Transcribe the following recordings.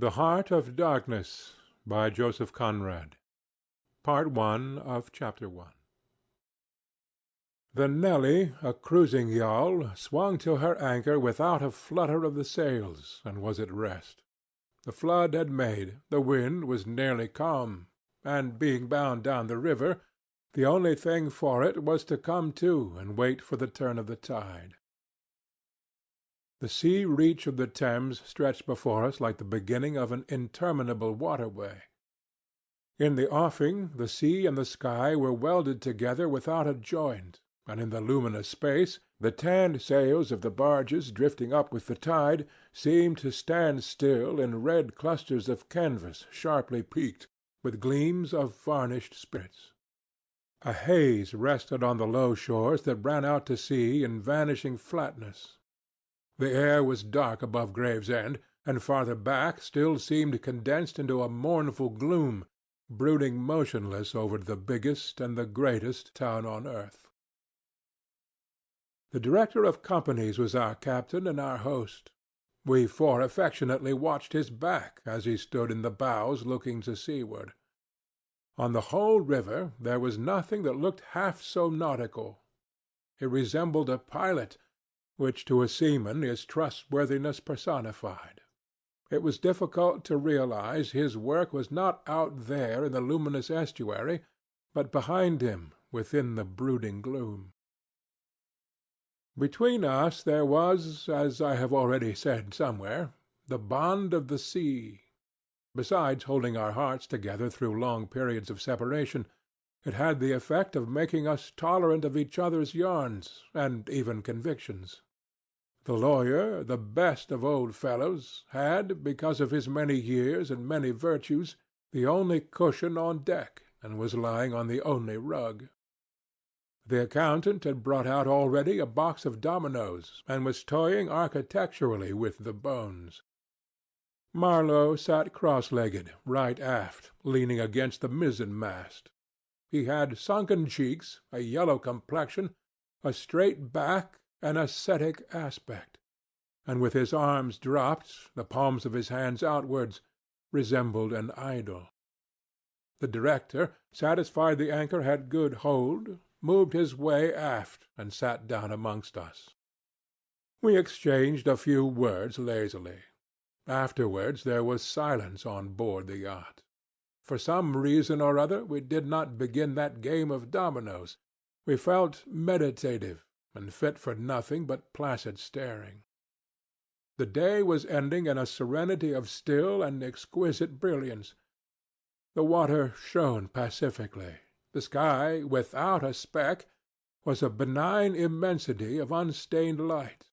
The Heart of Darkness by Joseph Conrad. Part I. Chapter 1. The Nelly, a cruising yawl, swung to her anchor without a flutter of the sails, and was at rest. The flood had made, the wind was nearly calm, and, being bound down the river, the only thing for it was to come to and wait for the turn of the tide. The sea reach of the Thames stretched before us like the beginning of an interminable waterway. In the offing the sea and the sky were welded together without a joint, and in the luminous space the tanned sails of the barges drifting up with the tide seemed to stand still in red clusters of canvas sharply peaked, with gleams of varnished spirits. A haze rested on the low shores that ran out to sea in vanishing flatness. The air was dark above Gravesend, and farther back still seemed condensed into a mournful gloom, brooding motionless over the biggest and the greatest town on earth. The director of companies was our captain and our host. We four affectionately watched his back as he stood in the bows looking to seaward. On the whole river there was nothing that looked half so nautical. It resembled a pilot, which to a seaman is trustworthiness personified. It was difficult to realize his work was not out there in the luminous estuary, but behind him within the brooding gloom. Between us there was, as I have already said somewhere, the bond of the sea. Besides holding our hearts together through long periods of separation, it had the effect of making us tolerant of each other's yarns, and even convictions. The lawyer, the best of old fellows, had, because of his many years and many virtues, the only cushion on deck, and was lying on the only rug. The accountant had brought out already a box of dominoes, and was toying architecturally with the bones. Marlow sat cross-legged, right aft, leaning against the mizzen-mast. He had sunken cheeks, a yellow complexion, a straight back, an ascetic aspect, and with his arms dropped, the palms of his hands outwards, resembled an idol. The director, satisfied the anchor had good hold, moved his way aft and sat down amongst us. We exchanged a few words lazily. Afterwards there was silence on board the yacht. For some reason or other we did not begin that game of dominoes. We felt meditative, and fit for nothing but placid staring. The day was ending in a serenity of still and exquisite brilliance. The water shone pacifically. The sky, without a speck, was a benign immensity of unstained light.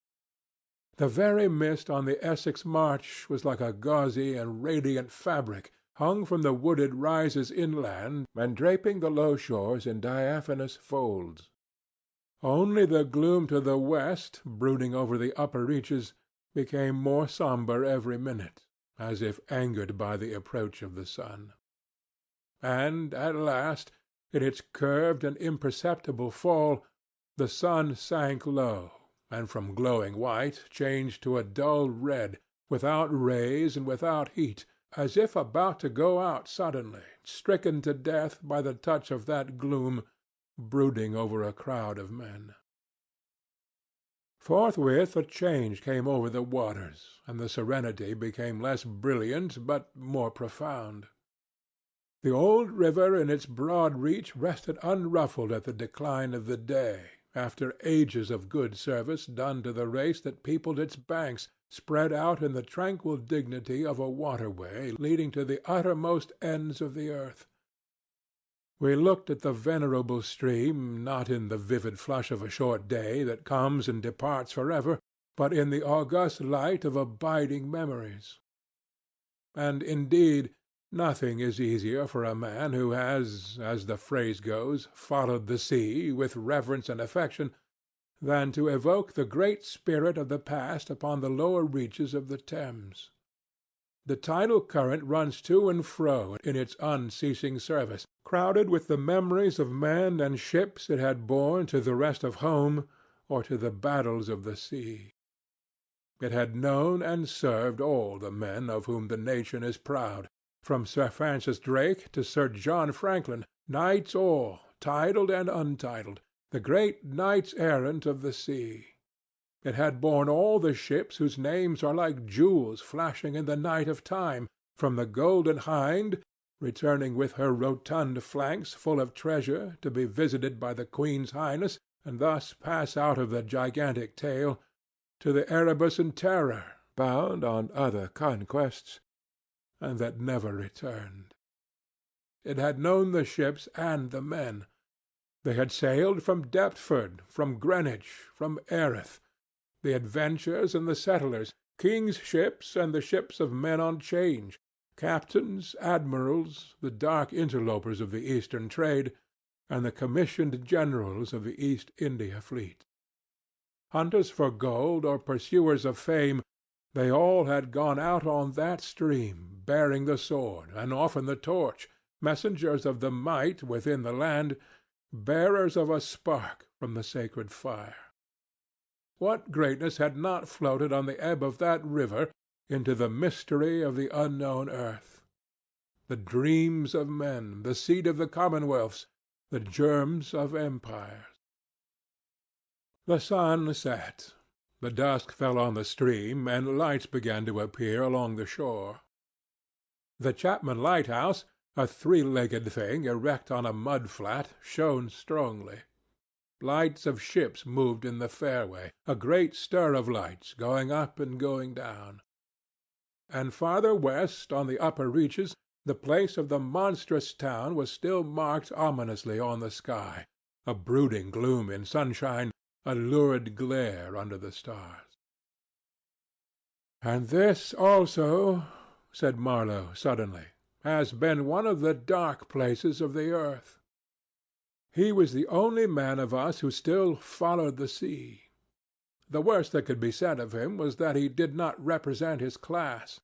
The very mist on the Essex marsh was like a gauzy and radiant fabric hung from the wooded rises inland and draping the low shores in diaphanous folds. Only the gloom to the west, brooding over the upper reaches, became more sombre every minute, as if angered by the approach of the sun. And at last, in its curved and imperceptible fall, the sun sank low, and from glowing white changed to a dull red, without rays and without heat, as if about to go out suddenly, stricken to death by the touch of that gloom brooding over a crowd of men. Forthwith a change came over the waters, and the serenity became less brilliant but more profound. The old river in its broad reach rested unruffled at the decline of the day, after ages of good service done to the race that peopled its banks, spread out in the tranquil dignity of a waterway leading to the uttermost ends of the earth. We looked at the venerable stream not in the vivid flush of a short day that comes and departs forever, but in the august light of abiding memories. And indeed nothing is easier for a man who has, as the phrase goes, followed the sea with reverence and affection, than to evoke the great spirit of the past upon the lower reaches of the Thames. The tidal current runs to and fro in its unceasing service, crowded with the memories of men and ships it had borne to the rest of home or to the battles of the sea. It had known and served all the men of whom the nation is proud, from Sir Francis Drake to Sir John Franklin, knights all, titled and untitled, the great knights-errant of the sea. It had borne all the ships whose names are like jewels flashing in the night of time, from the Golden Hind, returning with her rotund flanks full of treasure to be visited by the Queen's Highness and thus pass out of the gigantic tale, to the Erebus and Terror, bound on other conquests, and that never returned. It had known the ships and the men. They had sailed from Deptford, from Greenwich, from Erith, the adventurers and the settlers, king's ships and the ships of men on change, captains, admirals, the dark interlopers of the Eastern trade, and the commissioned generals of the East India fleet. Hunters for gold or pursuers of fame, they all had gone out on that stream, bearing the sword, and often the torch, messengers of the might within the land, bearers of a spark from the sacred fire. What greatness had not floated on the ebb of that river into the mystery of the unknown earth? The dreams of men, the seed of the commonwealths, the germs of empires. The sun set. The dusk fell on the stream, and lights began to appear along the shore. The Chapman lighthouse, a three-legged thing erect on a mud-flat, shone strongly. Lights of ships moved in the fairway, a great stir of lights going up and going down. And farther west, on the upper reaches, the place of the monstrous town was still marked ominously on the sky, a brooding gloom in sunshine, a lurid glare under the stars. "And this also," said Marlow suddenly, "has been one of the dark places of the earth." He was the only man of us who still followed the sea. The worst that could be said of him was that he did not represent his class.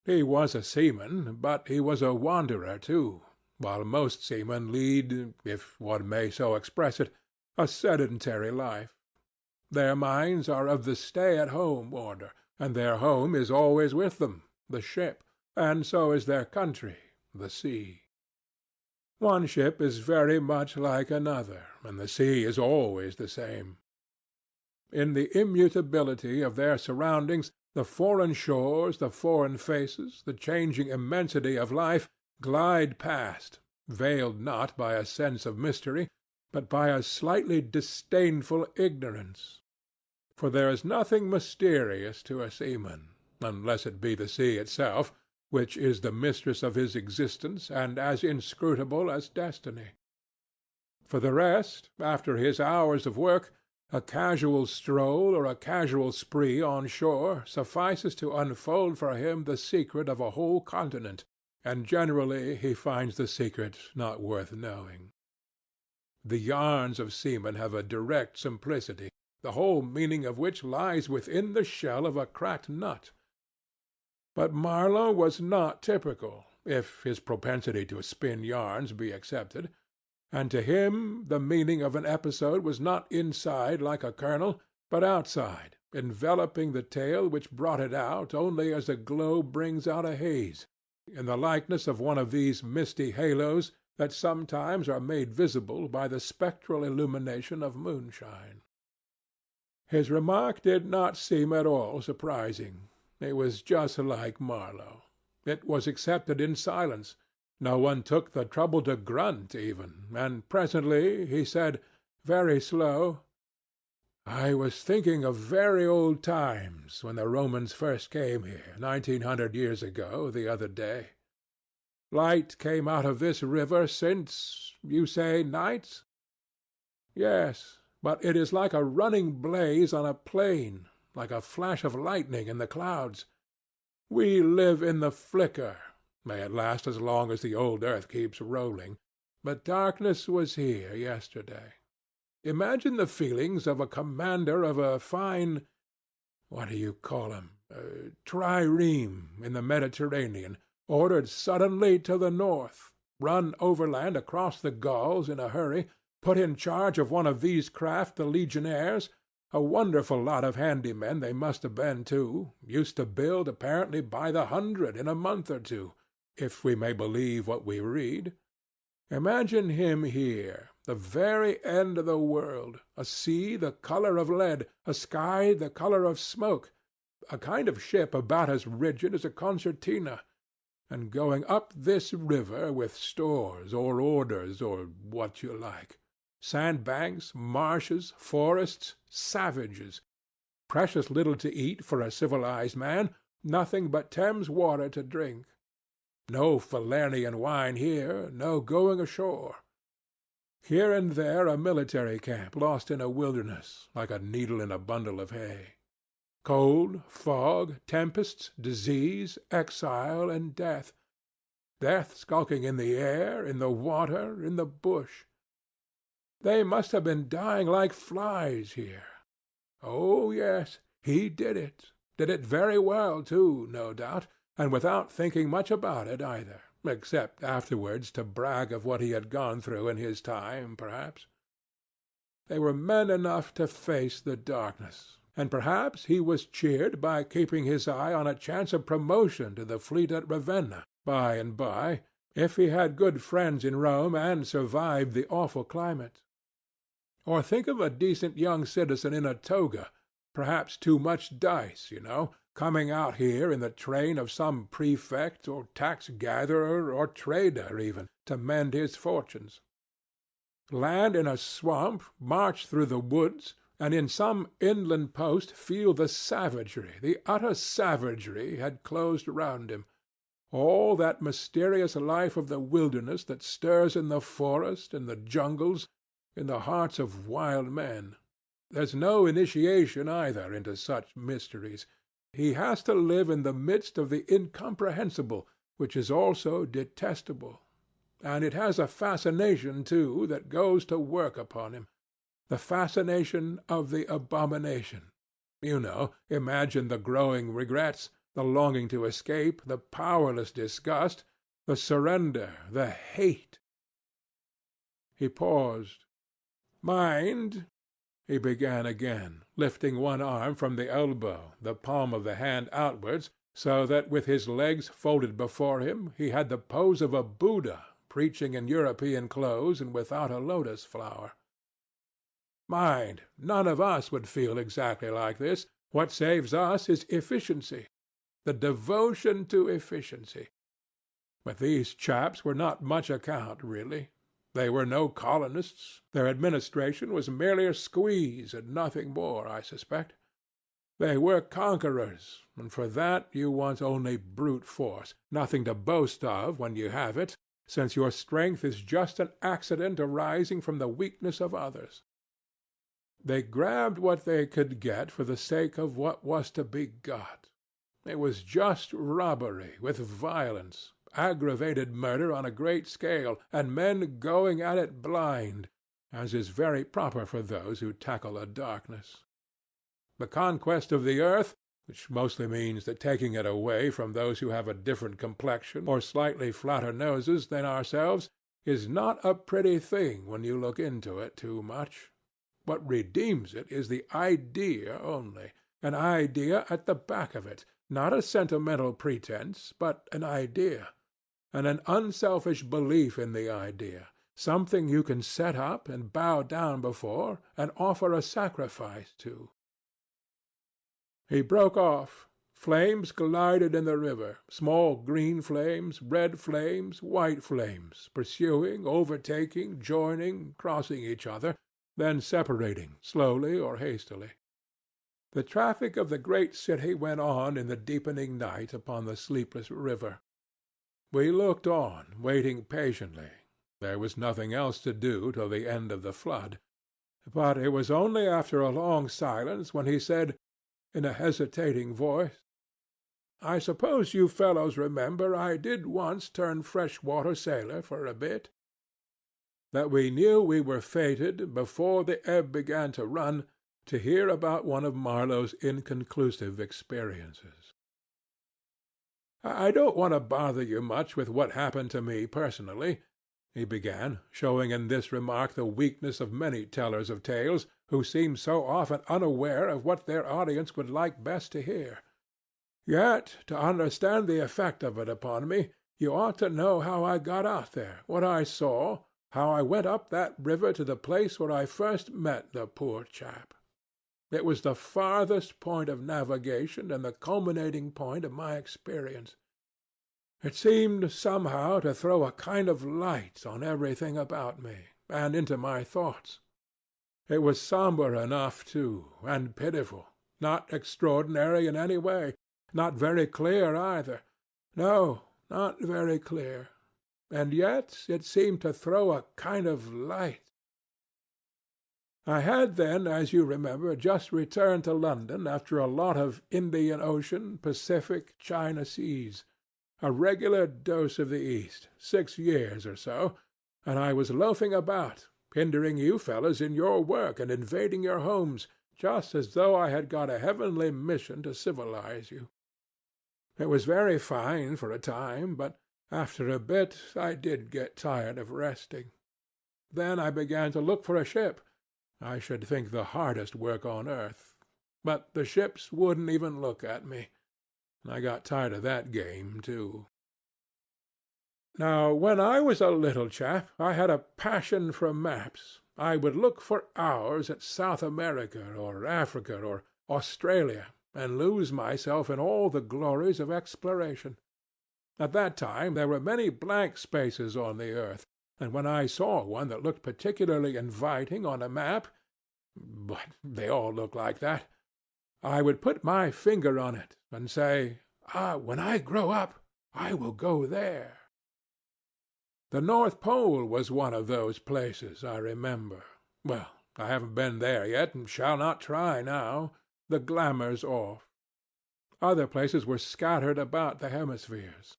He was a seaman, but he was a wanderer too, while most seamen lead, if one may so express it, a sedentary life. Their minds are of the stay-at-home order, and their home is always with them, the ship, and so is their country, the sea. One ship is very much like another, and the sea is always the same. In the immutability of their surroundings, the foreign shores, the foreign faces, the changing immensity of life glide past, veiled not by a sense of mystery, but by a slightly disdainful ignorance. For there is nothing mysterious to a seaman, unless it be the sea itself, which is the mistress of his existence and as inscrutable as destiny. For the rest, after his hours of work, a casual stroll or a casual spree on shore suffices to unfold for him the secret of a whole continent, and generally he finds the secret not worth knowing. The yarns of seamen have a direct simplicity, the whole meaning of which lies within the shell of a cracked nut. But Marlow was not typical, if his propensity to spin yarns be accepted, and to him the meaning of an episode was not inside like a kernel, but outside, enveloping the tale which brought it out only as a glow brings out a haze, in the likeness of one of these misty halos that sometimes are made visible by the spectral illumination of moonshine. His remark did not seem at all surprising. It was just like Marlow. It was accepted in silence. No one took the trouble to grunt even, and presently he said, very slow, "I was thinking of very old times, when the Romans first came here, 1900 years ago, the other day. Light came out of this river since, you say, nights? Yes, but it is like a running blaze on a plain, like a flash of lightning in the clouds. We live in the flicker. May it last as long as the old earth keeps rolling. But darkness was here yesterday. Imagine the feelings of a commander of a fine, what do you call 'em, trireme in the Mediterranean, ordered suddenly to the north, run overland across the Gauls in a hurry, put in charge of one of these craft the legionaries, A wonderful lot of handy men they must have been, too, used to build apparently by the hundred in a month or two, if we may believe what we read. Imagine him here, the very end of the world, a sea the color of lead, a sky the color of smoke, a kind of ship about as rigid as a concertina, and going up this river with stores or orders or what you like. Sandbanks, marshes, forests, savages. Precious little to eat for a civilized man, nothing but Thames water to drink. No Falernian wine here, no going ashore. Here and there a military camp lost in a wilderness, like a needle in a bundle of hay. Cold, fog, tempests, disease, exile, and death. Death skulking in the air, in the water, in the bush. They must have been dying like flies here. Oh, yes, he did it. Did it very well, too, no doubt, and without thinking much about it either, except afterwards to brag of what he had gone through in his time, perhaps. They were men enough to face the darkness, and perhaps he was cheered by keeping his eye on a chance of promotion to the fleet at Ravenna by and by, if he had good friends in Rome and survived the awful climate. Or think of a decent young citizen in a toga, perhaps too much dice, you know, coming out here in the train of some prefect or tax-gatherer or trader even, to mend his fortunes. Land in a swamp, march through the woods, and in some inland post feel the savagery, the utter savagery had closed round him. All that mysterious life of the wilderness that stirs in the forest, in the jungles, in the hearts of wild men. There's no initiation either into such mysteries. He has to live in the midst of the incomprehensible, which is also detestable. And it has a fascination, too, that goes to work upon him. The fascination of the abomination. You know, imagine the growing regrets, the longing to escape, the powerless disgust, the surrender, the hate. He paused. Mind, he began again, lifting one arm from the elbow, the palm of the hand outwards, so that with his legs folded before him he had the pose of a Buddha preaching in European clothes and without a lotus flower. Mind, none of us would feel exactly like this. What saves us is efficiency, the devotion to efficiency. But these chaps were not much account, really. They were no colonists. Their administration was merely a squeeze and nothing more, I suspect. They were conquerors, and for that you want only brute force, nothing to boast of when you have it, since your strength is just an accident arising from the weakness of others. They grabbed what they could get for the sake of what was to be got. It was just robbery with violence, aggravated murder on a great scale, and men going at it blind, as is very proper for those who tackle a darkness. The conquest of the earth, which mostly means the taking it away from those who have a different complexion or slightly flatter noses than ourselves, is not a pretty thing when you look into it too much. What redeems it is the idea only, an idea at the back of it, not a sentimental pretense, but an idea, and an unselfish belief in the idea, something you can set up and bow down before and offer a sacrifice to. He broke off. Flames glided in the river, small green flames, red flames, white flames, pursuing, overtaking, joining, crossing each other, then separating, slowly or hastily. The traffic of the great city went on in the deepening night upon the sleepless river. We looked on, waiting patiently. There was nothing else to do till the end of the flood. But it was only after a long silence when he said, in a hesitating voice, "I suppose you fellows remember I did once turn fresh-water sailor for a bit." That we knew we were fated, before the ebb began to run, to hear about one of Marlow's inconclusive experiences. I don't want to bother you much with what happened to me personally. he began, showing in this remark the weakness of many tellers of tales, who seem so often unaware of what their audience would like best to hear. "Yet, to understand the effect of it upon me, you ought to know how I got out there, what I saw, how I went up that river to the place where I first met the poor chap. It was the farthest point of navigation and the culminating point of my experience. It seemed somehow to throw a kind of light on everything about me, and into my thoughts. It was sombre enough, too, and pitiful, not extraordinary in any way, not very clear either. No, not very clear. And yet it seemed to throw a kind of light. I had then, as you remember, just returned to London after a lot of Indian Ocean, Pacific, China seas, a regular dose of the East, 6 years or so, and I was loafing about, hindering you fellows in your work and invading your homes, just as though I had got a heavenly mission to civilize you. It was very fine for a time, but after a bit I did get tired of resting. Then I began to look for a ship. I should think the hardest work on earth. But the ships wouldn't even look at me. I got tired of that game, too. Now, when I was a little chap, I had a passion for maps. I would look for hours at South America or Africa or Australia, and lose myself in all the glories of exploration. At that time there were many blank spaces on the earth, and when I saw one that looked particularly inviting on a map, but they all look like that, I would put my finger on it and say, when I grow up, I will go there. The North Pole was one of those places, I remember. Well, I haven't been there yet, and shall not try now. The glamour's off. Other places were scattered about the hemispheres.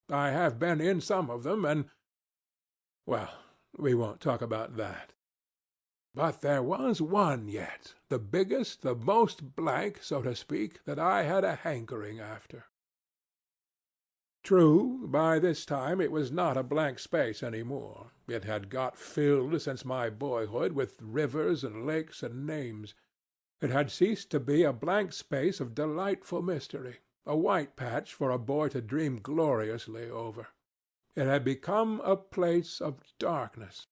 I have been in some of them, and, well, we won't talk about that. But there was one yet, the biggest, the most blank, so to speak, that I had a hankering after. True, by this time it was not a blank space any more. It had got filled since my boyhood with rivers and lakes and names. It had ceased to be a blank space of delightful mystery, a white patch for a boy to dream gloriously over. It had become a place of darkness.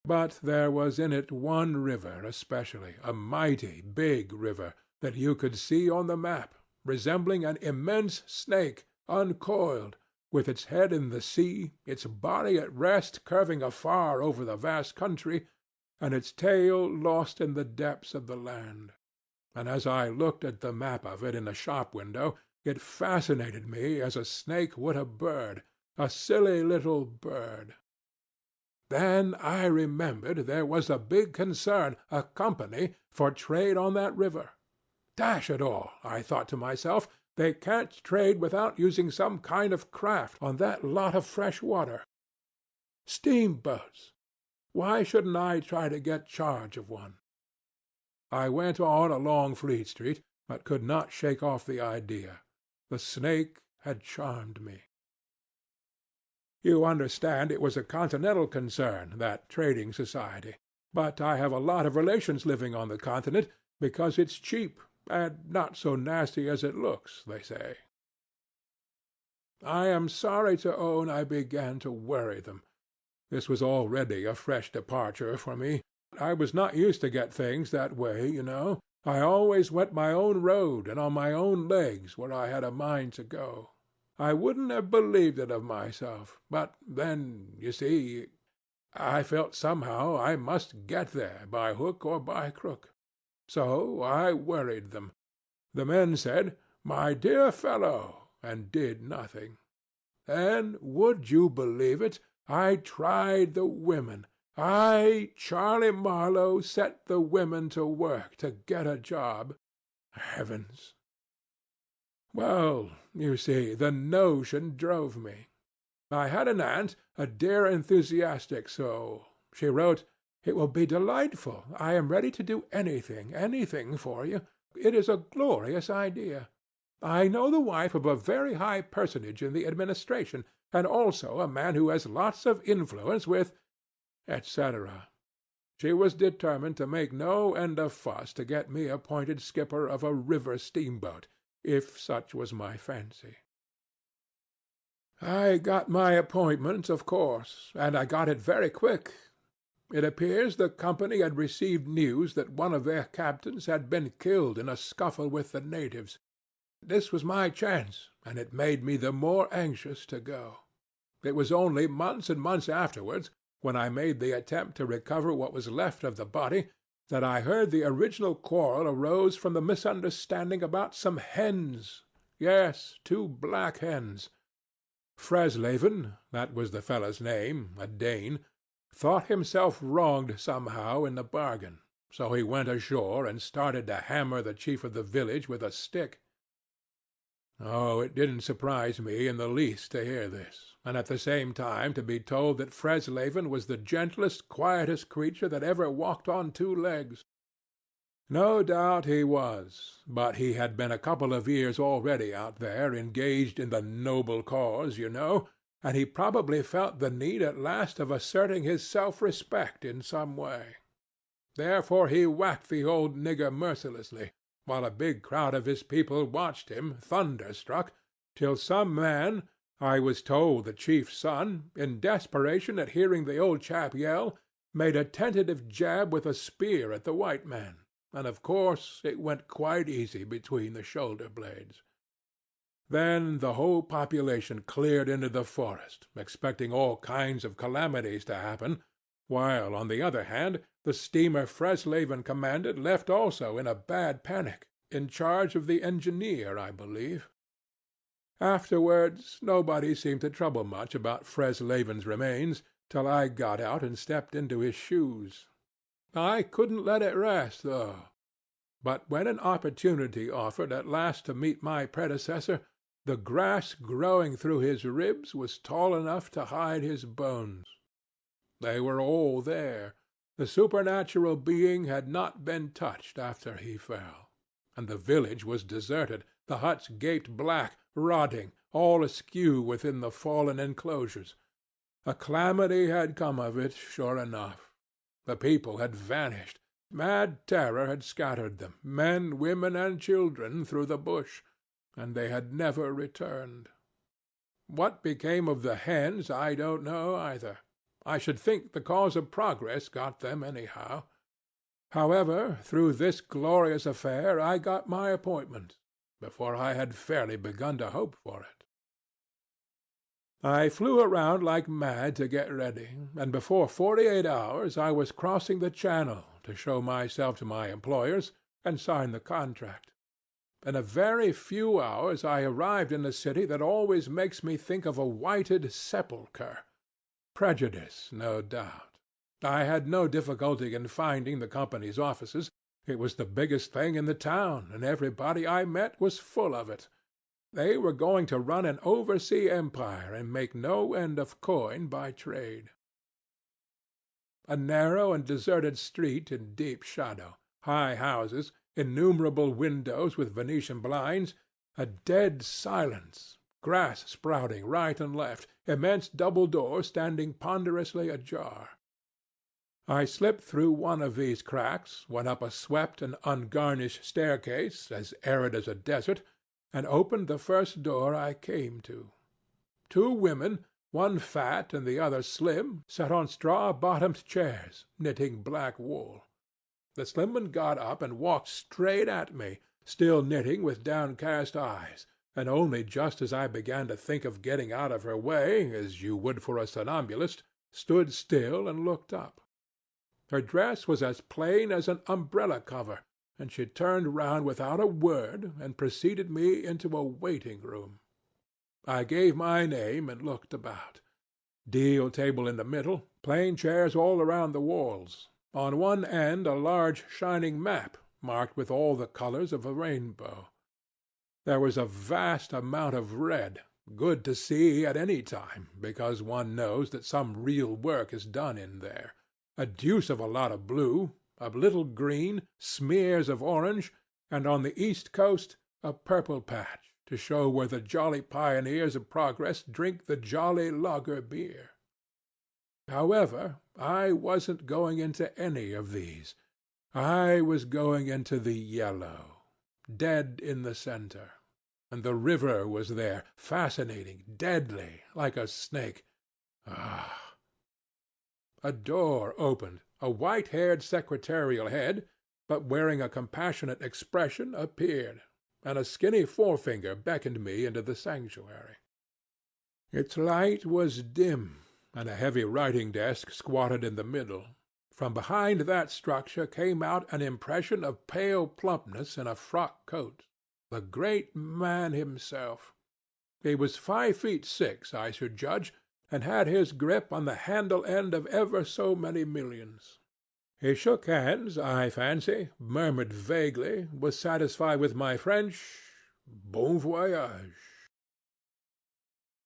But there was in it one river especially, a mighty big river, that you could see on the map, resembling an immense snake, uncoiled, with its head in the sea, its body at rest curving afar over the vast country, and its tail lost in the depths of the land. And as I looked at the map of it in the shop window, it fascinated me as a snake would a bird, a silly little bird. Then I remembered there was a big concern, a company, for trade on that river. Dash it all, I thought to myself, they can't trade without using some kind of craft on that lot of fresh water. Steamboats. Why shouldn't I try to get charge of one? I went on along Fleet Street, but could not shake off the idea. The snake had charmed me. You understand it was a continental concern, that trading society. But I have a lot of relations living on the continent, because it's cheap, and not so nasty as it looks, they say. I am sorry to own I began to worry them. This was already a fresh departure for me. I was not used to get things that way, you know. I always went my own road and on my own legs where I had a mind to go. I wouldn't have believed it of myself, but then, you see, I felt somehow I must get there by hook or by crook. So I worried them. The men said, "My dear fellow," and did nothing. Then, would you believe it, I tried the women. I, Charlie Marlow, set the women to work to get a job. Heavens! Well, you see, the notion drove me. I had an aunt, a dear enthusiastic soul. She wrote, "It will be delightful. I am ready to do anything, anything for you. It is a glorious idea." I know the wife of a very high personage in the administration, and also a man who has lots of influence with, etc. She was determined to make no end of fuss to get me appointed skipper of a river steamboat, if such was my fancy. I got my appointment, of course, and I got it very quick. It appears the company had received news that one of their captains had been killed in a scuffle with the natives. This was my chance, and it made me the more anxious to go. It was only months and months afterwards, when I made the attempt to recover what was left of the body, that I heard the original quarrel arose from the misunderstanding about some hens. Yes, 2 black hens. Fresleven, that was the fellow's name, a Dane, thought himself wronged somehow in the bargain, so he went ashore and started to hammer the chief of the village with a stick. Oh, it didn't surprise me in the least to hear this, and at the same time to be told that Fresleven was the gentlest, quietest creature that ever walked on 2 legs. No doubt he was, but he had been a couple of years already out there engaged in the noble cause, you know, and he probably felt the need at last of asserting his self-respect in some way. Therefore he whacked the old nigger mercilessly, while a big crowd of his people watched him, thunderstruck, till some man, I was told the chief's son, in desperation at hearing the old chap yell, made a tentative jab with a spear at the white man, and of course it went quite easy between the shoulder-blades. Then the whole population cleared into the forest, expecting all kinds of calamities to happen, while, on the other hand, the steamer Fresleven commanded left also in a bad panic, in charge of the engineer, I believe. Afterwards nobody seemed to trouble much about Fresleven's remains, till I got out and stepped into his shoes. I couldn't let it rest, though. But when an opportunity offered at last to meet my predecessor, the grass growing through his ribs was tall enough to hide his bones. They were all there. The supernatural being had not been touched after he fell. And the village was deserted, the huts gaped black, rotting, all askew within the fallen enclosures. A calamity had come of it, sure enough. The people had vanished. Mad terror had scattered them, men, women, and children, through the bush, and they had never returned. What became of the hens I don't know either. I should think the cause of progress got them anyhow. However, through this glorious affair I got my appointment, before I had fairly begun to hope for it. I flew around like mad to get ready, and before 48 hours I was crossing the Channel to show myself to my employers and sign the contract. In a very few hours I arrived in a city that always makes me think of a whited sepulchre. Prejudice, no doubt. I had no difficulty in finding the company's offices. It was the biggest thing in the town, and everybody I met was full of it. They were going to run an oversea empire and make no end of coin by trade. A narrow and deserted street in deep shadow, high houses, innumerable windows with Venetian blinds, a dead silence, grass sprouting right and left, immense double doors standing ponderously ajar. I slipped through one of these cracks, went up a swept and ungarnished staircase, as arid as a desert, and opened the first door I came to. 2 women, one fat and the other slim, sat on straw-bottomed chairs, knitting black wool. The slim one got up and walked straight at me, still knitting with downcast eyes, and only just as I began to think of getting out of her way, as you would for a somnambulist, stood still and looked up. Her dress was as plain as an umbrella cover, and she turned round without a word and preceded me into a waiting-room. I gave my name and looked about. Deal table in the middle, plain chairs all around the walls. On one end a large shining map, marked with all the colors of a rainbow. There was a vast amount of red, good to see at any time, because one knows that some real work is done in there. A deuce of a lot of blue, a little green, smears of orange, and on the east coast a purple patch. to show where the jolly pioneers of progress drink the jolly lager beer. However, I wasn't going into any of these. I was going into the yellow, dead in the center. And the river was there, fascinating, deadly, like a snake. Ah! A door opened. A white-haired secretarial head, but wearing a compassionate expression, appeared, and a skinny forefinger beckoned me into the sanctuary. Its light was dim, and a heavy writing-desk squatted in the middle. From behind that structure came out an impression of pale plumpness in a frock coat. The great man himself. He was 5'6", I should judge, and had his grip on the handle end of ever so many millions. He shook hands, I fancy, murmured vaguely, was satisfied with my French, bon voyage.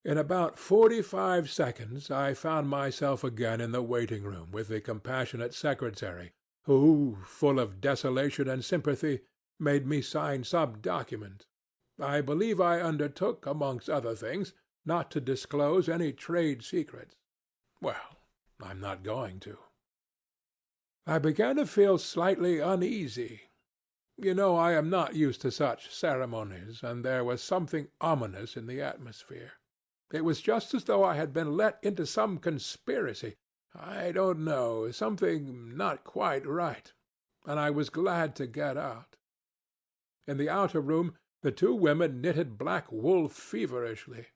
In about 45 seconds I found myself again in the waiting-room with the compassionate secretary, who, full of desolation and sympathy, made me sign some document. I believe I undertook, amongst other things, not to disclose any trade secrets. Well, I'm not going to. I began to feel slightly uneasy. You know, I am not used to such ceremonies, and there was something ominous in the atmosphere. It was just as though I had been let into some conspiracy. I don't know, something not quite right, and I was glad to get out. In the outer room the two women knitted black wool feverishly.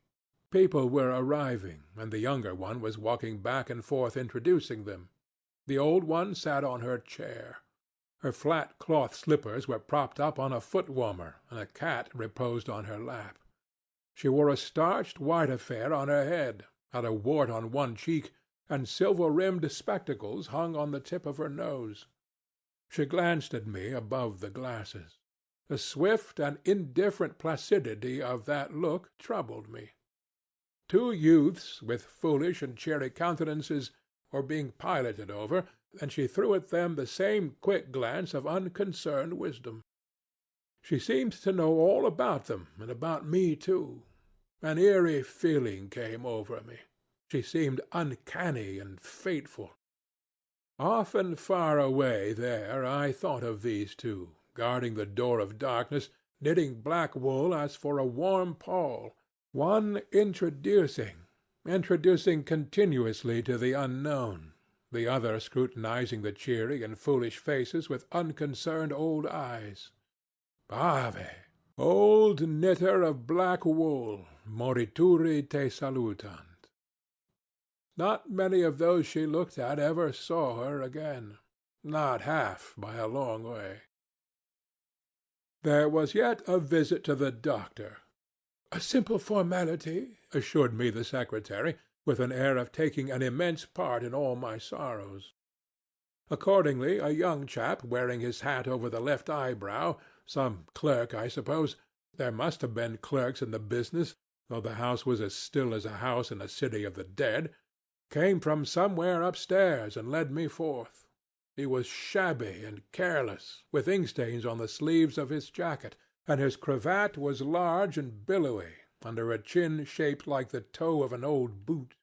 People were arriving, and the younger one was walking back and forth introducing them. The old one sat on her chair. Her flat cloth slippers were propped up on a foot-warmer, and a cat reposed on her lap. She wore a starched white affair on her head, had a wart on one cheek, and silver-rimmed spectacles hung on the tip of her nose. She glanced at me above the glasses. The swift and indifferent placidity of that look troubled me. Two youths with foolish and cheery countenances were being piloted over, and she threw at them the same quick glance of unconcerned wisdom. She seemed to know all about them, and about me too. An eerie feeling came over me. She seemed uncanny and fateful. Often far away there I thought of these two, guarding the door of darkness, knitting black wool as for a warm pall, one introducing continuously to the unknown, the other scrutinizing the cheery and foolish faces with unconcerned old eyes. Ave! Old knitter of black wool, morituri te salutant. Not many of those she looked at ever saw her again. Not half, by a long way. There was yet a visit to the doctor. A simple formality, assured me the secretary, with an air of taking an immense part in all my sorrows. Accordingly, a young chap wearing his hat over the left eyebrow, some clerk, I suppose, there must have been clerks in the business, though the house was as still as a house in a city of the dead, came from somewhere upstairs and led me forth. He was shabby and careless, with ink-stains on the sleeves of his jacket, and his cravat was large and billowy, under a chin shaped like the toe of an old boot.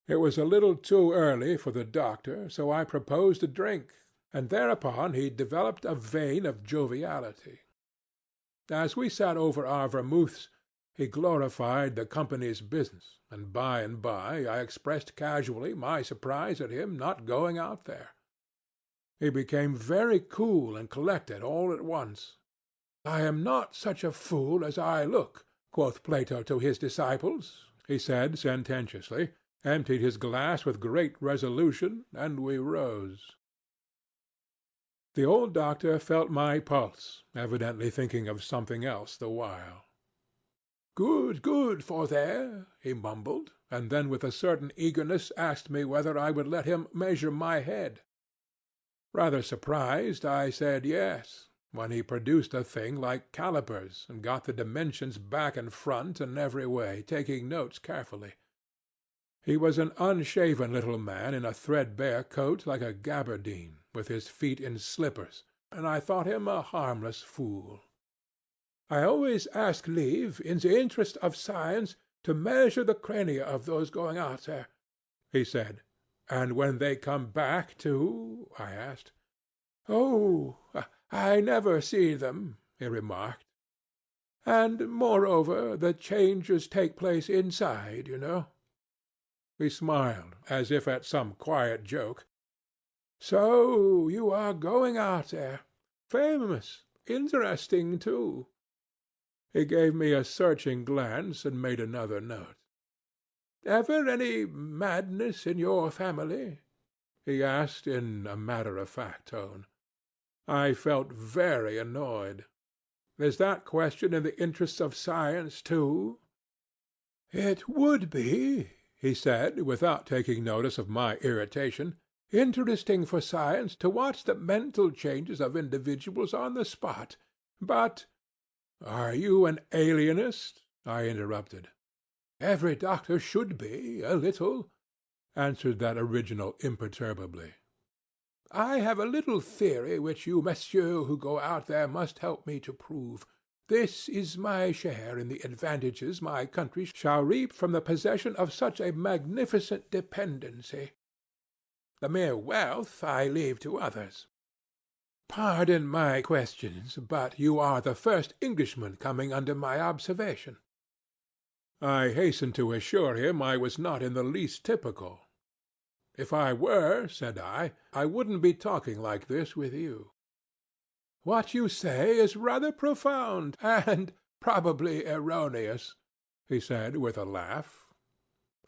It was a little too early for the doctor, so I proposed a drink, and thereupon he developed a vein of joviality. As we sat over our vermouths, he glorified the company's business, and by I expressed casually my surprise at him not going out there. He became very cool and collected all at once. "I am not such a fool as I look," quoth Plato to his disciples, he said sententiously, emptied his glass with great resolution, and we rose. The old doctor felt my pulse, evidently thinking of something else the while. "Good, good, Forthere," he mumbled, and then with a certain eagerness asked me whether I would let him measure my head. Rather surprised, I said yes, when he produced a thing like calipers and got the dimensions back and front and every way, taking notes carefully. He was an unshaven little man in a threadbare coat like a gabardine, with his feet in slippers, and I thought him a harmless fool. I always ask leave, in the interest of science, to measure the crania of those going out there," he said. "And when they come back, too?" I asked. "Oh, I never see them," he remarked. "And, moreover, the changes take place inside, you know." He smiled, as if at some quiet joke. "So you are going out there. Famous. Interesting, too." He gave me a searching glance and made another note. "Ever any madness in your family?" he asked in a matter-of-fact tone. I felt very annoyed. Is that question in the interests of science, too? "It would be," he said, without taking notice of my irritation, "interesting for science to watch the mental changes of individuals on the spot. But—" "Are you an alienist?" I interrupted. "Every doctor should be, a little," answered that original imperturbably. "I have a little theory which you messieurs who go out there must help me to prove. This is my share in the advantages my country shall reap from the possession of such a magnificent dependency. The mere wealth I leave to others. Pardon my questions, but you are the first Englishman coming under my observation." I hastened to assure him I was not in the least typical. "If I were," said I wouldn't be talking like this with you." "What you say is rather profound, and probably erroneous," he said with a laugh.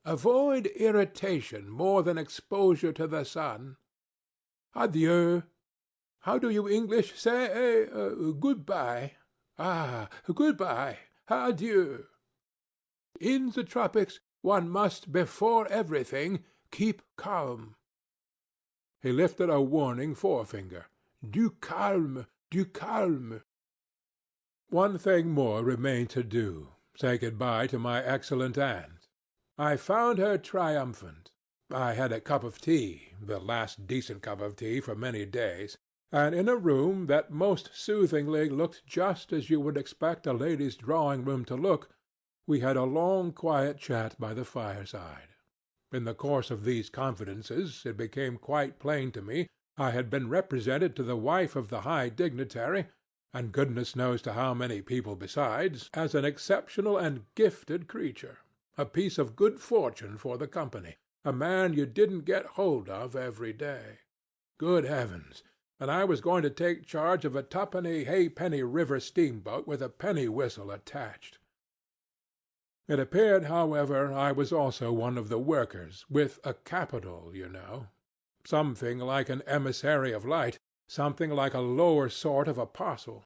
"Avoid irritation more than exposure to the sun. Adieu. How do you English say good-bye? Ah, good-bye. Adieu. In the tropics one must, before everything, keep calm." He lifted a warning forefinger. "Du calme, du calme." One thing more remained to do: say good-bye to my excellent aunt. I found her triumphant. I had a cup of tea, the last decent cup of tea for many days, and in a room that most soothingly looked just as you would expect a lady's drawing-room to look, we had a long quiet chat by the fireside. In the course of these confidences it became quite plain to me I had been represented to the wife of the high dignitary, and goodness knows to how many people besides, as an exceptional and gifted creature, a piece of good fortune for the company, a man you didn't get hold of every day. Good heavens! And I was going to take charge of a twopenny halfpenny river steamboat with a penny whistle attached. It appeared, however, I was also one of the workers, with a capital, you know. Something like an emissary of light, something like a lower sort of apostle.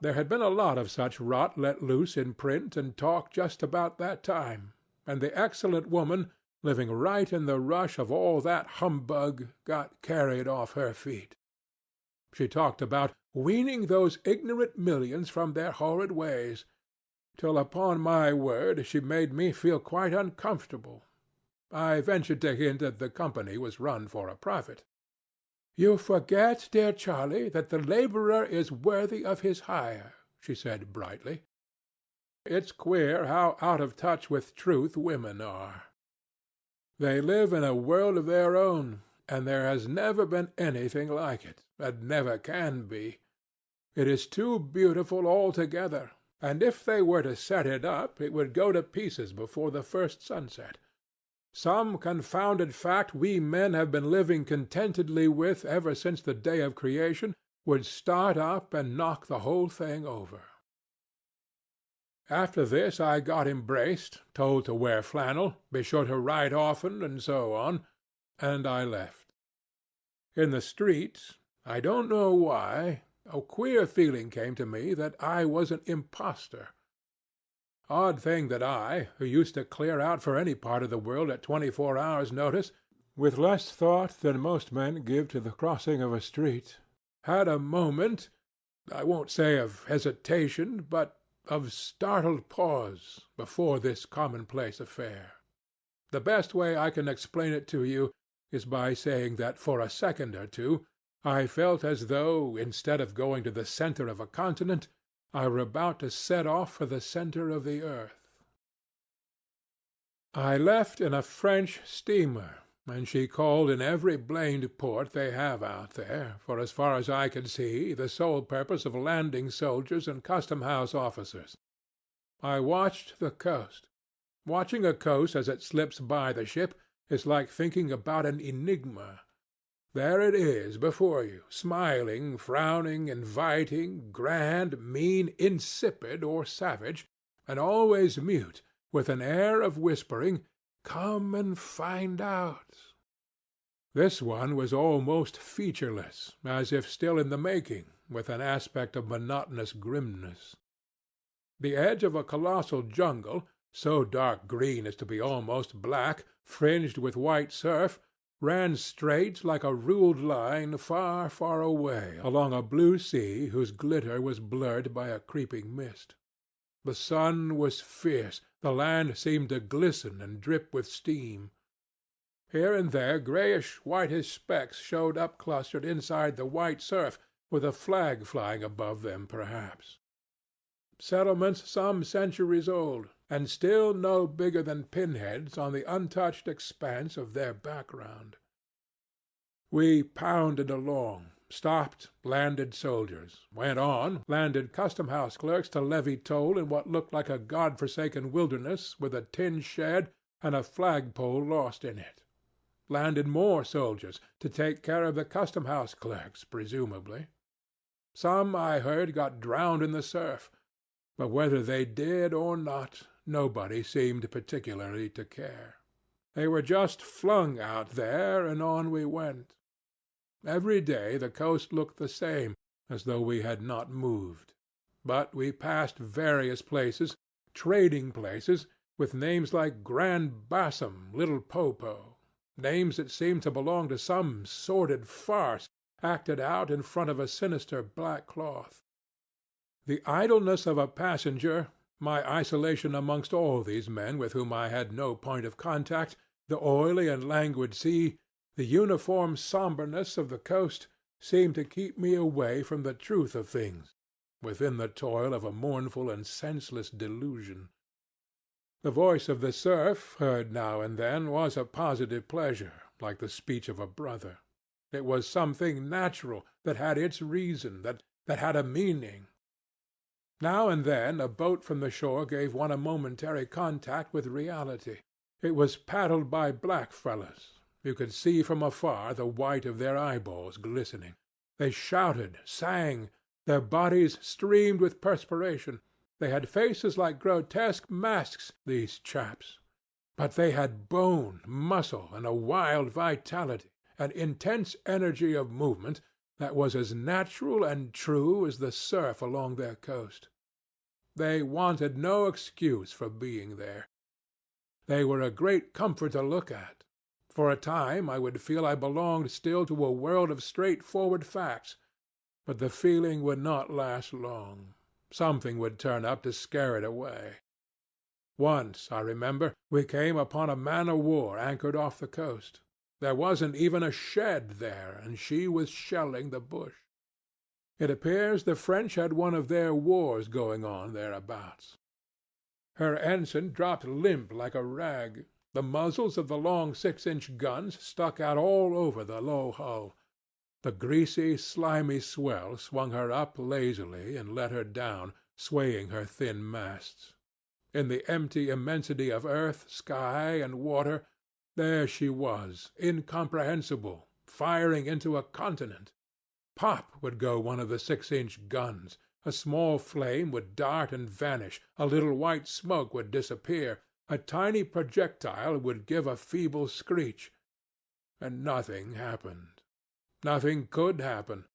There had been a lot of such rot let loose in print and talk just about that time, and the excellent woman, living right in the rush of all that humbug, got carried off her feet. She talked about weaning those ignorant millions from their horrid ways, till upon my word she made me feel quite uncomfortable. I ventured to hint that the company was run for a profit. "You forget, dear Charlie, that the laborer is worthy of his hire," she said brightly. It's queer how out of touch with truth women are. They live in a world of their own, and there has never been anything like it, and never can be. It is too beautiful altogether, and if they were to set it up it would go to pieces before the first sunset. Some confounded fact we men have been living contentedly with ever since the day of creation would start up and knock the whole thing over. After this I got embraced, told to wear flannel, be sure to write often, and so on, and I left. In the street, I don't know why, a queer feeling came to me that I was an impostor. Odd thing that I, who used to clear out for any part of the world at 24 hours' notice, with less thought than most men give to the crossing of a street, had a moment, I won't say of hesitation, but of startled pause before this commonplace affair. The best way I can explain it to you is by saying that for a second or two I felt as though, instead of going to the center of a continent, I were about to set off for the centre of the earth. I left in a French steamer, and she called in every blamed port they have out there, for as far as I could see, the sole purpose of landing soldiers and custom-house officers. I watched the coast. Watching a coast as it slips by the ship is like thinking about an enigma. There it is before you, smiling, frowning, inviting, grand, mean, insipid, or savage, and always mute, with an air of whispering, "Come and find out." This one was almost featureless, as if still in the making, with an aspect of monotonous grimness. The edge of a colossal jungle, so dark green as to be almost black, fringed with white surf, ran straight like a ruled line far, far away along a blue sea whose glitter was blurred by a creeping mist. The sun was fierce, the land seemed to glisten and drip with steam. Here and there grayish-whitish specks showed up clustered inside the white surf, with a flag flying above them perhaps. Settlements some centuries old, and still no bigger than pinheads on the untouched expanse of their background. We pounded along, stopped, landed soldiers, went on, landed custom-house clerks to levy toll in what looked like a God-forsaken wilderness with a tin shed and a flagpole lost in it. Landed more soldiers to take care of the custom-house clerks, presumably. Some, I heard, got drowned in the surf, but whether they did or not, nobody seemed particularly to care. They were just flung out there, and on we went. Every day the coast looked the same, as though we had not moved. But we passed various places, trading places, with names like Grand Bassam, Little Popo, names that seemed to belong to some sordid farce acted out in front of a sinister black cloth. The idleness of a passenger, my isolation amongst all these men with whom I had no point of contact, the oily and languid sea, the uniform sombreness of the coast, seemed to keep me away from the truth of things, within the toil of a mournful and senseless delusion. The voice of the surf, heard now and then, was a positive pleasure, like the speech of a brother. It was something natural, that had its reason, that had a meaning. Now and then a boat from the shore gave one a momentary contact with reality. It was paddled by black fellows. You could see from afar the white of their eyeballs glistening. They shouted, sang. Their bodies streamed with perspiration. They had faces like grotesque masks, these chaps. But they had bone, muscle, and a wild vitality, an intense energy of movement that was as natural and true as the surf along their coast. They wanted no excuse for being there. They were a great comfort to look at. For a time I would feel I belonged still to a world of straightforward facts, but the feeling would not last long. Something would turn up to scare it away. Once, I remember, we came upon a man-of-war anchored off the coast. There wasn't even a shed there, and she was shelling the bush. It appears the French had one of their wars going on thereabouts. Her ensign dropped limp like a rag. The muzzles of the long 6-inch guns stuck out all over the low hull. The greasy, slimy swell swung her up lazily and let her down, swaying her thin masts. In the empty immensity of earth, sky, and water, there she was, incomprehensible, firing into a continent. Pop would go one of the 6-inch guns. A small flame would dart and vanish, a little white smoke would disappear, a tiny projectile would give a feeble screech, and nothing happened. Nothing could happen.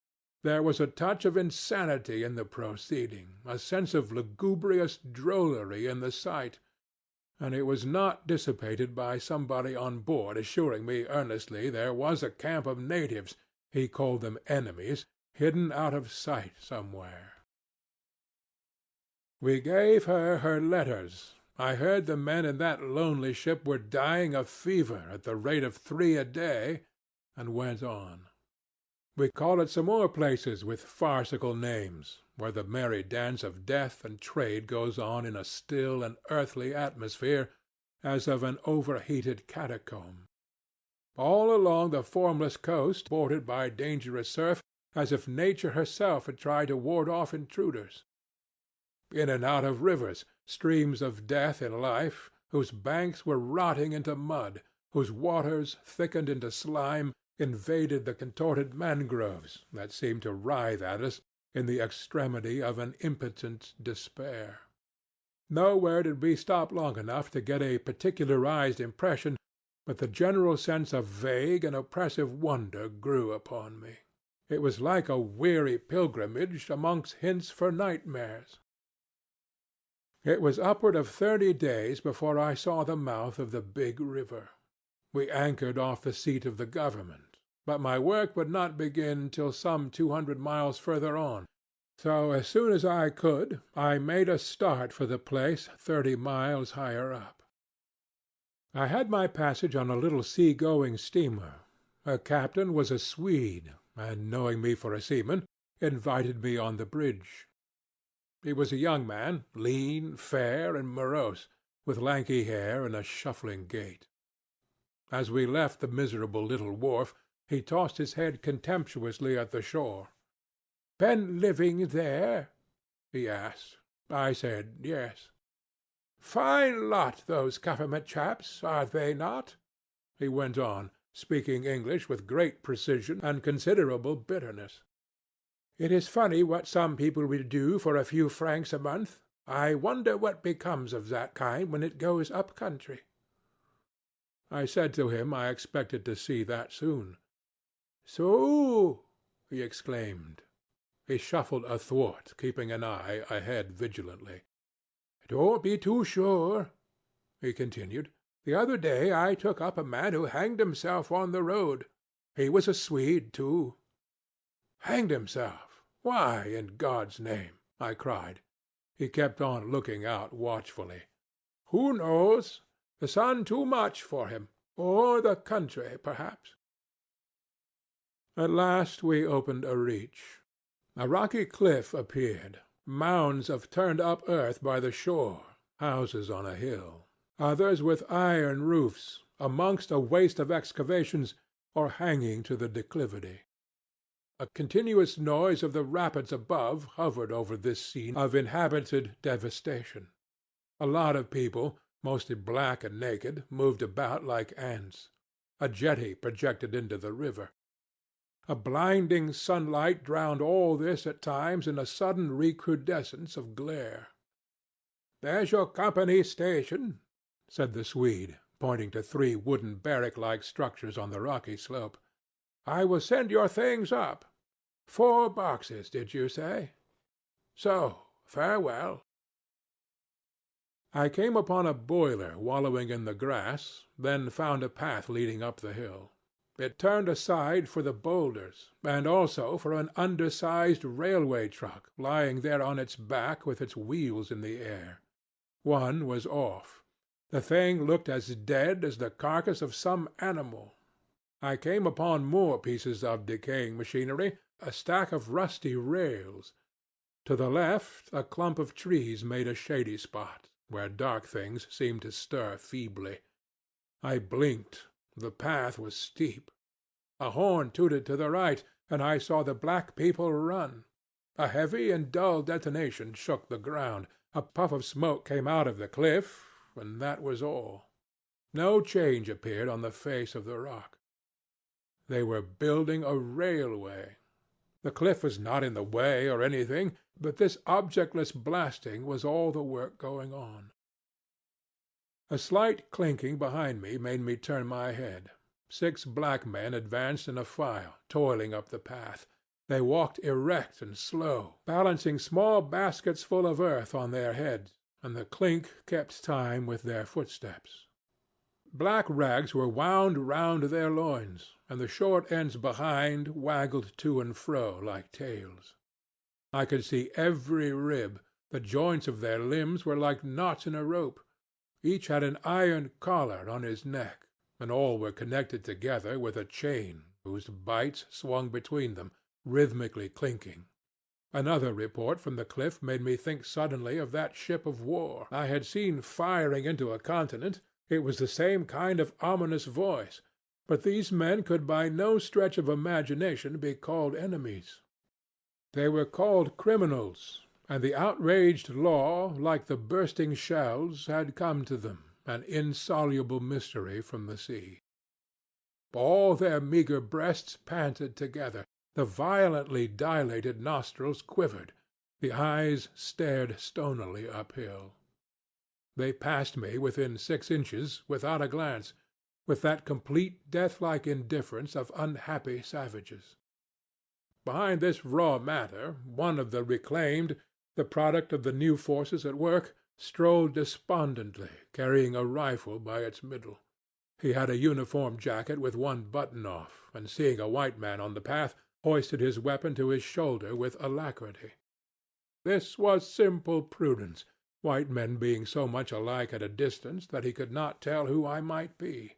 There was a touch of insanity in the proceeding, a sense of lugubrious drollery in the sight, and it was not dissipated by somebody on board assuring me earnestly there was a camp of natives, he called them enemies, hidden out of sight somewhere. We gave her her letters. I heard the men in that lonely ship were dying of fever at the rate of 3 a day, and went on. We called at some more places with farcical names, where the merry dance of death and trade goes on in a still and earthly atmosphere as of an overheated catacomb. All along the formless coast, bordered by dangerous surf, as if nature herself had tried to ward off intruders. In and out of rivers, streams of death in life, whose banks were rotting into mud, whose waters, thickened into slime, invaded the contorted mangroves that seemed to writhe at us in the extremity of an impotent despair. Nowhere did we stop long enough to get a particularized impression, but the general sense of vague and oppressive wonder grew upon me. It was like a weary pilgrimage amongst hints for nightmares. It was upward of 30 days before I saw the mouth of the big river. We anchored off the seat of the government, but my work would not begin till some 200 miles further on, so as soon as I could I made a start for the place 30 miles higher up. I had my passage on a little sea-going steamer. Her captain was a Swede, and knowing me for a seaman, invited me on the bridge. He was a young man, lean, fair, and morose, with lanky hair and a shuffling gait. As we left the miserable little wharf, he tossed his head contemptuously at the shore. "Been living there?" he asked. I said yes. "Fine lot, those government chaps, are they not?" he went on, speaking English with great precision and considerable bitterness. "It is funny what some people will do for a few francs a month. I wonder what becomes of that kind when it goes up country." I said to him I expected to see that soon. "So!" he exclaimed. He shuffled athwart, keeping an eye ahead vigilantly. "Don't be too sure," he continued. "The other day I took up a man who hanged himself on the road. He was a Swede, too." "Hanged himself? Why, in God's name?" I cried. He kept on looking out watchfully. "Who knows? The sun too much for him. Or the country, perhaps." At last we opened a reach. A rocky cliff appeared, mounds of turned-up earth by the shore, houses on a hill, others with iron roofs, amongst a waste of excavations, or hanging to the declivity. A continuous noise of the rapids above hovered over this scene of inhabited devastation. A lot of people, mostly black and naked, moved about like ants. A jetty projected into the river. A blinding sunlight drowned all this at times in a sudden recrudescence of glare. "There's your company station," said the Swede, pointing to 3 wooden barrack-like structures on the rocky slope. "I will send your things up. 4 boxes, did you say? So, farewell." I came upon a boiler wallowing in the grass, then found a path leading up the hill. It turned aside for the boulders, and also for an undersized railway truck lying there on its back with its wheels in the air. One was off. The thing looked as dead as the carcass of some animal. I came upon more pieces of decaying machinery, a stack of rusty rails. To the left a clump of trees made a shady spot, where dark things seemed to stir feebly. I blinked. The path was steep. A horn tooted to the right, and I saw the black people run. A heavy and dull detonation shook the ground. A puff of smoke came out of the cliff, and that was all. No change appeared on the face of the rock. They were building a railway. The cliff was not in the way or anything, but this objectless blasting was all the work going on. A slight clinking behind me made me turn my head. 6 black men advanced in a file, toiling up the path. They walked erect and slow, balancing small baskets full of earth on their heads, and the clink kept time with their footsteps. Black rags were wound round their loins, and the short ends behind waggled to and fro like tails. I could see every rib. The joints of their limbs were like knots in a rope. Each had an iron collar on his neck, and all were connected together with a chain whose bights swung between them, rhythmically clinking. Another report from the cliff made me think suddenly of that ship of war I had seen firing into a continent. It was the same kind of ominous voice, but these men could by no stretch of imagination be called enemies. They were called criminals, and the outraged law, like the bursting shells, had come to them, an insoluble mystery from the sea. All their meagre breasts panted together, the violently dilated nostrils quivered, the eyes stared stonily uphill. They passed me within 6 inches without a glance, with that complete death-like indifference of unhappy savages. Behind this raw matter, one of the reclaimed, the product of the new forces at work, strolled despondently, carrying a rifle by its middle. He had a uniform jacket with one button off, and seeing a white man on the path, hoisted his weapon to his shoulder with alacrity. This was simple prudence, white men being so much alike at a distance that he could not tell who I might be.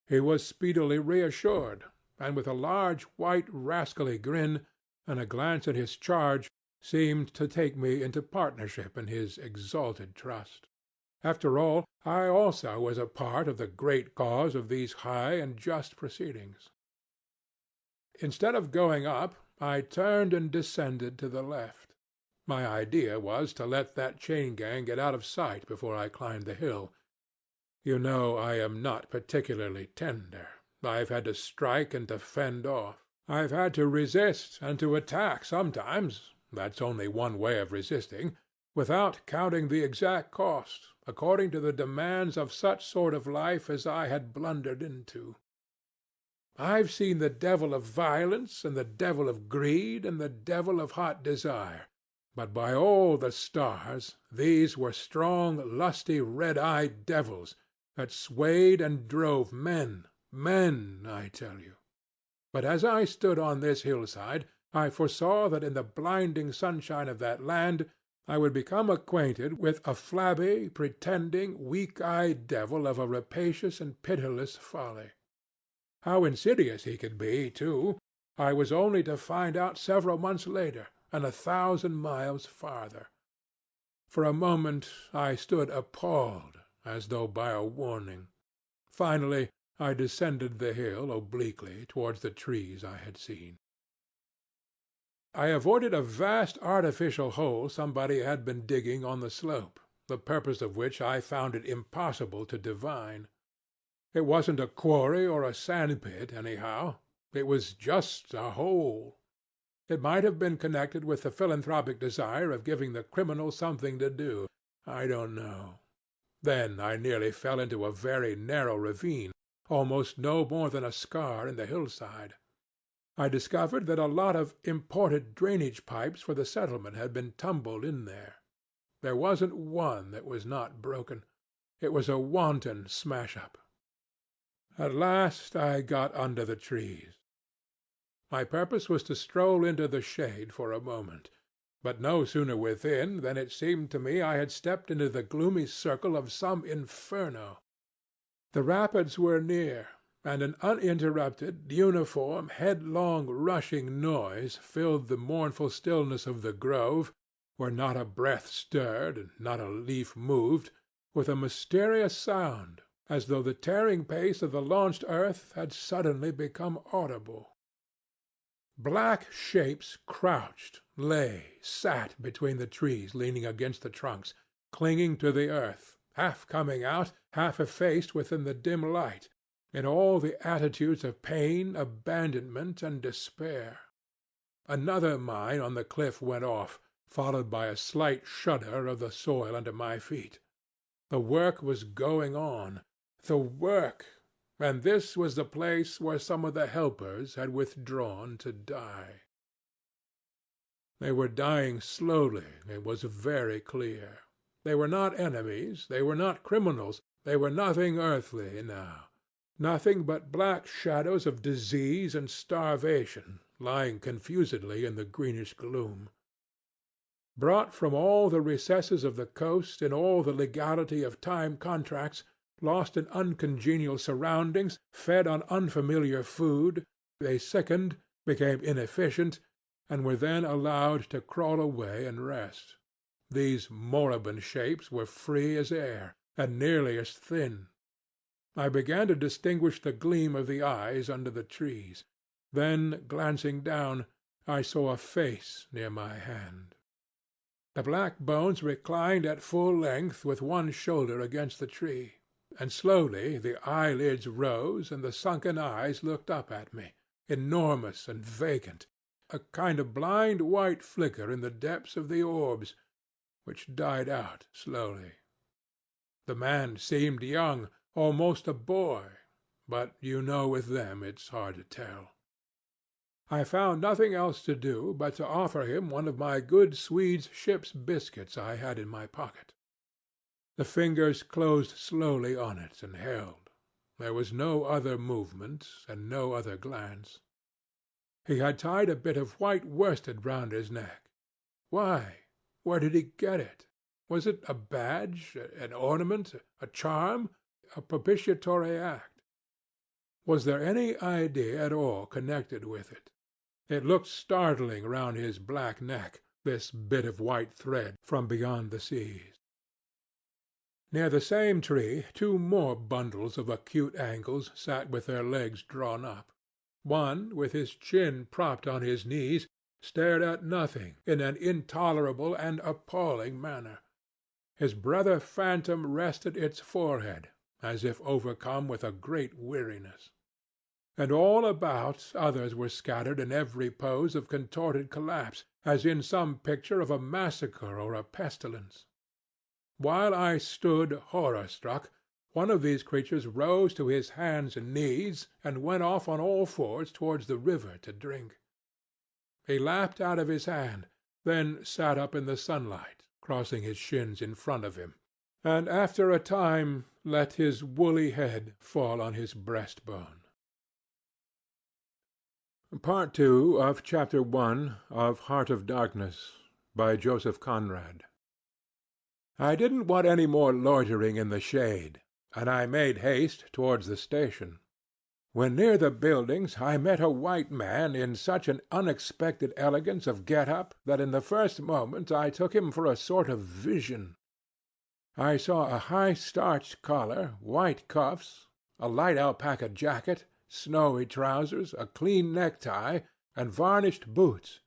He was speedily reassured, and with a large white rascally grin and a glance at his charge, seemed to take me into partnership in his exalted trust. After all, I also was a part of the great cause of these high and just proceedings. Instead of going up, I turned and descended to the left. My idea was to let that chain-gang get out of sight before I climbed the hill. You know I am not particularly tender. I've had to strike and to fend off. I've had to resist and to attack sometimes. That's only one way of resisting, without counting the exact cost, according to the demands of such sort of life as I had blundered into. I've seen the devil of violence, and the devil of greed, and the devil of hot desire, but by all the stars, these were strong, lusty, red-eyed devils that swayed and drove men, I tell you. But as I stood on this hillside, I foresaw that in the blinding sunshine of that land I would become acquainted with a flabby, pretending, weak-eyed devil of a rapacious and pitiless folly. How insidious he could be, too, I was only to find out several months later, and 1,000 miles farther. For a moment I stood appalled, as though by a warning. Finally I descended the hill obliquely towards the trees I had seen. I avoided a vast artificial hole somebody had been digging on the slope, the purpose of which I found it impossible to divine. It wasn't a quarry or a sand-pit, anyhow. It was just a hole. It might have been connected with the philanthropic desire of giving the criminal something to do. I don't know. Then I nearly fell into a very narrow ravine, almost no more than a scar in the hillside. I discovered that a lot of imported drainage pipes for the settlement had been tumbled in there. There wasn't one that was not broken. It was a wanton smash-up. At last I got under the trees. My purpose was to stroll into the shade for a moment, but no sooner within than it seemed to me I had stepped into the gloomy circle of some inferno. The rapids were near, and an uninterrupted, uniform, headlong, rushing noise filled the mournful stillness of the grove, where not a breath stirred and not a leaf moved, with a mysterious sound, as though the tearing pace of the launched earth had suddenly become audible. Black shapes crouched, lay, sat between the trees leaning against the trunks, clinging to the earth, half coming out, half effaced within the dim light, in all the attitudes of pain, abandonment, and despair. Another mine on the cliff went off, followed by a slight shudder of the soil under my feet. The work was going on. The work! And this was the place where some of the helpers had withdrawn to die. They were dying slowly, it was very clear. They were not enemies, they were not criminals, they were nothing earthly now. Nothing but black shadows of disease and starvation lying confusedly in the greenish gloom. Brought from all the recesses of the coast in all the legality of time contracts, lost in uncongenial surroundings, fed on unfamiliar food, they sickened, became inefficient, and were then allowed to crawl away and rest. These moribund shapes were free as air, and nearly as thin. I began to distinguish the gleam of the eyes under the trees. Then, glancing down, I saw a face near my hand. The black bones reclined at full length with one shoulder against the tree, and slowly the eyelids rose and the sunken eyes looked up at me, enormous and vacant, a kind of blind white flicker in the depths of the orbs, which died out slowly. The man seemed young, almost a boy, but you know with them it's hard to tell. I found nothing else to do but to offer him one of my good Swede's ship's biscuits I had in my pocket. The fingers closed slowly on it and held. There was no other movement and no other glance. He had tied a bit of white worsted round his neck. Why? Where did he get it? Was it a badge, an ornament, a charm, a propitiatory act? Was there any idea at all connected with it? It looked startling round his black neck, this bit of white thread from beyond the seas. Near the same tree 2 more bundles of acute angles sat with their legs drawn up. One, with his chin propped on his knees, stared at nothing in an intolerable and appalling manner. His brother phantom rested its forehead, as if overcome with a great weariness. And all about others were scattered in every pose of contorted collapse, as in some picture of a massacre or a pestilence. While I stood horror-struck, one of these creatures rose to his hands and knees and went off on all fours towards the river to drink. He lapped out of his hand, then sat up in the sunlight, crossing his shins in front of him, and after a time let his woolly head fall on his breastbone. Part II of Chapter 1 of Heart of Darkness, by Joseph Conrad. I didn't want any more loitering in the shade, and I made haste towards the station. When near the buildings I met a white man in such an unexpected elegance of get-up that in the first moment I took him for a sort of vision. I saw a high-starched collar, white cuffs, a light alpaca jacket, snowy trousers, a clean necktie, and varnished boots.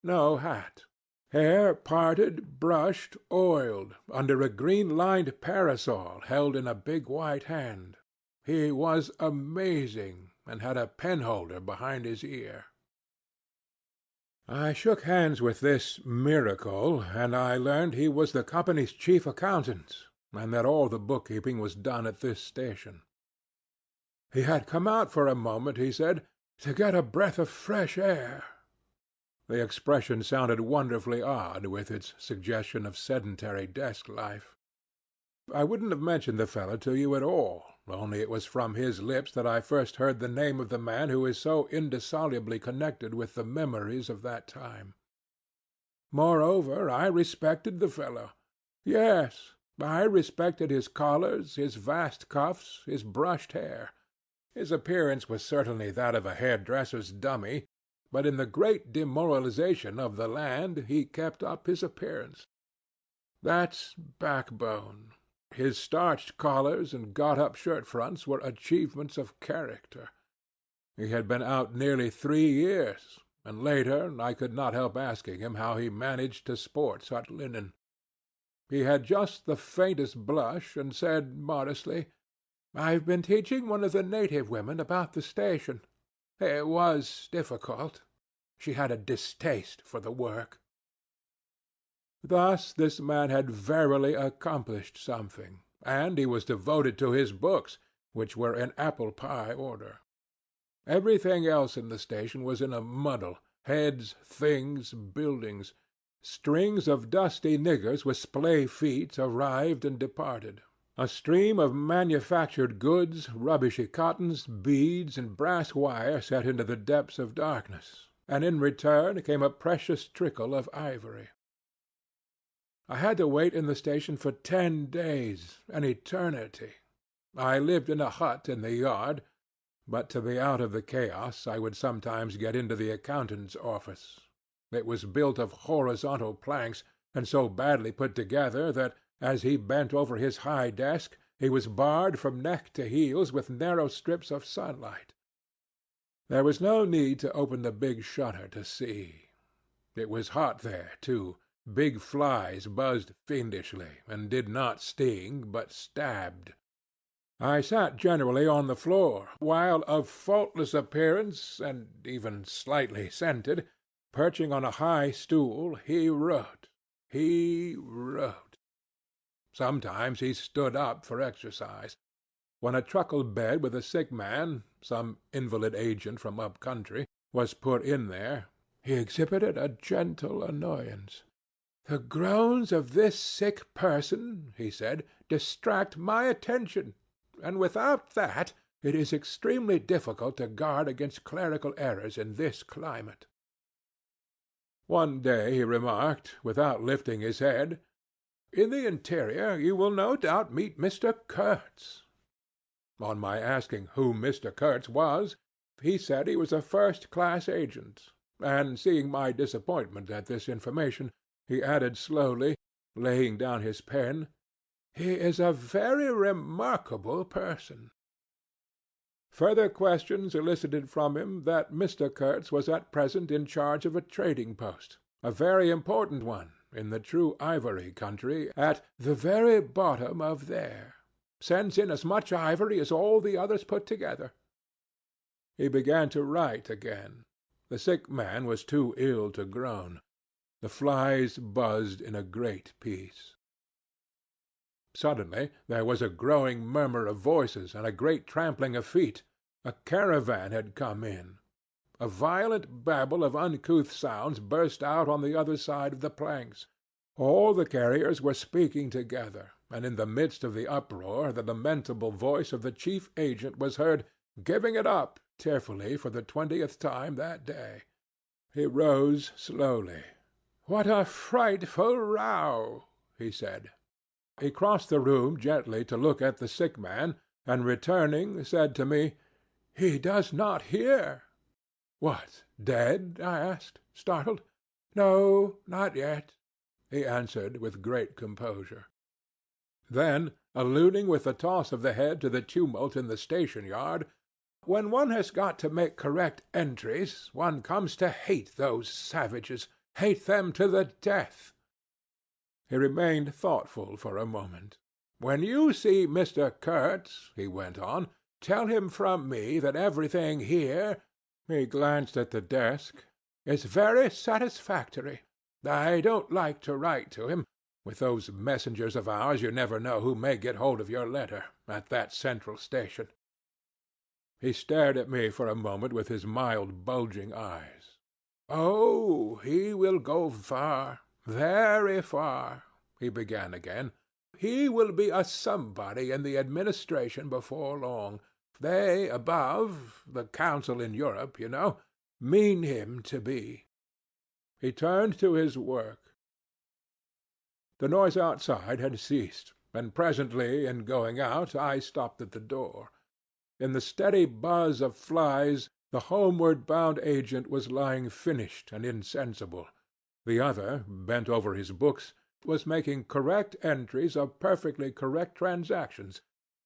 No hat. Hair parted, brushed, oiled, under a green-lined parasol held in a big white hand. He was amazing, and had a penholder behind his ear. I shook hands with this miracle, and I learned he was the company's chief accountant, and that all the bookkeeping was done at this station. He had come out for a moment, he said, to get a breath of fresh air. The expression sounded wonderfully odd with its suggestion of sedentary desk life. I wouldn't have mentioned the fellow to you at all, only it was from his lips that I first heard the name of the man who is so indissolubly connected with the memories of that time. Moreover, I respected the fellow. Yes, I respected his collars, his vast cuffs, his brushed hair. His appearance was certainly that of a hairdresser's dummy, but in the great demoralization of the land he kept up his appearance. That's backbone. His starched collars and got-up shirt-fronts were achievements of character. He had been out nearly 3 years, and later I could not help asking him how he managed to sport such linen. He had just the faintest blush, and said modestly, "I've been teaching one of the native women about the station. It was difficult. She had a distaste for the work." Thus this man had verily accomplished something, and he was devoted to his books, which were in apple-pie order. Everything else in the station was in a muddle, heads, things, buildings. Strings of dusty niggers with splay feet arrived and departed. A stream of manufactured goods, rubbishy cottons, beads, and brass wire set into the depths of darkness, and in return came a precious trickle of ivory. I had to wait in the station for 10 days, an eternity. I lived in a hut in the yard, but to be out of the chaos I would sometimes get into the accountant's office. It was built of horizontal planks, and so badly put together that, as he bent over his high desk, he was barred from neck to heels with narrow strips of sunlight. There was no need to open the big shutter to see. It was hot there, too. Big flies buzzed fiendishly, and did not sting, but stabbed. I sat generally on the floor, while, of faultless appearance, and even slightly scented, perching on a high stool, he wrote. He wrote. Sometimes he stood up for exercise. When a truckle bed with a sick man, some invalid agent from up country, was put in there, he exhibited a gentle annoyance. "The groans of this sick person," he said, "distract my attention, and without that it is extremely difficult to guard against clerical errors in this climate." One day he remarked, without lifting his head, "In the interior you will no doubt meet Mr. Kurtz." On my asking who Mr. Kurtz was, he said he was a first-class agent, and, seeing my disappointment at this information, he added slowly, laying down his pen, "He is a very remarkable person." Further questions elicited from him that Mr. Kurtz was at present in charge of a trading post, a very important one, in the true ivory country, at the very bottom of there. Sends in as much ivory as all the others put together. He began to write again. The sick man was too ill to groan. The flies buzzed in a great peace. Suddenly there was a growing murmur of voices and a great trampling of feet. A caravan had come in. A violent babble of uncouth sounds burst out on the other side of the planks. All the carriers were speaking together, and in the midst of the uproar the lamentable voice of the chief agent was heard giving it up tearfully for the 20th time that day. He rose slowly. "What a frightful row!" he said. He crossed the room gently to look at the sick man, and returning said to me, "He does not hear." "What, dead?" I asked, startled. "No, not yet," he answered with great composure. Then, alluding with a toss of the head to the tumult in the station-yard, "When one has got to make correct entries, one comes to hate those savages, hate them to the death." He remained thoughtful for a moment. "When you see Mr. Kurtz," he went on, "tell him from me that everything here," he glanced at the desk, "is very satisfactory. I don't like to write to him. With those messengers of ours you never know who may get hold of your letter, at that central station." He stared at me for a moment with his mild bulging eyes. "Oh, he will go far, very far," he began again. "He will be a somebody in the administration before long. They above, the council in Europe, you know, mean him to be." He turned to his work. The noise outside had ceased, and presently, in going out, I stopped at the door. In the steady buzz of flies, the homeward-bound agent was lying finished and insensible. The other, bent over his books, was making correct entries of perfectly correct transactions,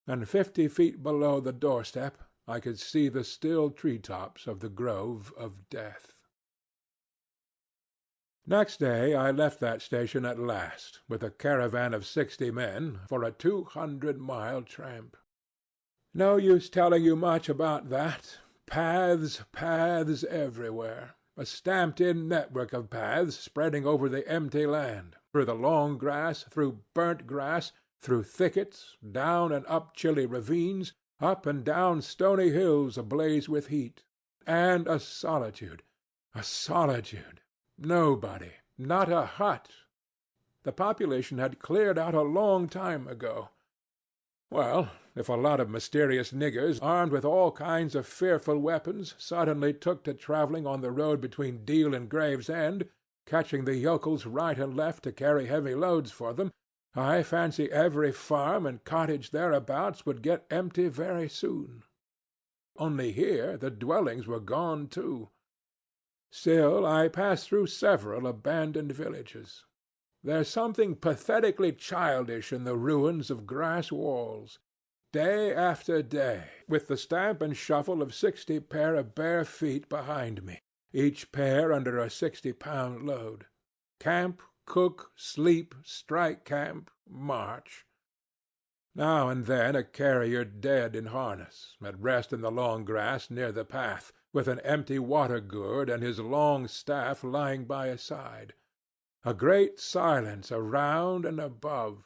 and 50 feet below the doorstep I could see the still tree-tops of the grove of death. Next day I left that station at last, with a caravan of 60 men, for a 200-mile tramp. No use telling you much about that. Paths, paths everywhere. A stamped-in network of paths spreading over the empty land, through the long grass, through burnt grass, through thickets, down and up chilly ravines, up and down stony hills ablaze with heat. And a solitude. A solitude. Nobody. Not a hut. The population had cleared out a long time ago. Well, if a lot of mysterious niggers, armed with all kinds of fearful weapons, suddenly took to travelling on the road between Deal and Gravesend, catching the yokels right and left to carry heavy loads for them, I fancy every farm and cottage thereabouts would get empty very soon. Only here the dwellings were gone too. Still, I passed through several abandoned villages. There's something pathetically childish in the ruins of grass walls. Day after day, with the stamp and shuffle of 60 pair of bare feet behind me, each pair under a 60-pound load. Camp, cook, sleep, strike camp, march. Now and then a carrier dead in harness, at rest in the long grass near the path, with an empty water-gourd and his long staff lying by his side. A great silence around and above.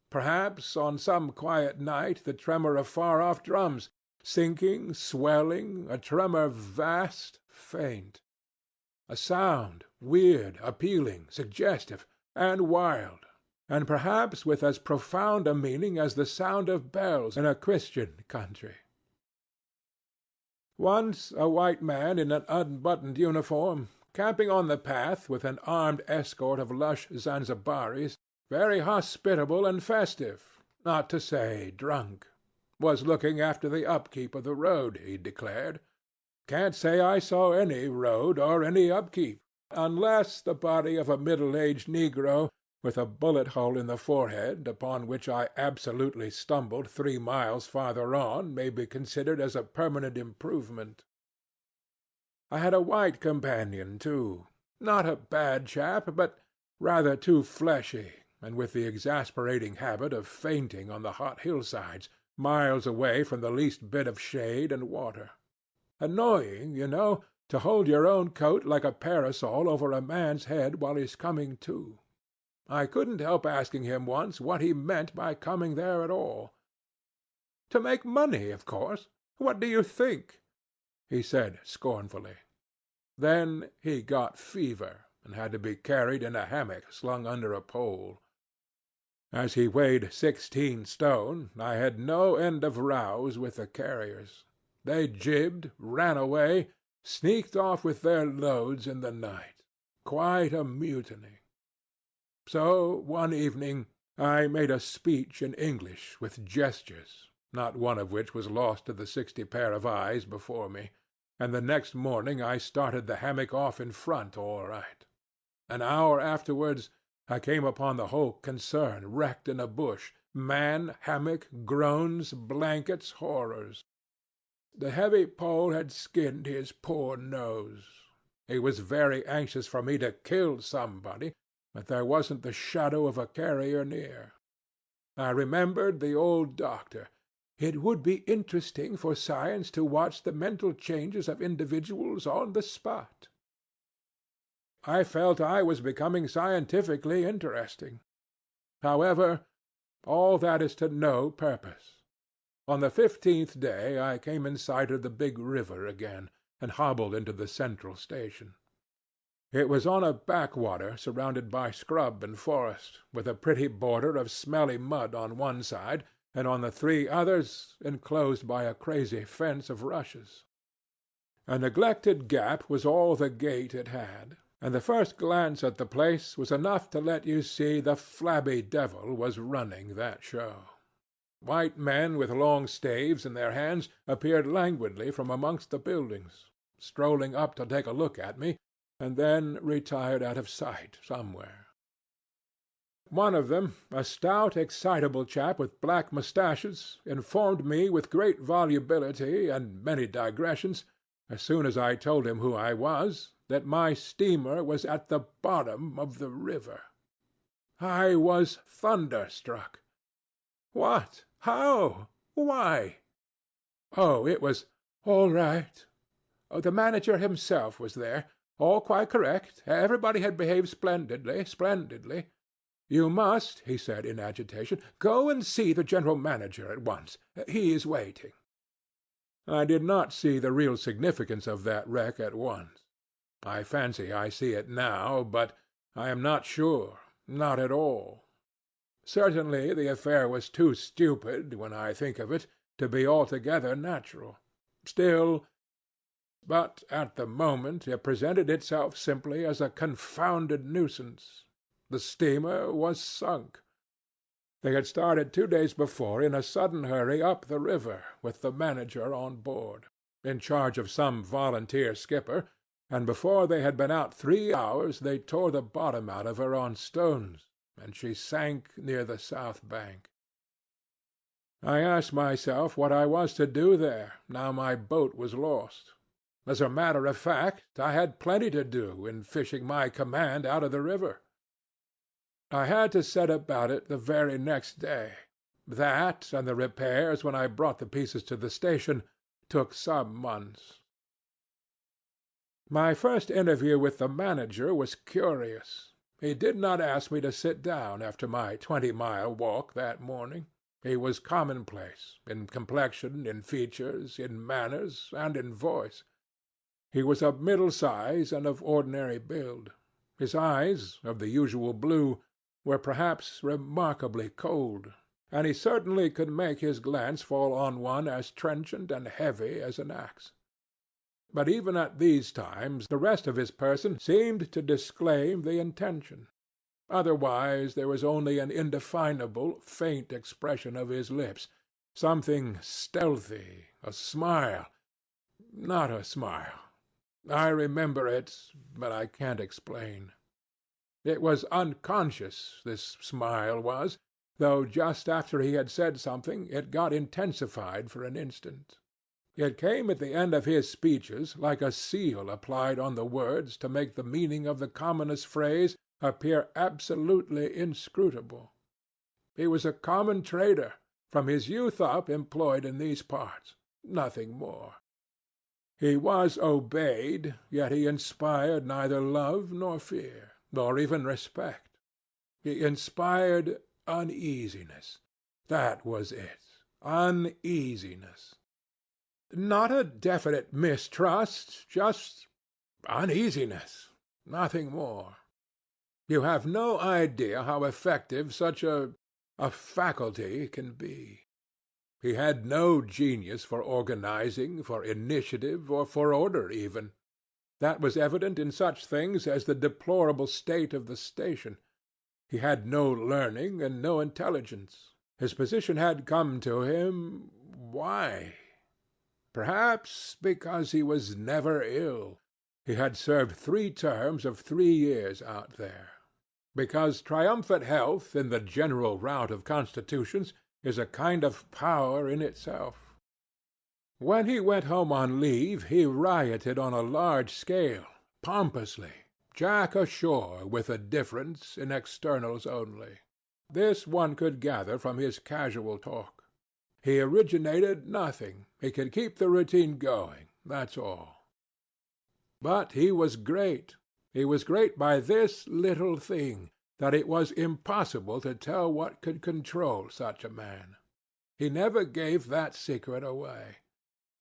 Perhaps on some quiet night the tremor of far-off drums, sinking, swelling, a tremor vast, faint. A sound, weird, appealing, suggestive, and wild, and perhaps with as profound a meaning as the sound of bells in a Christian country. Once a white man in an unbuttoned uniform, camping on the path with an armed escort of lush Zanzibaris, very hospitable and festive, not to say drunk, was looking after the upkeep of the road, he declared. Can't say I saw any road or any upkeep, unless the body of a middle-aged negro with a bullet hole in the forehead, upon which I absolutely stumbled 3 miles farther on, may be considered as a permanent improvement. I had a white companion, too, not a bad chap, but rather too fleshy, and with the exasperating habit of fainting on the hot hillsides, miles away from the least bit of shade and water. Annoying, you know, to hold your own coat like a parasol over a man's head while he's coming to. I couldn't help asking him once what he meant by coming there at all. To make money, of course. What do you think? He said scornfully. Then he got fever, and had to be carried in a hammock slung under a pole. As he weighed 16 stone, I had no end of rows with the carriers. They jibbed, ran away, sneaked off with their loads in the night. Quite a mutiny. So one evening I made a speech in English with gestures, not one of which was lost to the 60 pair of eyes before me, and the next morning I started the hammock off in front all right. An hour afterwards I came upon the whole concern wrecked in a bush, man, hammock, groans, blankets, horrors. The heavy pole had skinned his poor nose. He was very anxious for me to kill somebody, but there wasn't the shadow of a carrier near. I remembered the old doctor. It would be interesting for science to watch the mental changes of individuals on the spot. I felt I was becoming scientifically interesting. However, all that is to no purpose. On the 15th day I came in sight of the big river again, and hobbled into the central station. It was on a backwater surrounded by scrub and forest, with a pretty border of smelly mud on one side, and on the 3 others enclosed by a crazy fence of rushes. A neglected gap was all the gate it had, and the first glance at the place was enough to let you see the flabby devil was running that show. White men with long staves in their hands appeared languidly from amongst the buildings, strolling up to take a look at me, and then retired out of sight somewhere. One of them, a stout, excitable chap with black moustaches, informed me with great volubility and many digressions, as soon as I told him who I was, that my steamer was at the bottom of the river. I was thunderstruck. What? How? Why? Oh, it was all right. The manager himself was there. All quite correct. Everybody had behaved splendidly, splendidly. You must, he said in agitation, go and see the general manager at once. He is waiting. I did not see the real significance of that wreck at once. I fancy I see it now, but I am not sure, not at all. Certainly the affair was too stupid, when I think of it, to be altogether natural. Still, but at the moment it presented itself simply as a confounded nuisance. The steamer was sunk. They had started 2 days before in a sudden hurry up the river, with the manager on board, in charge of some volunteer skipper, and before they had been out 3 hours they tore the bottom out of her on stones, and she sank near the south bank. I asked myself what I was to do there, now my boat was lost. As a matter of fact, I had plenty to do in fishing my command out of the river. I had to set about it the very next day. That, and the repairs when I brought the pieces to the station, took some months. My first interview with the manager was curious. He did not ask me to sit down after my 20-mile walk that morning. He was commonplace, in complexion, in features, in manners, and in voice. He was of middle size and of ordinary build. His eyes, of the usual blue, were perhaps remarkably cold, and he certainly could make his glance fall on one as trenchant and heavy as an axe. But even at these times the rest of his person seemed to disclaim the intention. Otherwise there was only an indefinable, faint expression of his lips, something stealthy, a smile. Not a smile. I remember it, but I can't explain. It was unconscious, this smile was, though just after he had said something it got intensified for an instant. It came at the end of his speeches like a seal applied on the words to make the meaning of the commonest phrase appear absolutely inscrutable. He was a common trader, from his youth up employed in these parts, nothing more. He was obeyed, yet he inspired neither love nor fear, nor even respect. He inspired uneasiness. That was it. Uneasiness. Not a definite mistrust, just uneasiness, nothing more. You have no idea how effective such a faculty can be. He had no genius for organizing, for initiative, or for order even. That was evident in such things as the deplorable state of the station. He had no learning and no intelligence. His position had come to him. Why? Perhaps because he was never ill. He had served 3 terms of 3 years out there. Because triumphant health, in the general rout of constitutions, is a kind of power in itself. When he went home on leave, he rioted on a large scale, pompously, Jack ashore with a difference in externals only. This one could gather from his casual talk. He originated nothing. He could keep the routine going, that's all. But he was great. He was great by this little thing, that it was impossible to tell what could control such a man. He never gave that secret away.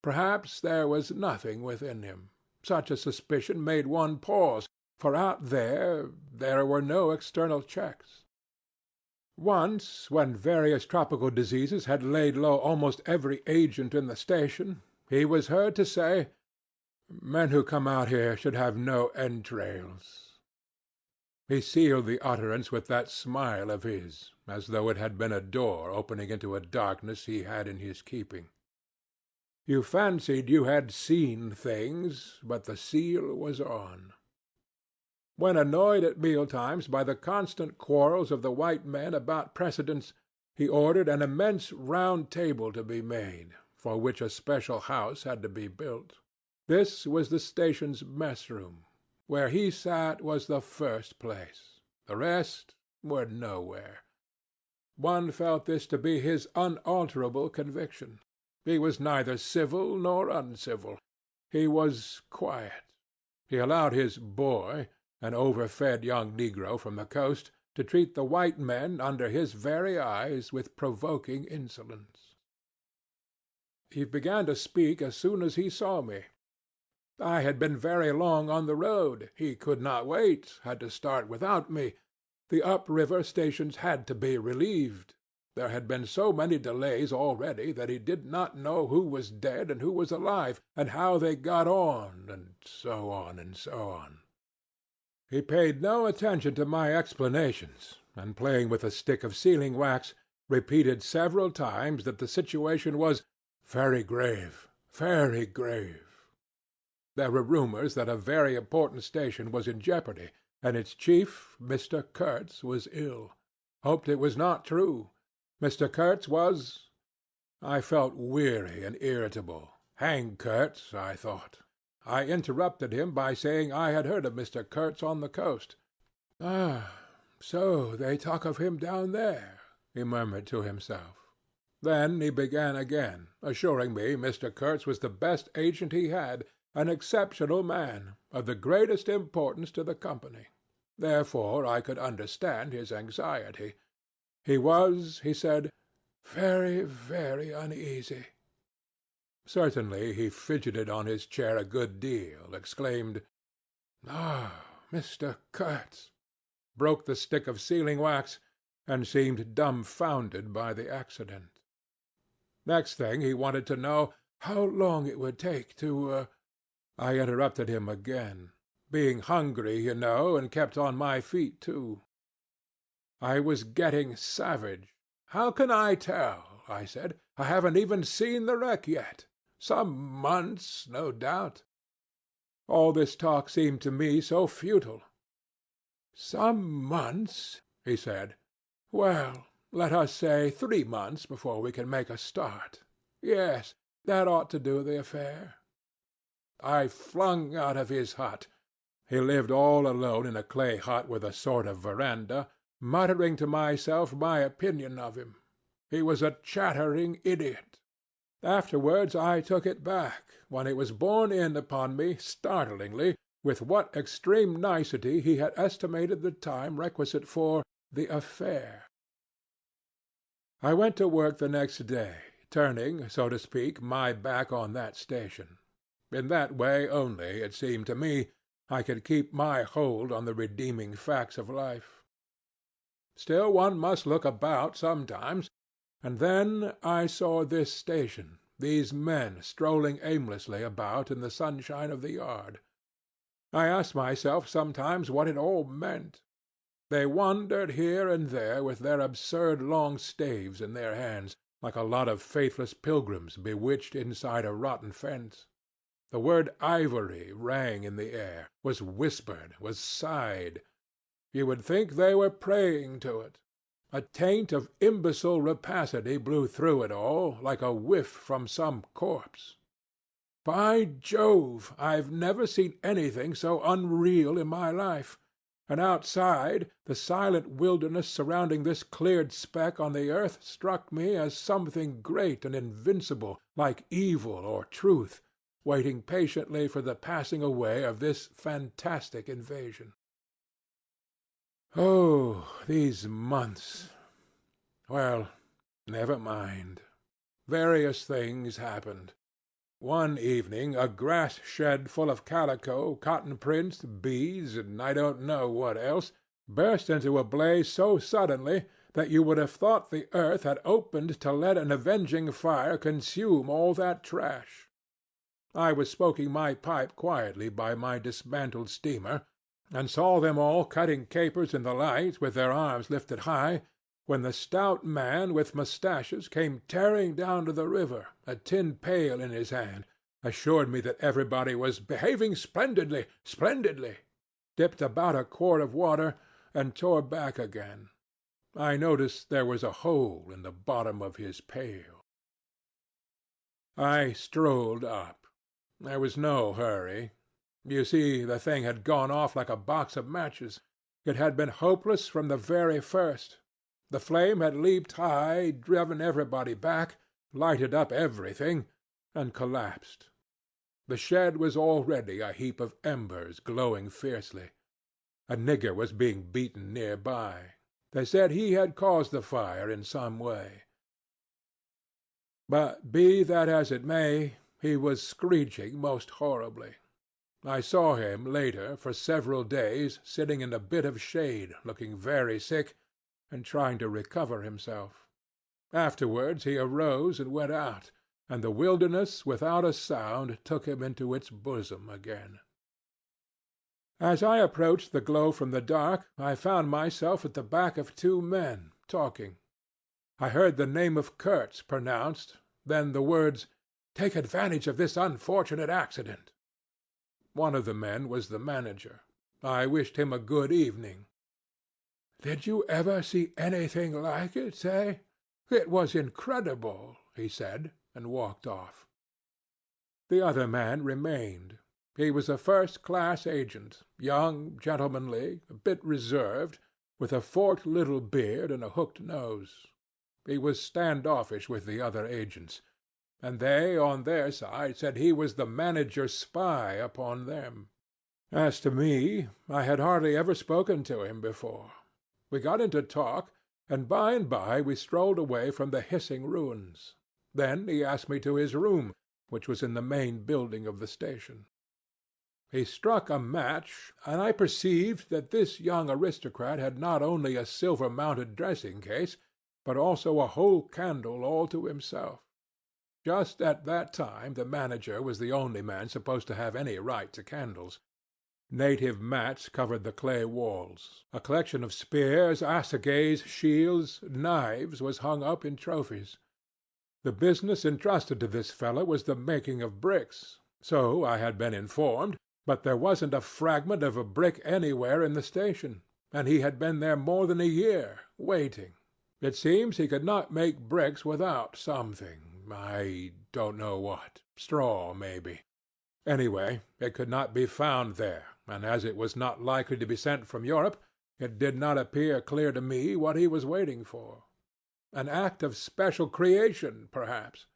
Perhaps there was nothing within him. Such a suspicion made one pause, for out there were no external checks. Once, when various tropical diseases had laid low almost every agent in the station, he was heard to say, "Men who come out here should have no entrails." He sealed the utterance with that smile of his, as though it had been a door opening into a darkness he had in his keeping. You fancied you had seen things, but the seal was on. When annoyed at mealtimes by the constant quarrels of the white men about precedence, he ordered an immense round table to be made, for which a special house had to be built. This was the station's mess-room. Where he sat was the first place. The rest were nowhere. One felt this to be his unalterable conviction. He was neither civil nor uncivil. He was quiet. He allowed his boy, an overfed young negro from the coast, to treat the white men under his very eyes with provoking insolence. He began to speak as soon as he saw me. I had been very long on the road. He could not wait, had to start without me. The up-river stations had to be relieved. There had been so many delays already that he did not know who was dead and who was alive, and how they got on, and so on and so on. He paid no attention to my explanations, and playing with a stick of sealing-wax, repeated several times that the situation was very grave, very grave. There were rumors that a very important station was in jeopardy, and its chief, Mr. Kurtz, was ill. Hoped it was not true. Mr. Kurtz was— I felt weary and irritable. Hang Kurtz, I thought. I interrupted him by saying I had heard of Mr. Kurtz on the coast. "Ah, so they talk of him down there," he murmured to himself. Then he began again, assuring me Mr. Kurtz was the best agent he had, an exceptional man, of the greatest importance to the company. Therefore I could understand his anxiety. He was, he said, very, very uneasy. Certainly he fidgeted on his chair a good deal, exclaimed, "Ah, Mr. Kurtz," broke the stick of sealing-wax, and seemed dumbfounded by the accident. Next thing he wanted to know how long it would take to— I interrupted him again. Being hungry, you know, and kept on my feet, too. I was getting savage. "How can I tell?" I said. "I haven't even seen the wreck yet. Some months, no doubt." All this talk seemed to me so futile. "Some months," he said. "Well, let us say 3 months before we can make a start. Yes, that ought to do the affair." I flung out of his hut. He lived all alone in a clay hut with a sort of veranda, muttering to myself my opinion of him. He was a chattering idiot. Afterwards I took it back, when it was borne in upon me startlingly with what extreme nicety he had estimated the time requisite for the affair. I went to work the next day, turning, so to speak, my back on that station. In that way only, it seemed to me, I could keep my hold on the redeeming facts of life. Still one must look about sometimes, and then I saw this station, these men strolling aimlessly about in the sunshine of the yard. I asked myself sometimes what it all meant. They wandered here and there with their absurd long staves in their hands, like a lot of faithless pilgrims bewitched inside a rotten fence. The word ivory rang in the air, was whispered, was sighed. You would think they were praying to it. A taint of imbecile rapacity blew through it all, like a whiff from some corpse. By Jove, I've never seen anything so unreal in my life. And outside, the silent wilderness surrounding this cleared speck on the earth struck me as something great and invincible, like evil or truth, waiting patiently for the passing away of this fantastic invasion. Oh, these months! Well, never mind. Various things happened. One evening a grass shed full of calico, cotton prints, bees, and I don't know what else, burst into a blaze so suddenly that you would have thought the earth had opened to let an avenging fire consume all that trash. I was smoking my pipe quietly by my dismantled steamer, and saw them all cutting capers in the light with their arms lifted high, when the stout man with moustaches came tearing down to the river, a tin pail in his hand, assured me that everybody was behaving splendidly, splendidly, dipped about a quart of water, and tore back again. I noticed there was a hole in the bottom of his pail. I strolled up. There was no hurry. You see, the thing had gone off like a box of matches. It had been hopeless from the very first. The flame had leaped high, driven everybody back, lighted up everything, and collapsed. The shed was already a heap of embers glowing fiercely. A nigger was being beaten near by. They said he had caused the fire in some way. But be that as it may, he was screeching most horribly. I saw him later for several days sitting in a bit of shade, looking very sick, and trying to recover himself. Afterwards he arose and went out, and the wilderness without a sound took him into its bosom again. As I approached the glow from the dark, I found myself at the back of 2 men, talking. I heard the name of Kurtz pronounced, then the words, "Take advantage of this unfortunate accident." One of the men was the manager. I wished him a good evening. "Did you ever see anything like it, eh? It was incredible," he said, and walked off. The other man remained. He was a first-class agent, young, gentlemanly, a bit reserved, with a forked little beard and a hooked nose. He was standoffish with the other agents, and they, on their side, said he was the manager's spy upon them. As to me, I had hardly ever spoken to him before. We got into talk, and by we strolled away from the hissing ruins. Then he asked me to his room, which was in the main building of the station. He struck a match, and I perceived that this young aristocrat had not only a silver-mounted dressing-case, but also a whole candle all to himself. Just at that time the manager was the only man supposed to have any right to candles. Native mats covered the clay walls. A collection of spears, assegais, shields, knives was hung up in trophies. The business entrusted to this fellow was the making of bricks. So I had been informed, but there wasn't a fragment of a brick anywhere in the station, and he had been there more than a year, waiting. It seems he could not make bricks without something. I don't know what. Straw, maybe. Anyway, it could not be found there, and as it was not likely to be sent from Europe, it did not appear clear to me what he was waiting for. An act of special creation, perhaps.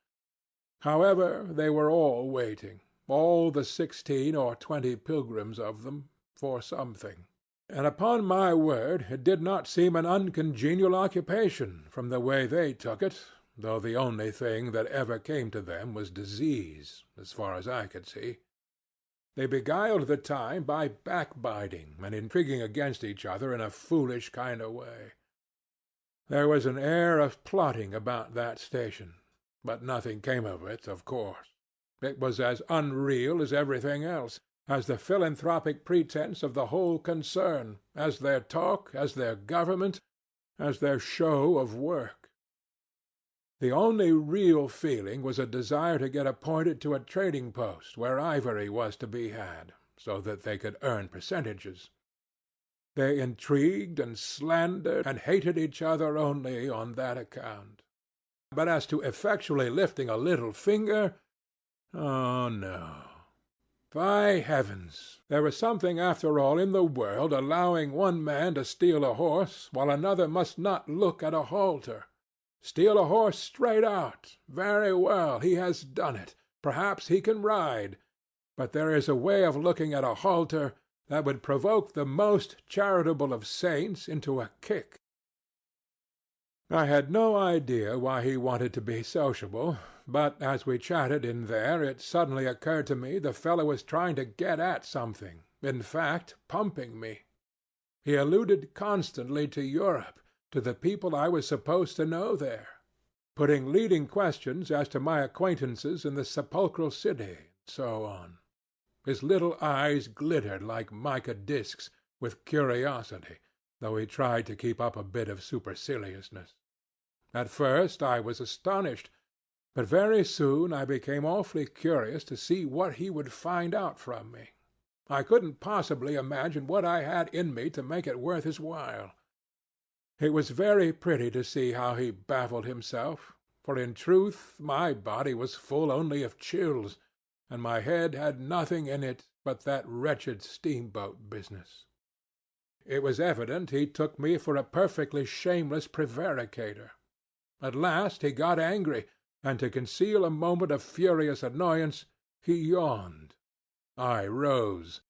However, they were all waiting, all the 16 or 20 pilgrims of them, for something. And upon my word, it did not seem an uncongenial occupation, from the way they took it, though the only thing that ever came to them was disease, as far as I could see. They beguiled the time by backbiting and intriguing against each other in a foolish kind of way. There was an air of plotting about that station, but nothing came of it, of course. It was as unreal as everything else, as the philanthropic pretense of the whole concern, as their talk, as their government, as their show of work. The only real feeling was a desire to get appointed to a trading post where ivory was to be had, so that they could earn percentages. They intrigued and slandered and hated each other only on that account. But as to effectually lifting a little finger, oh no. By heavens, there was something after all in the world allowing one man to steal a horse while another must not look at a halter. Steal a horse straight out. Very well, he has done it. Perhaps he can ride. But there is a way of looking at a halter that would provoke the most charitable of saints into a kick. I had no idea why he wanted to be sociable, but as we chatted in there it suddenly occurred to me the fellow was trying to get at something, in fact, pumping me. He alluded constantly to Europe, to the people I was supposed to know there, putting leading questions as to my acquaintances in the sepulchral city, and so on. His little eyes glittered like mica discs with curiosity, though he tried to keep up a bit of superciliousness. At first I was astonished, but very soon I became awfully curious to see what he would find out from me. I couldn't possibly imagine what I had in me to make it worth his while. It was very pretty to see how he baffled himself, for in truth my body was full only of chills, and my head had nothing in it but that wretched steamboat business. It was evident he took me for a perfectly shameless prevaricator. At last he got angry, and to conceal a moment of furious annoyance, he yawned. I rose.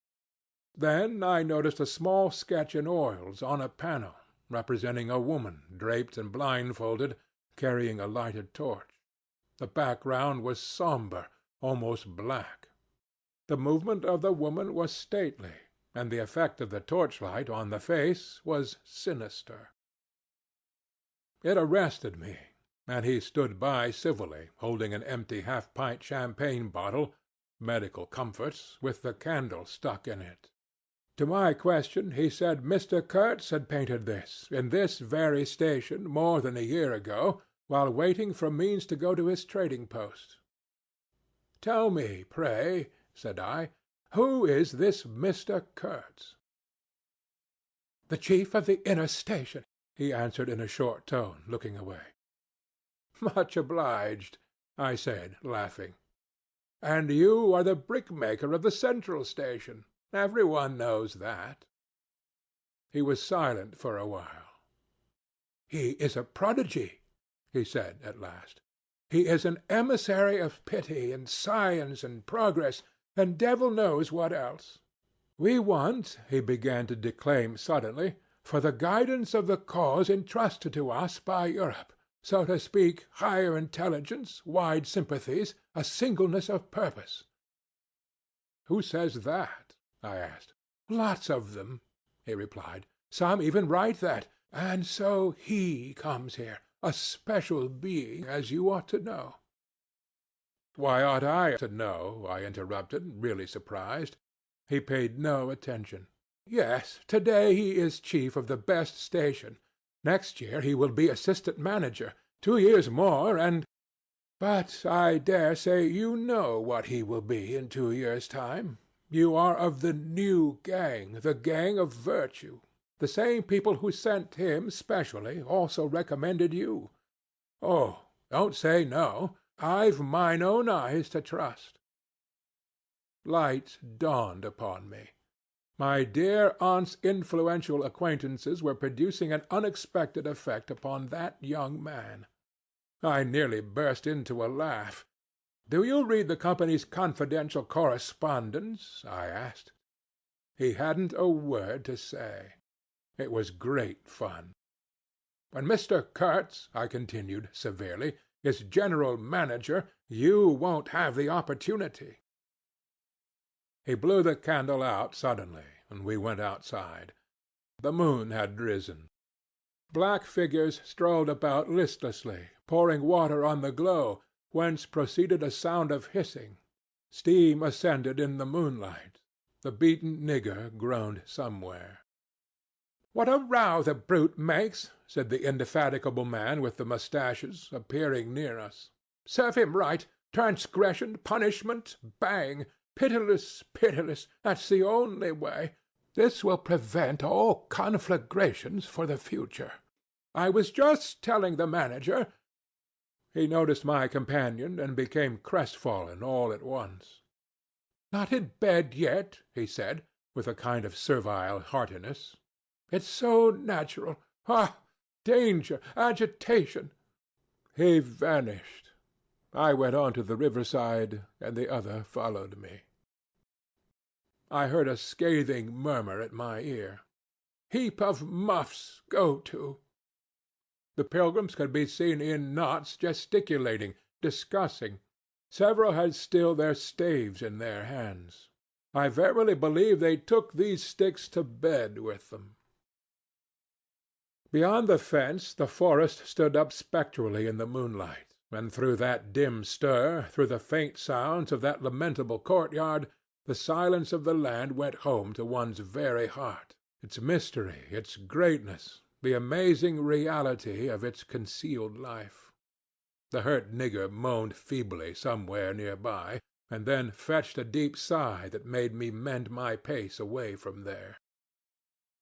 Then I noticed a small sketch in oils on a panel, representing a woman draped and blindfolded, carrying a lighted torch. The background was sombre, almost black. The movement of the woman was stately, and the effect of the torchlight on the face was sinister. It arrested me, and he stood by civilly, holding an empty half-pint champagne bottle, medical comforts, with the candle stuck in it. To my question he said Mr. Kurtz had painted this, in this very station, more than a year ago, while waiting for means to go to his trading post. "Tell me, pray," said I, Who is this Mr. Kurtz?" "The chief of the inner station," he answered in a short tone, looking away. "Much obliged," I said, laughing. "And you are the brickmaker of the central station. Every one knows that." He was silent for a while. "He is a prodigy," he said at last. "He is an emissary of pity and science and progress, and devil knows what else. We want," he began to declaim suddenly, "for the guidance of the cause entrusted to us by Europe, so to speak, higher intelligence, wide sympathies, a singleness of purpose." "Who says that?" I asked. "Lots of them," he replied. "Some even write that. And so he comes here, a special being, as you ought to know." "Why ought I to know?" I interrupted, really surprised. He paid no attention. "Yes, to-day he is chief of the best station. Next year he will be assistant manager. 2 years more, and— But I dare say you know what he will be in 2 years' time. You are of the new gang, the gang of virtue. The same people who sent him specially also recommended you. Oh, don't say no. I've mine own eyes to trust." Light dawned upon me. My dear aunt's influential acquaintances were producing an unexpected effect upon that young man. I nearly burst into a laugh. "Do you read the company's confidential correspondence?" I asked. He hadn't a word to say. It was great fun. "When Mr. Kurtz," I continued severely, "is general manager, you won't have the opportunity." He blew the candle out suddenly, and we went outside. The moon had risen. Black figures strolled about listlessly, pouring water on the glow, whence proceeded a sound of hissing. Steam ascended in the moonlight. The beaten nigger groaned somewhere. "What a row the brute makes!" said the indefatigable man with the moustaches, appearing near us. "Serve him right. Transgression, punishment, bang. Pitiless, pitiless. That's the only way. This will prevent all conflagrations for the future. I was just telling the manager—" He noticed my companion and became crestfallen all at once. "Not in bed yet," he said, with a kind of servile heartiness. "It's so natural. Ah! Danger! Agitation!" He vanished. I went on to the riverside, and the other followed me. I heard a scathing murmur at my ear. "Heap of muffs, go to." The pilgrims could be seen in knots gesticulating, discussing. Several had still their staves in their hands. I verily believe they took these sticks to bed with them. Beyond the fence the forest stood up spectrally in the moonlight, and through that dim stir, through the faint sounds of that lamentable courtyard, the silence of the land went home to one's very heart, its mystery, its greatness, the amazing reality of its concealed life. The hurt nigger moaned feebly somewhere near by, and then fetched a deep sigh that made me mend my pace away from there.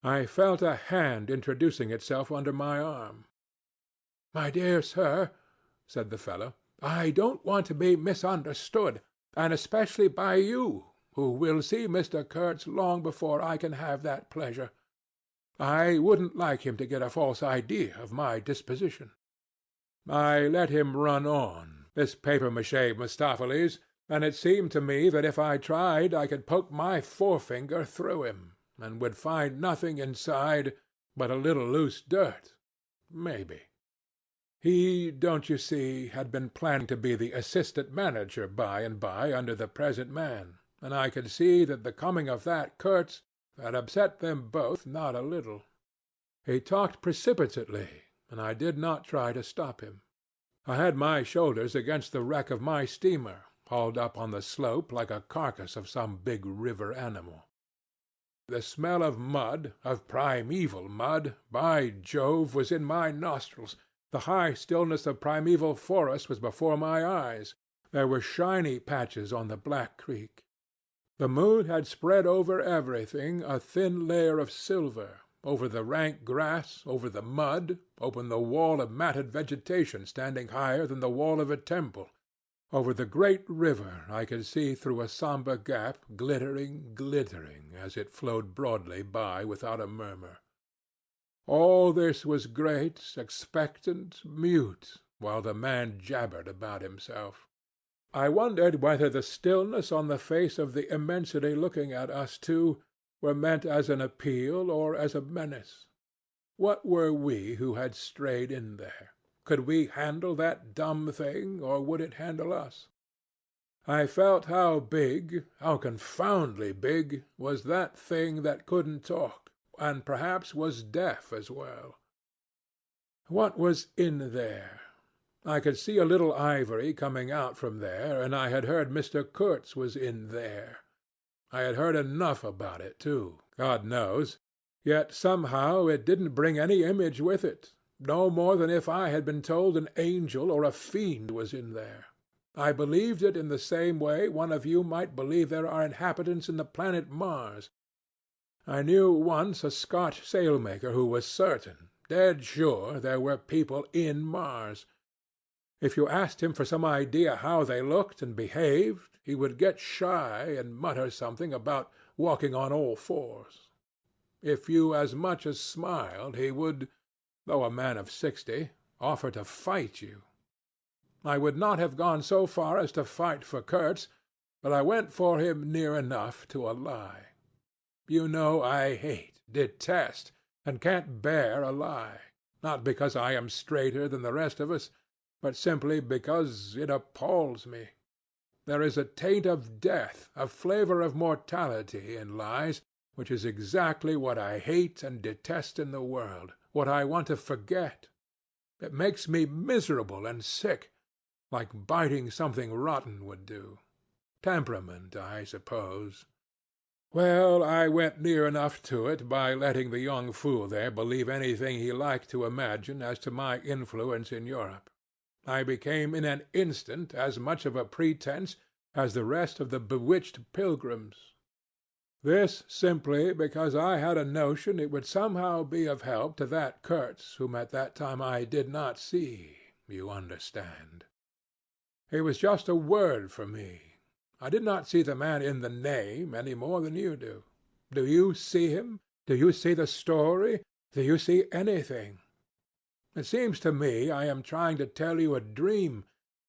I felt a hand introducing itself under my arm. "My dear sir," said the fellow, "I don't want to be misunderstood, and especially by you, who will see Mr. Kurtz long before I can have that pleasure. I wouldn't like him to get a false idea of my disposition." I let him run on, this papier-mâché Mephistopheles, and it seemed to me that if I tried I could poke my forefinger through him, and would find nothing inside but a little loose dirt, maybe. He, don't you see, had been planning to be the assistant manager by and by under the present man, and I could see that the coming of that Kurtz had upset them both not a little. He talked precipitately, and I did not try to stop him. I had my shoulders against the wreck of my steamer, hauled up on the slope like a carcass of some big river animal. The smell of mud, of primeval mud, by Jove, was in my nostrils. The high stillness of primeval forest was before my eyes. There were shiny patches on the Black Creek. The moon had spread over everything a thin layer of silver, over the rank grass, over the mud, over the wall of matted vegetation standing higher than the wall of a temple, over the great river I could see through a sombre gap, glittering, glittering, as it flowed broadly by without a murmur. All this was great, expectant, mute, while the man jabbered about himself. I wondered whether the stillness on the face of the immensity looking at us two were meant as an appeal or as a menace. What were we who had strayed in there? Could we handle that dumb thing, or would it handle us? I felt how big, how confoundedly big, was that thing that couldn't talk, and perhaps was deaf as well. What was in there? I could see a little ivory coming out from there, and I had heard Mr. Kurtz was in there. I had heard enough about it, too, God knows, yet somehow it didn't bring any image with it, no more than if I had been told an angel or a fiend was in there. I believed it in the same way one of you might believe there are inhabitants in the planet Mars. I knew once a Scotch sailmaker who was certain, dead sure, there were people in Mars. If you asked him for some idea how they looked and behaved, he would get shy and mutter something about walking on all fours. If you as much as smiled, he would, though a man of 60, offer to fight you. I would not have gone so far as to fight for Kurtz, but I went for him near enough to a lie. You know I hate, detest, and can't bear a lie, not because I am straighter than the rest of us, but simply because it appalls me. There is a taint of death, a flavor of mortality in lies, which is exactly what I hate and detest in the world, what I want to forget. It makes me miserable and sick, like biting something rotten would do. Temperament, I suppose. Well, I went near enough to it by letting the young fool there believe anything he liked to imagine as to my influence in Europe. I became in an instant as much of a pretence as the rest of the bewitched pilgrims. This simply because I had a notion it would somehow be of help to that Kurtz whom at that time I did not see, you understand. He was just a word for me. I did not see the man in the name any more than you do. Do you see him? Do you see the story? Do you see anything? It seems to me I am trying to tell you a dream,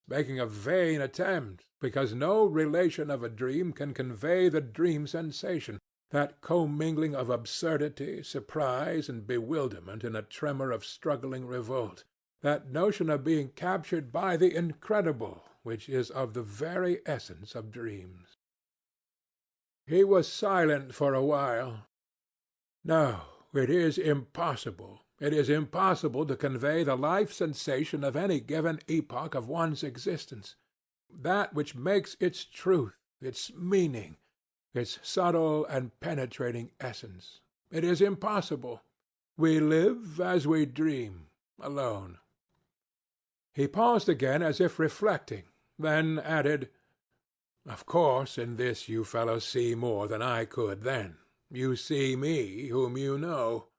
making a vain attempt, because no relation of a dream can convey the dream sensation, that commingling of absurdity, surprise, and bewilderment in a tremor of struggling revolt, that notion of being captured by the incredible, which is of the very essence of dreams. He was silent for a while. No, it is impossible. It is impossible to convey the life sensation of any given epoch of one's existence, that which makes its truth, its meaning, its subtle and penetrating essence. It is impossible. We live as we dream, alone. He paused again as if reflecting, then added, "Of course in this you fellows see more than I could then. You see me, whom you know."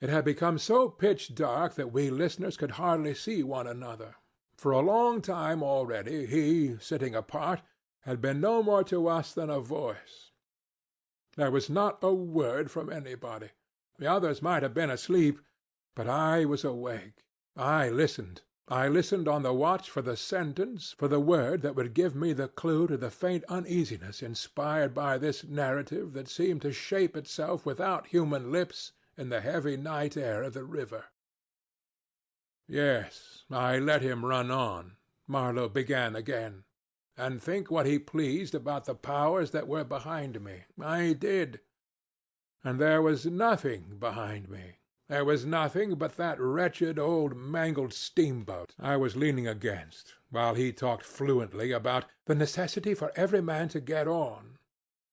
It had become so pitch dark that we listeners could hardly see one another. For a long time already he, sitting apart, had been no more to us than a voice. There was not a word from anybody. The others might have been asleep, but I was awake. I listened. I listened on the watch for the sentence, for the word that would give me the clue to the faint uneasiness inspired by this narrative that seemed to shape itself without human lips in the heavy night air of the river. "Yes, I let him run on," Marlow began again, "and think what he pleased about the powers that were behind me. I did. And there was nothing behind me. There was nothing but that wretched old mangled steamboat I was leaning against, while he talked fluently about the necessity for every man to get on.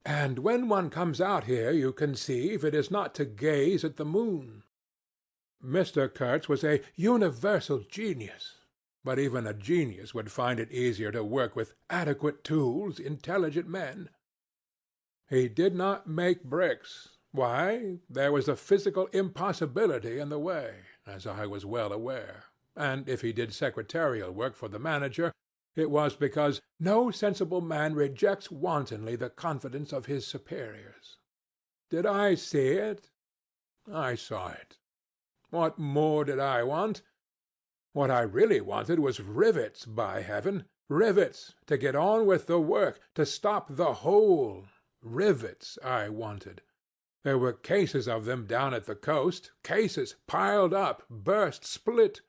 And when one comes out here, you conceive, it is not to gaze at the moon. Mr. Kurtz was a universal genius. but even a genius would find it easier to work with adequate tools intelligent men. He did not make bricks. Why, there was a physical impossibility in the way, as I was well aware, and if he did secretarial work for the manager, it was because no sensible man rejects wantonly the confidence of his superiors. Did I see it? I saw it. What more did I want? What I really wanted was rivets, by heaven! Rivets, to get on with the work, to stop the hole. Rivets I wanted. There were cases of them down at the coast, cases piled up, burst, split.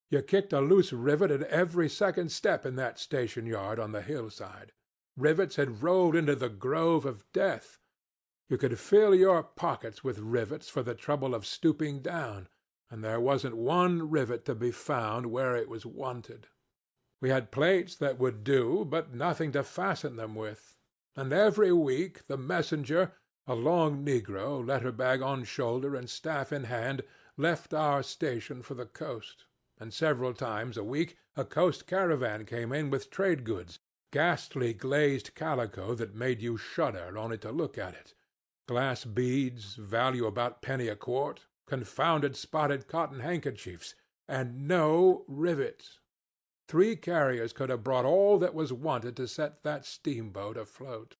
You kicked a loose rivet at every second step in that station yard on the hillside. Rivets had rolled into the grove of death. You could fill your pockets with rivets for the trouble of stooping down, and there wasn't one rivet to be found where it was wanted. We had plates that would do, but nothing to fasten them with. And every week the messenger, a long negro, letter-bag on shoulder and staff in hand, left our station for the coast, and several times a week a coast caravan came in with trade goods, ghastly glazed calico that made you shudder only to look at it, glass beads, value about penny a quart, confounded spotted cotton handkerchiefs, and no rivets. 3 carriers could have brought all that was wanted to set that steamboat afloat.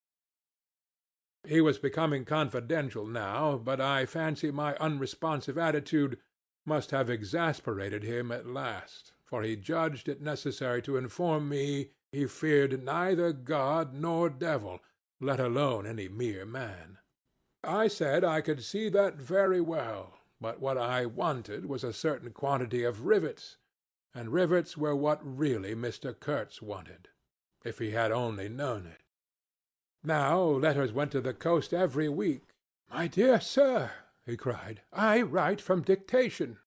He was becoming confidential now, but I fancy my unresponsive attitude must have exasperated him at last, for he judged it necessary to inform me he feared neither God nor devil, let alone any mere man. I said I could see that very well, but what I wanted was a certain quantity of rivets, and rivets were what really Mr. Kurtz wanted, if he had only known it. Now letters went to the coast every week. "My dear sir," he cried, "I write from dictation."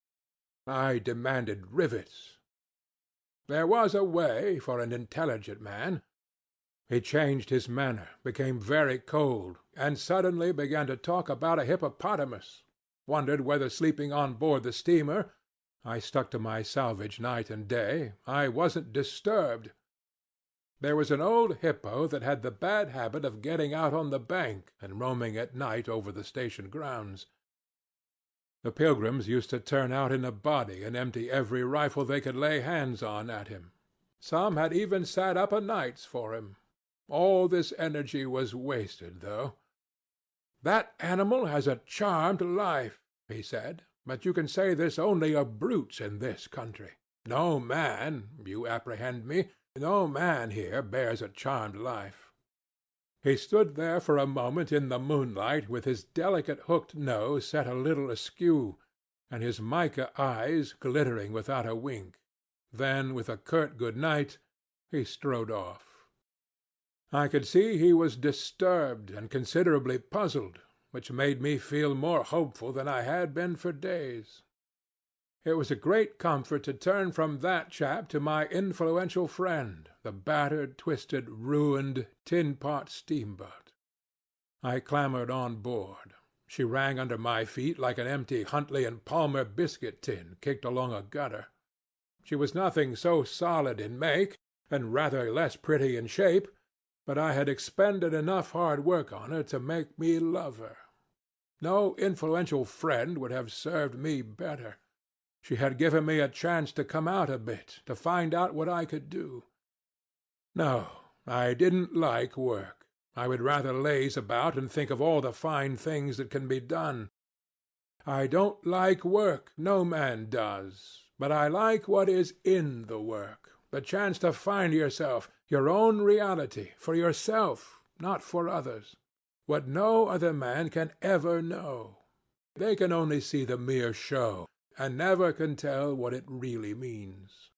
I demanded rivets. There was a way for an intelligent man. He changed his manner, became very cold, and suddenly began to talk about a hippopotamus. Wondered whether sleeping on board the steamer (I stuck to my salvage night and day) I wasn't disturbed. There was an old hippo that had the bad habit of getting out on the bank and roaming at night over the station grounds. The pilgrims used to turn out in a body and empty every rifle they could lay hands on at him. Some had even sat up o' nights for him. All this energy was wasted, though. "That animal has a charmed life," he said, "but you can say this only of brutes in this country. No man, you apprehend me, no man here bears a charmed life." He stood there for a moment in the moonlight with his delicate hooked nose set a little askew, and his mica eyes glittering without a wink. Then, with a curt good night, he strode off. I could see he was disturbed and considerably puzzled, which made me feel more hopeful than I had been for days. It was a great comfort to turn from that chap to my influential friend, the battered, twisted, ruined, tin-pot steamboat. I clambered on board. She rang under my feet like an empty Huntley and Palmer biscuit tin kicked along a gutter. She was nothing so solid in make, and rather less pretty in shape, but I had expended enough hard work on her to make me love her. No influential friend would have served me better. She had given me a chance to come out a bit, to find out what I could do. No, I didn't like work. I would rather laze about and think of all the fine things that can be done. I don't like work, no man does, but I like what is in the work, the chance to find yourself, your own reality, for yourself, not for others, what no other man can ever know. They can only see the mere show, and never can tell what it really means.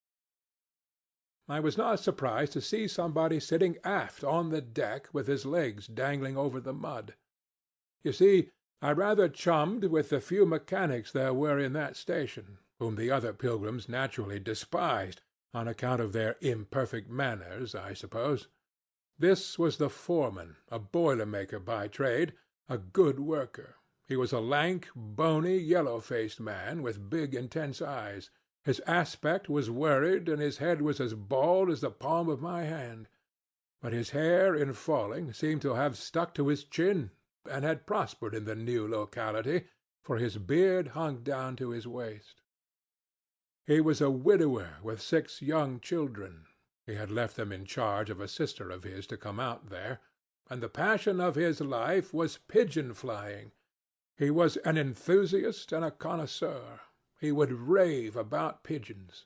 I was not surprised to see somebody sitting aft on the deck with his legs dangling over the mud. You see, I rather chummed with the few mechanics there were in that station, whom the other pilgrims naturally despised, on account of their imperfect manners, I suppose. This was the foreman, a boiler-maker by trade, a good worker. He was a lank, bony, yellow-faced man, with big, intense eyes. His aspect was worried, and his head was as bald as the palm of my hand. But his hair, in falling, seemed to have stuck to his chin, and had prospered in the new locality, for his beard hung down to his waist. He was a widower with 6 young children. He had left them in charge of a sister of his to come out there, and the passion of his life was pigeon-flying. He was an enthusiast and a connoisseur. He would rave about pigeons.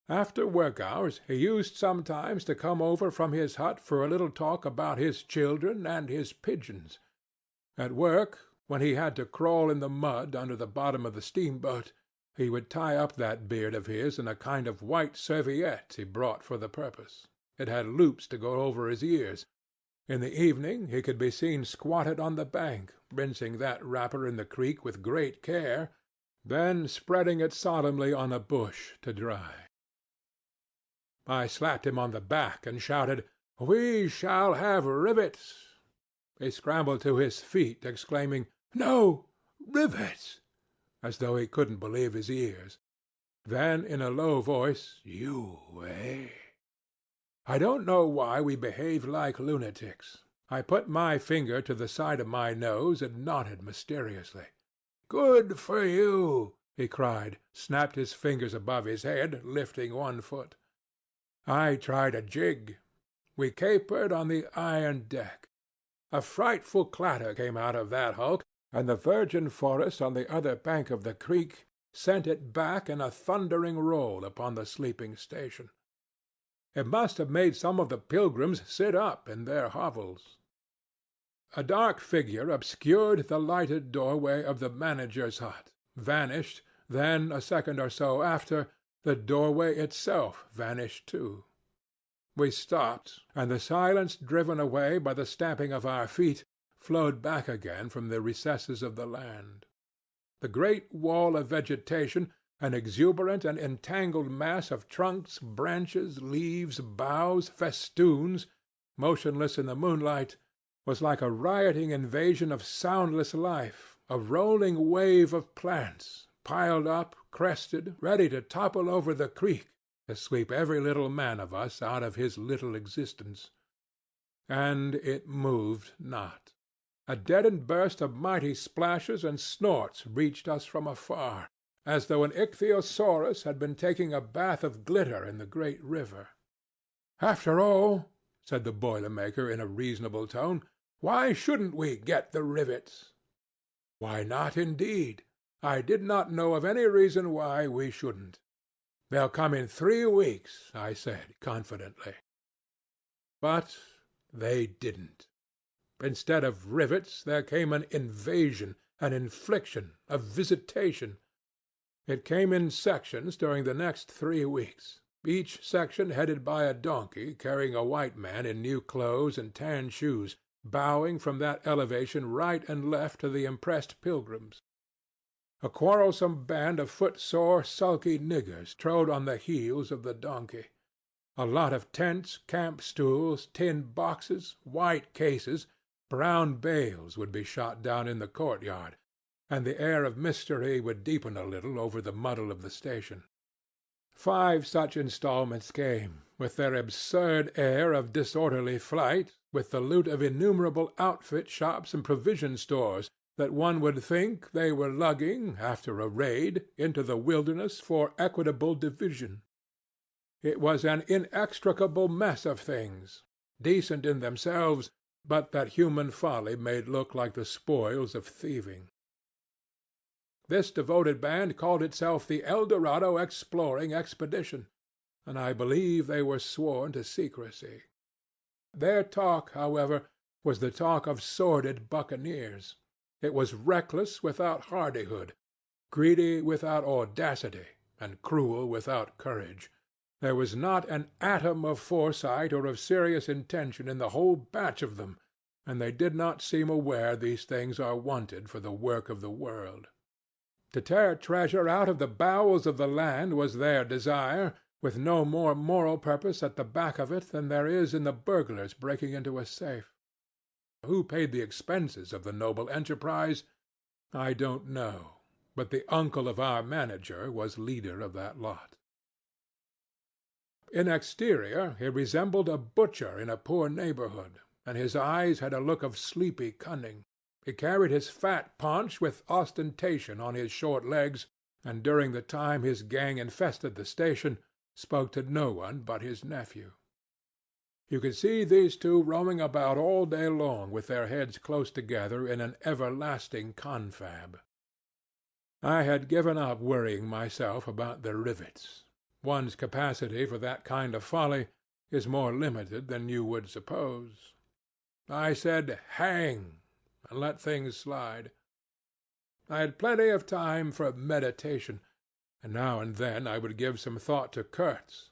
After work hours he used sometimes to come over from his hut for a little talk about his children and his pigeons. At work, when he had to crawl in the mud under the bottom of the steamboat, he would tie up that beard of his in a kind of white serviette he brought for the purpose. It had loops to go over his ears. In the evening he could be seen squatted on the bank, rinsing that wrapper in the creek with great care, then spreading it solemnly on a bush to dry. I slapped him on the back and shouted, "We shall have rivets!" He scrambled to his feet, exclaiming, "No, rivets!" as though he couldn't believe his ears. Then, in a low voice, "You, eh?" I don't know why we behaved like lunatics. I put my finger to the side of my nose and nodded mysteriously. "Good for you!" he cried, snapped his fingers above his head, lifting one foot. I tried a jig. We capered on the iron deck. A frightful clatter came out of that hulk, and the virgin forest on the other bank of the creek sent it back in a thundering roll upon the sleeping station. It must have made some of the pilgrims sit up in their hovels. A dark figure obscured the lighted doorway of the manager's hut, vanished, then, a second or so after, the doorway itself vanished too. We stopped, and the silence driven away by the stamping of our feet flowed back again from the recesses of the land. The great wall of vegetation, an exuberant and entangled mass of trunks, branches, leaves, boughs, festoons, motionless in the moonlight, was like a rioting invasion of soundless life, a rolling wave of plants, piled up, crested, ready to topple over the creek, to sweep every little man of us out of his little existence. And it moved not. A deadened burst of mighty splashes and snorts reached us from afar, as though an ichthyosaurus had been taking a bath of glitter in the great river. "After all," said the boiler-maker in a reasonable tone, "why shouldn't we get the rivets?" Why not, indeed? I did not know of any reason why we shouldn't. "They'll come in 3 weeks," I said confidently. But they didn't. Instead of rivets, there came an invasion, an infliction, a visitation. It came in sections during the next 3 weeks, each section headed by a donkey carrying a white man in new clothes and tan shoes, bowing from that elevation right and left to the impressed pilgrims. A quarrelsome band of footsore, sulky niggers trode on the heels of the donkey. A lot of tents, camp stools, tin boxes, white cases, brown bales would be shot down in the courtyard, and the air of mystery would deepen a little over the muddle of the station. 5 such installments came, with their absurd air of disorderly flight, with the loot of innumerable outfit shops and provision stores that one would think they were lugging, after a raid, into the wilderness for equitable division. It was an inextricable mess of things, decent in themselves, but that human folly made look like the spoils of thieving. This devoted band called itself the El Dorado Exploring Expedition, and I believe they were sworn to secrecy. Their talk, however, was the talk of sordid buccaneers. It was reckless without hardihood, greedy without audacity, and cruel without courage. There was not an atom of foresight or of serious intention in the whole batch of them, and they did not seem aware these things are wanted for the work of the world. To tear treasure out of the bowels of the land was their desire, with no more moral purpose at the back of it than there is in the burglar's breaking into a safe. Who paid the expenses of the noble enterprise, I don't know, but the uncle of our manager was leader of that lot. In exterior he resembled a butcher in a poor neighborhood, and his eyes had a look of sleepy cunning. He carried his fat paunch with ostentation on his short legs, and during the time his gang infested the station, spoke to no one but his nephew. You could see these two roaming about all day long with their heads close together in an everlasting confab. I had given up worrying myself about the rivets. One's capacity for that kind of folly is more limited than you would suppose. I said hang, and let things slide. I had plenty of time for meditation, and now and then I would give some thought to Kurtz.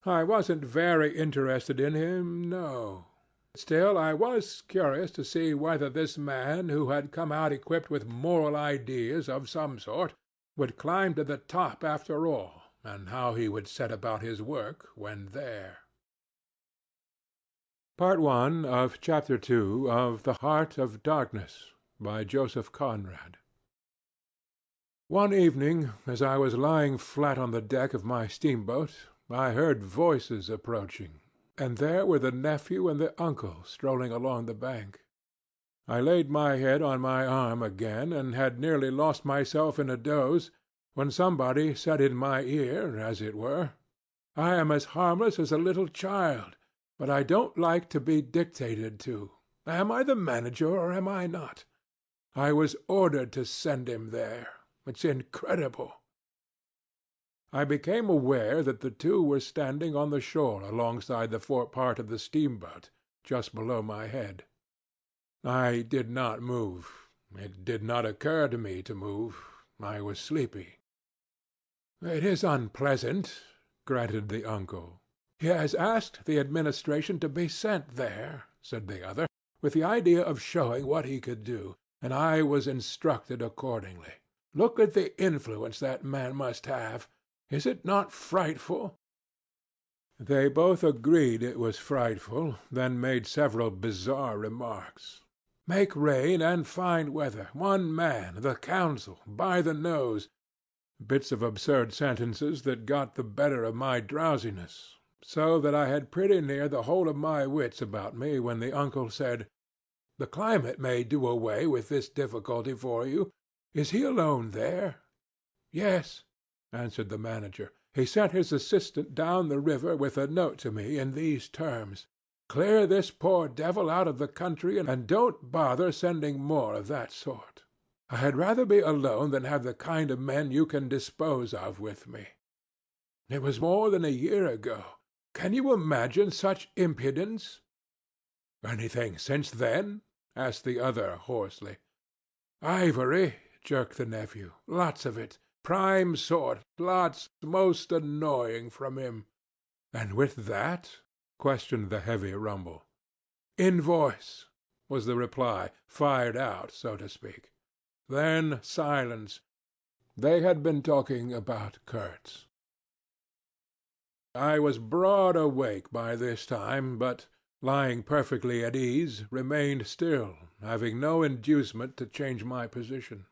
I wasn't very interested in him, no. Still, I was curious to see whether this man, who had come out equipped with moral ideas of some sort, would climb to the top after all, and how he would set about his work when there. Part 1 of Chapter 2 of The Heart of Darkness by Joseph Conrad. One evening, as I was lying flat on the deck of my steamboat, I heard voices approaching, and there were the nephew and the uncle strolling along the bank. I laid my head on my arm again, and had nearly lost myself in a doze, when somebody said in my ear, as it were, "I am as harmless as a little child, but I don't like to be dictated to. Am I the manager, or am I not? I was ordered to send him there. It's incredible." I became aware that the two were standing on the shore alongside the forepart of the steamboat, just below my head. I did not move. It did not occur to me to move. I was sleepy. "It is unpleasant," grunted the uncle. "He has asked the administration to be sent there," said the other, "with the idea of showing what he could do, and I was instructed accordingly. Look at the influence that man must have. Is it not frightful?" They both agreed it was frightful, then made several bizarre remarks. Make rain and fine weather, one man, the council, by the nose, bits of absurd sentences that got the better of my drowsiness, so that I had pretty near the whole of my wits about me when the uncle said, "The climate may do away with this difficulty for you. Is he alone there?" "Yes," answered the manager. "He sent his assistant down the river with a note to me in these terms: 'Clear this poor devil out of the country, and don't bother sending more of that sort. I had rather be alone than have the kind of men you can dispose of with me.' It was more than a year ago. Can you imagine such impudence?" "Anything since then?" asked the other hoarsely. "Ivory," jerked the nephew. "Lots of it. Prime sort. Lots most annoying from him." "And with that?" questioned the heavy rumble. "Invoice," was the reply, fired out, so to speak. Then silence. They had been talking about Kurtz. I was broad awake by this time, but, lying perfectly at ease, remained still, having no inducement to change my position.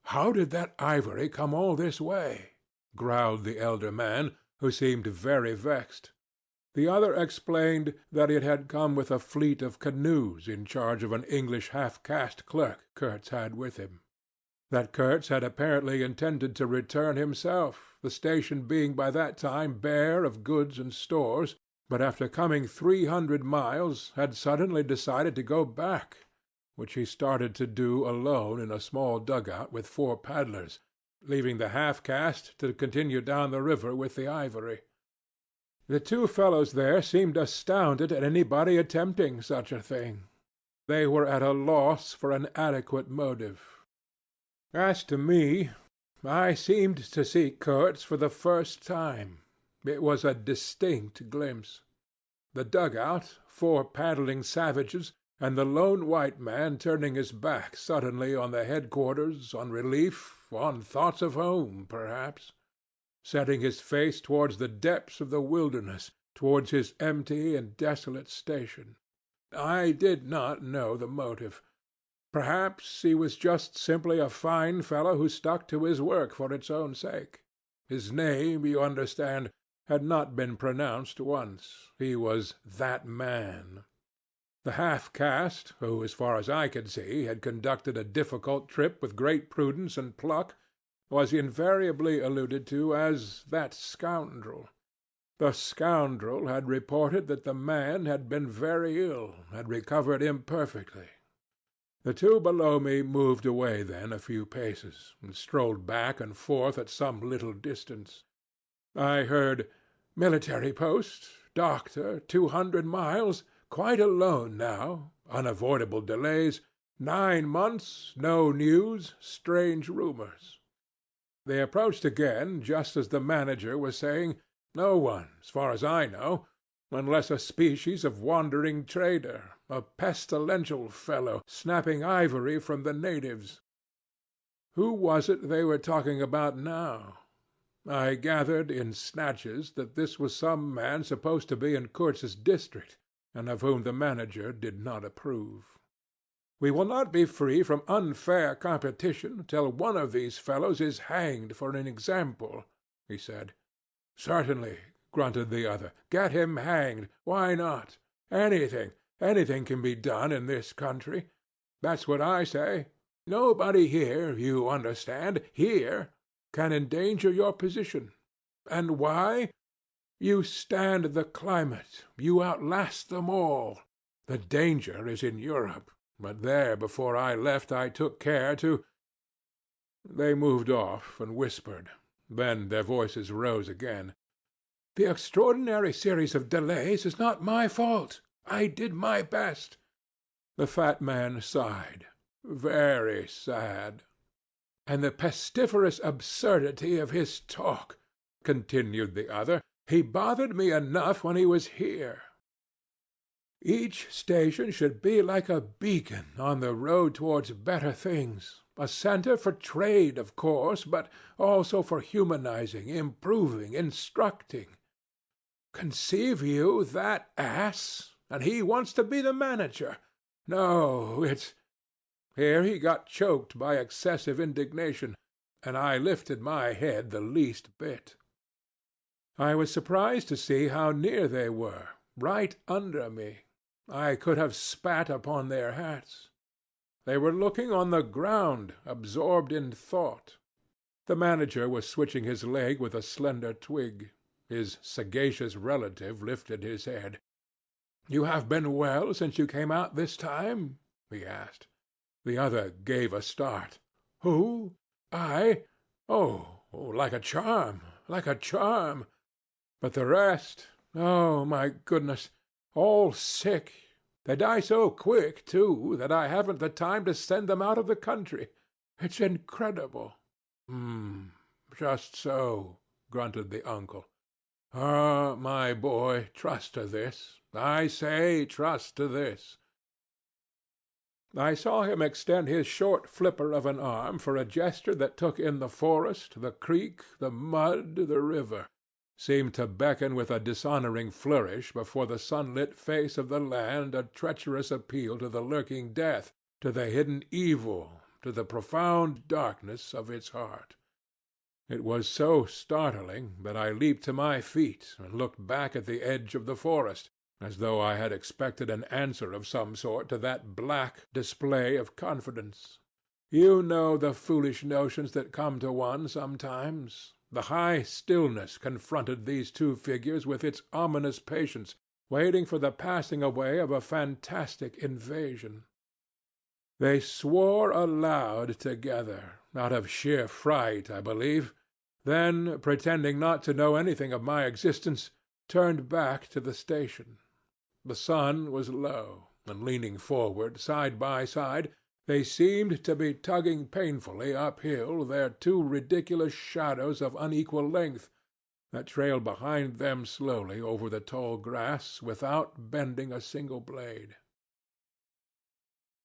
"How did that ivory come all this way?" growled the elder man, who seemed very vexed. The other explained that it had come with a fleet of canoes in charge of an English half-caste clerk Kurtz had with him. That Kurtz had apparently intended to return himself, the station being by that time bare of goods and stores, but after coming 300 miles had suddenly decided to go back, which he started to do alone in a small dugout with 4 paddlers, leaving the half-caste to continue down the river with the ivory. The 2 fellows there seemed astounded at anybody attempting such a thing. They were at a loss for an adequate motive. As to me, I seemed to see Kurtz for the first time. It was a distinct glimpse. The dugout, 4 paddling savages, and the lone white man turning his back suddenly on the headquarters, on relief, on thoughts of home, perhaps, setting his face towards the depths of the wilderness, towards his empty and desolate station. I did not know the motive. Perhaps he was just simply a fine fellow who stuck to his work for its own sake. His name, you understand, had not been pronounced once. He was that man. The half-caste, who, as far as I could see, had conducted a difficult trip with great prudence and pluck, was invariably alluded to as that scoundrel. The scoundrel had reported that the man had been very ill, had recovered imperfectly. The two below me moved away then a few paces, and strolled back and forth at some little distance. I heard, "Military post, doctor, 200 miles, quite alone now, unavoidable delays, 9 months, no news, strange rumors." They approached again just as the manager was saying, "No one, as far as I know, unless a species of wandering trader, a pestilential fellow, snapping ivory from the natives." Who was it they were talking about now? I gathered in snatches that this was some man supposed to be in Kurtz's district, and of whom the manager did not approve. "We will not be free from unfair competition till one of these fellows is hanged for an example," he said. "Certainly," grunted the other. "Get him hanged. Why not? Anything can be done in this country. That's what I say. Nobody here, you understand, here, can endanger your position. And why? You stand the climate. You outlast them all. The danger is in Europe. But there, before I left, I took care to—" They moved off and whispered. Then their voices rose again. "The extraordinary series of delays is not my fault. I did my best." The fat man sighed. "Very sad." "And the pestiferous absurdity of his talk," continued the other. "He bothered me enough when he was here. Each station should be like a beacon on the road towards better things. A center for trade, of course, but also for humanizing, improving, instructing. Conceive you that ass, and he wants to be the manager. No, it's—" Here he got choked by excessive indignation, and I lifted my head the least bit. I was surprised to see how near they were, right under me. I could have spat upon their hats. They were looking on the ground, absorbed in thought. The manager was switching his leg with a slender twig. His sagacious relative lifted his head. "You have been well since you came out this time?" he asked. The other gave a start. "Who? I? Oh, like a charm, like a charm. But the rest, oh, my goodness, all sick. They die so quick, too, that I haven't the time to send them out of the country. It's incredible." Just so," grunted the uncle. "Ah, my boy, trust to this. I say trust to this." I saw him extend his short flipper of an arm for a gesture that took in the forest, the creek, the mud, the river, seemed to beckon with a dishonoring flourish before the sunlit face of the land a treacherous appeal to the lurking death, to the hidden evil, to the profound darkness of its heart. It was so startling that I leaped to my feet and looked back at the edge of the forest, as though I had expected an answer of some sort to that black display of confidence. You know the foolish notions that come to one sometimes. The high stillness confronted these two figures with its ominous patience, waiting for the passing away of a fantastic invasion. They swore aloud together, out of sheer fright, I believe, then, pretending not to know anything of my existence, turned back to the station. The sun was low, and leaning forward side by side, they seemed to be tugging painfully uphill their two ridiculous shadows of unequal length, that trailed behind them slowly over the tall grass without bending a single blade.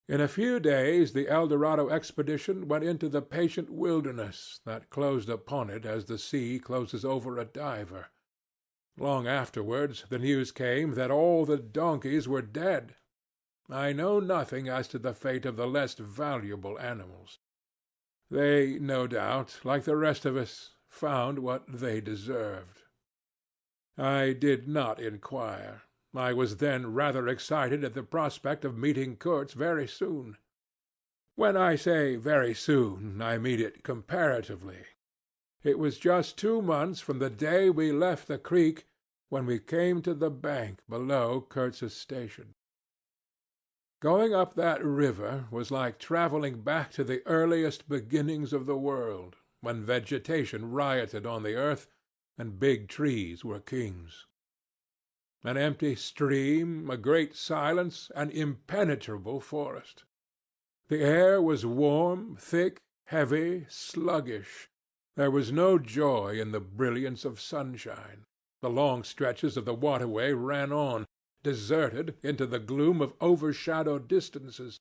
In a few days the El Dorado expedition went into the patient wilderness that closed upon it as the sea closes over a diver. Long afterwards the news came that all the donkeys were dead. I know nothing as to the fate of the less valuable animals. They, no doubt, like the rest of us, found what they deserved. I did not inquire. I was then rather excited at the prospect of meeting Kurtz very soon. When I say very soon, I mean it comparatively. It was just 2 months from the day we left the creek when we came to the bank below Kurtz's station. Going up that river was like travelling back to the earliest beginnings of the world, when vegetation rioted on the earth and big trees were kings. An empty stream, a great silence, an impenetrable forest. The air was warm, thick, heavy, sluggish. There was no joy in the brilliance of sunshine. The long stretches of the waterway ran on, deserted, into the gloom of overshadowed distances.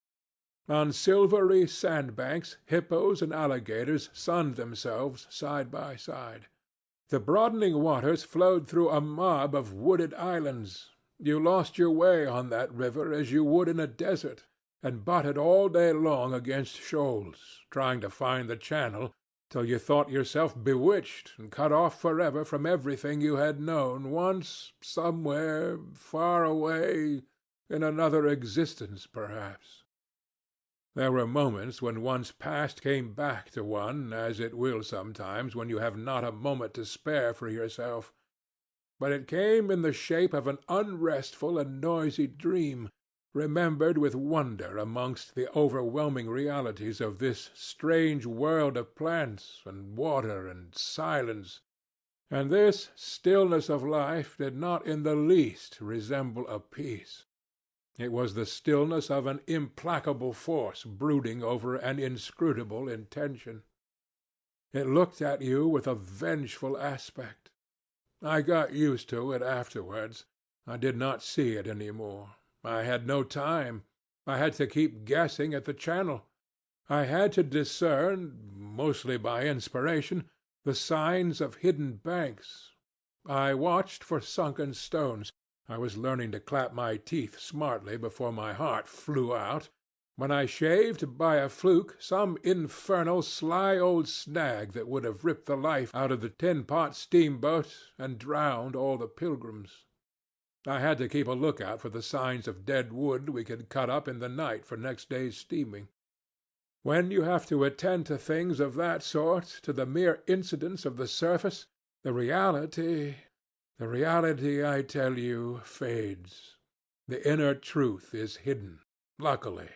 On silvery sandbanks hippos and alligators sunned themselves side by side. The broadening waters flowed through a mob of wooded islands. You lost your way on that river as you would in a desert, and butted all day long against shoals, trying to find the channel, till you thought yourself bewitched and cut off forever from everything you had known once, somewhere, far away, in another existence, perhaps. There were moments when one's past came back to one, as it will sometimes when you have not a moment to spare for yourself. But it came in the shape of an unrestful and noisy dream, remembered with wonder amongst the overwhelming realities of this strange world of plants and water and silence. And this stillness of life did not in the least resemble a peace. It was the stillness of an implacable force brooding over an inscrutable intention. It looked at you with a vengeful aspect. I got used to it afterwards. I did not see it any more. I had no time. I had to keep guessing at the channel. I had to discern, mostly by inspiration, the signs of hidden banks. I watched for sunken stones. I was learning to clap my teeth smartly before my heart flew out, when I shaved by a fluke some infernal sly old snag that would have ripped the life out of the tin-pot steamboat and drowned all the pilgrims. I had to keep a lookout for the signs of dead wood we could cut up in the night for next day's steaming. When you have to attend to things of that sort, to the mere incidents of the surface, the reality, I tell you, fades. The inner truth is hidden, luckily.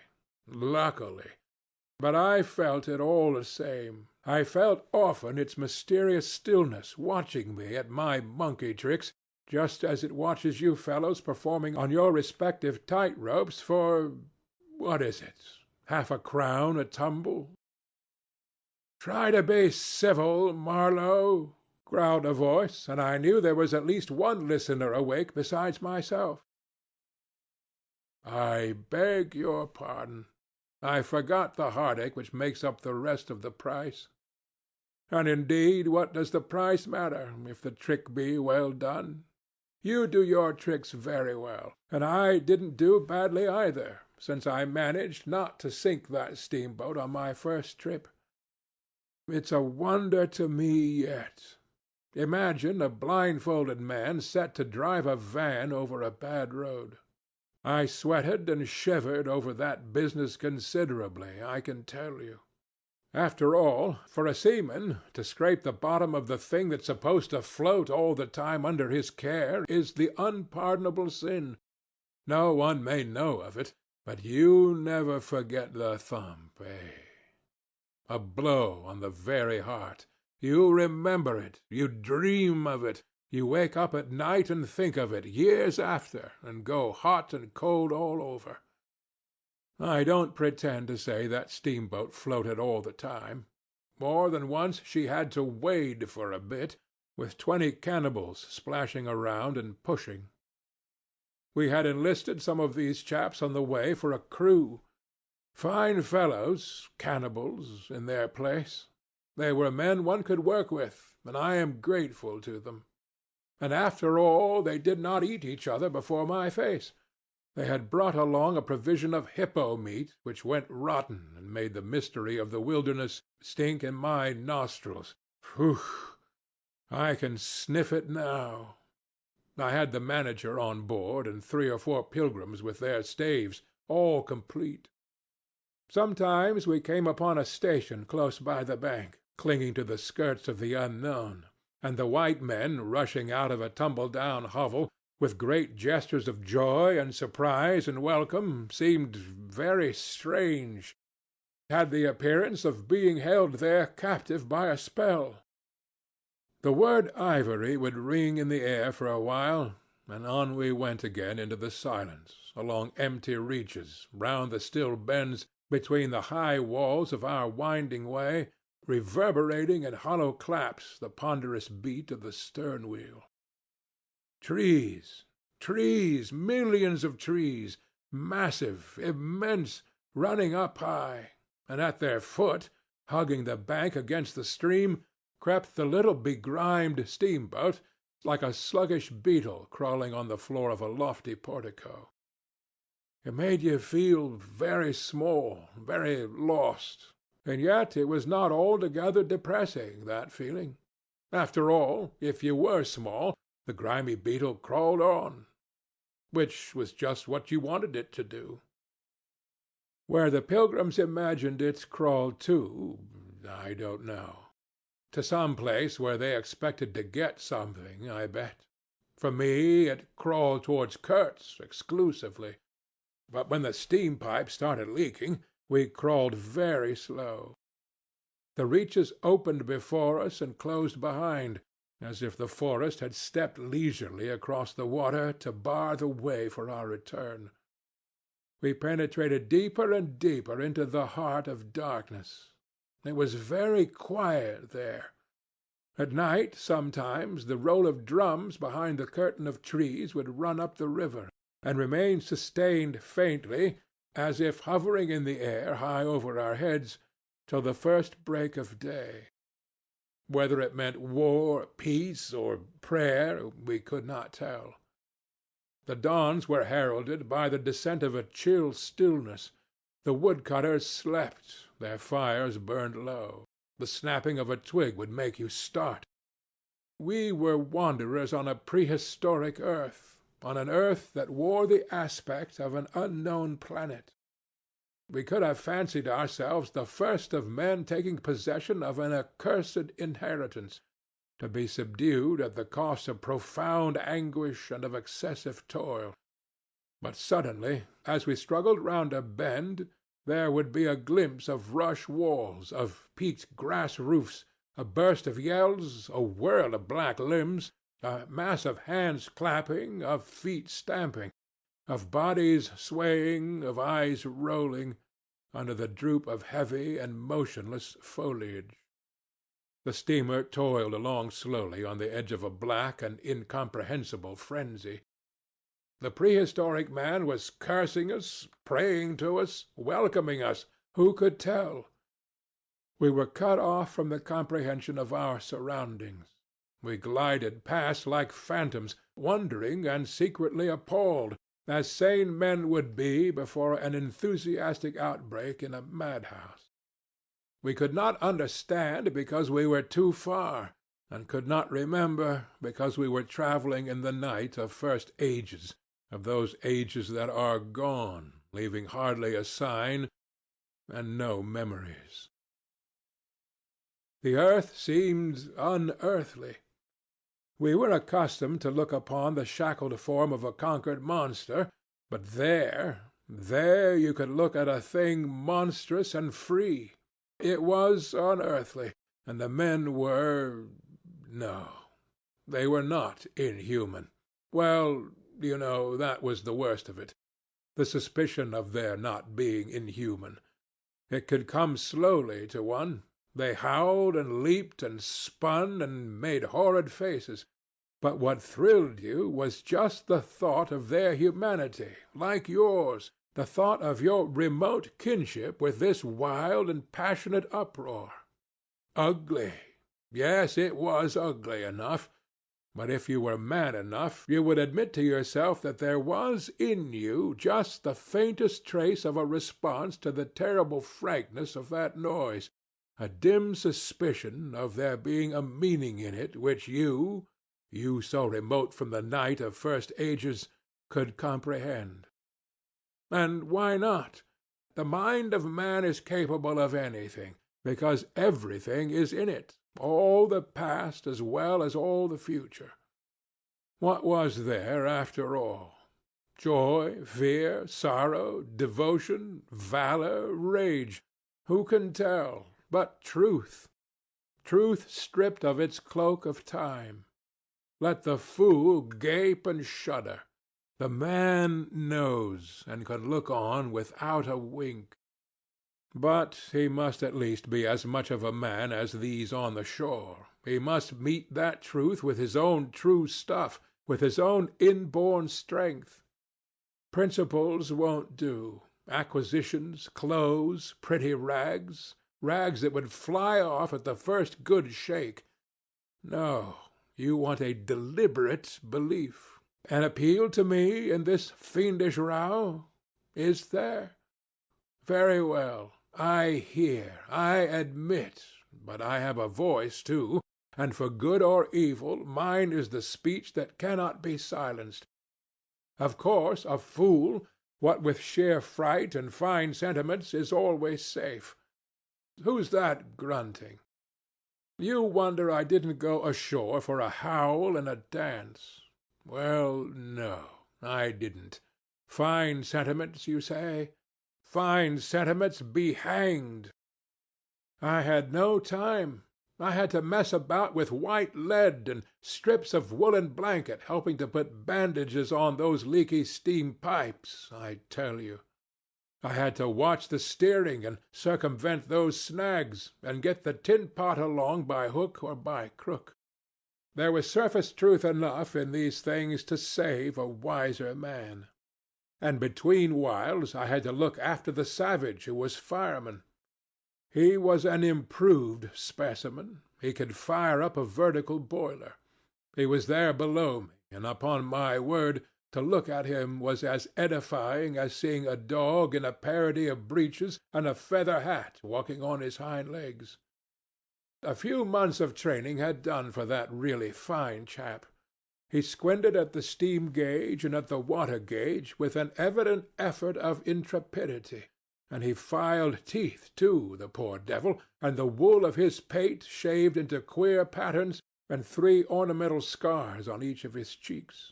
But I felt it all the same. I felt often its mysterious stillness watching me at my monkey tricks, just as it watches you fellows performing on your respective tight-ropes for, what is it, half a crown a tumble? "Try to be civil, Marlow," growled a voice, and I knew there was at least one listener awake besides myself. "I beg your pardon. I forgot the heartache which makes up the rest of the price. And indeed, what does the price matter, if the trick be well done? You do your tricks very well, and I didn't do badly either, since I managed not to sink that steamboat on my first trip. It's a wonder to me yet. Imagine a blindfolded man set to drive a van over a bad road. I sweated and shivered over that business considerably, I can tell you. After all, for a seaman, to scrape the bottom of the thing that's supposed to float all the time under his care is the unpardonable sin. No one may know of it, but you never forget the thump, eh? A blow on the very heart. You remember it, you dream of it, you wake up at night and think of it years after, and go hot and cold all over. I don't pretend to say that steamboat floated all the time. More than once she had to wade for a bit, with 20 cannibals splashing around and pushing. We had enlisted some of these chaps on the way for a crew. Fine fellows, cannibals, in their place. They were men one could work with, and I am grateful to them. And after all, they did not eat each other before my face. They had brought along a provision of hippo meat which went rotten and made the mystery of the wilderness stink in my nostrils. Phew! I can sniff it now. I had the manager on board and 3 or 4 pilgrims with their staves, all complete. Sometimes we came upon a station close by the bank, clinging to the skirts of the unknown, and the white men rushing out of a tumble-down hovel, with great gestures of joy and surprise and welcome, seemed very strange, had the appearance of being held there captive by a spell. The word ivory would ring in the air for a while, and on we went again into the silence, along empty reaches, round the still bends, between the high walls of our winding way, reverberating in hollow claps the ponderous beat of the stern-wheel. Trees, trees, millions of trees, massive, immense, running up high, and at their foot, hugging the bank against the stream, crept the little begrimed steamboat, like a sluggish beetle crawling on the floor of a lofty portico. It made you feel very small, very lost, and yet it was not altogether depressing, that feeling. After all, if you were small, the grimy beetle crawled on, which was just what you wanted it to do. Where the pilgrims imagined it crawled to, I don't know. To some place where they expected to get something, I bet. For me, it crawled towards Kurtz exclusively. But when the steam pipe started leaking, we crawled very slow. The reaches opened before us and closed behind, as if the forest had stepped leisurely across the water to bar the way for our return. We penetrated deeper and deeper into the heart of darkness. It was very quiet there. At night, sometimes, the roll of drums behind the curtain of trees would run up the river, and remain sustained faintly, as if hovering in the air high over our heads, till the first break of day. Whether it meant war, peace, or prayer, we could not tell. The dawns were heralded by the descent of a chill stillness. The woodcutters slept, their fires burned low. The snapping of a twig would make you start. We were wanderers on a prehistoric earth, on an earth that wore the aspect of an unknown planet. We could have fancied ourselves the first of men taking possession of an accursed inheritance, to be subdued at the cost of profound anguish and of excessive toil. But suddenly, as we struggled round a bend, there would be a glimpse of rush walls, of peaked grass roofs, a burst of yells, a whirl of black limbs, a mass of hands clapping, of feet stamping, of bodies swaying, of eyes rolling, under the droop of heavy and motionless foliage. The steamer toiled along slowly on the edge of a black and incomprehensible frenzy. The prehistoric man was cursing us, praying to us, welcoming us, who could tell? We were cut off from the comprehension of our surroundings. We glided past like phantoms, wondering and secretly appalled, as sane men would be before an enthusiastic outbreak in a madhouse. We could not understand because we were too far, and could not remember because we were travelling in the night of first ages, of those ages that are gone, leaving hardly a sign and no memories. The earth seemed unearthly. We were accustomed to look upon the shackled form of a conquered monster, but there you could look at a thing monstrous and free. It was unearthly, and the men no, they were not inhuman. Well, you know, that was the worst of it, the suspicion of their not being inhuman. It could come slowly to one. They howled and leaped and spun and made horrid faces. But what thrilled you was just the thought of their humanity, like yours, the thought of your remote kinship with this wild and passionate uproar. Ugly. Yes, it was ugly enough. But if you were man enough, you would admit to yourself that there was in you just the faintest trace of a response to the terrible frankness of that noise, a dim suspicion of there being a meaning in it which you, you so remote from the night of first ages, could comprehend. And why not? The mind of man is capable of anything, because everything is in it, all the past as well as all the future. What was there after all? Joy, fear, sorrow, devotion, valor, rage, who can tell? But truth, truth stripped of its cloak of time. Let the fool gape and shudder. The man knows, and can look on without a wink. But he must at least be as much of a man as these on the shore. He must meet that truth with his own true stuff, with his own inborn strength. Principles won't do. Acquisitions, clothes, pretty rags, rags that would fly off at the first good shake. No, you want a deliberate belief. An appeal to me in this fiendish row? Is there? Very well. I hear, I admit, but I have a voice too, and for good or evil, mine is the speech that cannot be silenced. Of course, a fool, what with sheer fright and fine sentiments, is always safe. Who's that grunting? You wonder I didn't go ashore for a howl and a dance. Well, no, I didn't. Fine sentiments, you say? Fine sentiments be hanged. I had no time. I had to mess about with white lead and strips of woolen blanket, helping to put bandages on those leaky steam pipes, I tell you. I had to watch the steering and circumvent those snags, and get the tin pot along by hook or by crook. There was surface truth enough in these things to save a wiser man. And between whiles I had to look after the savage who was fireman. He was an improved specimen. He could fire up a vertical boiler. He was there below me, and upon my word, to look at him was as edifying as seeing a dog in a parody of breeches and a feather hat walking on his hind legs. A few months of training had done for that really fine chap. He squinted at the steam gauge and at the water gauge with an evident effort of intrepidity, and he filed teeth too, the poor devil, and the wool of his pate shaved into queer patterns, and 3 ornamental scars on each of his cheeks.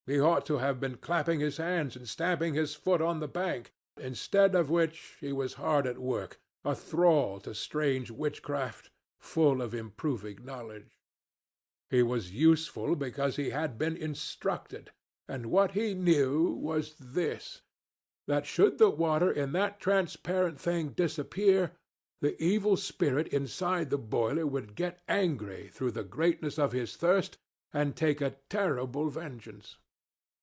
He ought to have been clapping his hands and stamping his foot on the bank, instead of which he was hard at work, a thrall to strange witchcraft, full of improving knowledge. He was useful because he had been instructed, and what he knew was this, that should the water in that transparent thing disappear, the evil spirit inside the boiler would get angry through the greatness of his thirst and take a terrible vengeance.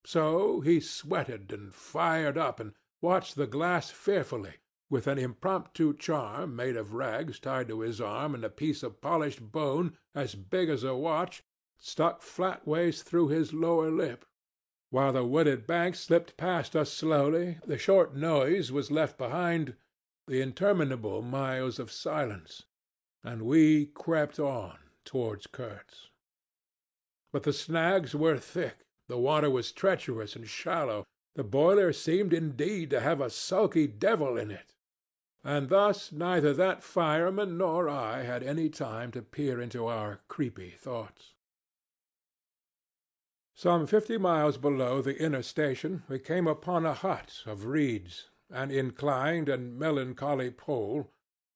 So he sweated and fired up and watched the glass fearfully, with an impromptu charm made of rags tied to his arm and a piece of polished bone as big as a watch stuck flatways through his lower lip. While the wooded bank slipped past us slowly, the short noise was left behind, the interminable miles of silence, and we crept on towards Kurtz. But the snags were thick, the water was treacherous and shallow, the boiler seemed indeed to have a sulky devil in it, and thus neither that fireman nor I had any time to peer into our creepy thoughts. Some 50 miles below the inner station we came upon a hut of reeds, an inclined and melancholy pole,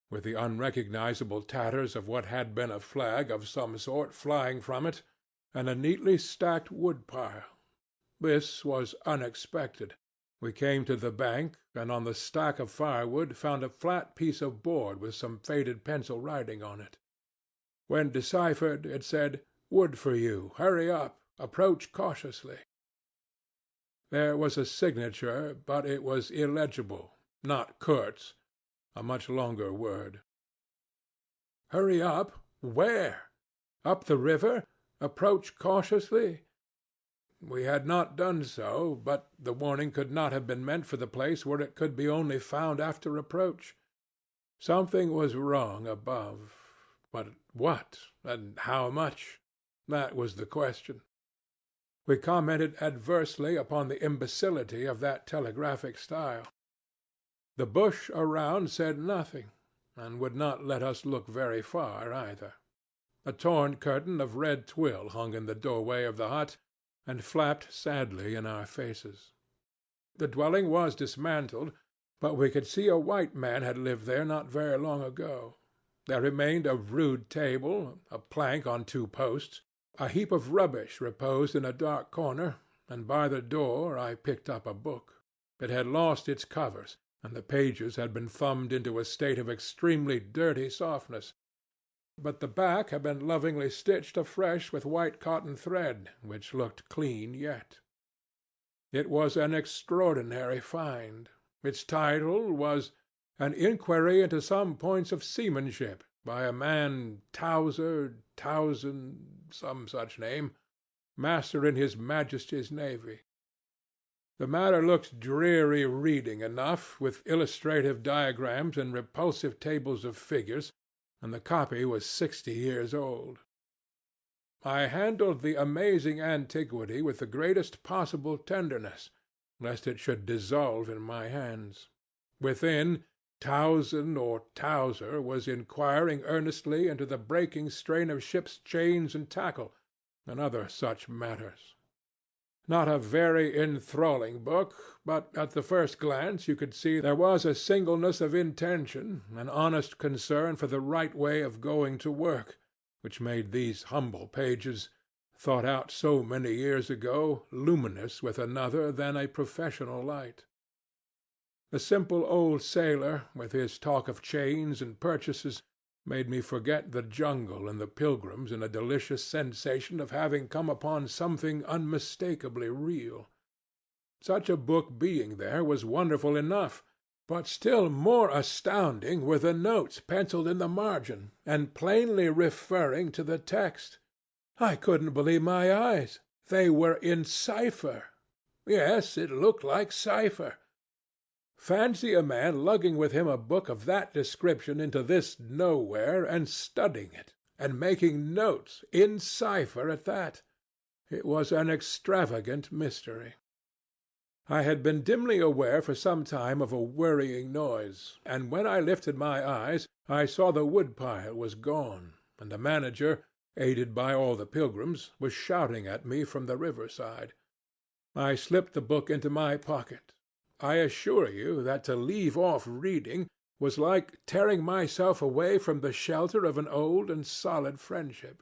with the unrecognizable tatters of what had been a flag of some sort flying from it, and a neatly stacked wood-pile. This was unexpected. We came to the bank, and on the stack of firewood found a flat piece of board with some faded pencil writing on it. When deciphered, it said, "Wood for you. Hurry up. Approach cautiously." There was a signature, but it was illegible, not Kurtz, a much longer word. Hurry up? Where? Up the river? Approach cautiously? We had not done so, but the warning could not have been meant for the place where it could be only found after approach. Something was wrong above. But what, and how much? That was the question. We commented adversely upon the imbecility of that telegraphic style. The bush around said nothing, and would not let us look very far either. A torn curtain of red twill hung in the doorway of the hut, and flapped sadly in our faces. The dwelling was dismantled, but we could see a white man had lived there not very long ago. There remained a rude table, a plank on 2 posts, a heap of rubbish reposed in a dark corner, and by the door I picked up a book. It had lost its covers, and the pages had been thumbed into a state of extremely dirty softness. But the back had been lovingly stitched afresh with white cotton thread, which looked clean yet. It was an extraordinary find. Its title was An Inquiry into Some Points of Seamanship, by a man Towser, Towson, some such name, master in His Majesty's Navy. The matter looked dreary reading enough, with illustrative diagrams and repulsive tables of figures, and the copy was 60 years old. I handled the amazing antiquity with the greatest possible tenderness, lest it should dissolve in my hands. Within, Towson or Towser was inquiring earnestly into the breaking strain of ships' chains and tackle, and other such matters. Not a very enthralling book, but at the first glance you could see there was a singleness of intention, an honest concern for the right way of going to work, which made these humble pages, thought out so many years ago, luminous with another than a professional light. The simple old sailor, with his talk of chains and purchases, made me forget the jungle and the pilgrims in a delicious sensation of having come upon something unmistakably real. Such a book being there was wonderful enough, but still more astounding were the notes penciled in the margin, and plainly referring to the text. I couldn't believe my eyes. They were in cipher. Yes, it looked like cipher. Fancy a man lugging with him a book of that description into this nowhere, and studying it, and making notes, in cipher at that. It was an extravagant mystery. I had been dimly aware for some time of a worrying noise, and when I lifted my eyes I saw the wood-pile was gone, and the manager, aided by all the pilgrims, was shouting at me from the riverside. I slipped the book into my pocket. I assure you that to leave off reading was like tearing myself away from the shelter of an old and solid friendship.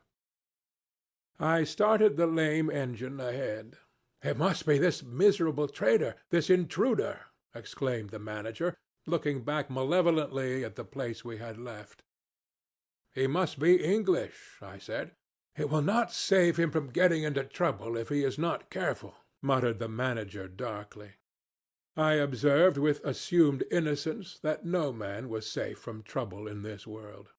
I started the lame engine ahead. "It must be this miserable trader, this intruder," exclaimed the manager, looking back malevolently at the place we had left. "He must be English," I said. "It will not save him from getting into trouble if he is not careful," muttered the manager darkly. I observed with assumed innocence that no man was safe from trouble in this world.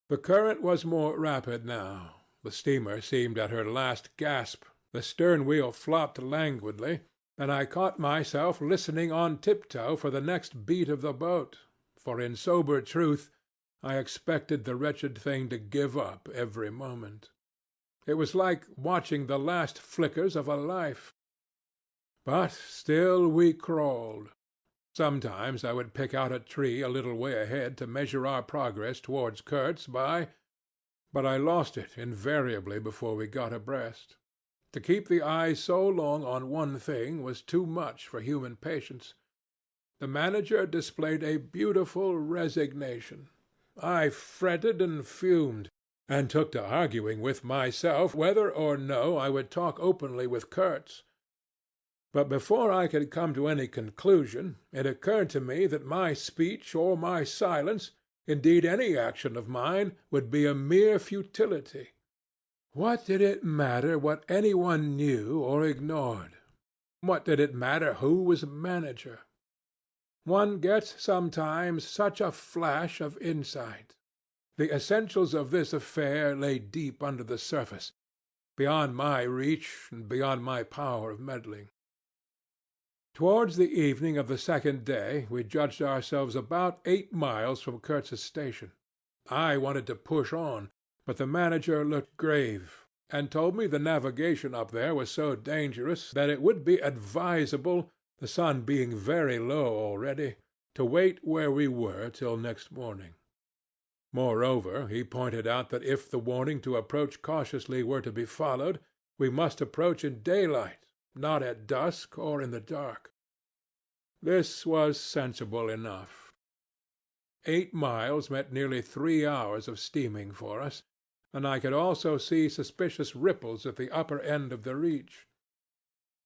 The current was more rapid now. The steamer seemed at her last gasp. The stern wheel flopped languidly, and I caught myself listening on tiptoe for the next beat of the boat, for in sober truth I expected the wretched thing to give up every moment. It was like watching the last flickers of a life. But still we crawled. Sometimes I would pick out a tree a little way ahead to measure our progress towards Kurtz by, but I lost it invariably before we got abreast. To keep the eye so long on one thing was too much for human patience. The manager displayed a beautiful resignation. I fretted and fumed, and took to arguing with myself whether or no I would talk openly with Kurtz. But before I could come to any conclusion, it occurred to me that my speech or my silence, indeed any action of mine, would be a mere futility. What did it matter what any one knew or ignored? What did it matter who was manager? One gets sometimes such a flash of insight. The essentials of this affair lay deep under the surface, beyond my reach and beyond my power of meddling. Towards the evening of the second day we judged ourselves about 8 miles from Kurtz's station. I wanted to push on, but the manager looked grave, and told me the navigation up there was so dangerous that it would be advisable, the sun being very low already, to wait where we were till next morning. Moreover, he pointed out that if the warning to approach cautiously were to be followed, we must approach in daylight, not at dusk or in the dark. This was sensible enough. 8 miles meant nearly 3 hours of steaming for us, and I could also see suspicious ripples at the upper end of the reach.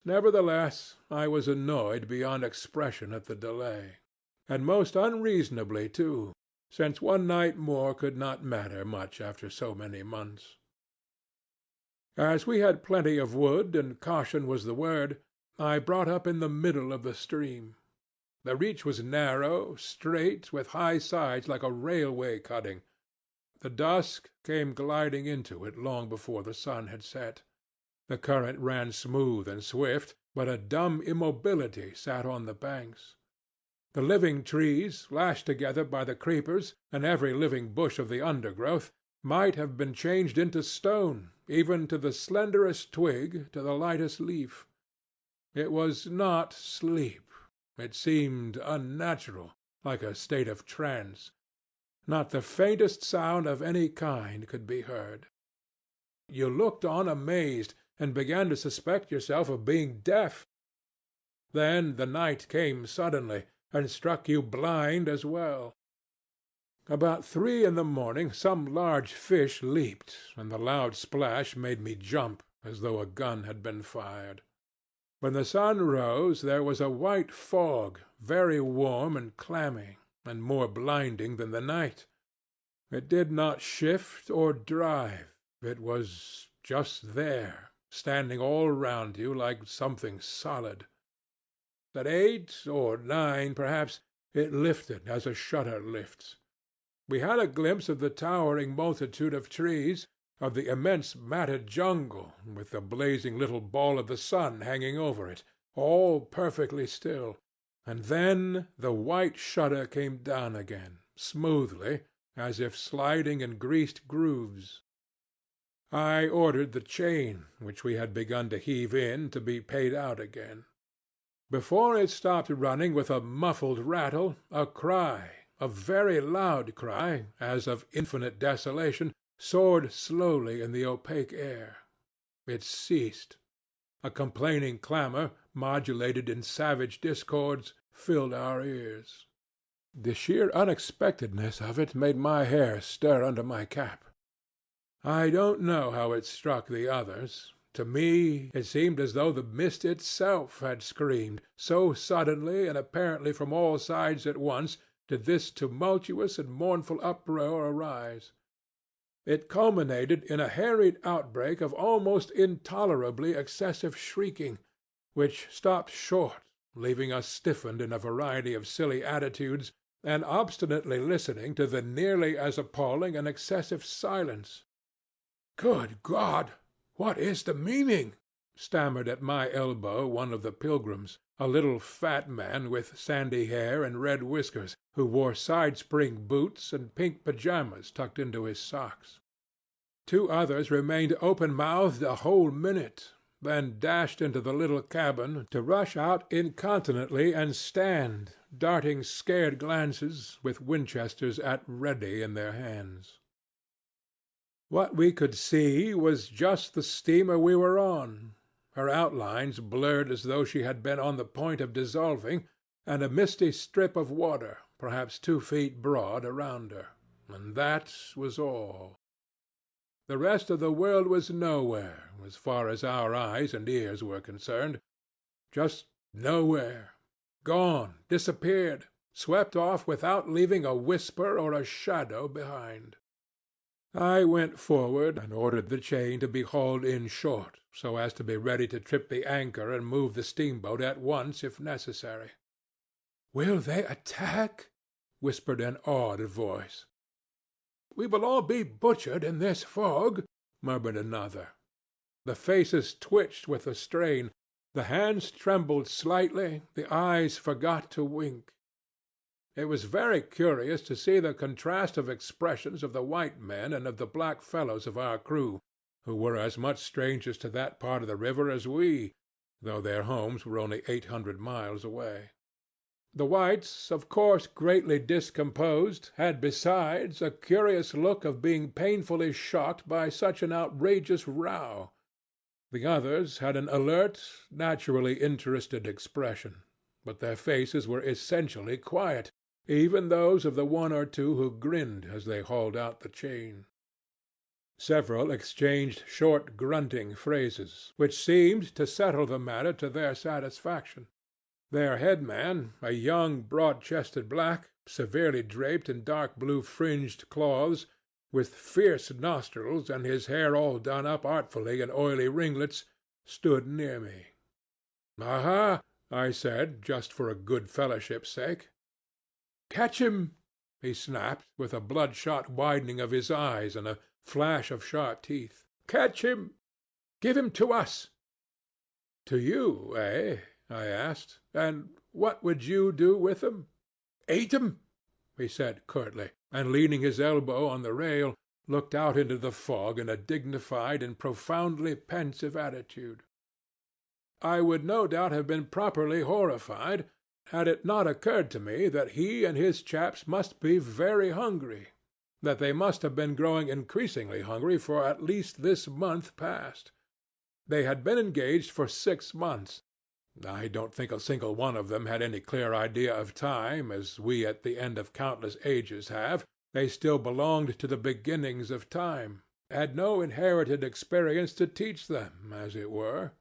Nevertheless, I was annoyed beyond expression at the delay, and most unreasonably too, since one night more could not matter much after so many months. As we had plenty of wood, and caution was the word, I brought up in the middle of the stream. The reach was narrow, straight, with high sides like a railway cutting. The dusk came gliding into it long before the sun had set. The current ran smooth and swift, but a dumb immobility sat on the banks. The living trees, lashed together by the creepers, and every living bush of the undergrowth, might have been changed into stone, even to the slenderest twig, to the lightest leaf. It was not sleep. It seemed unnatural, like a state of trance. Not the faintest sound of any kind could be heard. You looked on amazed, and began to suspect yourself of being deaf. Then the night came suddenly, and struck you blind as well. About 3 in the morning some large fish leaped, and the loud splash made me jump, as though a gun had been fired. When the sun rose there was a white fog, very warm and clammy, and more blinding than the night. It did not shift or drive. It was just there, standing all round you like something solid. At 8 or 9, perhaps, it lifted as a shutter lifts. We had a glimpse of the towering multitude of trees, of the immense matted jungle, with the blazing little ball of the sun hanging over it, all perfectly still. And then the white shutter came down again, smoothly, as if sliding in greased grooves. I ordered the chain, which we had begun to heave in, to be paid out again. Before it stopped running with a muffled rattle, a cry, a very loud cry, as of infinite desolation, soared slowly in the opaque air. It ceased. A complaining clamor, modulated in savage discords, filled our ears. The sheer unexpectedness of it made my hair stir under my cap. I don't know how it struck the others. To me it seemed as though the mist itself had screamed, so suddenly and apparently from all sides at once did this tumultuous and mournful uproar arise. It culminated in a harried outbreak of almost intolerably excessive shrieking, which stopped short, leaving us stiffened in a variety of silly attitudes, and obstinately listening to the nearly as appalling and excessive silence. "Good God! What is the meaning?" stammered at my elbow one of the pilgrims, a little fat man with sandy hair and red whiskers, who wore side-spring boots and pink pyjamas tucked into his socks. 2 others remained open-mouthed a whole minute, then dashed into the little cabin to rush out incontinently and stand, darting scared glances, with Winchesters at ready in their hands. What we could see was just the steamer we were on, her outlines blurred as though she had been on the point of dissolving, and a misty strip of water, perhaps 2 feet broad, around her, and that was all. The rest of the world was nowhere, as far as our eyes and ears were concerned, just nowhere, gone, disappeared, swept off without leaving a whisper or a shadow behind. I went forward and ordered the chain to be hauled in short, so as to be ready to trip the anchor and move the steamboat at once if necessary. "Will they attack?" whispered an awed voice. "We will all be butchered in this fog," murmured another. The faces twitched with the strain, the hands trembled slightly, the eyes forgot to wink. It was very curious to see the contrast of expressions of the white men and of the black fellows of our crew, who were as much strangers to that part of the river as we, though their homes were only 800 miles away. The whites, of course greatly discomposed, had besides a curious look of being painfully shocked by such an outrageous row. The others had an alert, naturally interested expression, but their faces were essentially quiet, even those of the one or two who grinned as they hauled out the chain. Several exchanged short grunting phrases, which seemed to settle the matter to their satisfaction. Their headman, a young, broad-chested black, severely draped in dark blue fringed cloths, with fierce nostrils and his hair all done up artfully in oily ringlets, stood near me. "Aha!" I said, just for a good fellowship's sake. "Catch him!" he snapped, with a bloodshot widening of his eyes and a flash of sharp teeth. "Catch him! Give him to us!" "To you, eh?" I asked. "And what would you do with them?" "Eat 'em," he said curtly, and leaning his elbow on the rail, looked out into the fog in a dignified and profoundly pensive attitude. I would no doubt have been properly horrified had it not occurred to me that he and his chaps must be very hungry, that they must have been growing increasingly hungry for at least this month past. They had been engaged for 6 months. I don't think a single one of them had any clear idea of time, as we at the end of countless ages have. They still belonged to the beginnings of time, had no inherited experience to teach them, as it were.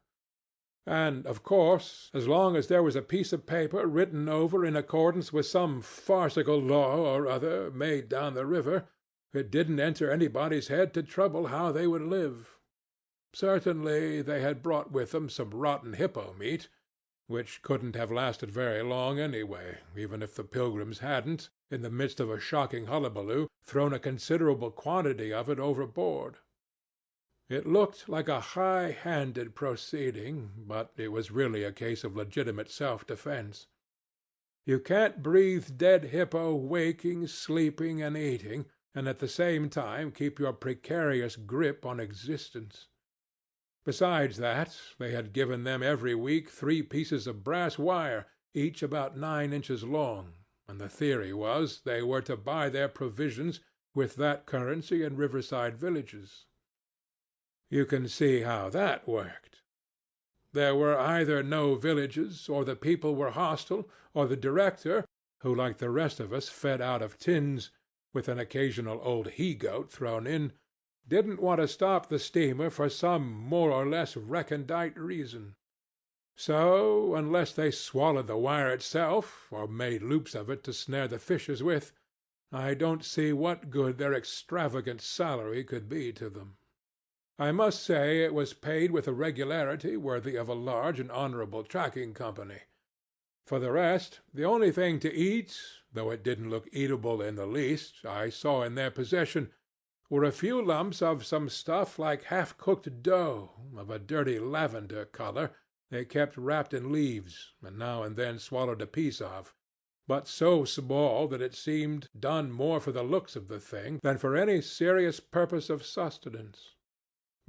And, of course, as long as there was a piece of paper written over in accordance with some farcical law or other made down the river, it didn't enter anybody's head to trouble how they would live. Certainly they had brought with them some rotten hippo meat, which couldn't have lasted very long anyway, even if the pilgrims hadn't, in the midst of a shocking hullabaloo, thrown a considerable quantity of it overboard. It looked like a high-handed proceeding, but it was really a case of legitimate self-defense. You can't breathe dead hippo waking, sleeping, and eating, and at the same time keep your precarious grip on existence. Besides that, they had given them every week 3 pieces of brass wire, each about 9 inches long, and the theory was they were to buy their provisions with that currency in riverside villages. You can see how that worked. There were either no villages, or the people were hostile, or the director, who like the rest of us fed out of tins, with an occasional old he-goat thrown in, didn't want to stop the steamer for some more or less recondite reason. So, unless they swallowed the wire itself, or made loops of it to snare the fishes with, I don't see what good their extravagant salary could be to them. I must say it was paid with a regularity worthy of a large and honorable tracking company. For the rest, the only thing to eat, though it didn't look eatable in the least, I saw in their possession were a few lumps of some stuff like half-cooked dough, of a dirty lavender color, they kept wrapped in leaves, and now and then swallowed a piece of, but so small that it seemed done more for the looks of the thing than for any serious purpose of sustenance.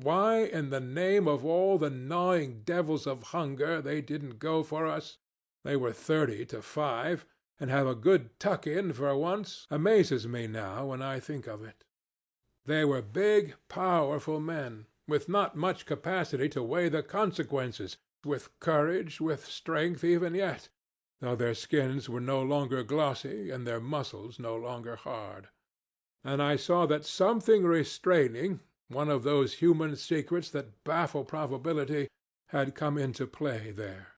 Why in the name of all the gnawing devils of hunger they didn't go for us, they were 30 to 5, and have a good tuck-in for once, amazes me now when I think of it. They were big, powerful men, with not much capacity to weigh the consequences, with courage, with strength even yet, though their skins were no longer glossy and their muscles no longer hard. And I saw that something restraining, one of those human secrets that baffle probability, had come into play there.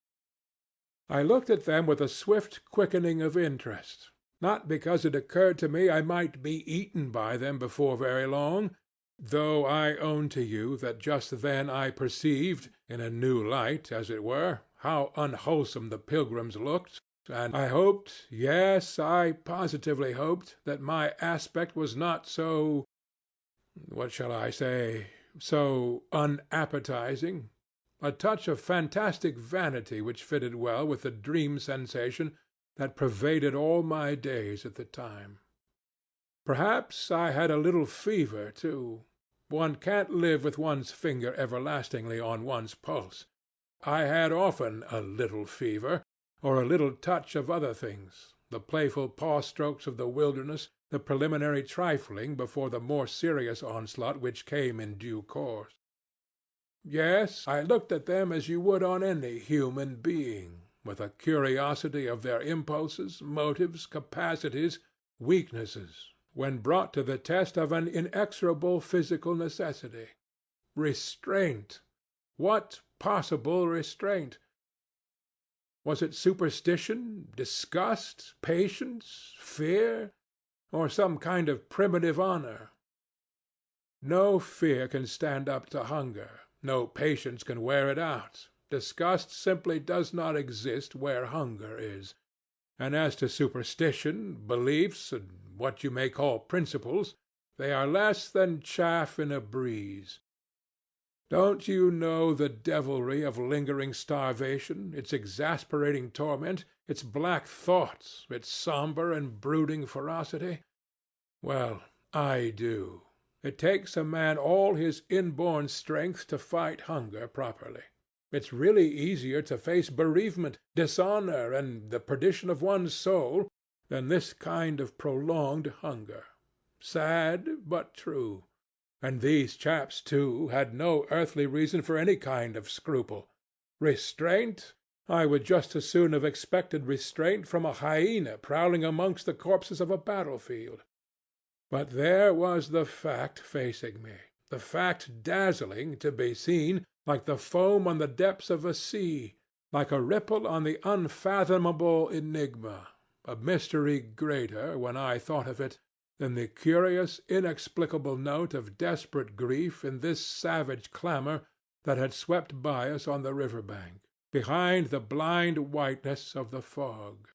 I looked at them with a swift quickening of interest, not because it occurred to me I might be eaten by them before very long, though I own to you that just then I perceived, in a new light, as it were, how unwholesome the pilgrims looked, and I hoped, yes, I positively hoped, that my aspect was not so, what shall I say, so unappetizing. A touch of fantastic vanity which fitted well with the dream sensation that pervaded all my days at the time. Perhaps I had a little fever, too. One can't live with one's finger everlastingly on one's pulse. I had often a little fever, or a little touch of other things, the playful paw-strokes of the wilderness, the preliminary trifling before the more serious onslaught which came in due course. Yes, I looked at them as you would on any human being, with a curiosity of their impulses, motives, capacities, weaknesses, when brought to the test of an inexorable physical necessity. Restraint! What possible restraint? Was it superstition, disgust, patience, fear, or some kind of primitive honor? No fear can stand up to hunger. No patience can wear it out. Disgust simply does not exist where hunger is. And as to superstition, beliefs, and what you may call principles, they are less than chaff in a breeze. Don't you know the devilry of lingering starvation, its exasperating torment, its black thoughts, its sombre and brooding ferocity? Well, I do. It takes a man all his inborn strength to fight hunger properly. It's really easier to face bereavement, dishonor, and the perdition of one's soul than this kind of prolonged hunger. Sad, but true. And these chaps, too, had no earthly reason for any kind of scruple. Restraint? I would just as soon have expected restraint from a hyena prowling amongst the corpses of a battlefield. But there was the fact facing me, the fact dazzling to be seen, like the foam on the depths of a sea, like a ripple on the unfathomable enigma, a mystery greater, when I thought of it, than the curious, inexplicable note of desperate grief in this savage clamor that had swept by us on the river bank, behind the blind whiteness of the fog.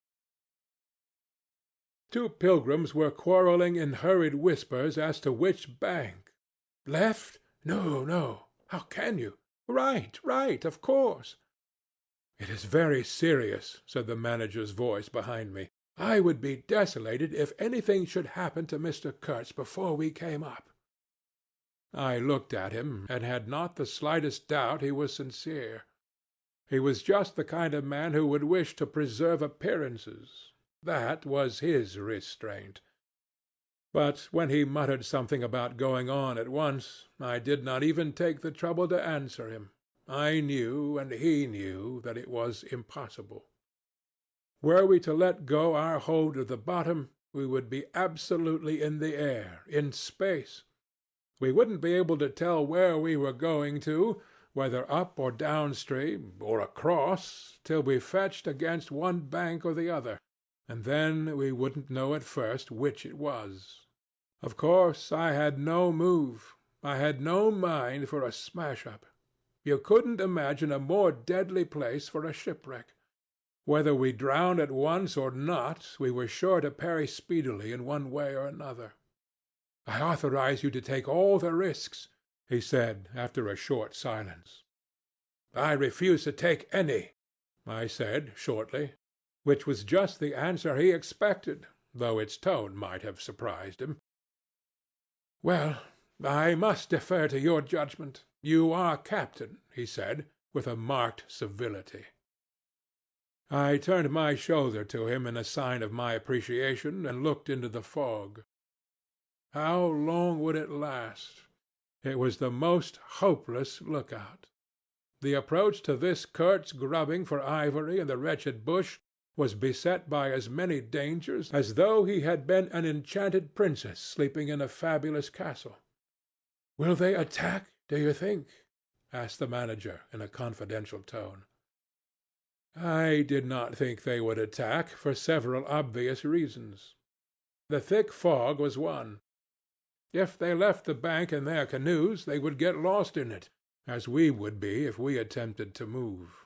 Two pilgrims were quarreling in hurried whispers as to which bank. Left? No, no. How can you? Right, right, of course. It is very serious, said the manager's voice behind me. I would be desolated if anything should happen to Mr. Kurtz before we came up. I looked at him, and had not the slightest doubt he was sincere. He was just the kind of man who would wish to preserve appearances. That was his restraint. But when he muttered something about going on at once, I did not even take the trouble to answer him. I knew, and he knew, that it was impossible. Were we to let go our hold of the bottom, we would be absolutely in the air, in space. We wouldn't be able to tell where we were going to, whether up or downstream, or across, till we fetched against one bank or the other, and then we wouldn't know at first which it was. Of course, I had no move. I had no mind for a smash-up. You couldn't imagine a more deadly place for a shipwreck. Whether we drowned at once or not, we were sure to perish speedily in one way or another. I authorize you to take all the risks, he said after a short silence. I refuse to take any, I said shortly, which was just the answer he expected, though its tone might have surprised him. Well, I must defer to your judgment. You are captain, he said, with a marked civility. I turned my shoulder to him in a sign of my appreciation, and looked into the fog. How long would it last? It was the most hopeless lookout. The approach to this Kurtz grubbing for ivory in the wretched bush was beset by as many dangers as though he had been an enchanted princess sleeping in a fabulous castle. Will they attack, do you think? Asked the manager in a confidential tone. I did not think they would attack, for several obvious reasons. The thick fog was one. If they left the bank in their canoes, they would get lost in it, as we would be if we attempted to move.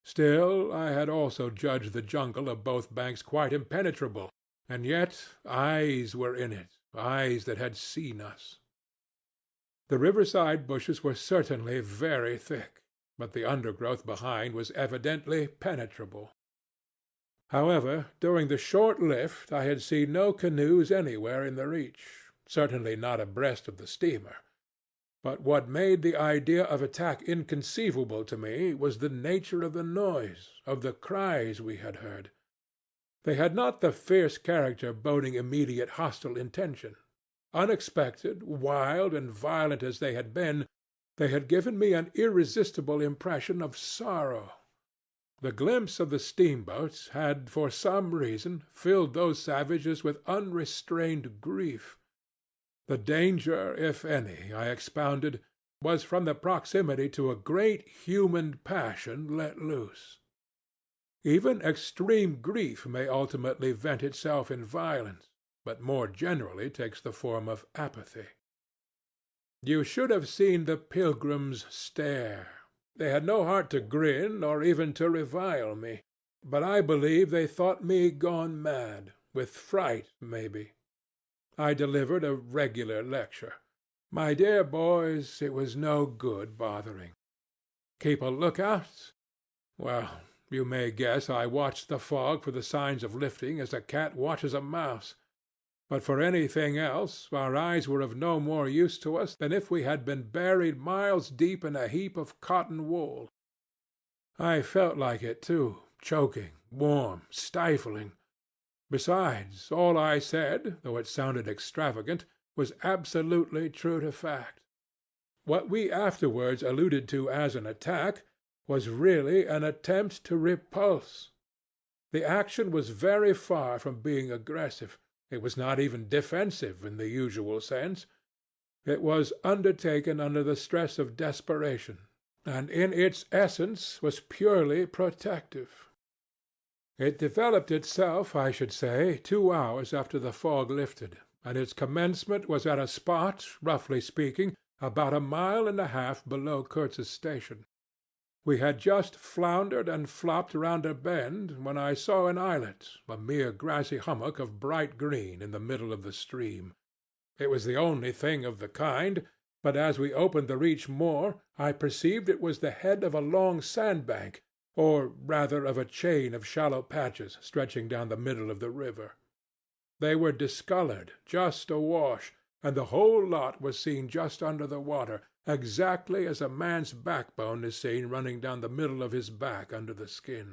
Still, I had also judged the jungle of both banks quite impenetrable, and yet eyes were in it, eyes that had seen us. The riverside bushes were certainly very thick, but the undergrowth behind was evidently penetrable. However, during the short lift I had seen no canoes anywhere in the reach, certainly not abreast of the steamer. But what made the idea of attack inconceivable to me was the nature of the noise, of the cries we had heard. They had not the fierce character boding immediate hostile intention. Unexpected, wild, and violent as they had been, they had given me an irresistible impression of sorrow. The glimpse of the steamboats had for some reason filled those savages with unrestrained grief. The danger, if any, I expounded, was from the proximity to a great human passion let loose. Even extreme grief may ultimately vent itself in violence, but more generally takes the form of apathy. You should have seen the pilgrims stare. They had no heart to grin or even to revile me, but I believe they thought me gone mad, with fright maybe. I delivered a regular lecture. My dear boys, it was no good bothering. Keep a lookout? Well, you may guess I watched the fog for the signs of lifting as a cat watches a mouse. But for anything else, our eyes were of no more use to us than if we had been buried miles deep in a heap of cotton wool. I felt like it, too, choking, warm, stifling. Besides, all I said, though it sounded extravagant, was absolutely true to fact. What we afterwards alluded to as an attack was really an attempt to repulse. The action was very far from being aggressive. It was not even defensive in the usual sense. It was undertaken under the stress of desperation, and in its essence was purely protective. It developed itself, I should say, 2 hours after the fog lifted, and its commencement was at a spot, roughly speaking, about 1.5 miles below Kurtz's station. We had just floundered and flopped round a bend when I saw an islet, a mere grassy hummock of bright green in the middle of the stream. It was the only thing of the kind, but as we opened the reach more, I perceived it was the head of a long sandbank, or rather of a chain of shallow patches stretching down the middle of the river. They were discolored, just awash, and the whole lot was seen just under the water, exactly as a man's backbone is seen running down the middle of his back under the skin.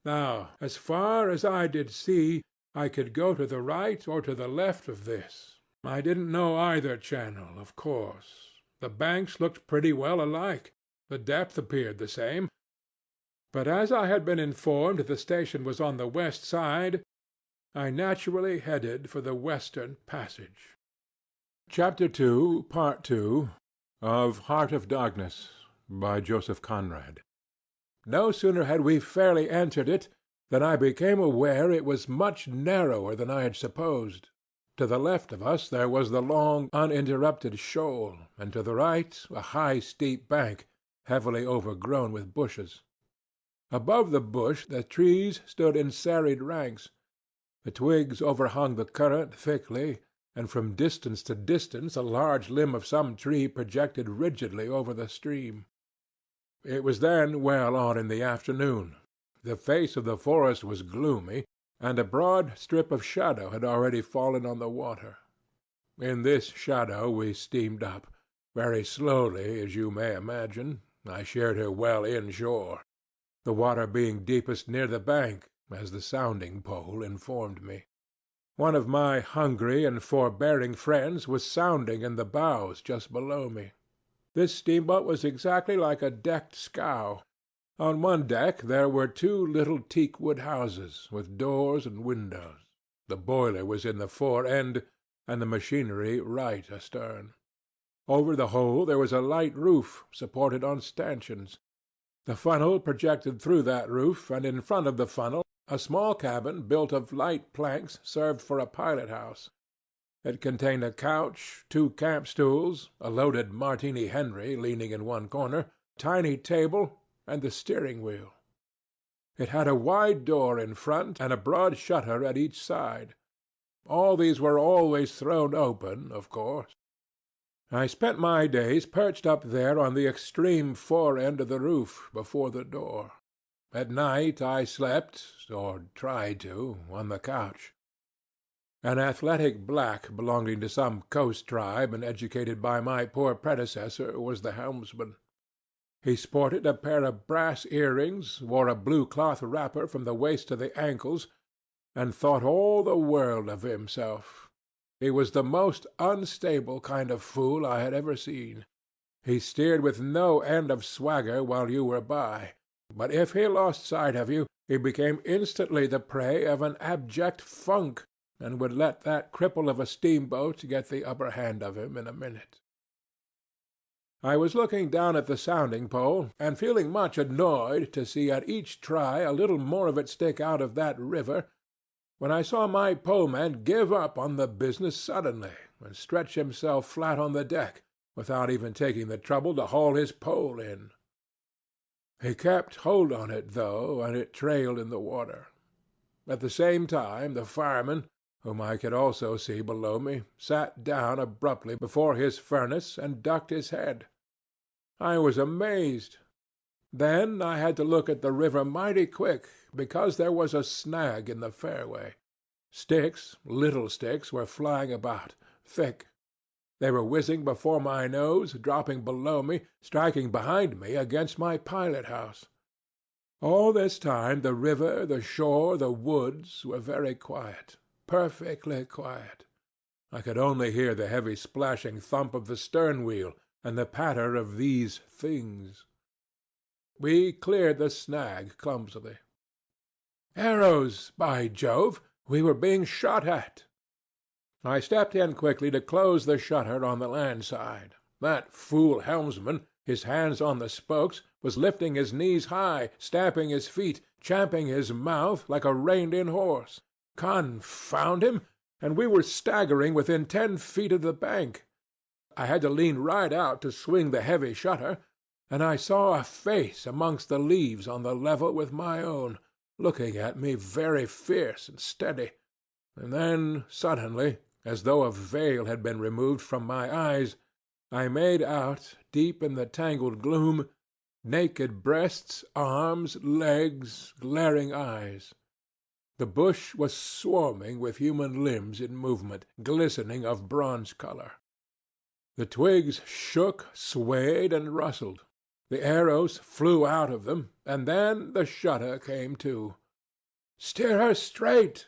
Now, as far as I did see, I could go to the right or to the left of this. I didn't know either channel, of course. The banks looked pretty well alike. The depth appeared the same. But as I had been informed the station was on the west side, I naturally headed for the western passage. Chapter 2, Part 2 of Heart of Darkness, by Joseph Conrad. No sooner had we fairly entered it than I became aware it was much narrower than I had supposed. To the left of us there was the long, uninterrupted shoal, and to the right a high, steep bank, heavily overgrown with bushes. Above the bush the trees stood in serried ranks. The twigs overhung the current thickly, and from distance to distance a large limb of some tree projected rigidly over the stream. It was then well on in the afternoon. The face of the forest was gloomy, and a broad strip of shadow had already fallen on the water. In this shadow we steamed up, very slowly, as you may imagine. I sheered her well inshore, the water being deepest near the bank, as the sounding-pole informed me. One of my hungry and forbearing friends was sounding in the bows just below me. This steamboat was exactly like a decked scow. On one deck there were 2 little teak-wood houses, with doors and windows. The boiler was in the fore end, and the machinery right astern. Over the whole there was a light roof, supported on stanchions. The funnel projected through that roof, and in front of the funnel a small cabin built of light planks served for a pilot-house. It contained a couch, 2 camp-stools, a loaded Martini Henry leaning in one corner, a tiny table, and the steering-wheel. It had a wide door in front and a broad shutter at each side. All these were always thrown open, of course. I spent my days perched up there on the extreme fore end of the roof, before the door. At night I slept, or tried to, on the couch. An athletic black belonging to some coast tribe and educated by my poor predecessor was the helmsman. He sported a pair of brass earrings, wore a blue cloth wrapper from the waist to the ankles, and thought all the world of himself. He was the most unstable kind of fool I had ever seen. He steered with no end of swagger while you were by, but if he lost sight of you, he became instantly the prey of an abject funk, and would let that cripple of a steamboat get the upper hand of him in a minute. I was looking down at the sounding-pole, and feeling much annoyed to see at each try a little more of it stick out of that river, when I saw my poleman give up on the business suddenly, and stretch himself flat on the deck, without even taking the trouble to haul his pole in. He kept hold on it, though, and it trailed in the water. At the same time the fireman, whom I could also see below me, sat down abruptly before his furnace and ducked his head. I was amazed. Then I had to look at the river mighty quick, because there was a snag in the fairway. Sticks, little sticks, were flying about, thick. They were whizzing before my nose, dropping below me, striking behind me against my pilot-house. All this time the river, the shore, the woods were very quiet, perfectly quiet. I could only hear the heavy splashing thump of the stern-wheel and the patter of these things. We cleared the snag clumsily. Arrows, by Jove! We were being shot at. I stepped in quickly to close the shutter on the land side. That fool helmsman, his hands on the spokes, was lifting his knees high, stamping his feet, champing his mouth like a reined-in horse. Confound him! And we were staggering within 10 feet of the bank. I had to lean right out to swing the heavy shutter, and I saw a face amongst the leaves on the level with my own, looking at me very fierce and steady. And then, suddenly, as though a veil had been removed from my eyes, I made out, deep in the tangled gloom, naked breasts, arms, legs, glaring eyes. The bush was swarming with human limbs in movement, glistening of bronze color. The twigs shook, swayed, and rustled. The arrows flew out of them, and then the shutter came to. "Steer her straight,"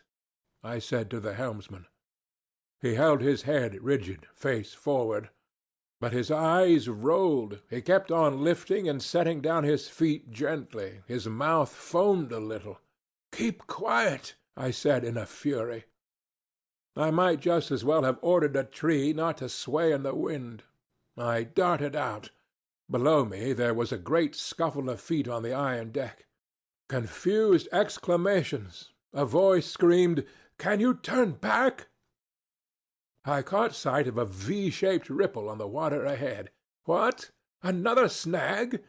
I said to the helmsman. He held his head rigid, face forward. But his eyes rolled. He kept on lifting and setting down his feet gently. His mouth foamed a little. "Keep quiet," I said in a fury. I might just as well have ordered a tree not to sway in the wind. I darted out. Below me there was a great scuffle of feet on the iron deck. Confused exclamations. A voice screamed, "Can you turn back?" I caught sight of a V-shaped ripple on the water ahead. What? Another snag?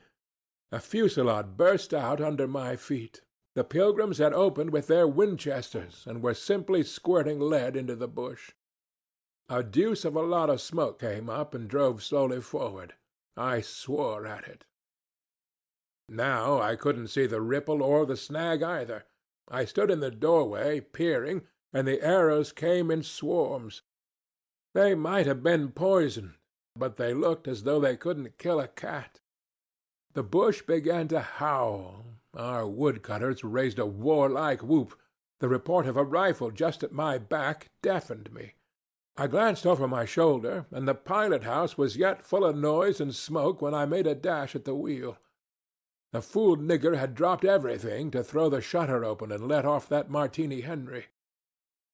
A fusillade burst out under my feet. The pilgrims had opened with their Winchesters, and were simply squirting lead into the bush. A deuce of a lot of smoke came up and drove slowly forward. I swore at it. Now I couldn't see the ripple or the snag either. I stood in the doorway, peering, and the arrows came in swarms. They might have been poisoned, but they looked as though they couldn't kill a cat. The bush began to howl. Our woodcutters raised a warlike whoop. The report of a rifle just at my back deafened me. I glanced over my shoulder, and the pilot-house was yet full of noise and smoke when I made a dash at the wheel. The fool nigger had dropped everything to throw the shutter open and let off that Martini Henry.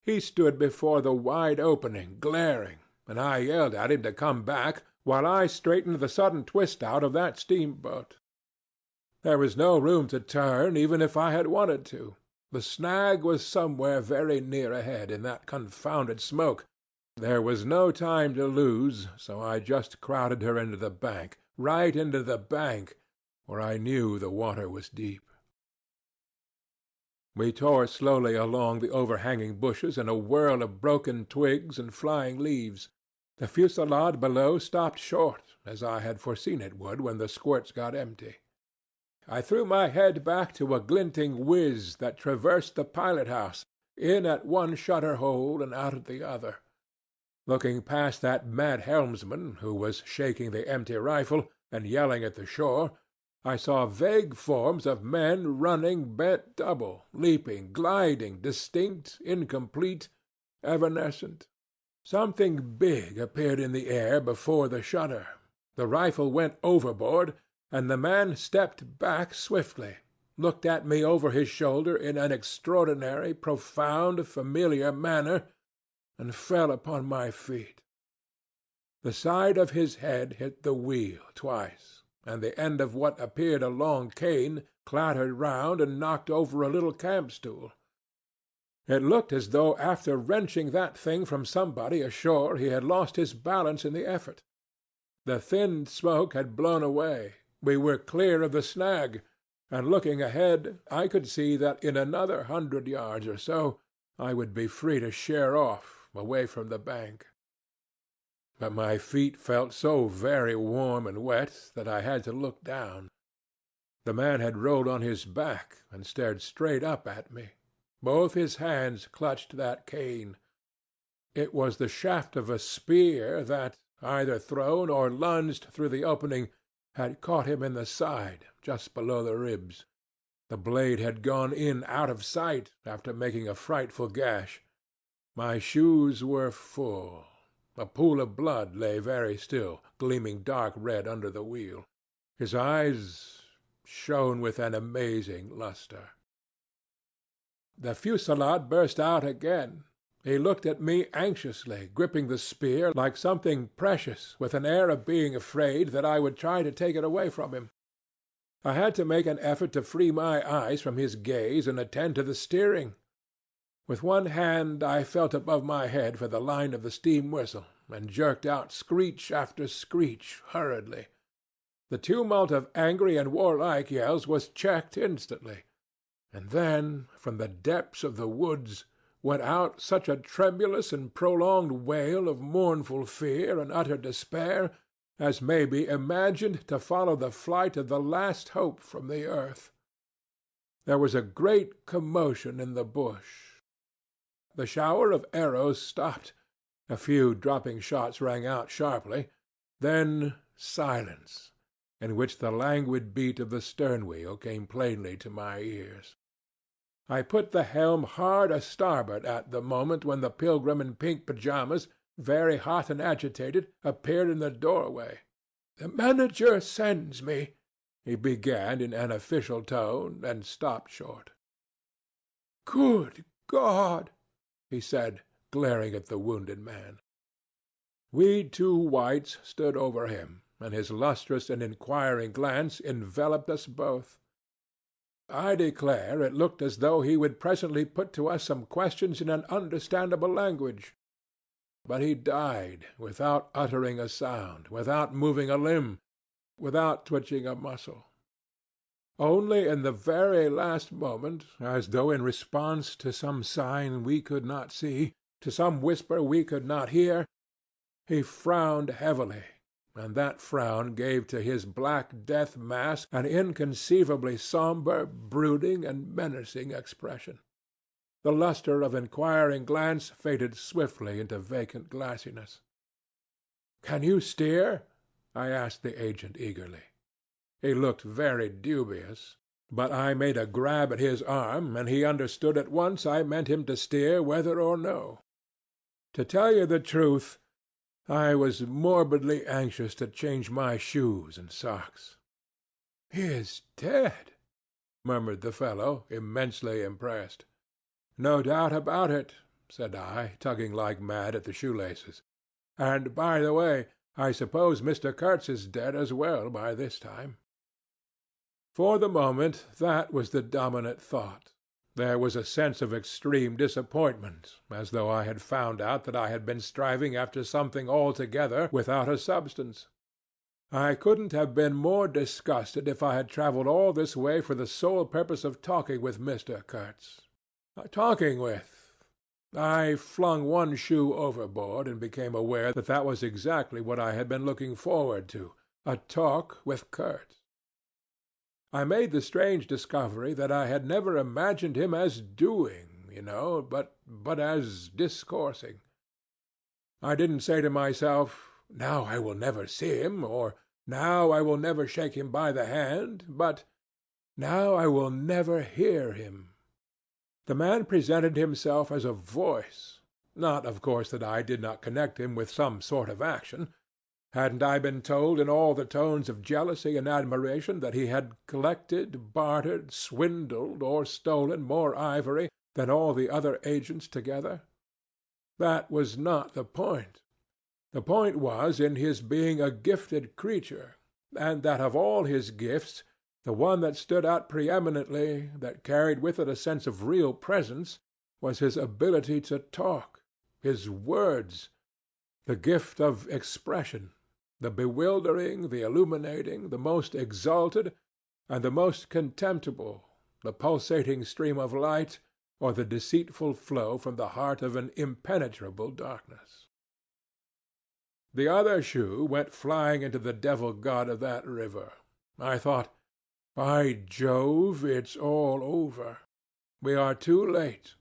He stood before the wide opening, glaring, and I yelled at him to come back, while I straightened the sudden twist out of that steamboat. There was no room to turn, even if I had wanted to. The snag was somewhere very near ahead in that confounded smoke. There was no time to lose, so I just crowded her into the bank, right into the bank, where I knew the water was deep. We tore slowly along the overhanging bushes in a whirl of broken twigs and flying leaves. The fusillade below stopped short, as I had foreseen it would when the squirts got empty. I threw my head back to a glinting whiz that traversed the pilot-house, in at one shutter-hole and out at the other. Looking past that mad helmsman, who was shaking the empty rifle and yelling at the shore, I saw vague forms of men running bent double, leaping, gliding, distinct, incomplete, evanescent. Something big appeared in the air before the shutter. The rifle went overboard, and the man stepped back swiftly, looked at me over his shoulder in an extraordinary, profound, familiar manner, and fell upon my feet. The side of his head hit the wheel twice, and the end of what appeared a long cane clattered round and knocked over a little camp-stool. It looked as though after wrenching that thing from somebody ashore he had lost his balance in the effort. The thin smoke had blown away. We were clear of the snag, and looking ahead I could see that in another 100 yards or so I would be free to sheer off, away from the bank. But my feet felt so very warm and wet that I had to look down. The man had rolled on his back and stared straight up at me. Both his hands clutched that cane. It was the shaft of a spear that, either thrown or lunged through the opening, had caught him in the side, just below the ribs. The blade had gone in out of sight after making a frightful gash. My shoes were full. A pool of blood lay very still, gleaming dark red under the wheel. His eyes shone with an amazing luster. The fusillade burst out again. He looked at me anxiously, gripping the spear like something precious, with an air of being afraid that I would try to take it away from him. I had to make an effort to free my eyes from his gaze and attend to the steering. With one hand I felt above my head for the line of the steam whistle, and jerked out screech after screech hurriedly. The tumult of angry and warlike yells was checked instantly. And then, from the depths of the woods, went out such a tremulous and prolonged wail of mournful fear and utter despair as may be imagined to follow the flight of the last hope from the earth. There was a great commotion in the bush. The shower of arrows stopped. A few dropping shots rang out sharply. Then silence, in which the languid beat of the stern-wheel came plainly to my ears. I put the helm hard a-starboard at the moment when the pilgrim in pink pyjamas, very hot and agitated, appeared in the doorway. "The manager sends me," he began in an official tone, and stopped short. "Good God!" he said, glaring at the wounded man. We two whites stood over him, and his lustrous and inquiring glance enveloped us both. I declare it looked as though he would presently put to us some questions in an understandable language. But he died without uttering a sound, without moving a limb, without twitching a muscle. Only in the very last moment, as though in response to some sign we could not see, to some whisper we could not hear, he frowned heavily, and that frown gave to his black death mask an inconceivably sombre, brooding, and menacing expression. The luster of inquiring glance faded swiftly into vacant glassiness. "Can you steer?" I asked the agent eagerly. He looked very dubious, but I made a grab at his arm, and he understood at once I meant him to steer whether or no. To tell you the truth, I was morbidly anxious to change my shoes and socks. "He is dead," murmured the fellow, immensely impressed. "No doubt about it," said I, tugging like mad at the shoelaces. "And, by the way, I suppose Mr. Kurtz is dead as well by this time." For the moment that was the dominant thought. There was a sense of extreme disappointment, as though I had found out that I had been striving after something altogether without a substance. I couldn't have been more disgusted if I had travelled all this way for the sole purpose of talking with Mr. Kurtz. Talking with. I flung one shoe overboard and became aware that that was exactly what I had been looking forward to, a talk with Kurtz. I made the strange discovery that I had never imagined him as doing, but as discoursing. I didn't say to myself, "Now I will never see him," or "Now I will never shake him by the hand," but "Now I will never hear him." The man presented himself as a voice. Not, of course, that I did not connect him with some sort of action. Hadn't I been told in all the tones of jealousy and admiration that he had collected, bartered, swindled, or stolen more ivory than all the other agents together? That was not the point. The point was in his being a gifted creature, and that of all his gifts, the one that stood out preeminently, that carried with it a sense of real presence, was his ability to talk, his words, the gift of expression, the bewildering, the illuminating, the most exalted, and the most contemptible, the pulsating stream of light, or the deceitful flow from the heart of an impenetrable darkness. The other shoe went flying into the devil-god of that river. I thought, "By Jove, it's all over. We are too late.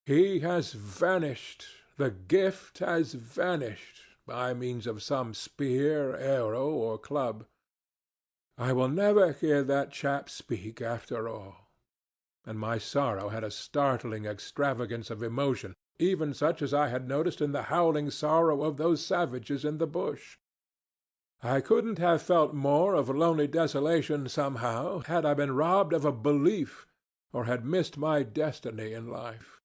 He has vanished. The gift has vanished, by means of some spear, arrow, or club. I will never hear that chap speak after all." And my sorrow had a startling extravagance of emotion, even such as I had noticed in the howling sorrow of those savages in the bush. I couldn't have felt more of lonely desolation somehow had I been robbed of a belief, or had missed my destiny in life.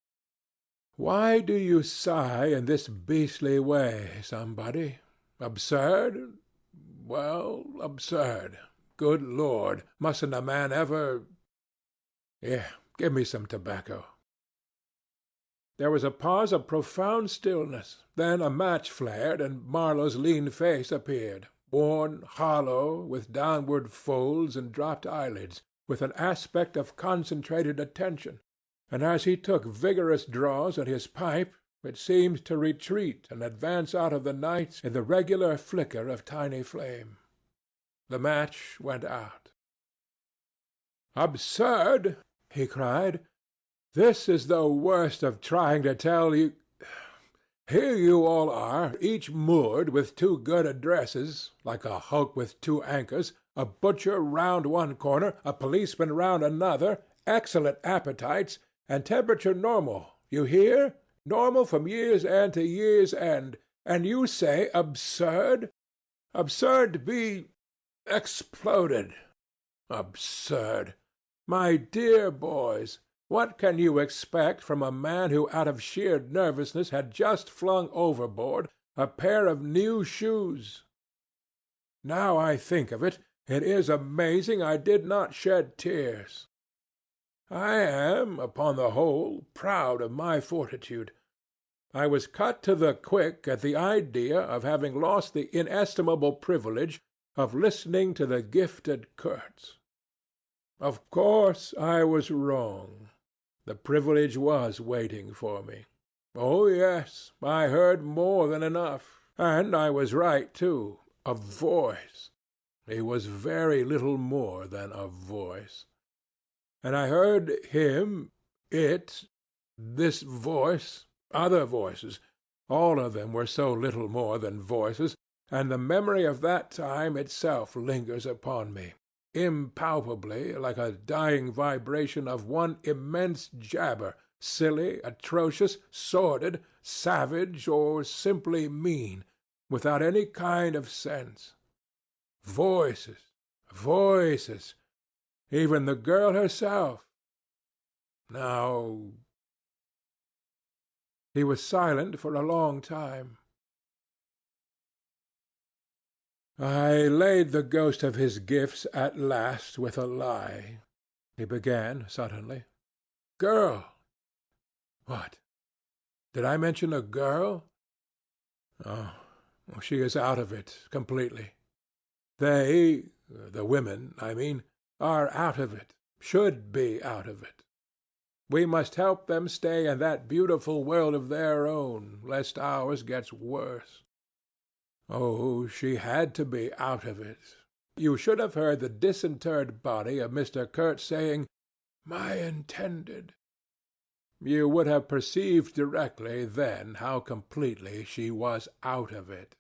Why do you sigh in this beastly way, somebody? Absurd? Well, absurd. Good Lord, mustn't a man ever— Here, give me some tobacco. There was a pause of profound stillness. Then a match flared, and Marlow's lean face appeared, worn, hollow, with downward folds and dropped eyelids, with an aspect of concentrated attention, and as he took vigorous draws at his pipe, it seemed to retreat and advance out of the night in the regular flicker of tiny flame. The match went out. "Absurd!" he cried. "This is the worst of trying to tell you. Here you all are, each moored with two good addresses, like a hulk with two anchors, a butcher round one corner, a policeman round another, excellent appetites, and temperature normal. You hear? Normal from year's end to year's end. And you say absurd? Absurd be exploded. Absurd. My dear boys, what can you expect from a man who out of sheer nervousness had just flung overboard a pair of new shoes? Now I think of it, it is amazing I did not shed tears. I am, upon the whole, proud of my fortitude. I was cut to the quick at the idea of having lost the inestimable privilege of listening to the gifted Kurtz. Of course I was wrong. The privilege was waiting for me. Oh, yes, I heard more than enough. And I was right, too. A voice. He was very little more than a voice. And I heard him, this voice, other voices. All of them were so little more than voices, and the memory of that time itself lingers upon me, impalpably, like a dying vibration of one immense jabber, silly, atrocious, sordid, savage, or simply mean, without any kind of sense. Voices, voices, even the girl herself. Now— He was silent for a long time. I laid the ghost of his gifts at last with a lie. He began suddenly. Girl. What? Did I mention a girl? Oh, she is out of it completely. They, the women, I mean, are out of it, should be out of it. We must help them stay in that beautiful world of their own, lest ours gets worse. Oh, she had to be out of it. You should have heard the disinterred body of Mr. Kurtz saying, "My intended." You would have perceived directly then how completely she was out of it.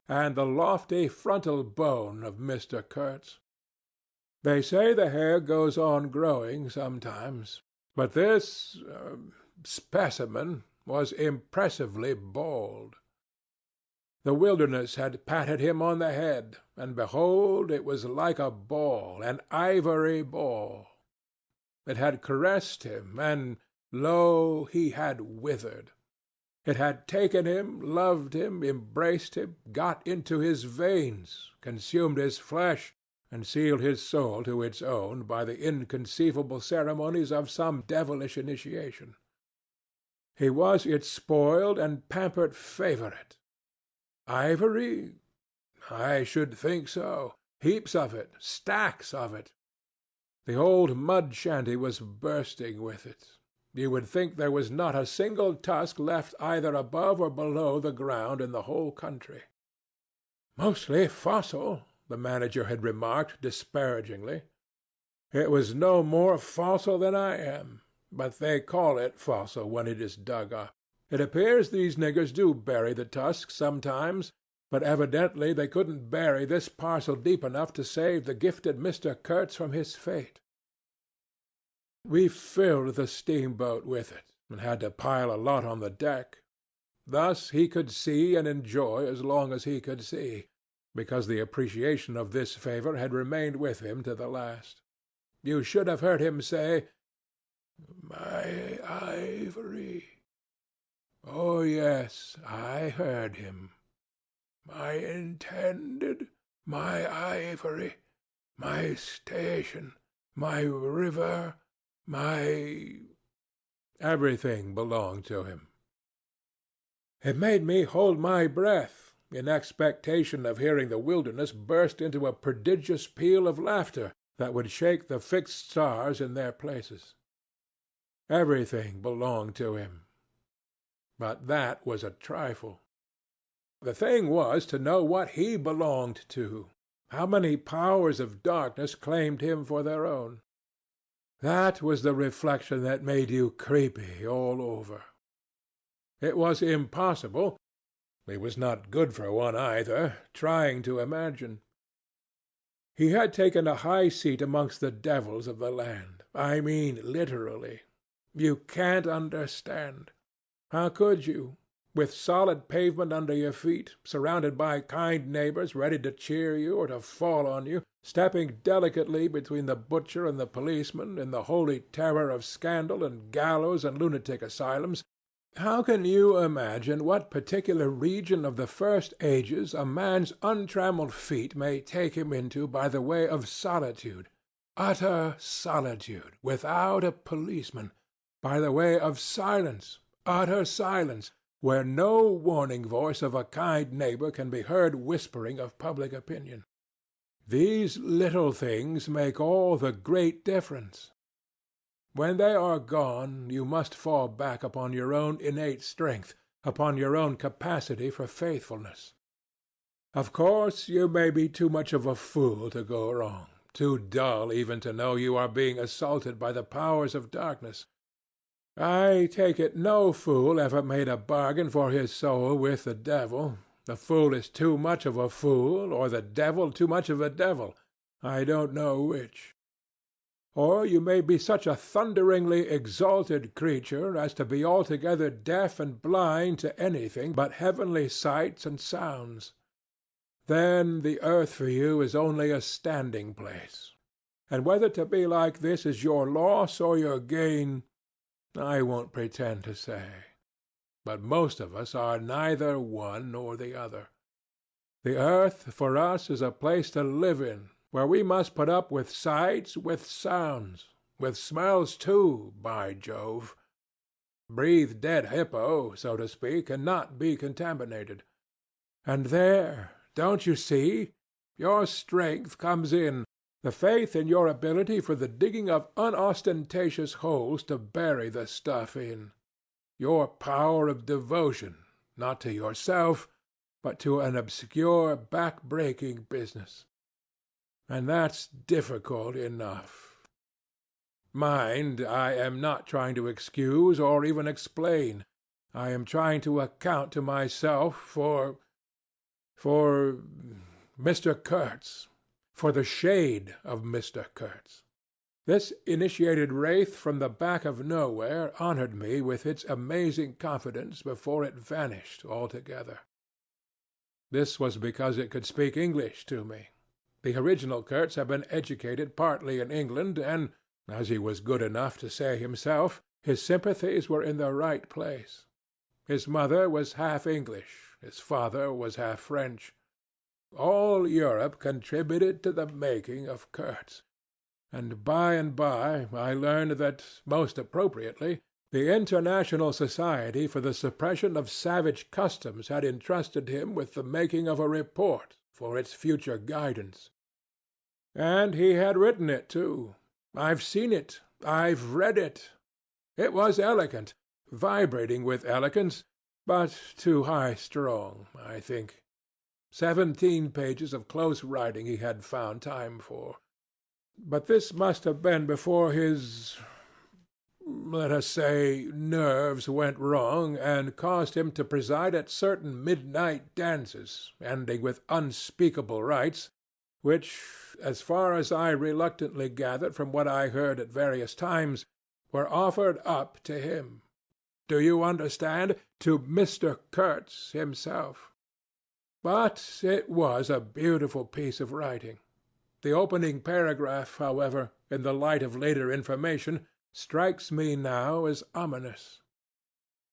And the lofty frontal bone of Mr. Kurtz. They say the hair goes on growing sometimes, but this specimen was impressively bald. The wilderness had patted him on the head, and behold, it was like a ball, an ivory ball. It had caressed him, and lo, he had withered. It had taken him, loved him, embraced him, got into his veins, consumed his flesh, and sealed his soul to its own by the inconceivable ceremonies of some devilish initiation. He was its spoiled and pampered favorite. Ivory? I should think so. Heaps of it, stacks of it. The old mud shanty was bursting with it. You would think there was not a single tusk left either above or below the ground in the whole country. "Mostly fossil," the manager had remarked disparagingly. It was no more fossil than I am, but they call it fossil when it is dug up. It appears these niggers do bury the tusks sometimes, but evidently they couldn't bury this parcel deep enough to save the gifted Mr. Kurtz from his fate. We filled the steamboat with it, and had to pile a lot on the deck. Thus he could see and enjoy as long as he could see, because the appreciation of this favor had remained with him to the last. You should have heard him say, "My ivory." Oh, yes, I heard him. My intended, my ivory, my station, my river, my... Everything belonged to him. It made me hold my breath in expectation of hearing the wilderness burst into a prodigious peal of laughter that would shake the fixed stars in their places. Everything belonged to him. But that was a trifle. The thing was to know what he belonged to. How many powers of darkness claimed him for their own? That was the reflection that made you creepy all over. It was impossible. It was not good for one either, trying to imagine. He had taken a high seat amongst the devils of the land. I mean literally. You can't understand. How could you? With solid pavement under your feet, surrounded by kind neighbors ready to cheer you or to fall on you, stepping delicately between the butcher and the policeman in the holy terror of scandal and gallows and lunatic asylums, how can you imagine what particular region of the first ages a man's untrammeled feet may take him into by the way of solitude, utter solitude, without a policeman, by the way of silence, utter silence, where no warning voice of a kind neighbor can be heard whispering of public opinion? These little things make all the great difference. When they are gone, you must fall back upon your own innate strength, upon your own capacity for faithfulness. Of course, you may be too much of a fool to go wrong, too dull even to know you are being assaulted by the powers of darkness. I take it no fool ever made a bargain for his soul with the devil. The fool is too much of a fool, or the devil too much of a devil. I don't know which. Or you may be such a thunderingly exalted creature as to be altogether deaf and blind to anything but heavenly sights and sounds. Then the earth for you is only a standing place. And whether to be like this is your loss or your gain, I won't pretend to say. But most of us are neither one nor the other. The earth for us is a place to live in, where we must put up with sights, with sounds, with smells too, by Jove. Breathe dead hippo, so to speak, and not be contaminated. And there, don't you see? Your strength comes in, the faith in your ability for the digging of unostentatious holes to bury the stuff in. Your power of devotion, not to yourself, but to an obscure, back-breaking business. and that's difficult enough. Mind, I am not trying to excuse or even explain. I am trying to account to myself for Mr. Kurtz, for the shade of Mr. Kurtz. This initiated wraith from the back of nowhere honored me with its amazing confidence before it vanished altogether. This was because it could speak English to me. The original Kurtz had been educated partly in England, and, as he was good enough to say himself, his sympathies were in the right place. His mother was half English, his father was half French. All Europe contributed to the making of Kurtz. And by I learned that, most appropriately, the International Society for the Suppression of Savage Customs had entrusted him with the making of a report for its future guidance. And he had written it, too. I've seen it. I've read it. It was elegant, vibrating with elegance, but too high-strung, I think. 17 pages of close writing he had found time for. But this must have been before his, let us say, nerves went wrong and caused him to preside at certain midnight dances, ending with unspeakable rites, which, as far as I reluctantly gathered from what I heard at various times, were offered up to him. Do you understand? To Mr. Kurtz himself. But it was a beautiful piece of writing. The opening paragraph, however, in the light of later information, strikes me now as ominous.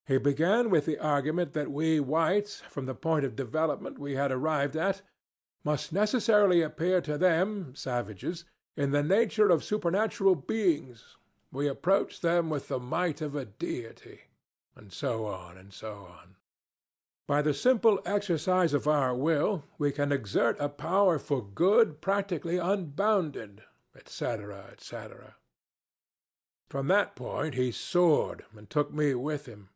He began with the argument that we whites, from the point of development we had arrived at, must necessarily appear to them, savages, in the nature of supernatural beings. We approach them with the might of a deity, and so on and so on. By the simple exercise of our will, we can exert a power for good practically unbounded, etc., etc. From that point he soared and took me with him.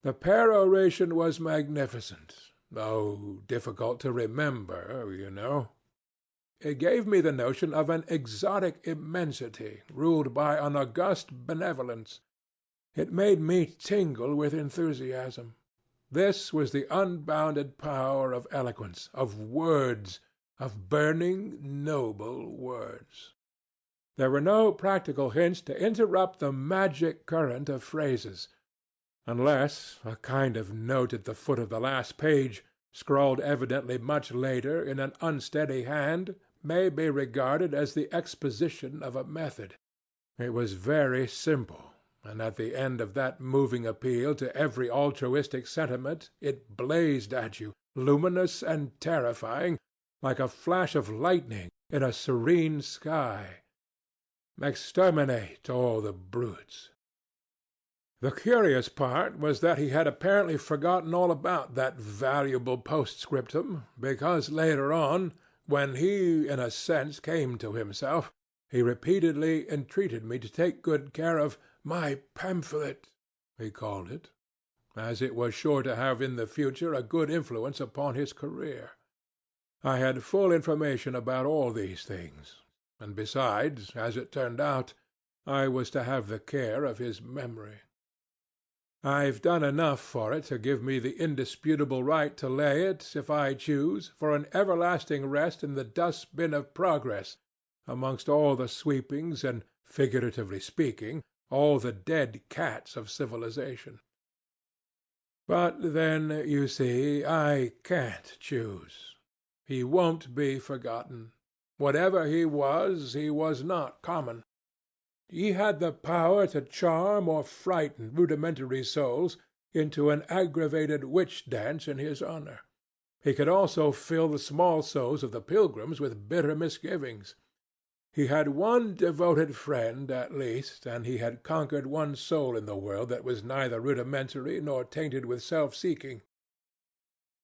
The peroration was magnificent, though difficult to remember, you know. It gave me the notion of an exotic immensity ruled by an august benevolence. It made me tingle with enthusiasm. This was the unbounded power of eloquence, of words, of burning, noble words. There were no practical hints to interrupt the magic current of phrases, unless a kind of note at the foot of the last page, scrawled evidently much later in an unsteady hand, may be regarded as the exposition of a method. It was very simple. And at the end of that moving appeal to every altruistic sentiment, it blazed at you, luminous and terrifying, like a flash of lightning in a serene sky. Exterminate all the brutes. The curious part was that he had apparently forgotten all about that valuable postscriptum, because later on, when he, in a sense, came to himself, he repeatedly entreated me to take good care of my pamphlet, he called it, as it was sure to have in the future a good influence upon his career. I had full information about all these things, and besides, as it turned out, I was to have the care of his memory. I've done enough for it to give me the indisputable right to lay it, if I choose, for an everlasting rest in the dustbin of progress, amongst all the sweepings and, figuratively speaking, all the dead cats of civilization. But then, you see, I can't choose. He won't be forgotten. Whatever he was not common. He had the power to charm or frighten rudimentary souls into an aggravated witch-dance in his honor. He could also fill the small souls of the pilgrims with bitter misgivings. He had one devoted friend, at least, and he had conquered one soul in the world that was neither rudimentary nor tainted with self-seeking.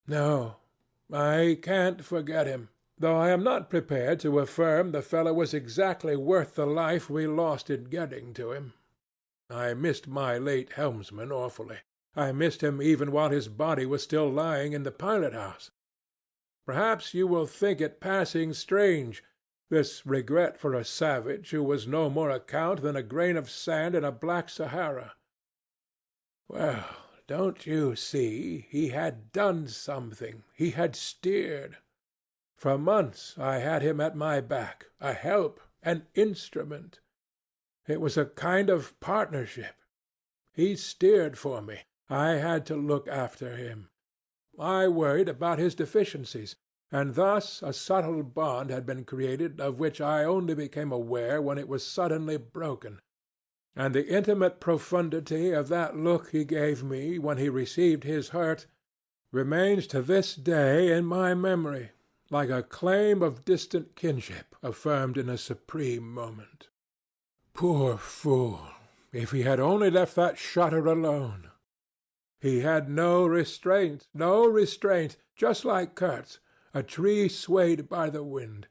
No, I can't forget him, though I am not prepared to affirm the fellow was exactly worth the life we lost in getting to him. I missed my late helmsman awfully. I missed him even while his body was still lying in the pilot-house. Perhaps you will think it passing strange, this regret for a savage who was no more account than a grain of sand in a black Sahara. Well, don't you see, he had done something. He had steered. For months I had him at my back, a help, an instrument. It was a kind of partnership. He steered for me. I had to look after him. I worried about his deficiencies, and thus a subtle bond had been created of which I only became aware when it was suddenly broken. And the intimate profundity of that look he gave me when he received his hurt remains to this day in my memory, like a claim of distant kinship affirmed in a supreme moment. Poor fool! If he had only left that shutter alone! He had no restraint, just like Kurtz, a tree swayed by the wind.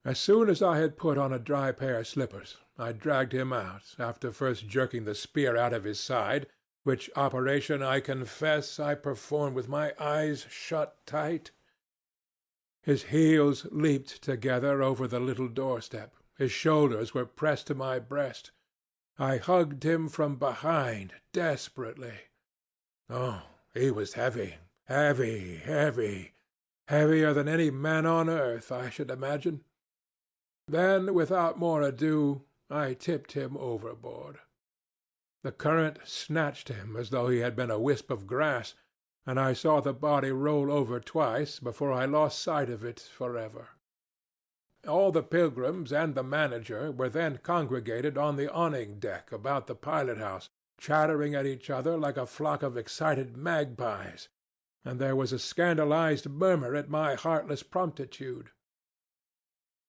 As soon as I had put on a dry pair of slippers, I dragged him out, after first jerking the spear out of his side, which operation, I confess, I performed with my eyes shut tight. His heels leaped together over the little doorstep. His shoulders were pressed to my breast. I hugged him from behind, desperately. Oh, he was heavy, heavier than any man on earth, I should imagine. Then, without more ado, I tipped him overboard. The current snatched him as though he had been a wisp of grass, and I saw the body roll over twice before I lost sight of it forever. All the pilgrims and the manager were then congregated on the awning deck about the pilot-house, chattering at each other like a flock of excited magpies, and there was a scandalized murmur at my heartless promptitude.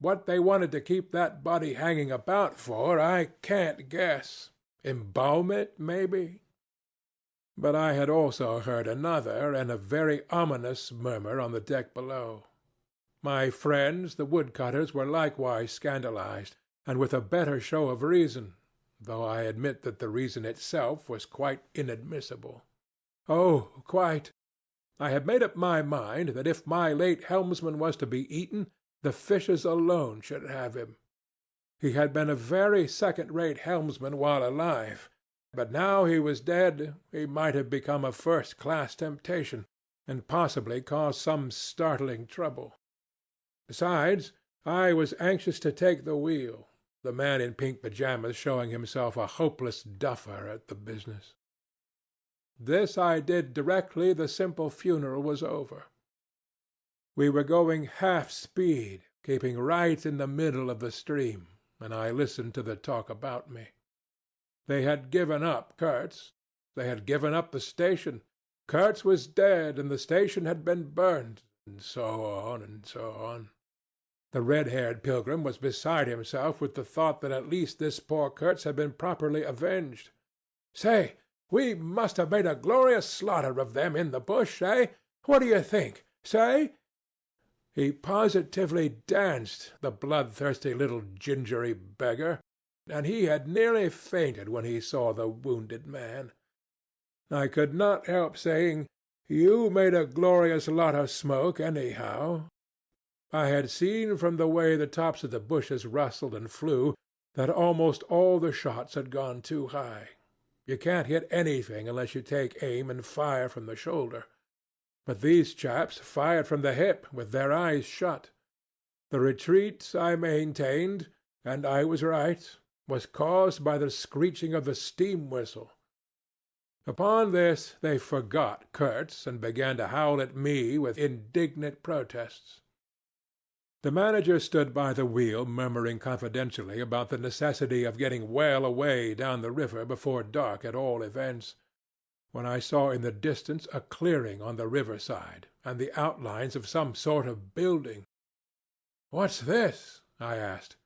What they wanted to keep that body hanging about for, I can't guess. Embalm it, maybe? But I had also heard another and a very ominous murmur on the deck below. My friends, the woodcutters, were likewise scandalized, and with a better show of reason, though I admit that the reason itself was quite inadmissible. Oh, quite. I had made up my mind that if my late helmsman was to be eaten, the fishes alone should have him. He had been a very second-rate helmsman while alive, but now he was dead, he might have become a first-class temptation, and possibly cause some startling trouble. Besides, I was anxious to take the wheel, the man in pink pyjamas showing himself a hopeless duffer at the business. This I did directly the simple funeral was over. We were going half speed, keeping right in the middle of the stream, and I listened to the talk about me. They had given up Kurtz. They had given up the station. Kurtz was dead, and the station had been burned, and so on and so on. The red-haired pilgrim was beside himself with the thought that at least this poor Kurtz had been properly avenged. Say, we must have made a glorious slaughter of them in the bush, eh? What do you think? Say? He positively danced, the bloodthirsty little gingery beggar, and he had nearly fainted when he saw the wounded man. I could not help saying, "You made a glorious lot of smoke, anyhow." I had seen from the way the tops of the bushes rustled and flew that almost all the shots had gone too high. You can't hit anything unless you take aim and fire from the shoulder. But these chaps fired from the hip with their eyes shut. The retreat, I maintained, and I was right, was caused by the screeching of the steam whistle. Upon this they forgot Kurtz and began to howl at me with indignant protests. The manager stood by the wheel murmuring confidentially about the necessity of getting well away down the river before dark at all events, when I saw in the distance a clearing on the riverside and the outlines of some sort of building. "What's this?" I asked.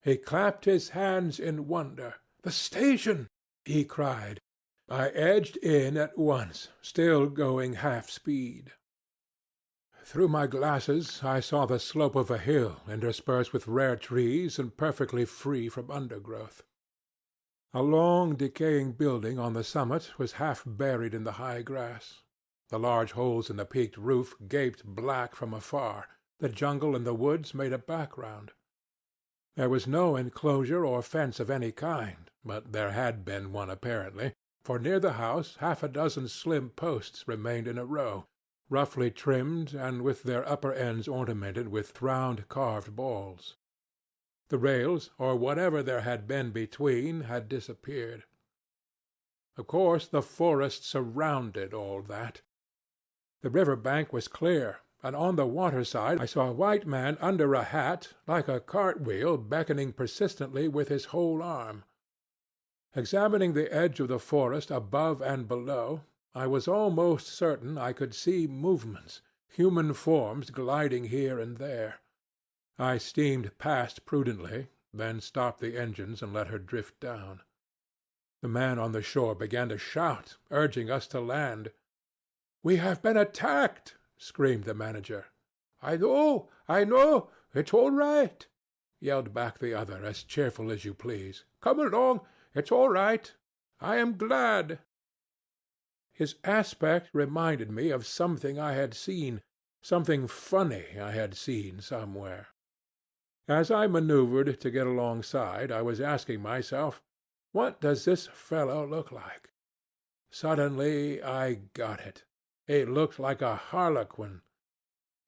He clapped his hands in wonder. "The station!" he cried. I edged in at once, still going half speed. Through my glasses I saw the slope of a hill interspersed with rare trees and perfectly free from undergrowth. A long decaying building on the summit was half buried in the high grass. The large holes in the peaked roof gaped black from afar, The jungle and the woods made a background. There was no enclosure or fence of any kind, but there had been one apparently, for near the house half a dozen slim posts remained in a row, roughly trimmed and with their upper ends ornamented with round carved balls. The rails, or whatever there had been between, had disappeared. Of course the forest surrounded all that. The river bank was clear, and on the water side I saw a white man under a hat, like a cartwheel, beckoning persistently with his whole arm. Examining the edge of the forest above and below, I was almost certain I could see movements, human forms gliding here and there. I steamed past prudently, then stopped the engines and let her drift down. The man on the shore began to shout, urging us to land. "We have been attacked!" screamed the manager. "I know! It's all right!" yelled back the other, as cheerful as you please. "Come along! It's all right! I am glad!" His aspect reminded me of something I had seen, something funny I had seen somewhere. As I maneuvered to get alongside, I was asking myself, what does this fellow look like? Suddenly I got it. He looked like a harlequin.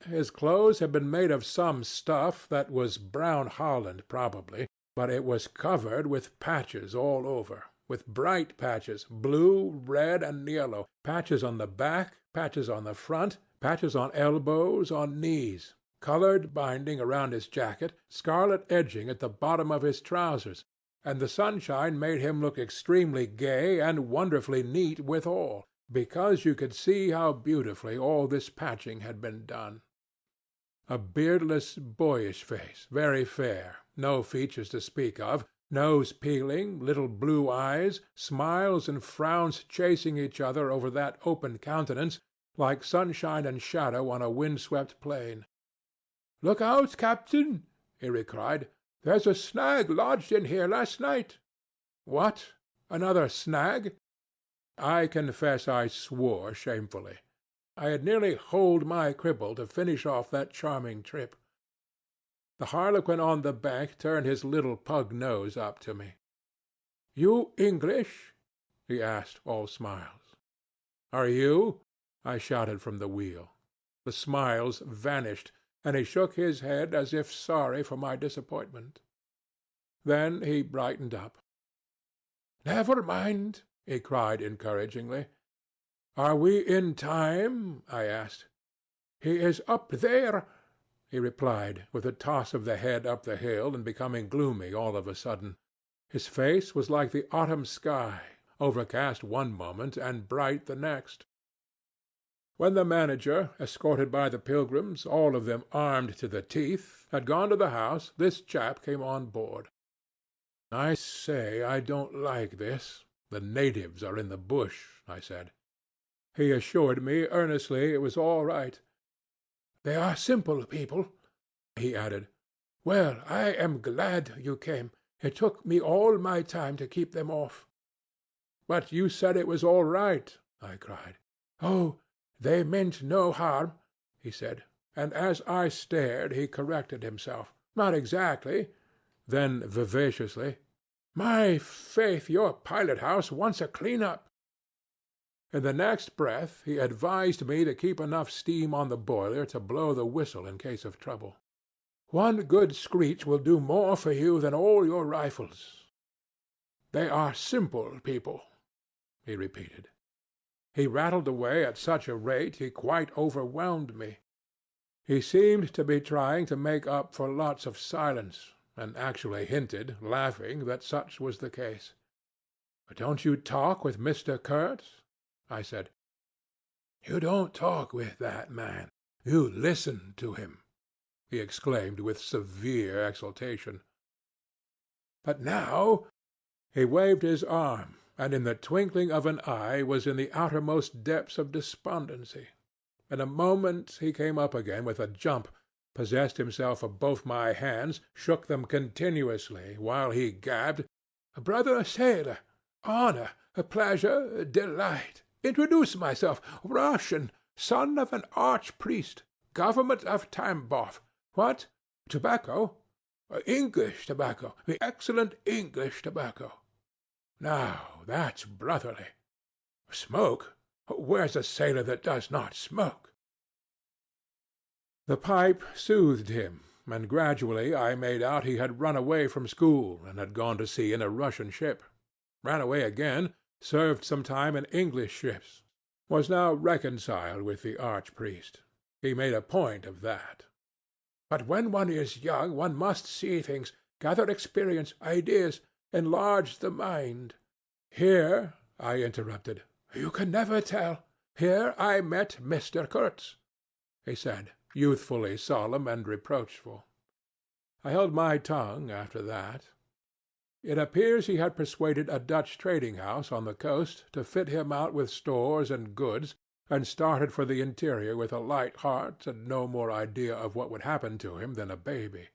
His clothes had been made of some stuff that was brown holland probably, but it was covered with patches all over, with bright patches, blue, red, and yellow, patches on the back, patches on the front, patches on elbows, on knees, colored binding around his jacket, scarlet edging at the bottom of his trousers, and the sunshine made him look extremely gay and wonderfully neat withal, because you could see how beautifully all this patching had been done. A beardless, boyish face, very fair, no features to speak of, nose peeling, little blue eyes, smiles and frowns chasing each other over that open countenance like sunshine and shadow on a wind-swept plain. "Look out, Captain!" he cried. "There's a snag lodged in here last night." "What? Another snag?" I confess I swore shamefully. I had nearly holed my cripple to finish off that charming trip. The harlequin on the bank turned his little pug nose up to me. "You English?" he asked, all smiles. "Are you?" I shouted from the wheel. The smiles vanished, and he shook his head as if sorry for my disappointment. Then he brightened up. "Never mind," he cried encouragingly. "Are we in time?" I asked. "He is up there," he replied, with a toss of the head up the hill and becoming gloomy all of a sudden. His face was like the autumn sky, overcast one moment and bright the next. When the manager, escorted by the pilgrims, all of them armed to the teeth, had gone to the house, this chap came on board. "I say, I don't like this. The natives are in the bush," I said. He assured me earnestly it was all right. "They are simple people," he added. "Well, I am glad you came. It took me all my time to keep them off." "But you said it was all right," I cried. "Oh, they meant no harm," he said, and as I stared he corrected himself. "Not exactly." Then vivaciously, "My faith, your pilot-house wants a clean-up." In the next breath he advised me to keep enough steam on the boiler to blow the whistle in case of trouble. "One good screech will do more for you than all your rifles." "They are simple people," he repeated. He rattled away at such a rate he quite overwhelmed me. He seemed to be trying to make up for lots of silence, and actually hinted, laughing, that such was the case. "Don't you talk with Mr. Kurtz?" I said. "You don't talk with that man. You listen to him," he exclaimed with severe exultation. "But now—" He waved his arm, and in the twinkling of an eye was in the outermost depths of despondency. In a moment he came up again with a jump, possessed himself of both my hands, shook them continuously, while he gabbed, "Brother sailor, honor, pleasure, delight. Introduce myself. Russian, son of an archpriest. Government of Tambov. What? Tobacco? English tobacco. The excellent English tobacco. Now, that's brotherly. Smoke? Where's a sailor that does not smoke? The pipe soothed him, and gradually I made out he had run away from school and had gone to sea in a Russian ship. Ran away again, served some time in English ships, was now reconciled with the archpriest. He made a point of that. But when one is young, one must see things, gather experience, ideas, enlarge the mind. Here, I interrupted, you can never tell. Here I met Mr. Kurtz, he said, youthfully solemn and reproachful. I held my tongue after that. It appears he had persuaded a Dutch trading-house on the coast to fit him out with stores and goods, and started for the interior with a light heart and no more idea of what would happen to him than a baby.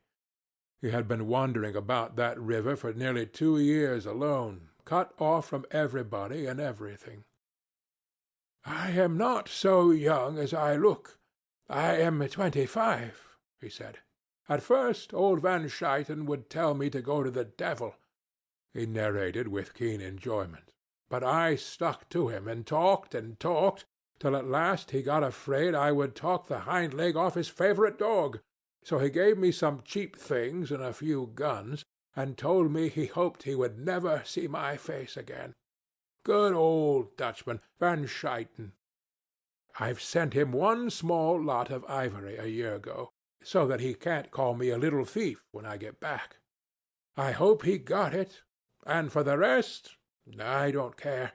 He had been wandering about that river for nearly 2 years alone, cut off from everybody and everything. I am not so young as I look. I am 25, he said. At first old Van Schaiten would tell me to go to the devil, he narrated with keen enjoyment. But I stuck to him and talked, till at last he got afraid I would talk the hind leg off his favorite dog, so he gave me some cheap things and a few guns, and told me he hoped he would never see my face again. Good old Dutchman, Van Schaiten. I've sent him one small lot of ivory a year ago, so that he can't call me a little thief when I get back. I hope he got it, and for the rest, I don't care.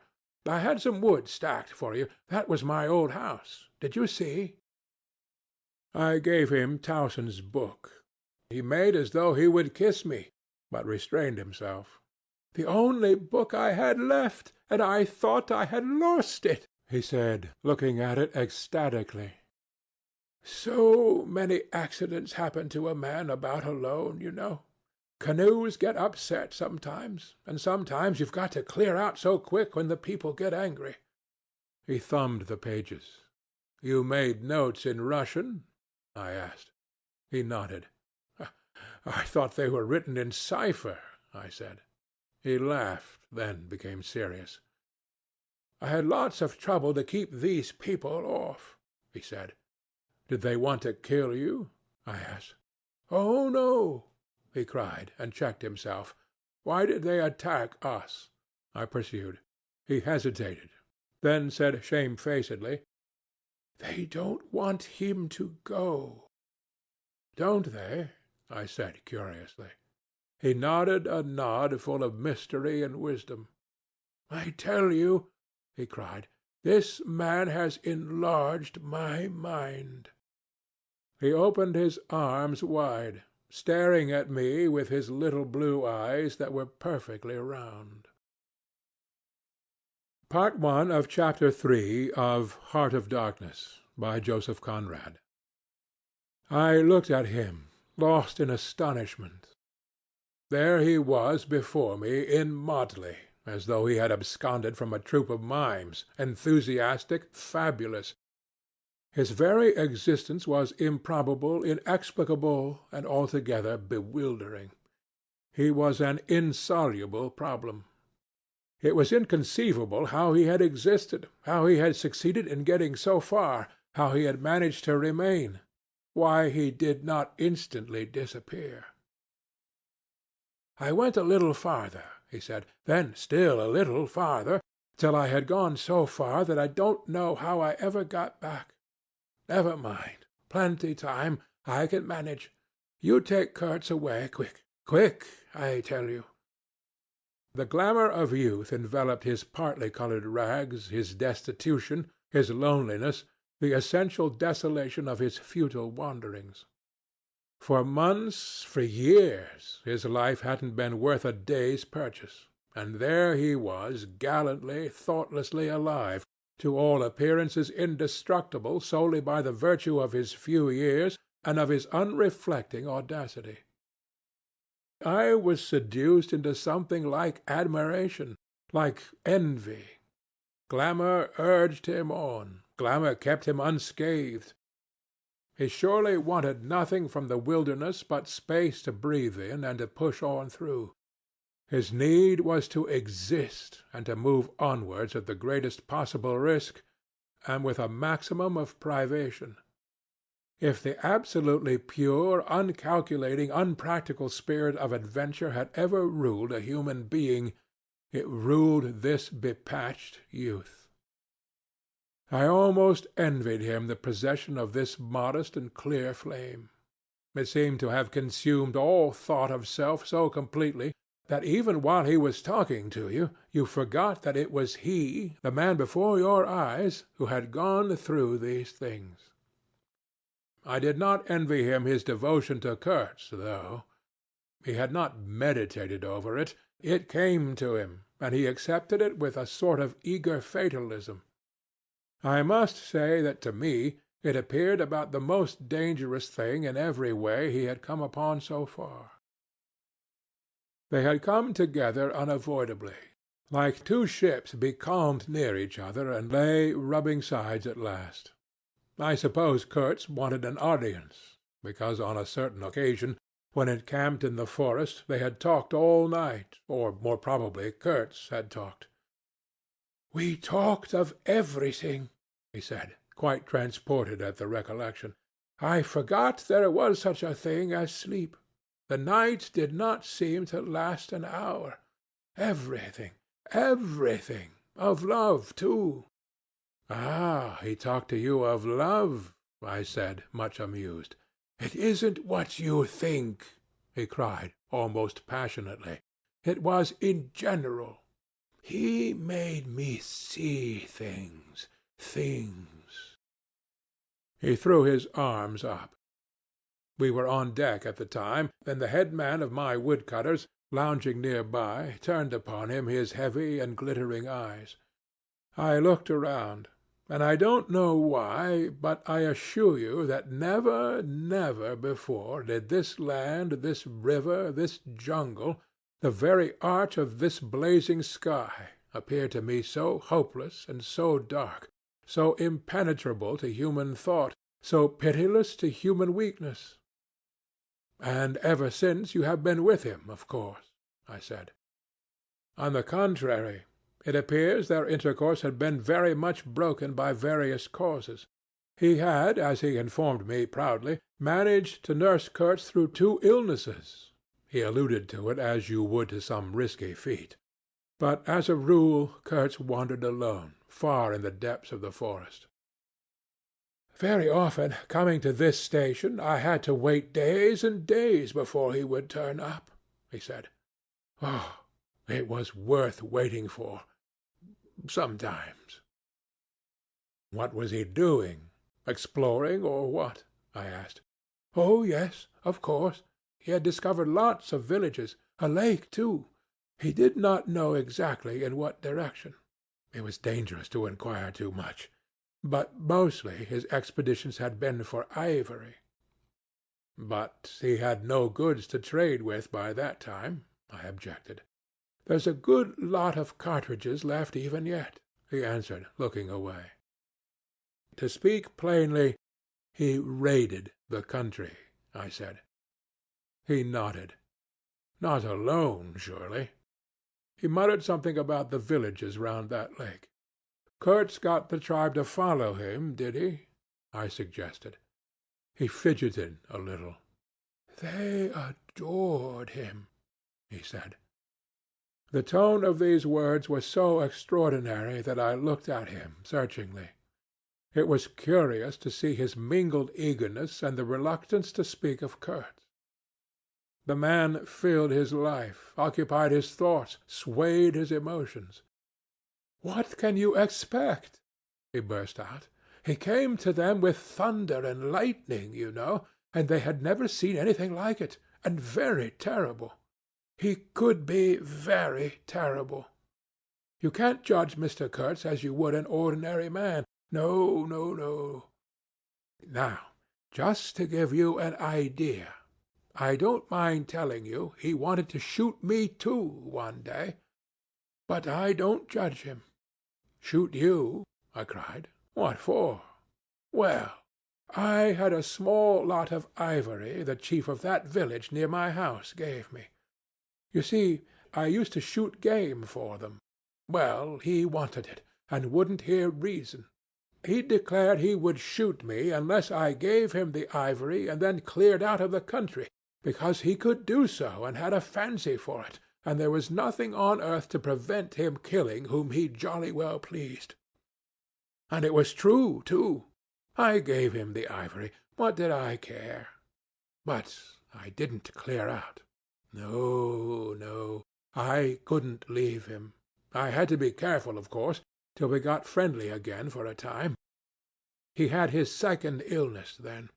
I had some wood stacked for you. That was my old house. Did you see? I gave him Towson's book. He made as though he would kiss me, but restrained himself. The only book I had left, and I thought I had lost it, he said, looking at it ecstatically. So many accidents happen to a man about alone, you know. Canoes get upset sometimes, and sometimes you've got to clear out so quick when the people get angry. He thumbed the pages. You made notes in Russian? I asked. He nodded. I thought they were written in cipher, I said. He laughed, then became serious. I had lots of trouble to keep these people off, he said. Did they want to kill you? I asked. Oh, no, he cried, and checked himself. Why did they attack us? I pursued. He hesitated, then said shamefacedly, They don't want him to go. Don't they? I said curiously. He nodded a nod full of mystery and wisdom. I tell you, he cried, this man has enlarged my mind. He opened his arms wide, staring at me with his little blue eyes that were perfectly round. Part 1 of Chapter 3 of Heart of Darkness, by Joseph Conrad. I looked at him, lost in astonishment. There he was before me in motley, as though he had absconded from a troupe of mimes, enthusiastic, fabulous. His very existence was improbable, inexplicable, and altogether bewildering. He was an insoluble problem. It was inconceivable how he had existed, how he had succeeded in getting so far, how he had managed to remain, why he did not instantly disappear. I went a little farther, he said, then still a little farther, till I had gone so far that I don't know how I ever got back. Never mind. Plenty time. I can manage. You take Kurtz away, quick. Quick, I tell you. The glamour of youth enveloped his partly colored rags, his destitution, his loneliness, the essential desolation of his futile wanderings. For months, for years, his life hadn't been worth a day's purchase, and there he was, gallantly, thoughtlessly alive, to all appearances indestructible solely by the virtue of his few years and of his unreflecting audacity. I was seduced into something like admiration, like envy. Glamour urged him on. Glamour kept him unscathed. He surely wanted nothing from the wilderness but space to breathe in and to push on through. His need was to exist and to move onwards at the greatest possible risk and with a maximum of privation. If the absolutely pure, uncalculating, unpractical spirit of adventure had ever ruled a human being, it ruled this bepatched youth. I almost envied him the possession of this modest and clear flame. It seemed to have consumed all thought of self so completely that even while he was talking to you, you forgot that it was he, the man before your eyes, who had gone through these things. I did not envy him his devotion to Kurtz, though. He had not meditated over it. It came to him, and he accepted it with a sort of eager fatalism. I must say that to me it appeared about the most dangerous thing in every way he had come upon so far. They had come together unavoidably, like two ships becalmed near each other and lay rubbing sides at last. I suppose Kurtz wanted an audience, because on a certain occasion, when encamped in the forest, they had talked all night, or more probably Kurtz had talked. "We talked of everything," he said, quite transported at the recollection. "I forgot there was such a thing as sleep. The night did not seem to last an hour. Everything, everything. Of love, too." "Ah, he talked to you of love," I said, much amused. "It isn't what you think," he cried, almost passionately. "It was in general. He made me see things. He threw his arms up. We were on deck at the time, and the head man of my woodcutters, lounging near by, turned upon him his heavy and glittering eyes. I looked around, and I don't know why, but I assure you that never, never before did this land, this river, this jungle, the very arch of this blazing sky, appear to me so hopeless and so dark, so impenetrable to human thought, so pitiless to human weakness. "And ever since you have been with him, of course," I said. "On the contrary, it appears their intercourse had been very much broken by various causes. He had, as he informed me proudly, managed to nurse Kurtz through 2 illnesses. He alluded to it as you would to some risky feat. But as a rule Kurtz wandered alone, far in the depths of the forest. Very often, coming to this station, I had to wait days and days before he would turn up," he said. "Oh, it was worth waiting for. Sometimes." "What was he doing? Exploring, or what?" I asked. "Oh, yes, of course. He had discovered lots of villages, a lake, too. He did not know exactly in what direction. It was dangerous to inquire too much. But mostly his expeditions had been for ivory." "But he had no goods to trade with by that time," I objected. "There's a good lot of cartridges left even yet," he answered, looking away. "To speak plainly, he raided the country," I said. He nodded. "Not alone, surely." He muttered something about the villages round that lake. "Kurtz got the tribe to follow him, did he?" I suggested. He fidgeted a little. "They adored him," he said. The tone of these words was so extraordinary that I looked at him searchingly. It was curious to see his mingled eagerness and the reluctance to speak of Kurtz. The man filled his life, occupied his thoughts, swayed his emotions. "What can you expect?" he burst out. "He came to them with thunder and lightning, you know, and they had never seen anything like it, and very terrible. He could be very terrible. You can't judge Mr. Kurtz as you would an ordinary man. No, no, no. Now, just to give you an idea, I don't mind telling you he wanted to shoot me too one day. But I don't judge him." "Shoot you?" I cried. "What for?" "Well, I had a small lot of ivory the chief of that village near my house gave me. You see, I used to shoot game for them. Well, he wanted it, and wouldn't hear reason. He declared he would shoot me unless I gave him the ivory and then cleared out of the country, because he could do so and had a fancy for it, and there was nothing on earth to prevent him killing whom he jolly well pleased. And it was true, too. I gave him the ivory. What did I care? But I didn't clear out. No, no, I couldn't leave him. I had to be careful, of course, till we got friendly again for a time. He had his second illness then.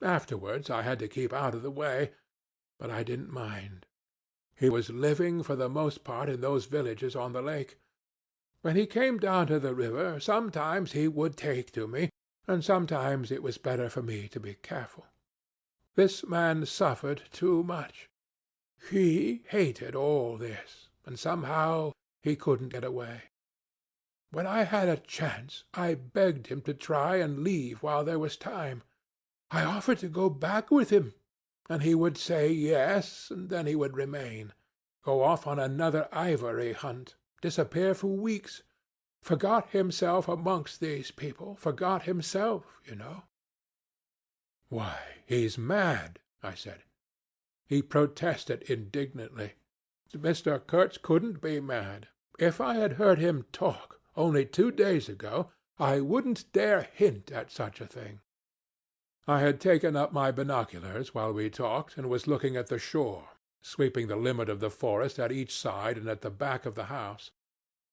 Afterwards I had to keep out of the way, but I didn't mind. He was living for the most part in those villages on the lake. When he came down to the river, sometimes he would take to me, and sometimes it was better for me to be careful. This man suffered too much. He hated all this, and somehow he couldn't get away. When I had a chance, I begged him to try and leave while there was time. I offered to go back with him, and he would say yes, and then he would remain, go off on another ivory hunt, disappear for weeks, forgot himself amongst these people, forgot himself, you know. Why, he's mad, I said. He protested indignantly. Mr. Kurtz couldn't be mad. If I had heard him talk only 2 days ago, I wouldn't dare hint at such a thing. I had taken up my binoculars while we talked, and was looking at the shore, sweeping the limit of the forest at each side and at the back of the house.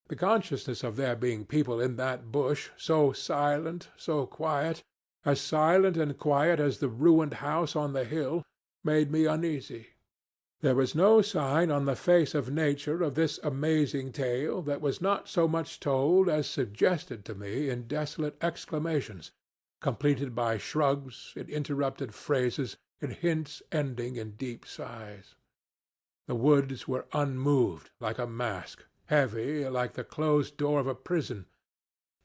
The consciousness of there being people in that bush, so silent, so quiet, as silent and quiet as the ruined house on the hill, made me uneasy. There was no sign on the face of nature of this amazing tale that was not so much told as suggested to me in desolate exclamations, completed by shrugs, in interrupted phrases, in hints ending in deep sighs. The woods were unmoved, like a mask, heavy, like the closed door of a prison.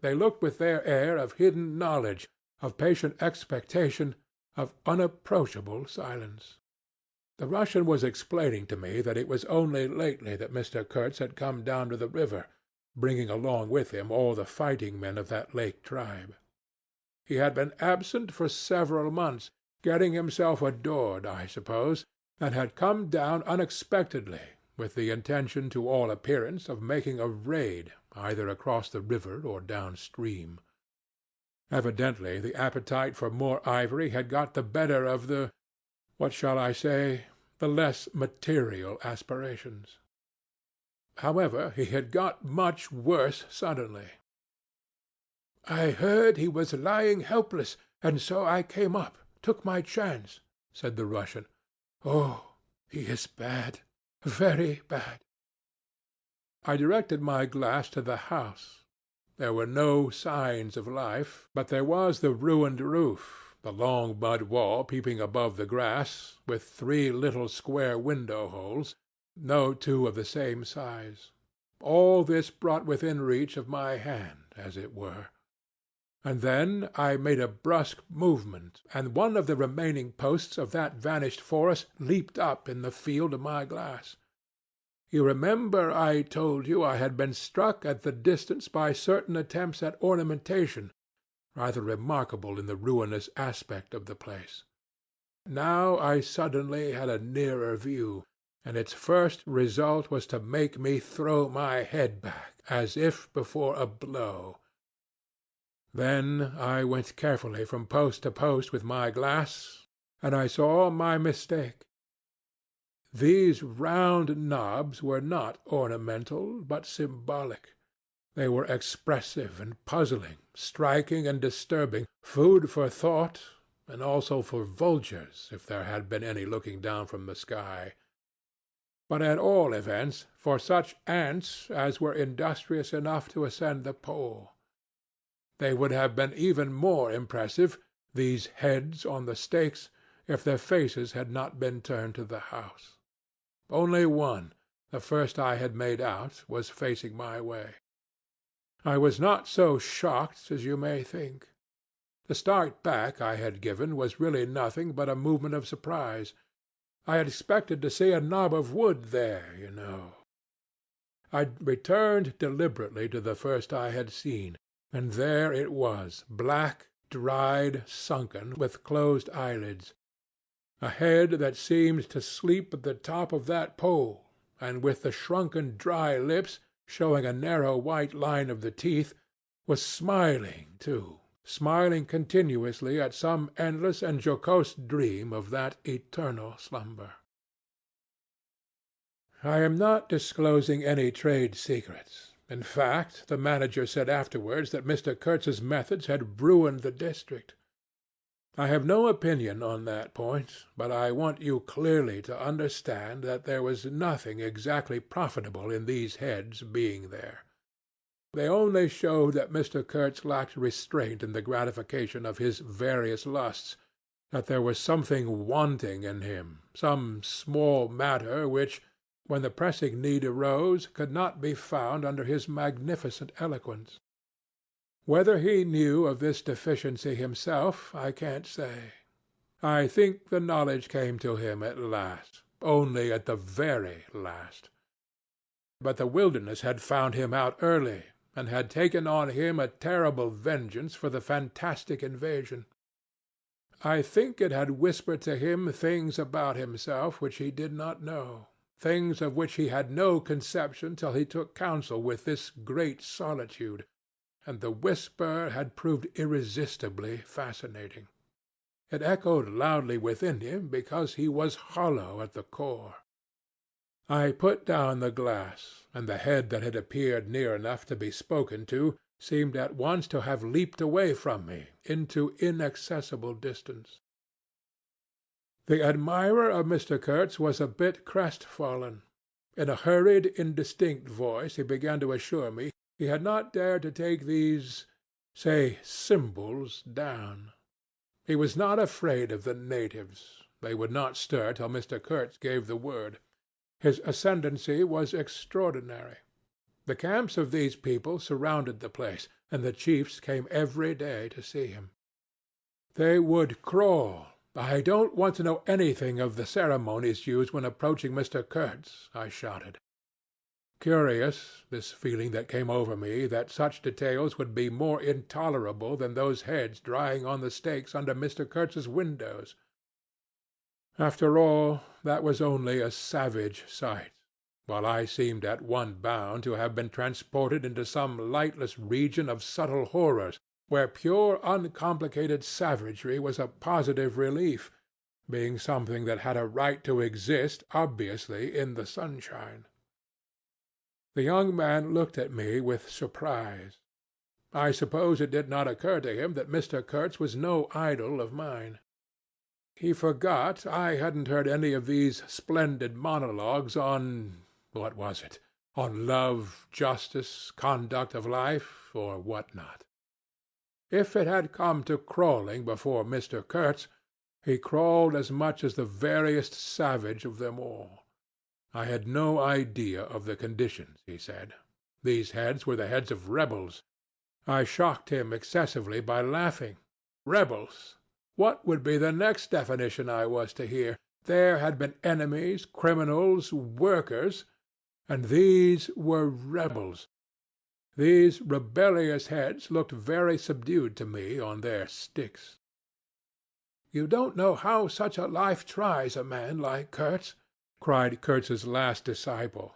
They looked with their air of hidden knowledge, of patient expectation, of unapproachable silence. The Russian was explaining to me that it was only lately that Mr. Kurtz had come down to the river, bringing along with him all the fighting men of that lake tribe. He had been absent for several months, getting himself adored, I suppose, and had come down unexpectedly, with the intention to all appearance of making a raid either across the river or downstream. Evidently the appetite for more ivory had got the better of the, what shall I say, the less material aspirations. However, he had got much worse suddenly. "I heard he was lying helpless, and so I came up, took my chance," said the Russian. "Oh, he is bad, very bad." I directed my glass to the house. There were no signs of life, but there was the ruined roof, the long mud wall peeping above the grass, with 3 little square window-holes, no 2 of the same size. All this brought within reach of my hand, as it were. And then I made a brusque movement, and one of the remaining posts of that vanished forest leaped up in the field of my glass. You remember I told you I had been struck at the distance by certain attempts at ornamentation, rather remarkable in the ruinous aspect of the place. Now I suddenly had a nearer view, and its first result was to make me throw my head back, as if before a blow. Then I went carefully from post to post with my glass, and I saw my mistake. These round knobs were not ornamental, but symbolic. They were expressive and puzzling, striking and disturbing, food for thought, and also for vultures, if there had been any looking down from the sky. But at all events for such ants as were industrious enough to ascend the pole. They would have been even more impressive, these heads on the stakes, if their faces had not been turned to the house. Only one, the first I had made out, was facing my way. I was not so shocked as you may think. The start back I had given was really nothing but a movement of surprise. I had expected to see a knob of wood there, you know. I returned deliberately to the first I had seen, and there it was, black, dried, sunken, with closed eyelids. A head that seemed to sleep at the top of that pole, and with the shrunken dry lips, showing a narrow white line of the teeth, was smiling too, smiling continuously at some endless and jocose dream of that eternal slumber. I am not disclosing any trade secrets. In fact, the manager said afterwards that Mr. Kurtz's methods had ruined the district. I have no opinion on that point, but I want you clearly to understand that there was nothing exactly profitable in these heads being there. They only showed that Mr. Kurtz lacked restraint in the gratification of his various lusts, that there was something wanting in him, some small matter which, when the pressing need arose, could not be found under his magnificent eloquence. Whether he knew of this deficiency himself, I can't say. I think the knowledge came to him at last, only at the very last. But the wilderness had found him out early, and had taken on him a terrible vengeance for the fantastic invasion. I think it had whispered to him things about himself which he did not know, things of which he had no conception till he took counsel with this great solitude, and the whisper had proved irresistibly fascinating. It echoed loudly within him because he was hollow at the core. I put down the glass, and the head that had appeared near enough to be spoken to seemed at once to have leaped away from me into inaccessible distance. The admirer of Mr. Kurtz was a bit crestfallen. In a hurried, indistinct voice he began to assure me he had not dared to take these, say, symbols down. He was not afraid of the natives. They would not stir till Mr. Kurtz gave the word. His ascendancy was extraordinary. The camps of these people surrounded the place, and the chiefs came every day to see him. They would crawl. I don't want to know anything of the ceremonies used when approaching Mr. Kurtz, I shouted. Curious, this feeling that came over me that such details would be more intolerable than those heads drying on the stakes under Mr. Kurtz's windows. After all, that was only a savage sight, while I seemed at one bound to have been transported into some lightless region of subtle horrors, where pure uncomplicated savagery was a positive relief, being something that had a right to exist obviously in the sunshine. The young man looked at me with surprise. I suppose it did not occur to him that Mr. Kurtz was no idol of mine. He forgot I hadn't heard any of these splendid monologues on, what was it, on love, justice, conduct of life, or what not. If it had come to crawling before Mr. Kurtz, he crawled as much as the veriest savage of them all. I had no idea of the conditions, he said. These heads were the heads of rebels. I shocked him excessively by laughing. Rebels! What would be the next definition I was to hear? There had been enemies, criminals, workers, and these were rebels. These rebellious heads looked very subdued to me on their sticks. "You don't know how such a life tries a man like Kurtz," cried Kurtz's last disciple.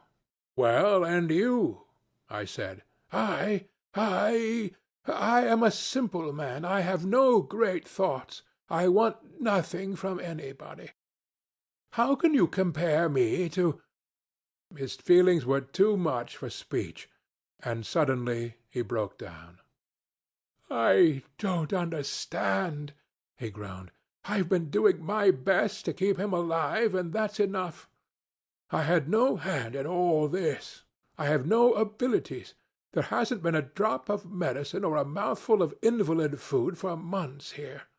"Well, and you?" I said. I am a simple man. I have no great thoughts. I want nothing from anybody. How can you compare me to—" His feelings were too much for speech, and suddenly he broke down. "I don't understand," he groaned. "I've been doing my best to keep him alive, and that's enough. I had no hand in all this. I have no abilities. There hasn't been a drop of medicine or a mouthful of invalid food for months here.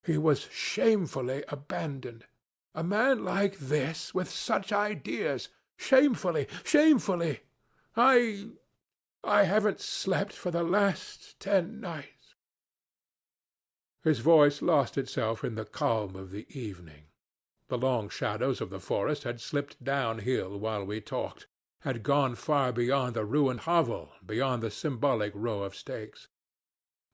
He was shamefully abandoned. A man like this, with such ideas, shamefully, shamefully. I haven't slept for the last 10 nights. His voice lost itself in the calm of the evening. The long shadows of the forest had slipped downhill while we talked, had gone far beyond the ruined hovel, beyond the symbolic row of stakes.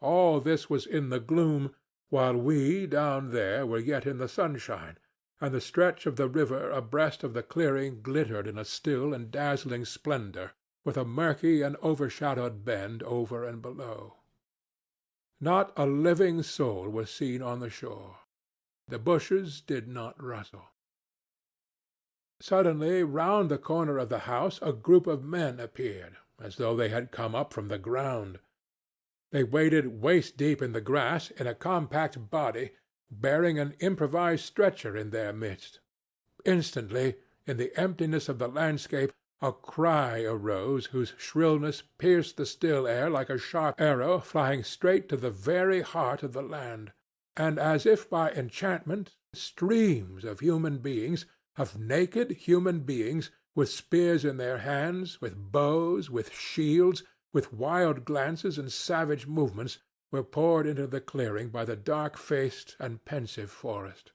All this was in the gloom, while we down there were yet in the sunshine, and the stretch of the river abreast of the clearing glittered in a still and dazzling splendor, with a murky and overshadowed bend over and below. Not a living soul was seen on the shore. The bushes did not rustle. Suddenly, round the corner of the house, a group of men appeared, as though they had come up from the ground. They waded waist-deep in the grass in a compact body, bearing an improvised stretcher in their midst. Instantly, in the emptiness of the landscape, a cry arose whose shrillness pierced the still air like a sharp arrow flying straight to the very heart of the land. And as if by enchantment, streams of human beings, of naked human beings, with spears in their hands, with bows, with shields, with wild glances and savage movements, were poured into the clearing by the dark-faced and pensive forest.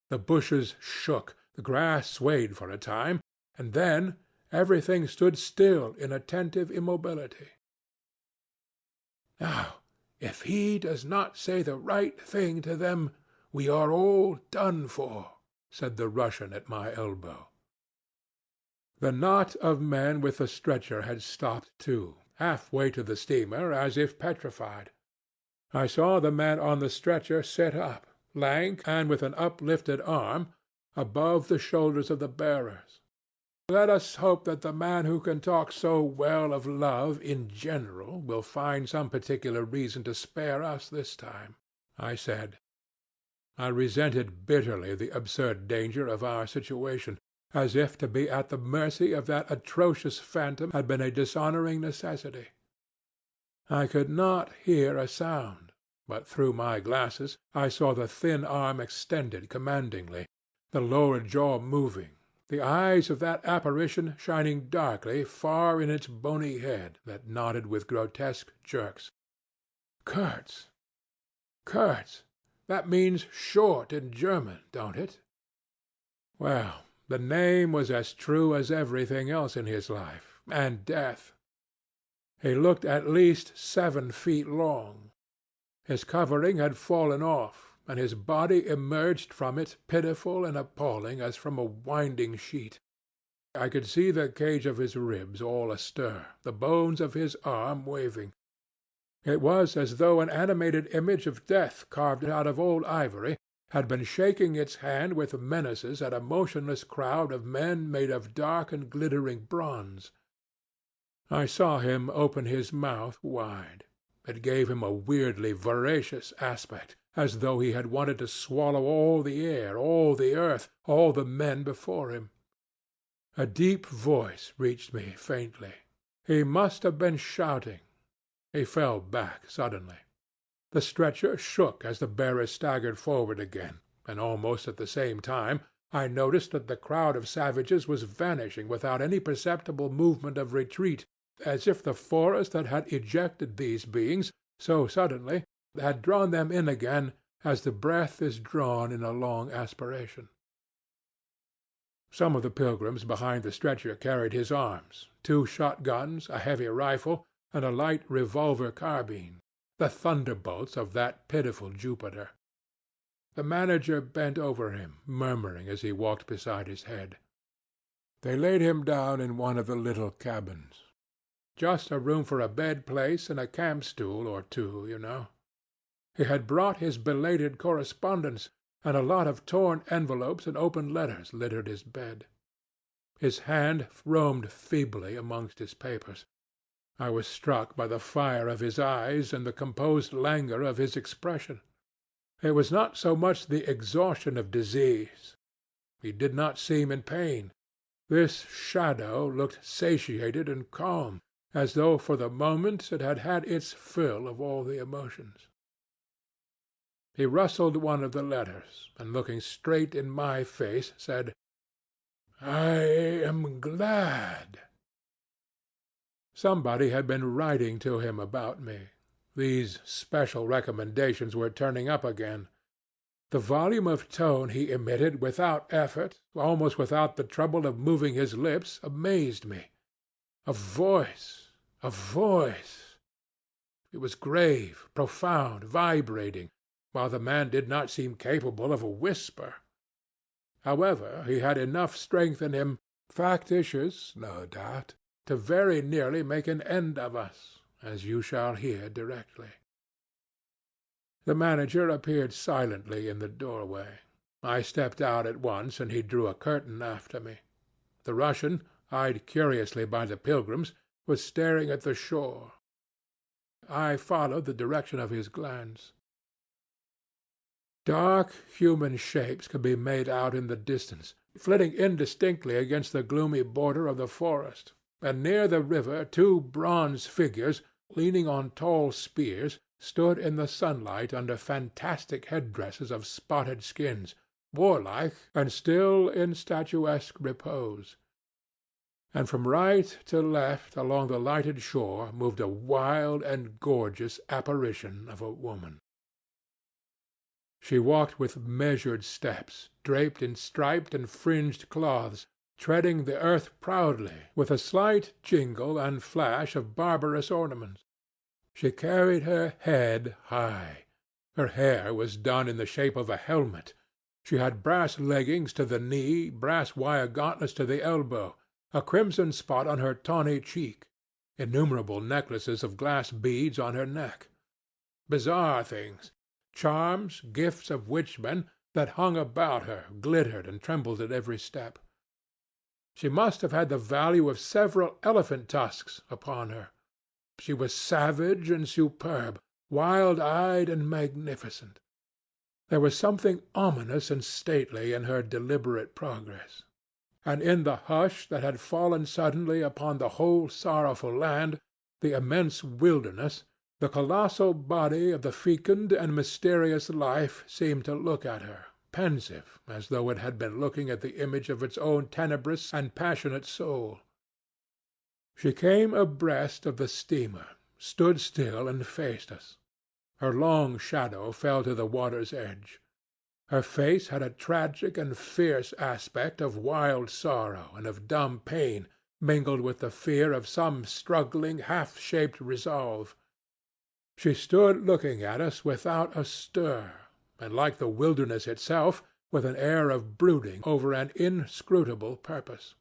The bushes shook, the grass swayed for a time, and then everything stood still in attentive immobility. Now, if he does not say the right thing to them, we are all done for, said the Russian at my elbow. The knot of men with the stretcher had stopped too, half-way to the steamer, as if petrified. I saw the man on the stretcher sit up, lank and with an uplifted arm, above the shoulders of the bearers. Let us hope that the man who can talk so well of love in general will find some particular reason to spare us this time, I said. I resented bitterly the absurd danger of our situation, as if to be at the mercy of that atrocious phantom had been a dishonoring necessity. I could not hear a sound, but through my glasses I saw the thin arm extended commandingly, the lower jaw moving, the eyes of that apparition shining darkly far in its bony head that nodded with grotesque jerks. Kurtz! Kurtz! That means short in German, don't it? Well, the name was as true as everything else in his life, and death. He looked at least 7 feet long. His covering had fallen off, and his body emerged from it pitiful and appalling as from a winding sheet. I could see the cage of his ribs all astir, the bones of his arm waving. It was as though an animated image of death carved out of old ivory had been shaking its hand with menaces at a motionless crowd of men made of dark and glittering bronze. I saw him open his mouth wide. It gave him a weirdly voracious aspect, as though he had wanted to swallow all the air, all the earth, all the men before him. A deep voice reached me faintly. He must have been shouting. He fell back suddenly. The stretcher shook as the bearer staggered forward again, and almost at the same time I noticed that the crowd of savages was vanishing without any perceptible movement of retreat, as if the forest that had ejected these beings so suddenly had drawn them in again as the breath is drawn in a long aspiration. Some of the pilgrims behind the stretcher carried his arms, 2 shotguns, a heavy rifle, and a light revolver carbine, the thunderbolts of that pitiful Jupiter. The manager bent over him, murmuring as he walked beside his head. They laid him down in one of the little cabins. Just a room for a bed-place and a camp-stool or 2, you know. He had brought his belated correspondence, and a lot of torn envelopes and open letters littered his bed. His hand roamed feebly amongst his papers. I was struck by the fire of his eyes and the composed languor of his expression. It was not so much the exhaustion of disease. He did not seem in pain. This shadow looked satiated and calm, as though for the moment it had had its fill of all the emotions. He rustled one of the letters, and looking straight in my face, said, "I am glad." Somebody had been writing to him about me. These special recommendations were turning up again. The volume of tone he emitted without effort, almost without the trouble of moving his lips, amazed me. A voice! A voice! It was grave, profound, vibrating, while the man did not seem capable of a whisper. However, he had enough strength in him, factitious, no doubt, to very nearly make an end of us, as you shall hear directly. The manager appeared silently in the doorway. I stepped out at once, and he drew a curtain after me. The Russian, eyed curiously by the pilgrims, was staring at the shore. I followed the direction of his glance. Dark human shapes could be made out in the distance, flitting indistinctly against the gloomy border of the forest, and near the river 2 bronze figures, leaning on tall spears, stood in the sunlight under fantastic headdresses of spotted skins, warlike and still in statuesque repose. And from right to left along the lighted shore moved a wild and gorgeous apparition of a woman. She walked with measured steps, draped in striped and fringed cloths, treading the earth proudly, with a slight jingle and flash of barbarous ornaments. She carried her head high. Her hair was done in the shape of a helmet. She had brass leggings to the knee, brass wire gauntlets to the elbow, a crimson spot on her tawny cheek, innumerable necklaces of glass beads on her neck. Bizarre things, charms, gifts of witchmen, that hung about her, glittered and trembled at every step. She must have had the value of several elephant tusks upon her. She was savage and superb, wild-eyed and magnificent. There was something ominous and stately in her deliberate progress. And in the hush that had fallen suddenly upon the whole sorrowful land, the immense wilderness, the colossal body of the fecund and mysterious life seemed to look at her, pensive, as though it had been looking at the image of its own tenebrous and passionate soul. She came abreast of the steamer, stood still and faced us. Her long shadow fell to the water's edge. Her face had a tragic and fierce aspect of wild sorrow and of dumb pain, mingled with the fear of some struggling, half-shaped resolve. She stood looking at us without a stir, and like the wilderness itself, with an air of brooding over an inscrutable purpose.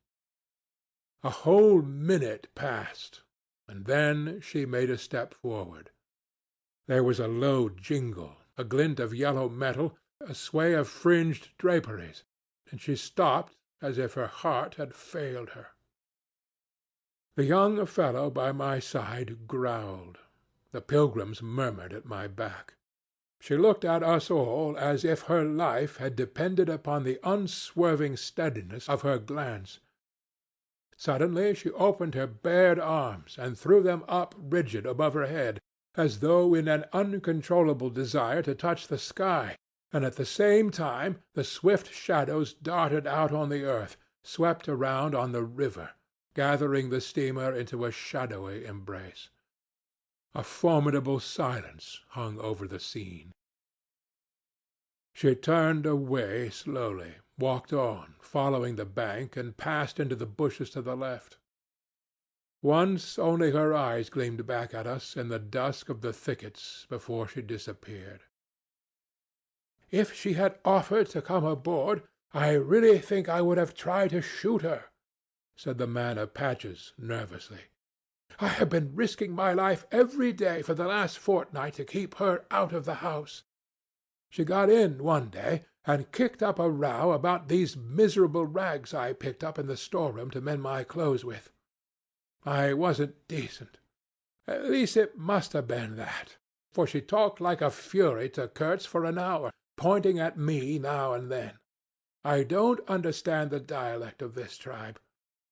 A whole minute passed, and then she made a step forward. There was a low jingle, a glint of yellow metal, a sway of fringed draperies, and she stopped as if her heart had failed her. The young fellow by my side growled. The pilgrims murmured at my back. She looked at us all as if her life had depended upon the unswerving steadiness of her glance. Suddenly she opened her bared arms and threw them up rigid above her head, as though in an uncontrollable desire to touch the sky, and at the same time the swift shadows darted out on the earth, swept around on the river, gathering the steamer into a shadowy embrace. A formidable silence hung over the scene. She turned away slowly, walked on, following the bank, and passed into the bushes to the left. Once only her eyes gleamed back at us in the dusk of the thickets before she disappeared. If she had offered to come aboard, I really think I would have tried to shoot her, said the man of patches nervously. I have been risking my life every day for the last fortnight to keep her out of the house. She got in one day and kicked up a row about these miserable rags I picked up in the storeroom to mend my clothes with. I wasn't decent. At least it must have been that, for she talked like a fury to Kurtz for an hour, pointing at me now and then. I don't understand the dialect of this tribe.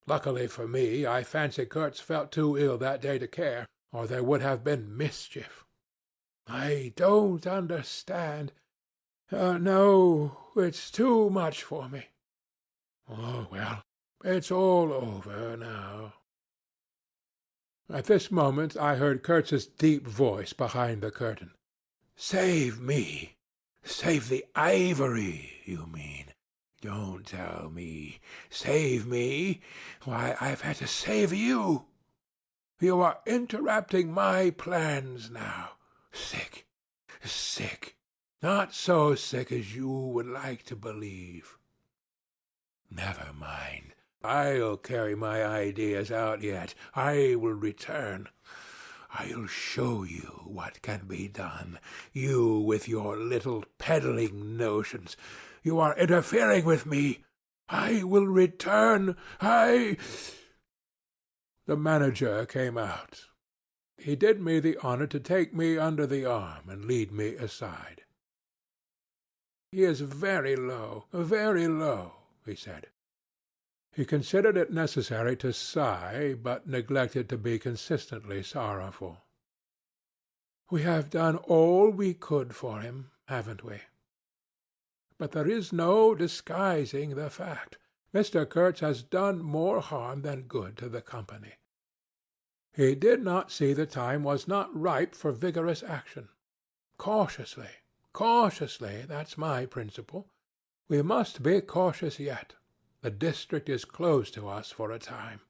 Luckily for me, I fancy Kurtz felt too ill that day to care, or there would have been mischief. I don't understand. No, it's too much for me. Oh, well, it's all over now. At this moment I heard Kurtz's deep voice behind the curtain. "Save me! Save the ivory, you mean. Don't tell me. Save me! Why, I've had to save you. You are interrupting my plans now. Sick, sick. Not so sick as you would like to believe. Never mind. I'll carry my ideas out yet. I will return. I'll show you what can be done. You with your little peddling notions. You are interfering with me. I will return. The manager came out. He did me the honor to take me under the arm and lead me aside. "He is very low, he said. He considered it necessary to sigh, but neglected to be consistently sorrowful. "We have done all we could for him, haven't we? But there is no disguising the fact. Mr. Kurtz has done more harm than good to the company. He did not see the time was not ripe for vigorous action. Cautiously, that's my principle. We must be cautious yet. The district is closed to us for a time.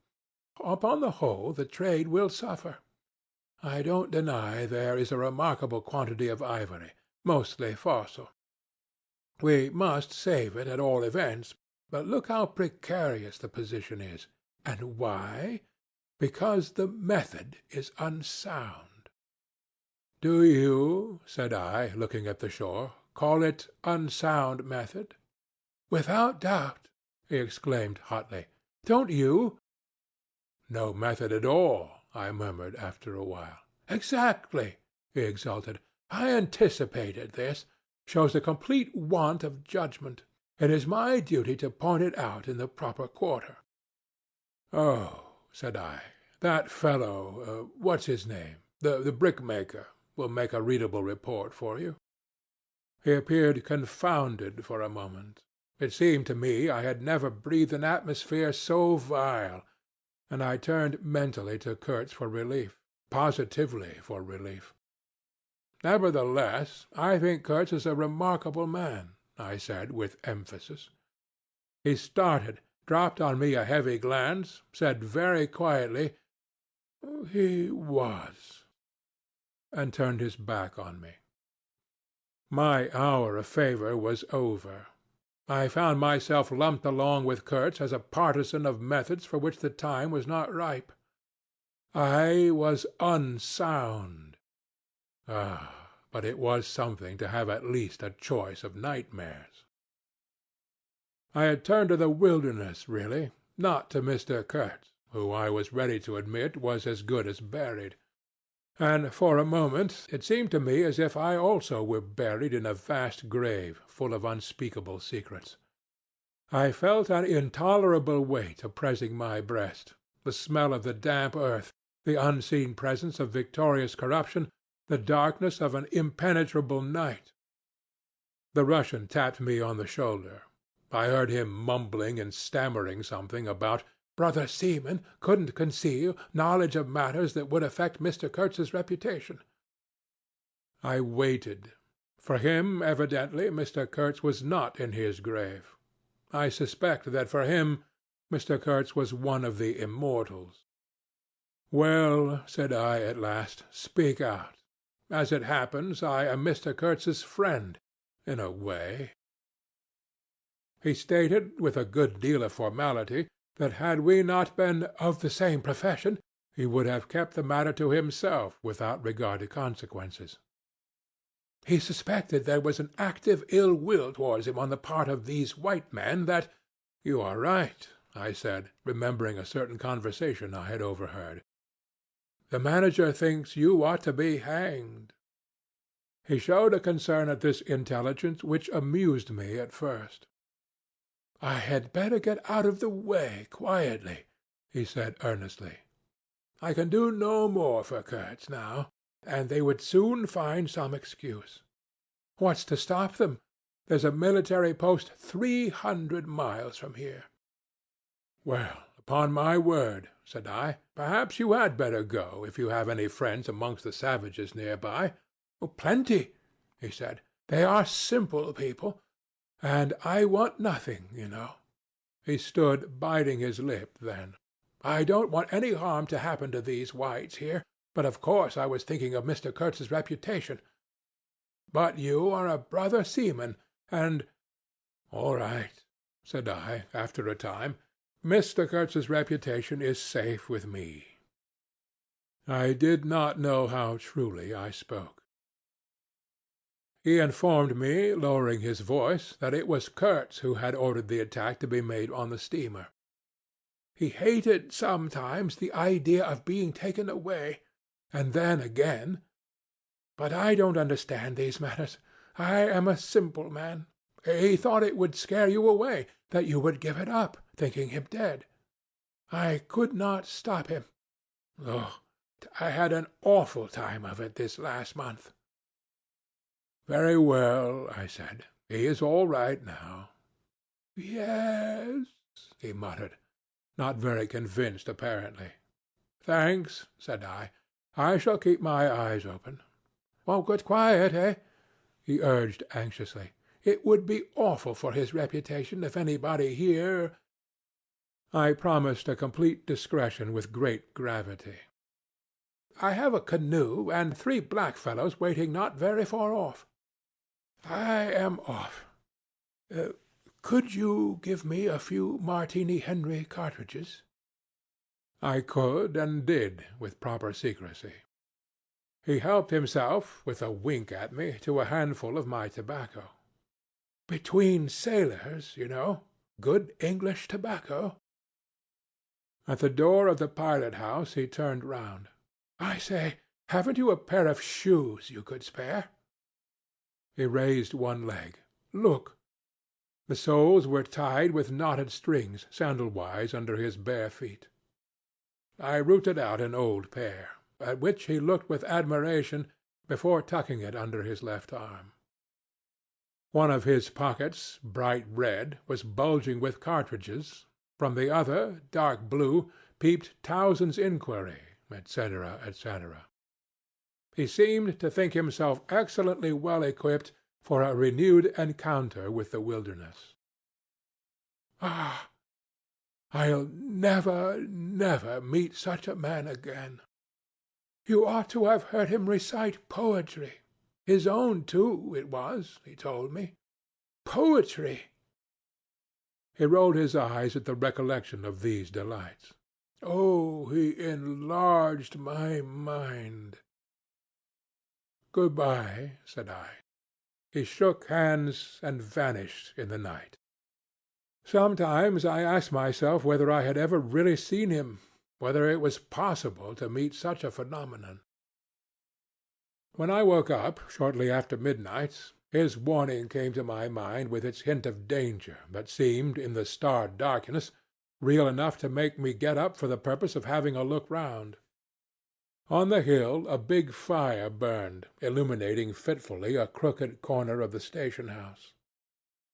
Upon the whole, the trade will suffer. I don't deny there is a remarkable quantity of ivory, mostly fossil. We must save it at all events, but look how precarious the position is. And why? Because the method is unsound." "Do you," said I, looking at the shore, "call it unsound method?" "Without doubt," he exclaimed hotly. "Don't you?" "No method at all," I murmured after a while. "Exactly," he exulted. "I anticipated this. Shows a complete want of judgment. It is my duty to point it out in the proper quarter." "Oh," said I, "that fellow, what's his name? The brickmaker, will make a readable report for you." He appeared confounded for a moment. It seemed to me I had never breathed an atmosphere so vile, and I turned mentally to Kurtz for relief, positively for relief. "Nevertheless, I think Kurtz is a remarkable man," I said with emphasis. He started, dropped on me a heavy glance, said very quietly, "He was," and turned his back on me. My hour of favor was over. I found myself lumped along with Kurtz as a partisan of methods for which the time was not ripe. I was unsound. But it was something to have at least a choice of nightmares. I had turned to the wilderness, really, not to Mr. Kurtz, who I was ready to admit was as good as buried. And for a moment it seemed to me as if I also were buried in a vast grave full of unspeakable secrets. I felt an intolerable weight oppressing my breast, the smell of the damp earth, the unseen presence of victorious corruption, the darkness of an impenetrable night. The Russian tapped me on the shoulder. I heard him mumbling and stammering something about "Brother Seaman couldn't conceal knowledge of matters that would affect Mr. Kurtz's reputation." I waited. For him, evidently, Mr. Kurtz was not in his grave. I suspect that for him Mr. Kurtz was one of the immortals. "Well," said I at last, "speak out. As it happens, I am Mr. Kurtz's friend, in a way." He stated, with a good deal of formality, that had we not been "of the same profession," he would have kept the matter to himself without regard to consequences. "He suspected there was an active ill will towards him on the part of these white men that—" "You are right," I said, remembering a certain conversation I had overheard. "The manager thinks you ought to be hanged." He showed a concern at this intelligence which amused me at first. "I had better get out of the way quietly," he said earnestly. "I can do no more for Kurtz now, and they would soon find some excuse. What's to stop them? There's a military post 300 miles from here." "Well, upon my word," said I. "Perhaps you had better go, if you have any friends amongst the savages near by." "Plenty," he said. "They are simple people, and I want nothing, you know." He stood biting his lip then. "I don't want any harm to happen to these whites here, but of course I was thinking of Mr. Kurtz's reputation. But you are a brother seaman, and—" "All right," said I, after a time. "Mr. Kurtz's reputation is safe with me." I did not know how truly I spoke. He informed me, lowering his voice, that it was Kurtz who had ordered the attack to be made on the steamer. He hated sometimes the idea of being taken away, and then again. But I don't understand these matters. I am a simple man. He thought it would scare you away, that you would give it up, thinking him dead. I could not stop him. Oh, I had an awful time of it this last month." "Very well," I said. "He is all right now." "Yes," he muttered, not very convinced apparently. "Thanks," said I. "I shall keep my eyes open." "Won't get quiet, eh?" he urged anxiously. "It would be awful for his reputation if anybody here—" I promised a complete discretion with great gravity. "I have a canoe and 3 black fellows waiting not very far off. I am off. Could you give me a few Martini Henry cartridges?" I could and did, with proper secrecy. He helped himself, with a wink at me, to a handful of my tobacco. "Between sailors, you know. Good English tobacco." At the door of the pilot-house he turned round. "I say, haven't you a pair of shoes you could spare?" He raised one leg. "Look." The soles were tied with knotted strings, sandal-wise, under his bare feet. I rooted out an old pair, at which he looked with admiration before tucking it under his left arm. One of his pockets, bright red, was bulging with cartridges. From the other, dark blue, peeped Towson's Inquiry, etc., etc. He seemed to think himself excellently well equipped for a renewed encounter with the wilderness. "Ah, I'll never, never meet such a man again. You ought to have heard him recite poetry. His own, too, it was, he told me. Poetry!" He rolled his eyes at the recollection of these delights. "Oh, he enlarged my mind." "Good-bye," said I. He shook hands and vanished in the night. Sometimes I asked myself whether I had ever really seen him, whether it was possible to meet such a phenomenon. When I woke up, shortly after midnight, his warning came to my mind with its hint of danger that seemed, in the starred darkness, real enough to make me get up for the purpose of having a look round. On the hill a big fire burned, illuminating fitfully a crooked corner of the station-house.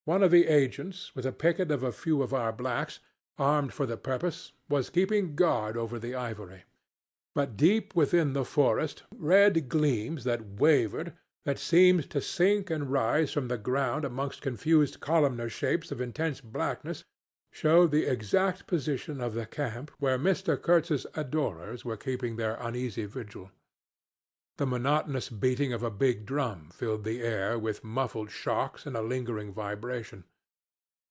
One of the agents, with a picket of a few of our blacks, armed for the purpose, was keeping guard over the ivory. But deep within the forest, red gleams that wavered, that seemed to sink and rise from the ground amongst confused columnar shapes of intense blackness, showed the exact position of the camp where Mr. Kurtz's adorers were keeping their uneasy vigil. The monotonous beating of a big drum filled the air with muffled shocks and a lingering vibration.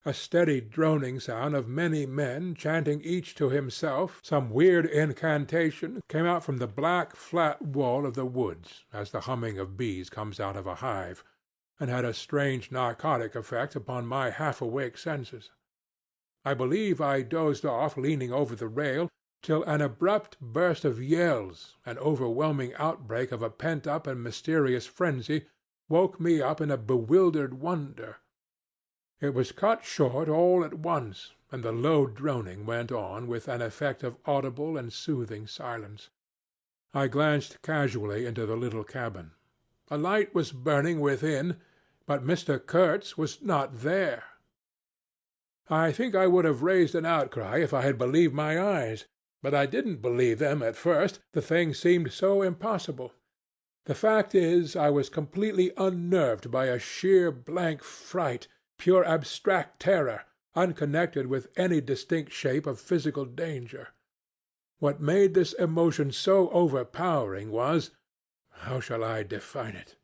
A steady droning sound of many men chanting each to himself some weird incantation came out from the black flat wall of the woods as the humming of bees comes out of a hive, and had a strange narcotic effect upon my half-awake senses. I believe I dozed off leaning over the rail till an abrupt burst of yells, an overwhelming outbreak of a pent-up and mysterious frenzy, woke me up in a bewildered wonder. It was cut short all at once, and the low droning went on with an effect of audible and soothing silence. I glanced casually into the little cabin. A light was burning within, but Mr. Kurtz was not there. I think I would have raised an outcry if I had believed my eyes. But I didn't believe them at first, the thing seemed so impossible. The fact is, I was completely unnerved by a sheer blank fright, pure abstract terror, unconnected with any distinct shape of physical danger. What made this emotion so overpowering was, how shall I define it?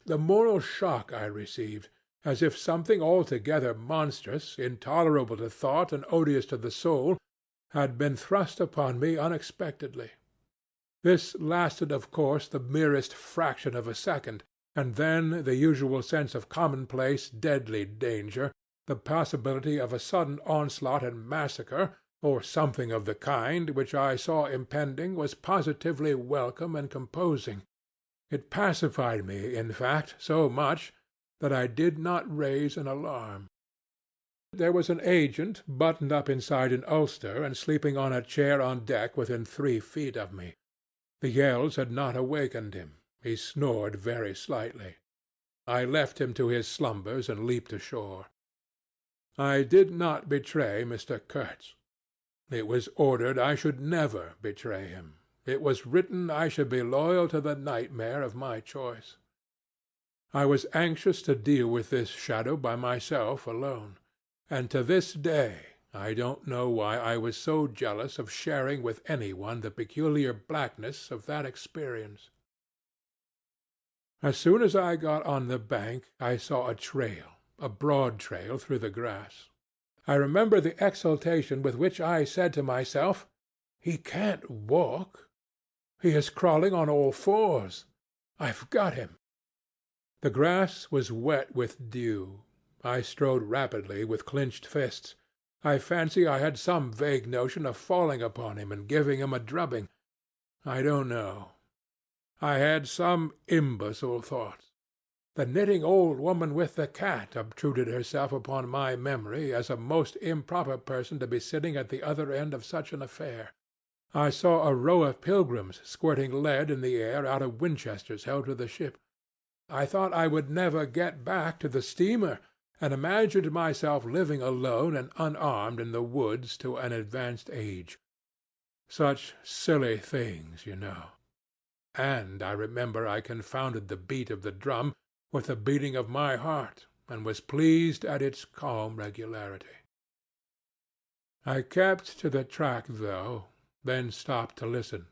The moral shock I received, as if something altogether monstrous, intolerable to thought and odious to the soul, had been thrust upon me unexpectedly. This lasted, of course, the merest fraction of a second, and then the usual sense of commonplace, deadly danger, the possibility of a sudden onslaught and massacre, or something of the kind, which I saw impending, was positively welcome and composing. It pacified me, in fact, so much that I did not raise an alarm. There was an agent buttoned up inside an ulster and sleeping on a chair on deck within 3 feet of me. The yells had not awakened him. He snored very slightly. I left him to his slumbers and leaped ashore. I did not betray Mr. Kurtz. It was ordered I should never betray him. It was written I should be loyal to the nightmare of my choice. I was anxious to deal with this shadow by myself alone, and to this day I don't know why I was so jealous of sharing with any one the peculiar blackness of that experience. As soon as I got on the bank, I saw a trail, a broad trail through the grass. I remember the exultation with which I said to myself, "He can't walk. He is crawling on all fours. I've got him." The grass was wet with dew. I strode rapidly with clenched fists. I fancy I had some vague notion of falling upon him and giving him a drubbing. I don't know. I had some imbecile thoughts. The knitting old woman with the cat obtruded herself upon my memory as a most improper person to be sitting at the other end of such an affair. I saw a row of pilgrims squirting lead in the air out of Winchesters held to the ship. I thought I would never get back to the steamer, and imagined myself living alone and unarmed in the woods to an advanced age. Such silly things, you know. And I remember I confounded the beat of the drum with the beating of my heart, and was pleased at its calm regularity. I kept to the track, though, then stopped to listen.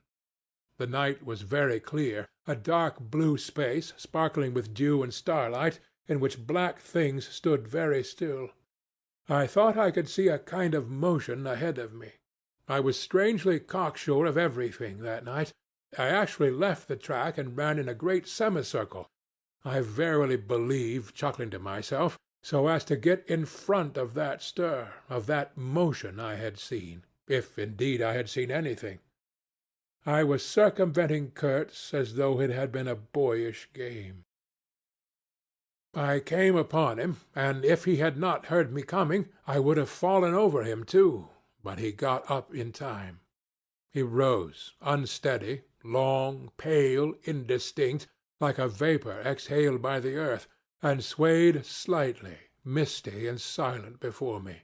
The night was very clear, a dark blue space, sparkling with dew and starlight, in which black things stood very still. I thought I could see a kind of motion ahead of me. I was strangely cocksure of everything that night. I actually left the track and ran in a great semicircle, I verily believe, chuckling to myself, so as to get in front of that stir, of that motion I had seen, if indeed I had seen anything. I was circumventing Kurtz as though it had been a boyish game. I came upon him, and if he had not heard me coming, I would have fallen over him too, but he got up in time. He rose, unsteady, long, pale, indistinct, like a vapor exhaled by the earth, and swayed slightly, misty and silent before me,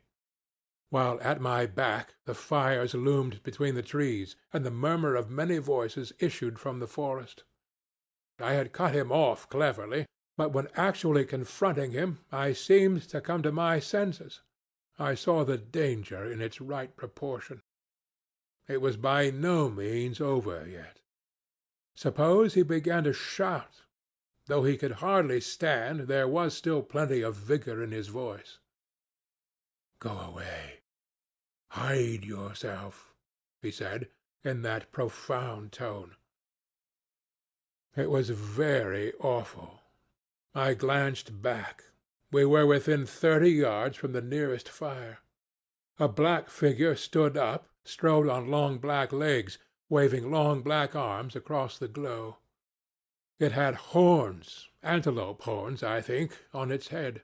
while at my back the fires loomed between the trees, and the murmur of many voices issued from the forest. I had cut him off cleverly, but when actually confronting him I seemed to come to my senses. I saw the danger in its right proportion. It was by no means over yet. Suppose he began to shout. Though he could hardly stand, there was still plenty of vigor in his voice. "Go away. Hide yourself," he said, in that profound tone. It was very awful. I glanced back. We were within 30 yards from the nearest fire. A black figure stood up, strode on long black legs, waving long black arms across the glow. It had horns, antelope horns, I think, on its head.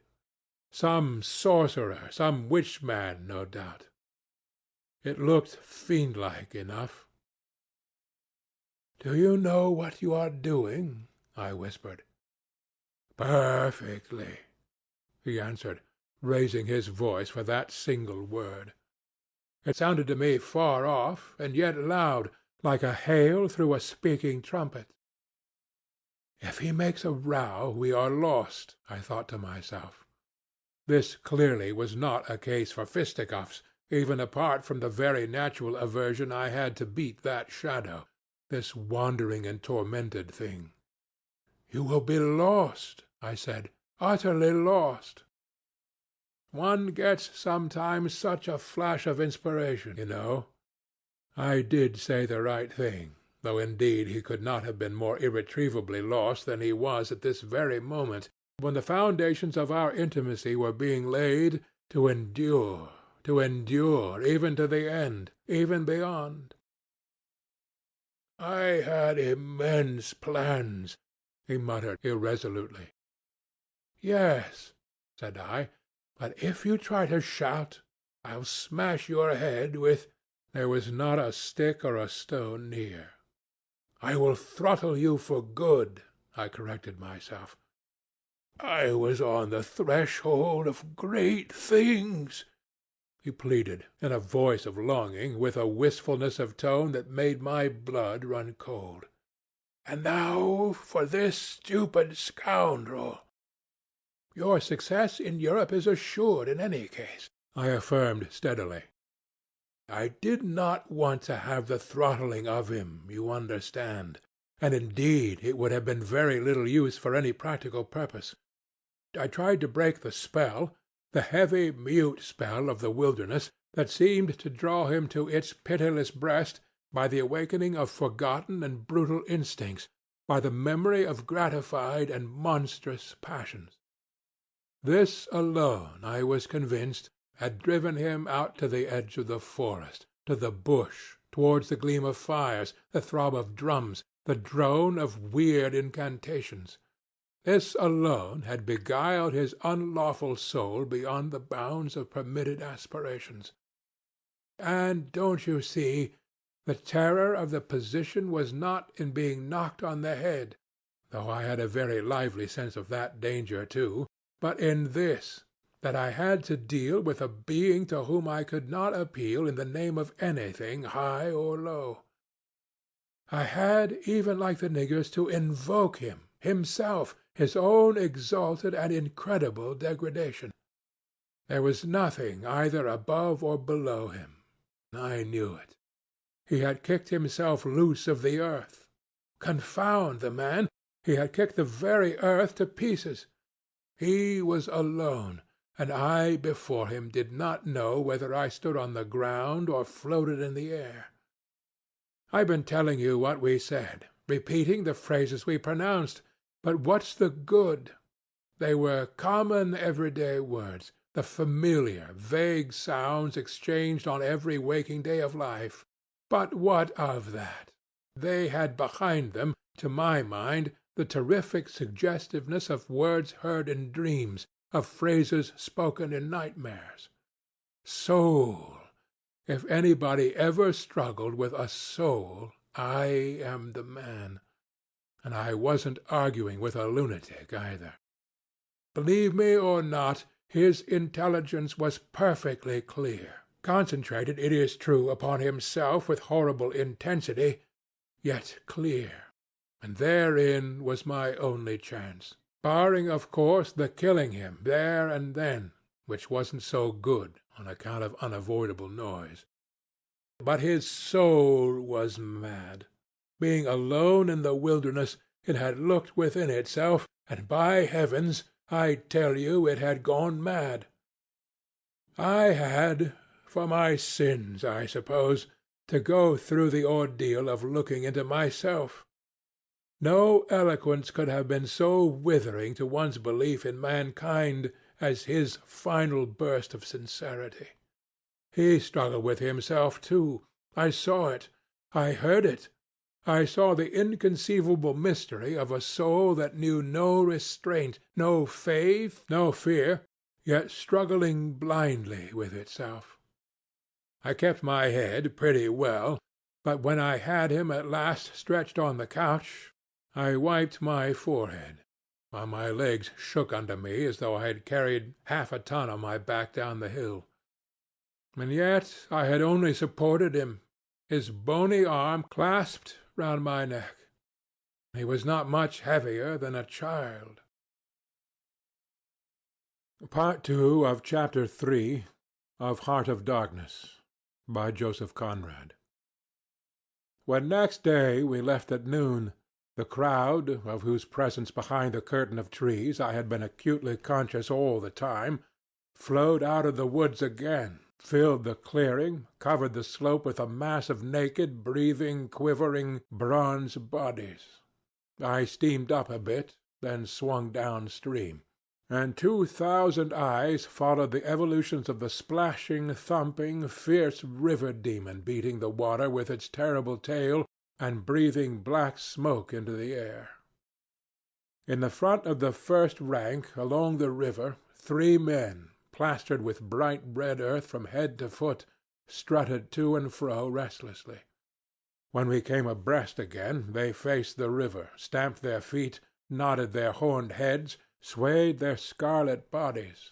Some sorcerer, some witch-man, no doubt. It looked fiend-like enough. "Do you know what you are doing?" I whispered. "Perfectly," he answered, raising his voice for that single word. It sounded to me far off, and yet loud, like a hail through a speaking trumpet. If he makes a row, we are lost, I thought to myself. This clearly was not a case for fisticuffs, even apart from the very natural aversion I had to beat that shadow, this wandering and tormented thing. You will be lost, I said, utterly lost. One gets sometimes such a flash of inspiration, you know. I did say the right thing, though indeed he could not have been more irretrievably lost than he was at this very moment, when the foundations of our intimacy were being laid to endure, even to the end, even beyond. I had immense plans, he muttered irresolutely. Yes, said I, but if you try to shout, I'll smash your head with— There was not a stick or a stone near. I will throttle you for good, I corrected myself. I was on the threshold of great things, he pleaded, in a voice of longing, with a wistfulness of tone that made my blood run cold. And now for this stupid scoundrel. Your success in Europe is assured in any case, I affirmed steadily. I did not want to have the throttling of him, you understand, and indeed it would have been very little use for any practical purpose. I tried to break the spell, the heavy, mute spell of the wilderness that seemed to draw him to its pitiless breast by the awakening of forgotten and brutal instincts, by the memory of gratified and monstrous passions. This alone, I was convinced, had driven him out to the edge of the forest, to the bush, towards the gleam of fires, the throb of drums, the drone of weird incantations. This alone had beguiled his unlawful soul beyond the bounds of permitted aspirations. And, don't you see, the terror of the position was not in being knocked on the head, though I had a very lively sense of that danger too, but in this, that I had to deal with a being to whom I could not appeal in the name of anything high or low. I had, even like the niggers, to invoke him, himself, his own exalted and incredible degradation. There was nothing either above or below him. I knew it. He had kicked himself loose of the earth. Confound the man! He had kicked the very earth to pieces. He was alone, and I before him did not know whether I stood on the ground or floated in the air. I've been telling you what we said, repeating the phrases we pronounced, but what's the good? They were common everyday words, the familiar, vague sounds exchanged on every waking day of life. But what of that? They had behind them, to my mind, the terrific suggestiveness of words heard in dreams, of phrases spoken in nightmares. Soul! If anybody ever struggled with a soul, I am the man. And I wasn't arguing with a lunatic either. Believe me or not, his intelligence was perfectly clear, concentrated, it is true, upon himself with horrible intensity, yet clear. And therein was my only chance, barring, of course, the killing him there and then, which wasn't so good on account of unavoidable noise. But his soul was mad. Being alone in the wilderness, it had looked within itself, and by heavens, I tell you it had gone mad. I had, for my sins, I suppose, to go through the ordeal of looking into myself. No eloquence could have been so withering to one's belief in mankind as his final burst of sincerity. He struggled with himself too. I saw it. I heard it. I saw the inconceivable mystery of a soul that knew no restraint, no faith, no fear, yet struggling blindly with itself. I kept my head pretty well, but when I had him at last stretched on the couch, I wiped my forehead, while my legs shook under me as though I had carried half a ton on my back down the hill. And yet I had only supported him, his bony arm clasped round my neck. He was not much heavier than a child. Part II of Chapter 3 of Heart of Darkness, by Joseph Conrad. When next day we left at noon, the crowd, of whose presence behind the curtain of trees I had been acutely conscious all the time, flowed out of the woods again, filled the clearing, covered the slope with a mass of naked, breathing, quivering, bronze bodies. I steamed up a bit, then swung downstream, and 2,000 eyes followed the evolutions of the splashing, thumping, fierce river demon beating the water with its terrible tail and breathing black smoke into the air. In the front of the first rank, along the river, 3 men, plastered with bright red earth from head to foot, strutted to and fro restlessly. When we came abreast again, they faced the river, stamped their feet, nodded their horned heads, swayed their scarlet bodies.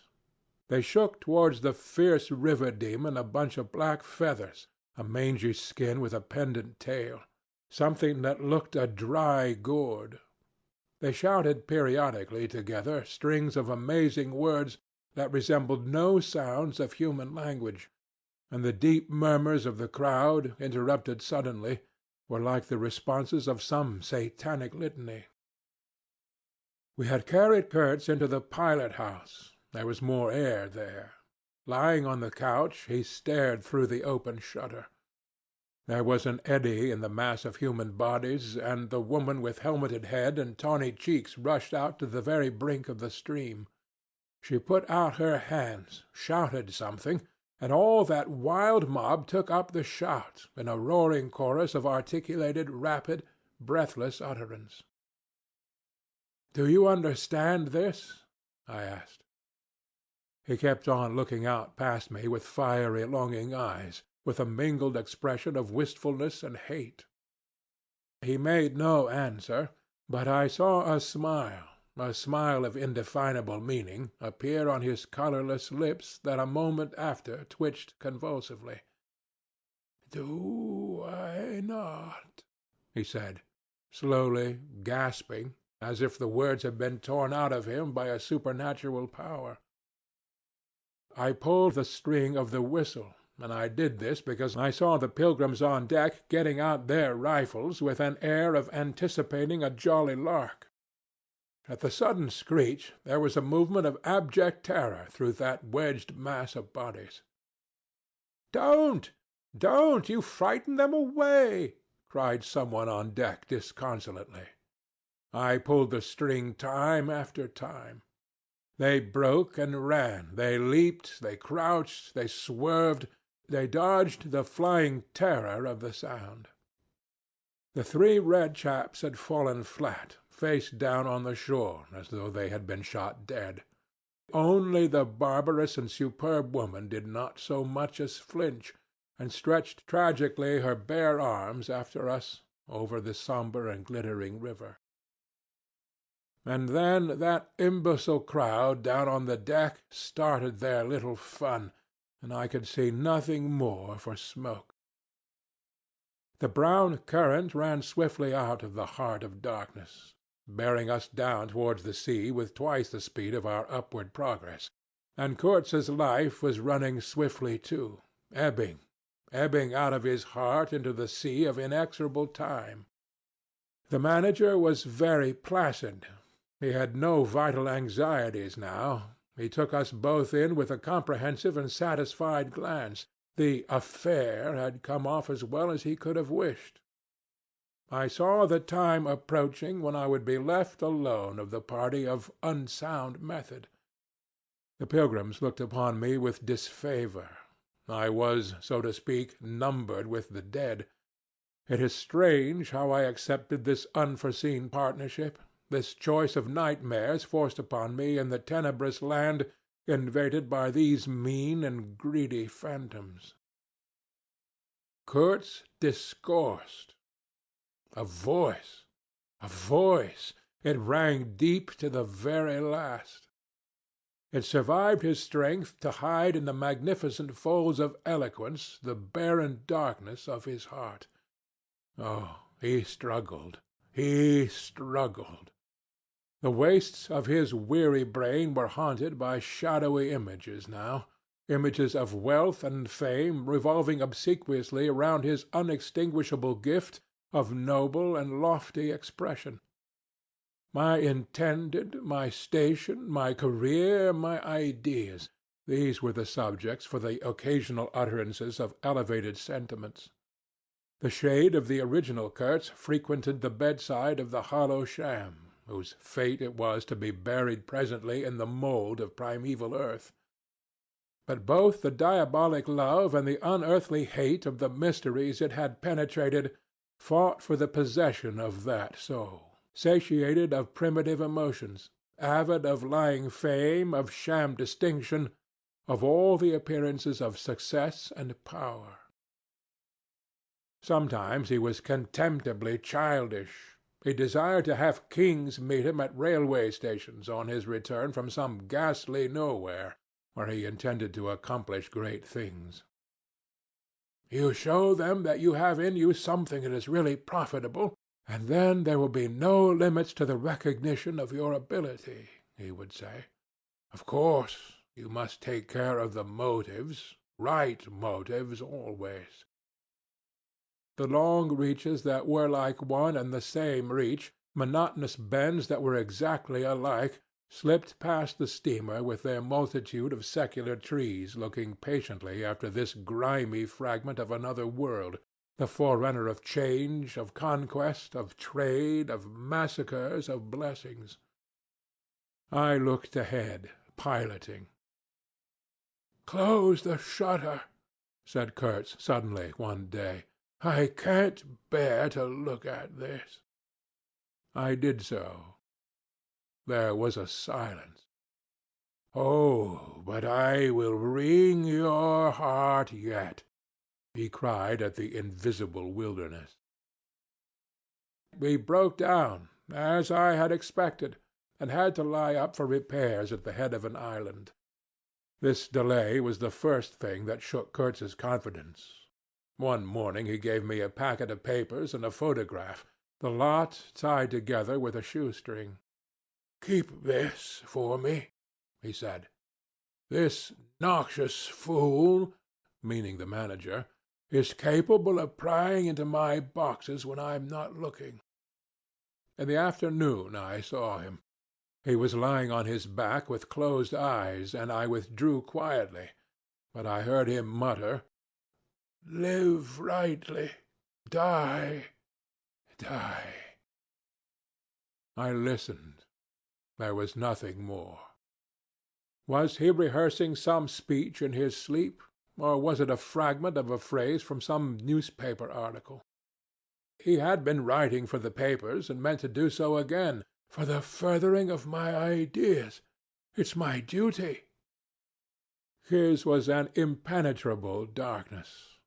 They shook towards the fierce river demon a bunch of black feathers, a mangy skin with a pendant tail, something that looked a dry gourd. They shouted periodically together strings of amazing words that resembled no sounds of human language, and the deep murmurs of the crowd, interrupted suddenly, were like the responses of some satanic litany. We had carried Kurtz into the pilot-house. There was more air there. Lying on the couch, he stared through the open shutter. There was an eddy in the mass of human bodies, and the woman with helmeted head and tawny cheeks rushed out to the very brink of the stream. She put out her hands, shouted something, and all that wild mob took up the shout in a roaring chorus of articulated, rapid, breathless utterance. "Do you understand this?" I asked. He kept on looking out past me with fiery, longing eyes, with a mingled expression of wistfulness and hate. He made no answer, but I saw a smile of indefinable meaning, appear on his colorless lips that a moment after twitched convulsively. "Do I not?" he said, slowly, gasping, as if the words had been torn out of him by a supernatural power. I pulled the string of the whistle, and I did this because I saw the pilgrims on deck getting out their rifles with an air of anticipating a jolly lark. At the sudden screech there was a movement of abject terror through that wedged mass of bodies. "Don't! Don't! You frighten them away!" cried someone on deck disconsolately. I pulled the string time after time. They broke and ran, they leaped, they crouched, they swerved, they dodged the flying terror of the sound. The 3 red chaps had fallen flat, face down on the shore, as though they had been shot dead. Only the barbarous and superb woman did not so much as flinch, and stretched tragically her bare arms after us over the sombre and glittering river. And then that imbecile crowd down on the deck started their little fun, and I could see nothing more for smoke. The brown current ran swiftly out of the heart of darkness, bearing us down towards the sea with twice the speed of our upward progress, and Kurtz's life was running swiftly too, ebbing out of his heart into the sea of inexorable time. The manager was very placid. He had no vital anxieties now. He took us both in with a comprehensive and satisfied glance. The affair had come off as well as he could have wished. I saw the time approaching when I would be left alone of the party of unsound method. The pilgrims looked upon me with disfavor. I was, so to speak, numbered with the dead. It is strange how I accepted this unforeseen partnership, this choice of nightmares forced upon me in the tenebrous land invaded by these mean and greedy phantoms. Kurtz discoursed. A voice! It rang deep to the very last. It survived his strength to hide in the magnificent folds of eloquence the barren darkness of his heart. Oh, he struggled, he struggled. The wastes of his weary brain were haunted by shadowy images now, images of wealth and fame revolving obsequiously around his unextinguishable gift of noble and lofty expression. My intended, my station, my career, my ideas, these were the subjects for the occasional utterances of elevated sentiments. The shade of the original Kurtz frequented the bedside of the hollow sham, whose fate it was to be buried presently in the mould of primeval earth. But both the diabolic love and the unearthly hate of the mysteries it had penetrated fought for the possession of that soul, satiated of primitive emotions, avid of lying fame, of sham distinction, of all the appearances of success and power. Sometimes he was contemptibly childish. He desired to have kings meet him at railway stations on his return from some ghastly nowhere, where he intended to accomplish great things. You show them that you have in you something that is really profitable, and then there will be no limits to the recognition of your ability, he would say. Of course, you must take care of the motives, right motives always. The long reaches that were like one and the same reach, monotonous bends that were exactly alike, slipped past the steamer with their multitude of secular trees looking patiently after this grimy fragment of another world, the forerunner of change, of conquest, of trade, of massacres, of blessings. I looked ahead, piloting. "Close the shutter," said Kurtz suddenly one day. "I can't bear to look at this." I did so. There was a silence. "Oh, but I will wring your heart yet," he cried at the invisible wilderness. We broke down, as I had expected, and had to lie up for repairs at the head of an island. This delay was the first thing that shook Kurtz's confidence. One morning he gave me a packet of papers and a photograph, the lot tied together with a shoestring. "Keep this for me," he said. "This noxious fool," meaning the manager, "is capable of prying into my boxes when I'm not looking." In the afternoon I saw him. He was lying on his back with closed eyes, and I withdrew quietly, but I heard him mutter, "Live rightly. Die. Die." I listened. There was nothing more. Was he rehearsing some speech in his sleep, or was it a fragment of a phrase from some newspaper article? He had been writing for the papers, and meant to do so again, "for the furthering of my ideas. It's my duty." His was an impenetrable darkness.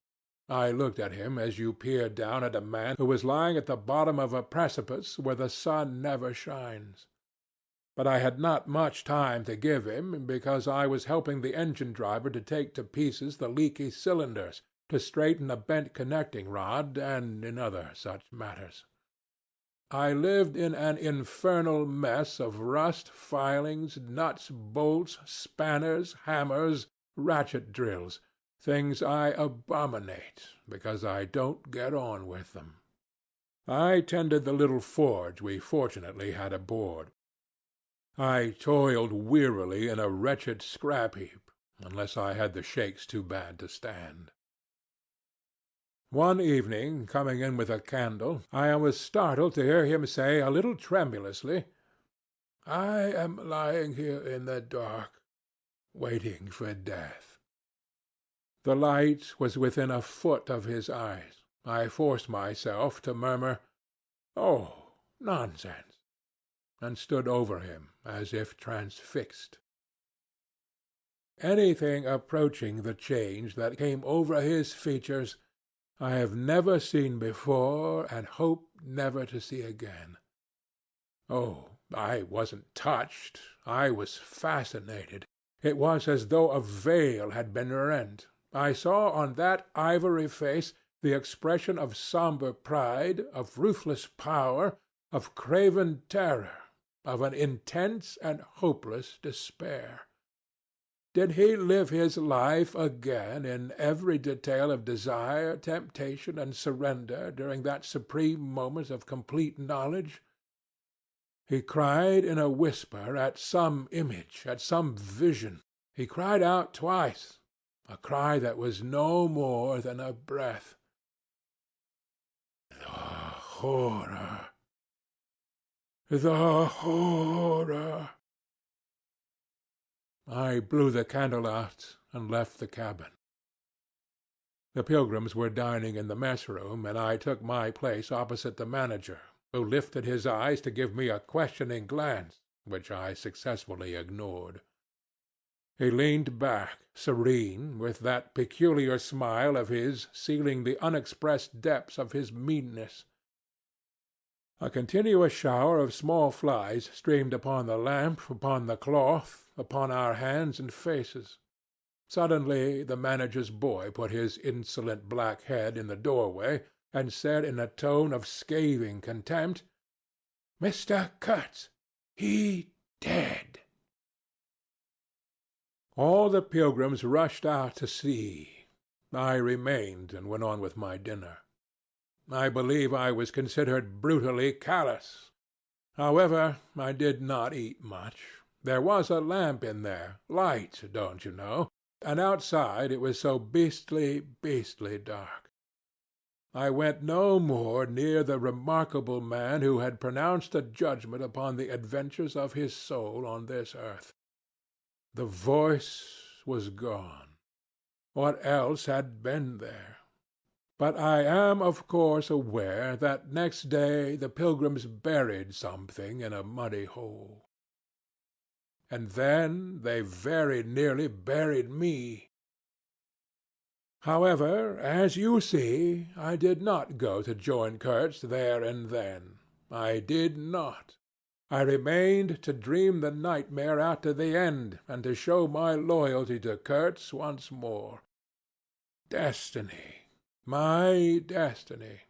I looked at him as you peer down at a man who is lying at the bottom of a precipice where the sun never shines. But I had not much time to give him, because I was helping the engine-driver to take to pieces the leaky cylinders, to straighten a bent connecting rod, and in other such matters. I lived in an infernal mess of rust filings, nuts, bolts, spanners, hammers, ratchet drills, things I abominate, because I don't get on with them. I tended the little forge we fortunately had aboard. I toiled wearily in a wretched scrap-heap, unless I had the shakes too bad to stand. One evening, coming in with a candle, I was startled to hear him say a little tremulously, "I am lying here in the dark, waiting for death." The light was within a foot of his eyes. I forced myself to murmur, "Oh, nonsense," and stood over him as if transfixed. Anything approaching the change that came over his features I have never seen before and hope never to see again. Oh, I wasn't touched. I was fascinated. It was as though a veil had been rent. I saw on that ivory face the expression of sombre pride, of ruthless power, of craven terror, of an intense and hopeless despair. Did he live his life again in every detail of desire, temptation, and surrender during that supreme moment of complete knowledge? He cried in a whisper at some image, at some vision. He cried out twice, a cry that was no more than a breath. The horror! The horror! I blew the candle out and left the cabin. The pilgrims were dining in the mess-room, and I took my place opposite the manager, who lifted his eyes to give me a questioning glance, which I successfully ignored. He leaned back, serene, with that peculiar smile of his sealing the unexpressed depths of his meanness. A continuous shower of small flies streamed upon the lamp, upon the cloth, upon our hands and faces. Suddenly the manager's boy put his insolent black head in the doorway and said in a tone of scathing contempt, "Mr. Kurtz, he dead." All the pilgrims rushed out to see. I remained and went on with my dinner. I believe I was considered brutally callous. However, I did not eat much. There was a lamp in there, light, don't you know, and outside it was so beastly dark. I went no more near the remarkable man who had pronounced a judgment upon the adventures of his soul on this earth. The voice was gone. What else had been there? But I am, of course, aware that next day the pilgrims buried something in a muddy hole. And then they very nearly buried me. However, as you see, I did not go to join Kurtz there and then. I did not. I remained to dream the nightmare out to the end, and to show my loyalty to Kurtz once more. Destiny. My destiny.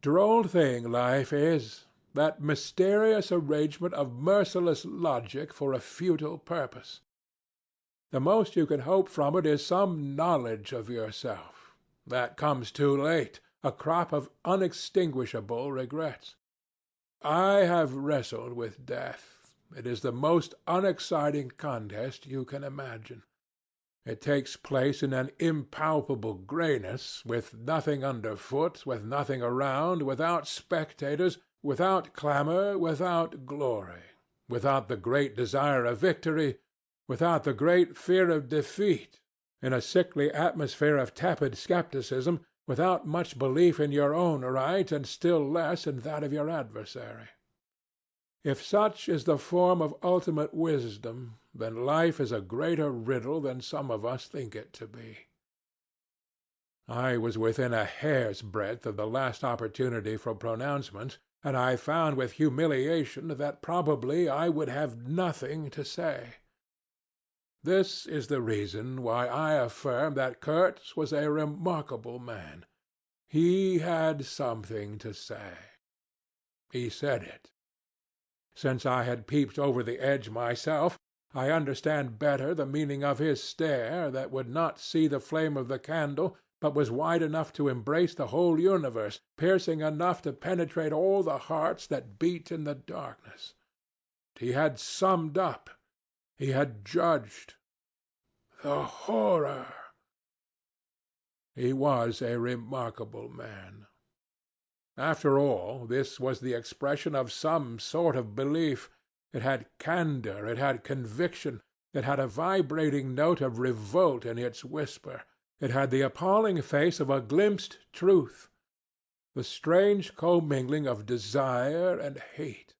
Droll thing life is, that mysterious arrangement of merciless logic for a futile purpose. The most you can hope from it is some knowledge of yourself. That comes too late, a crop of unextinguishable regrets. I have wrestled with death. It is the most unexciting contest you can imagine. It takes place in an impalpable grayness, with nothing underfoot, with nothing around, without spectators, without clamor, without glory, without the great desire of victory, without the great fear of defeat, in a sickly atmosphere of tepid skepticism, without much belief in your own right, and still less in that of your adversary. If such is the form of ultimate wisdom, then life is a greater riddle than some of us think it to be. I was within a hair's breadth of the last opportunity for pronouncement, and I found with humiliation that probably I would have nothing to say. This is the reason why I affirm that Kurtz was a remarkable man. He had something to say. He said it. Since I had peeped over the edge myself, I understand better the meaning of his stare that would not see the flame of the candle, but was wide enough to embrace the whole universe, piercing enough to penetrate all the hearts that beat in the darkness. He had summed up. He had judged. The horror! He was a remarkable man. After all, this was the expression of some sort of belief. It had candor, it had conviction, it had a vibrating note of revolt in its whisper. It had the appalling face of a glimpsed truth, the strange commingling of desire and hate.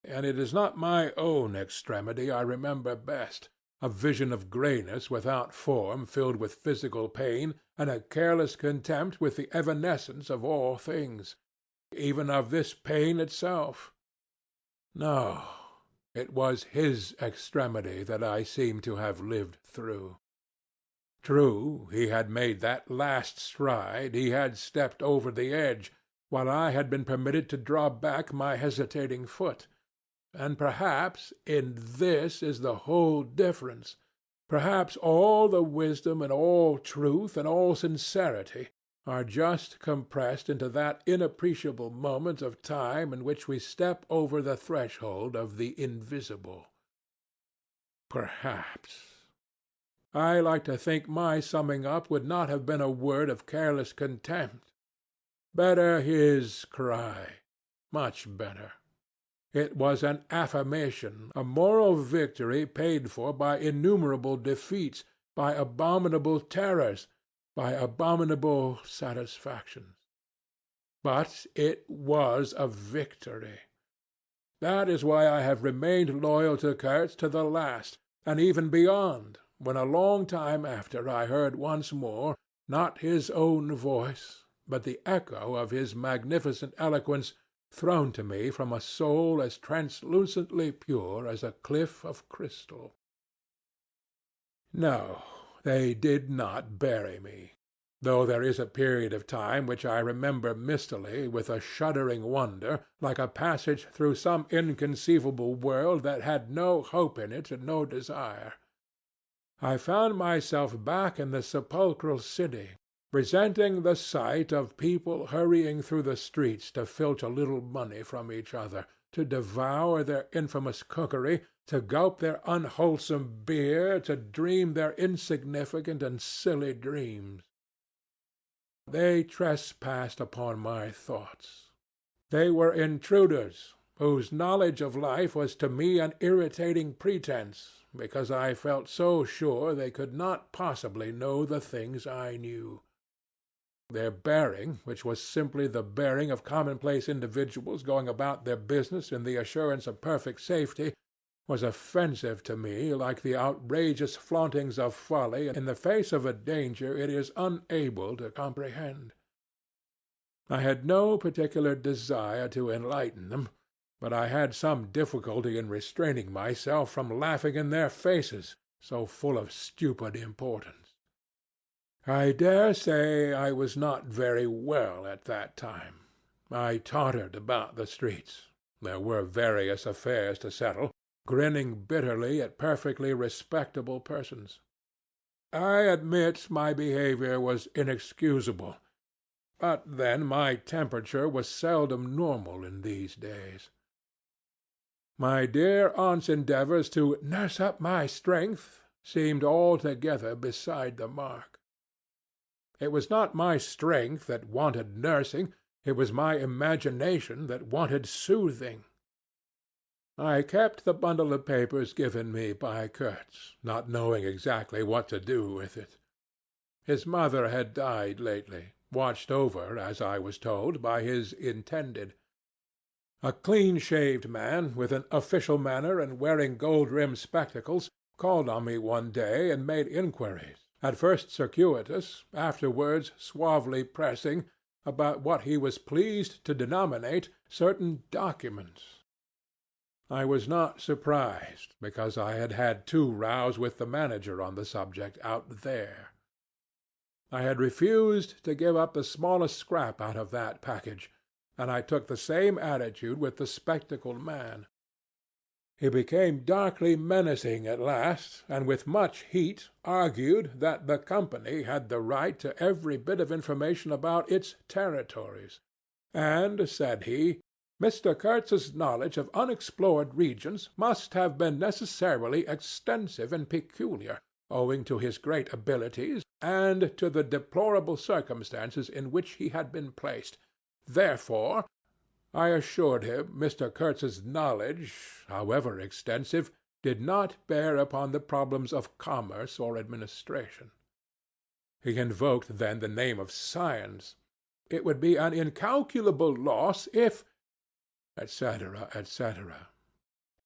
And it is not my own extremity I remember best, a vision of grayness without form filled with physical pain, and a careless contempt with the evanescence of all things, even of this pain itself. No, It was his extremity that I seemed to have lived through. True, he had made that last stride, he had stepped over the edge, while I had been permitted to draw back my hesitating foot. And perhaps in this is the whole difference. Perhaps all the wisdom and all truth and all sincerity are just compressed into that inappreciable moment of time in which we step over the threshold of the invisible. Perhaps. I like to think my summing up would not have been a word of careless contempt. Better his cry, much better. It was an affirmation, a moral victory paid for by innumerable defeats, by abominable terrors, by abominable satisfactions. But it was a victory. That is why I have remained loyal to Kurtz to the last, and even beyond, when a long time after I heard once more, not his own voice, but the echo of his magnificent eloquence thrown to me from a soul as translucently pure as a cliff of crystal. No, they did not bury me, though there is a period of time which I remember mistily with a shuddering wonder, like a passage through some inconceivable world that had no hope in it and no desire. I found myself back in the sepulchral city, resenting the sight of people hurrying through the streets to filch a little money from each other, to devour their infamous cookery, to gulp their unwholesome beer, to dream their insignificant and silly dreams. They trespassed upon my thoughts. They were intruders, whose knowledge of life was to me an irritating pretense, because I felt so sure they could not possibly know the things I knew. Their bearing, which was simply the bearing of commonplace individuals going about their business in the assurance of perfect safety, was offensive to me like the outrageous flauntings of folly in the face of a danger it is unable to comprehend. I had no particular desire to enlighten them, but I had some difficulty in restraining myself from laughing in their faces, so full of stupid importance. I dare say I was not very well at that time. I tottered about the streets. There were various affairs to settle, grinning bitterly at perfectly respectable persons. I admit my behavior was inexcusable, but then my temperature was seldom normal in these days. My dear aunt's endeavors to nurse up my strength seemed altogether beside the mark. It was not my strength that wanted nursing, it was my imagination that wanted soothing. I kept the bundle of papers given me by Kurtz, not knowing exactly what to do with it. His mother had died lately, watched over, as I was told, by his intended. A clean-shaved man, with an official manner and wearing gold-rimmed spectacles, called on me one day and made inquiries, at first circuitous, afterwards suavely pressing, about what he was pleased to denominate certain documents. I was not surprised, because I had had 2 rows with the manager on the subject out there. I had refused to give up the smallest scrap out of that package, and I took the same attitude with the spectacled man. He became darkly menacing at last, and with much heat argued that the company had the right to every bit of information about its territories. And, said he, Mr. Kurtz's knowledge of unexplored regions must have been necessarily extensive and peculiar, owing to his great abilities and to the deplorable circumstances in which he had been placed. Therefore, I assured him Mr. Kurtz's knowledge, however extensive, did not bear upon the problems of commerce or administration. He invoked then the name of science. It would be an incalculable loss if, etc., etc.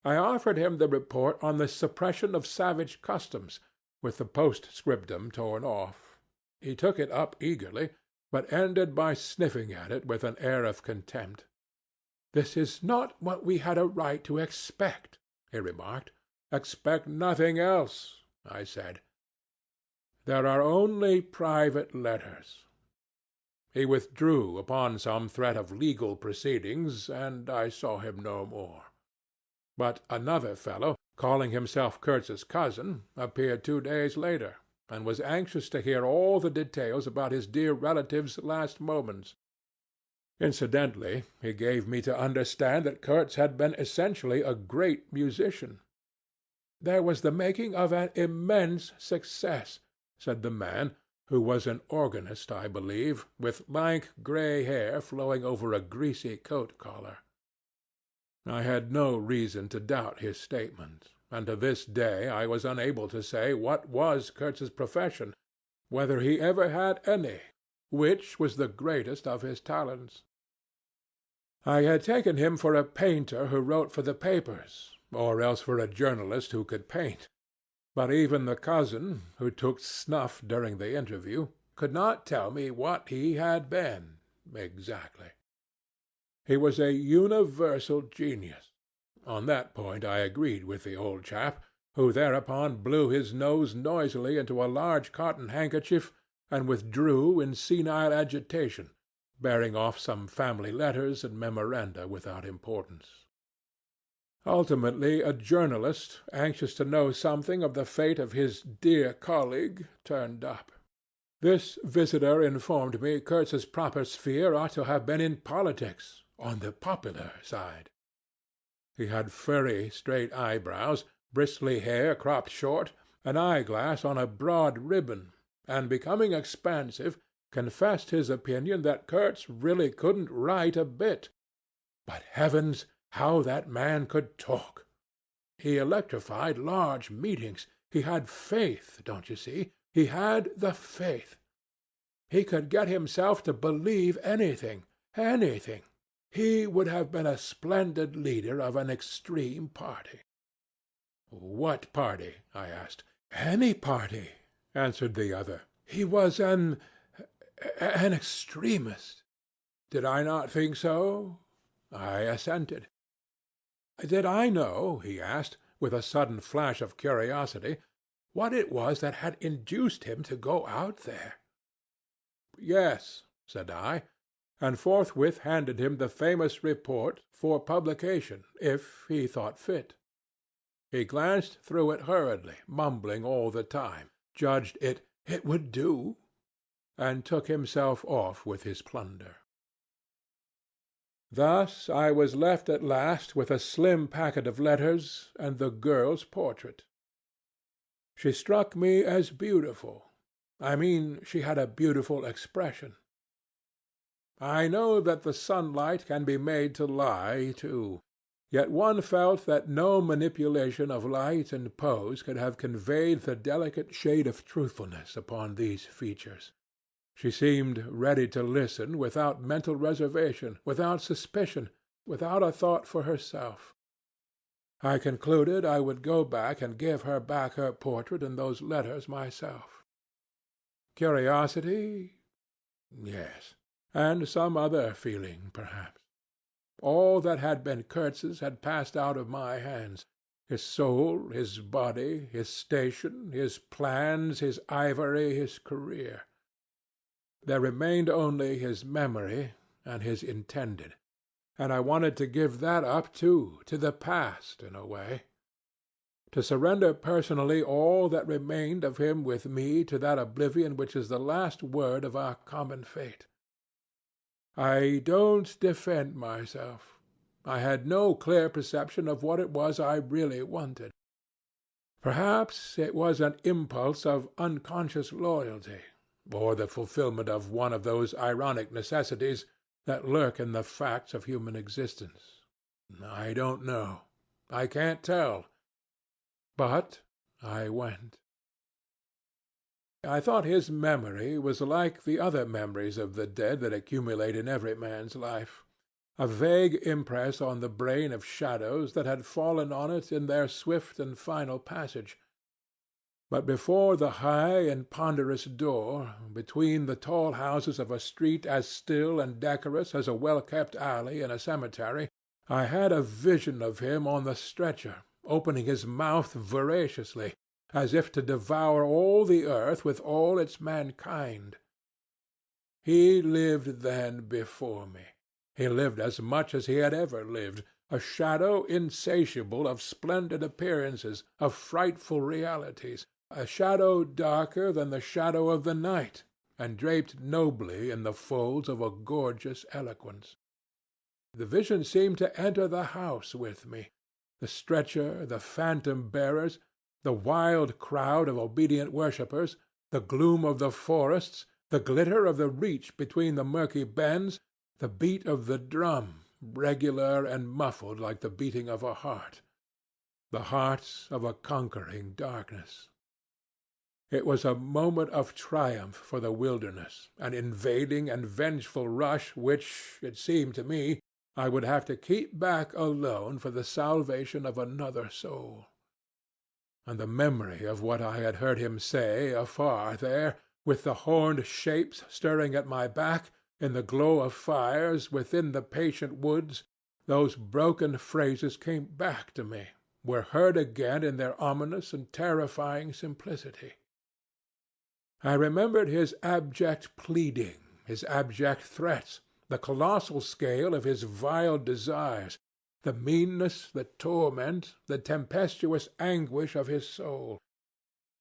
I offered him the report on the suppression of savage customs, with the postscriptum torn off. He took it up eagerly, but ended by sniffing at it with an air of contempt. This is not what we had a right to expect. he remarked. "Expect nothing else," I said. "There are only private letters." He withdrew upon some threat of legal proceedings, and I saw him no more. But another fellow, calling himself Kurtz's cousin, appeared 2 days later, and was anxious to hear all the details about his dear relative's last moments. Incidentally, he gave me to understand that Kurtz had been essentially a great musician. "There was the making of an immense success," said the man, who was an organist, I believe, with lank grey hair flowing over a greasy coat-collar. I had no reason to doubt his statement, and to this day I was unable to say what was Kurtz's profession, whether he ever had any, which was the greatest of his talents. I had taken him for a painter who wrote for the papers, or else for a journalist who could paint. But even the cousin, who took snuff during the interview, could not tell me what he had been exactly. He was a universal genius. On that point I agreed with the old chap, who thereupon blew his nose noisily into a large cotton handkerchief and withdrew in senile agitation, bearing off some family letters and memoranda without importance. Ultimately a journalist, anxious to know something of the fate of his dear colleague, turned up. This visitor informed me Kurtz's proper sphere ought to have been in politics, on the popular side. He had furry, straight eyebrows, bristly hair cropped short, an eyeglass on a broad ribbon, and, becoming expansive, confessed his opinion that Kurtz really couldn't write a bit. But heavens, how that man could talk! He electrified large meetings. He had faith, don't you see? He had the faith. He could get himself to believe anything, anything. He would have been a splendid leader of an extreme party. "What party?" I asked. "Any party," answered the other. "He was an extremist." Did I not think so? I assented. Did I know, he asked, with a sudden flash of curiosity, what it was that had induced him to go out there? "Yes," said I, and forthwith handed him the famous report for publication, if he thought fit. He glanced through it hurriedly, mumbling all the time, judged it would do, and took himself off with his plunder. Thus I was left at last with a slim packet of letters and the girl's portrait. She struck me as beautiful. I mean, she had a beautiful expression. I know that the sunlight can be made to lie, too, yet one felt that no manipulation of light and pose could have conveyed the delicate shade of truthfulness upon these features. She seemed ready to listen without mental reservation, without suspicion, without a thought for herself. I concluded I would go back and give her back her portrait and those letters myself. Curiosity? Yes, and some other feeling, perhaps. All that had been Kurtz's had passed out of my hands. His soul, his body, his station, his plans, his ivory, his career. There remained only his memory and his intended, and I wanted to give that up, too, to the past, in a way. To surrender personally all that remained of him with me to that oblivion which is the last word of our common fate. I don't defend myself. I had no clear perception of what it was I really wanted. Perhaps it was an impulse of unconscious loyalty, or the fulfillment of one of those ironic necessities that lurk in the facts of human existence. I don't know. I can't tell. But I went. I thought his memory was like the other memories of the dead that accumulate in every man's life, a vague impress on the brain of shadows that had fallen on it in their swift and final passage. But before the high and ponderous door, between the tall houses of a street as still and decorous as a well-kept alley in a cemetery, I had a vision of him on the stretcher, opening his mouth voraciously, as if to devour all the earth with all its mankind. He lived then before me. He lived as much as he had ever lived, a shadow insatiable of splendid appearances, of frightful realities, a shadow darker than the shadow of the night, and draped nobly in the folds of a gorgeous eloquence. The vision seemed to enter the house with me. The stretcher, the phantom bearers, the wild crowd of obedient worshippers, the gloom of the forests, the glitter of the reach between the murky bends, the beat of the drum, regular and muffled like the beating of a heart, the heart of a conquering darkness. It was a moment of triumph for the wilderness, an invading and vengeful rush which, it seemed to me, I would have to keep back alone for the salvation of another soul. And the memory of what I had heard him say afar there, with the horned shapes stirring at my back, in the glow of fires, within the patient woods, those broken phrases came back to me, were heard again in their ominous and terrifying simplicity. I remembered his abject pleading, his abject threats, the colossal scale of his vile desires, the meanness, the torment, the tempestuous anguish of his soul.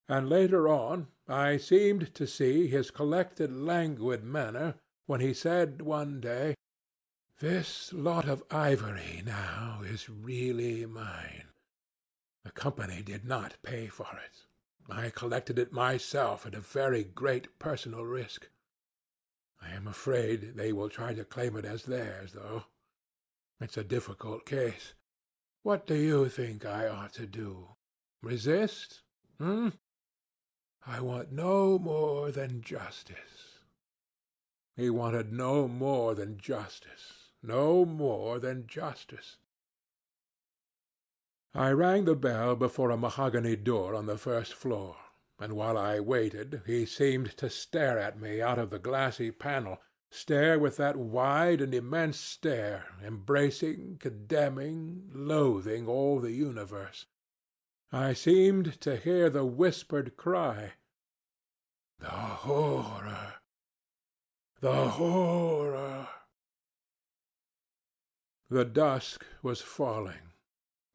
And later on I seemed to see his collected languid manner when he said one day, "This lot of ivory now is really mine. The company did not pay for it. I collected it myself at a very great personal risk. I am afraid they will try to claim it as theirs, though. It's a difficult case. What do you think I ought to do? Resist? I want no more than justice." He wanted no more than justice, no more than justice. I rang the bell before a mahogany door on the first floor, and while I waited he seemed to stare at me out of the glassy panel, stare with that wide and immense stare, embracing, condemning, loathing all the universe. I seemed to hear the whispered cry, "The horror! The horror!" The dusk was falling.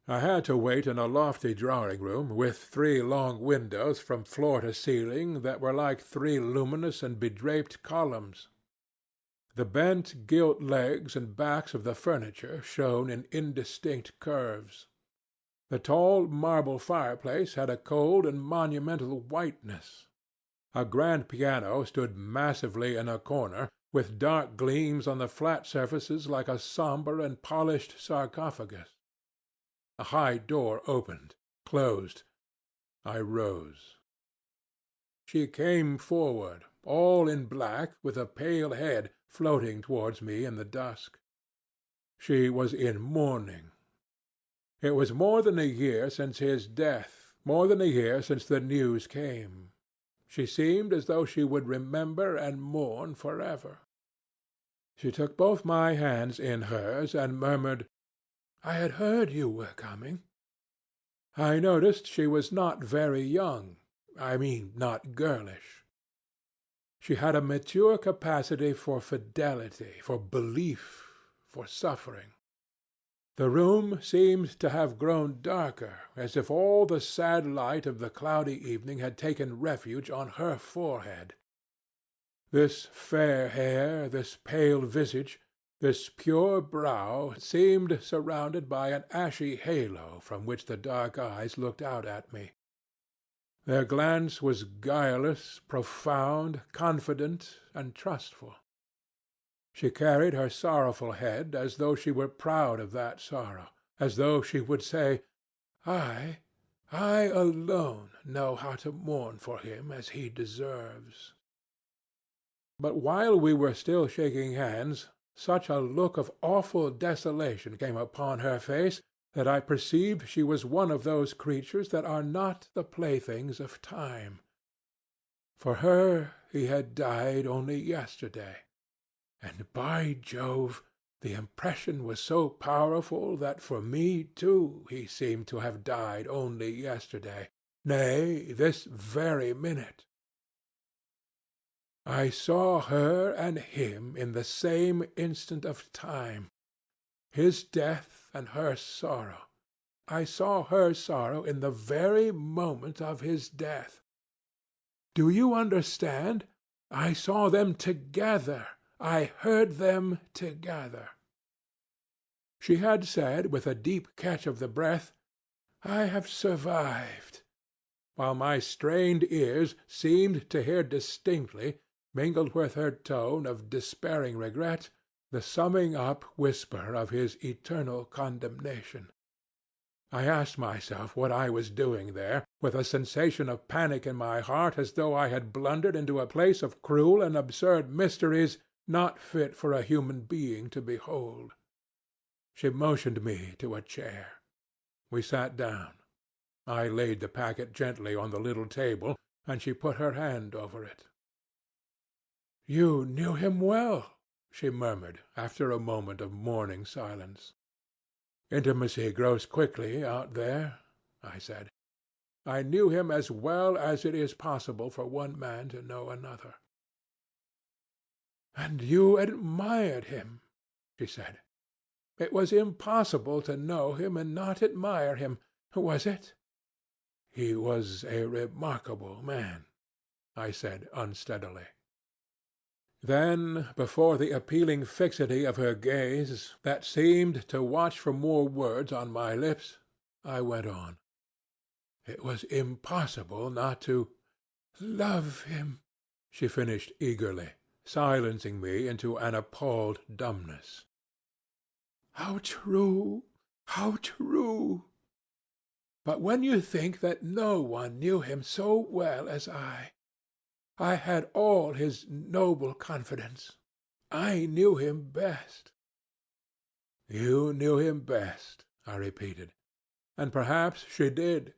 I had to wait in a lofty drawing-room with 3 long windows from floor to ceiling that were like 3 luminous and bedraped columns. The bent gilt legs and backs of the furniture shone in indistinct curves. The tall marble fireplace had a cold and monumental whiteness. A grand piano stood massively in a corner, with dark gleams on the flat surfaces like a sombre and polished sarcophagus. A high door opened, closed. I rose. She came forward, all in black, with a pale head, floating towards me in the dusk. She was in mourning. It was more than a year since his death, more than a year since the news came. She seemed as though she would remember and mourn forever. She took both my hands in hers and murmured, "I had heard you were coming." I noticed she was not very young. I mean, not girlish. She had a mature capacity for fidelity, for belief, for suffering. The room seemed to have grown darker, as if all the sad light of the cloudy evening had taken refuge on her forehead. This fair hair, this pale visage, this pure brow seemed surrounded by an ashy halo from which the dark eyes looked out at me. Their glance was guileless, profound, confident, and trustful. She carried her sorrowful head as though she were proud of that sorrow, as though she would say, I alone know how to mourn for him as he deserves." But while we were still shaking hands, such a look of awful desolation came upon her face that I perceived she was one of those creatures that are not the playthings of time. For her he had died only yesterday, and, by Jove, The impression was so powerful that for me, too, he seemed to have died only yesterday, nay, this very minute. I saw her and him in the same instant of time, his death and her sorrow. I saw her sorrow in the very moment of his death. Do you understand? I saw them together. I heard them together. She had said, with a deep catch of the breath, "I have survived," while my strained ears seemed to hear distinctly, mingled with her tone of despairing regret, the summing up whisper of his eternal condemnation. I asked myself what I was doing there, with a sensation of panic in my heart, as though I had blundered into a place of cruel and absurd mysteries not fit for a human being to behold. She motioned me to a chair. We sat down. I laid the packet gently on the little table, and she put her hand over it. "You knew him well," she murmured, after a moment of mourning silence. "Intimacy grows quickly out there," I said. "I knew him as well as it is possible for one man to know another." "And you admired him," she said. "It was impossible to know him and not admire him, was it?" "He was a remarkable man," I said unsteadily. Then, before the appealing fixity of her gaze, that seemed to watch for more words on my lips, I went on. "It was impossible not to—" "Love him," she finished eagerly, silencing me into an appalled dumbness. "How true! How true! But when you think that no one knew him so well as I had all his noble confidence. I knew him best." "You knew him best," I repeated. And perhaps she did.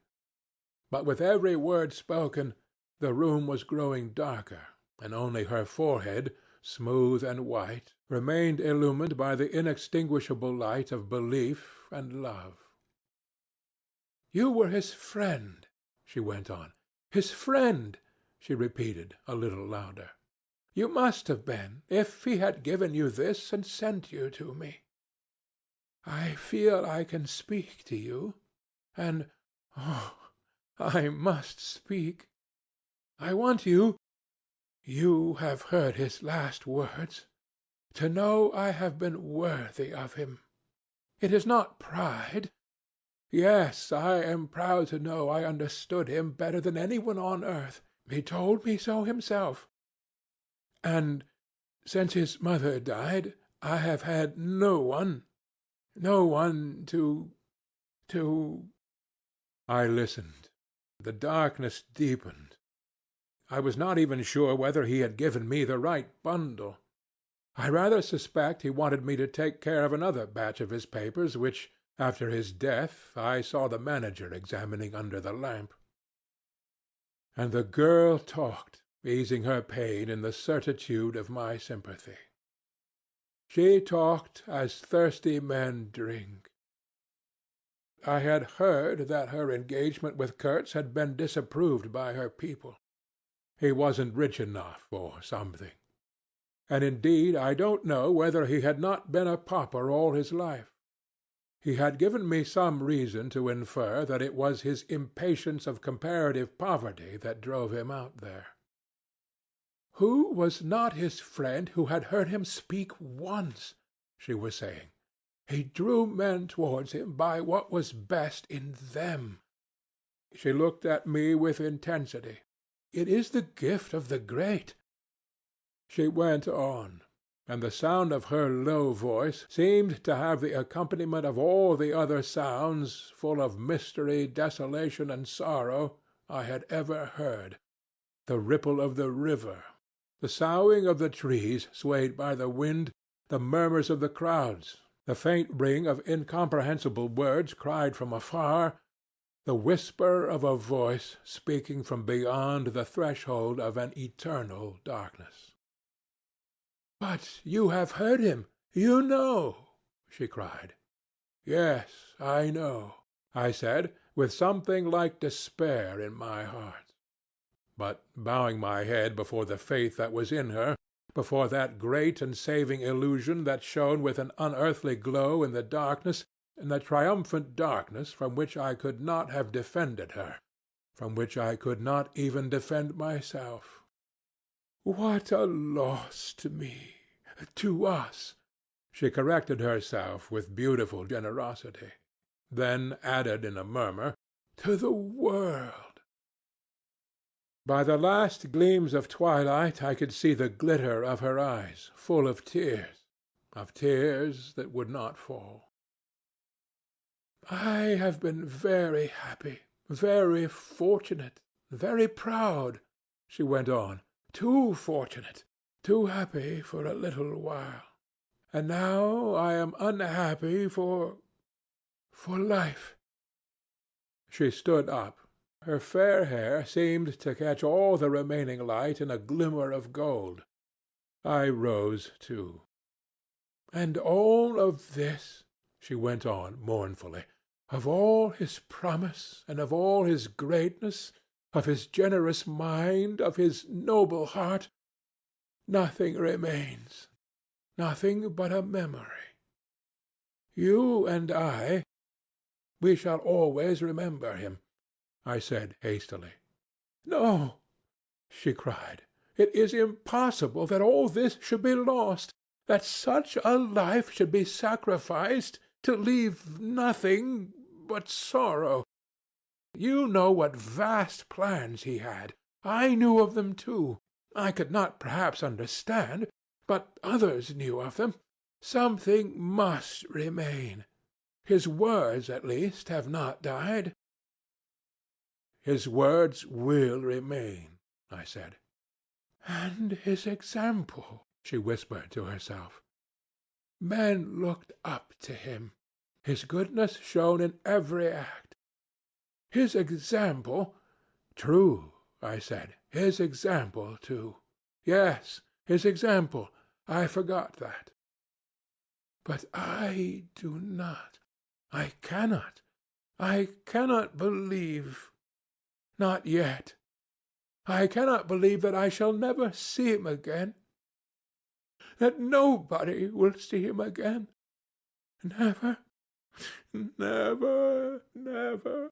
But with every word spoken, the room was growing darker, and only her forehead, smooth and white, remained illumined by the inextinguishable light of belief and love. "You were his friend," she went on. "His friend," she repeated a little louder. "You must have been, if he had given you this and sent you to me. I feel I can speak to you, and, oh, I must speak. I want you have heard his last words, to know I have been worthy of him. It is not pride. Yes, I am proud to know I understood him better than anyone on earth. He told me so himself. And since his mother died, I have had no one to... I listened. The darkness deepened. I was not even sure whether he had given me the right bundle. I rather suspect he wanted me to take care of another batch of his papers, which, after his death, I saw the manager examining under the lamp. And the girl talked, easing her pain in the certitude of my sympathy. She talked as thirsty men drink. I had heard that her engagement with Kurtz had been disapproved by her people. He wasn't rich enough, or something. And indeed I don't know whether he had not been a pauper all his life. He had given me some reason to infer that it was his impatience of comparative poverty that drove him out there. Who was not his friend who had heard him speak once? She was saying. He drew men towards him by what was best in them. She looked at me with intensity. It is the gift of the great. She went on, and the sound of her low voice seemed to have the accompaniment of all the other sounds, full of mystery, desolation, and sorrow, I had ever heard. The ripple of the river, the soughing of the trees swayed by the wind, the murmurs of the crowds, the faint ring of incomprehensible words cried from afar, the whisper of a voice speaking from beyond the threshold of an eternal darkness. "But you have heard him. "You know!" she cried. "Yes, I know," I said, with something like despair in my heart. But bowing my head before the faith that was in her, before that great and saving illusion that shone with an unearthly glow in the darkness, in the triumphant darkness from which I could not have defended her, from which I could not even defend myself. "What a loss to me, to us!" She corrected herself with beautiful generosity, then added in a murmur, "to the world." By the last gleams of twilight I could see the glitter of her eyes, full of tears that would not fall. "I have been very happy, very fortunate, very proud," she went on, "too fortunate, too happy for a little while. And now I am unhappy for life." She stood up. Her fair hair seemed to catch all the remaining light in a glimmer of gold. I rose too. "And all of this," she went on mournfully, "of all his promise, and of all his greatness, of his generous mind, of his noble heart, nothing remains, nothing but a memory. You and I, we shall always remember him," I said hastily. "No," she cried, "it is impossible that all this should be lost, that such a life should be sacrificed to leave nothing but sorrow. You know what vast plans he had. I knew of them too. I could not perhaps understand, but others knew of them. Something must remain. His words, at least, have not died." "His words will remain," I said. "And his example," she whispered to herself. "Men looked up to him. His goodness shone in every act. His example—" "True," I said, "his example, too. Yes, his example. I forgot that. But I do not. I cannot believe. Not yet. I cannot believe that I shall never see him again. That nobody will see him again. Never, never, never."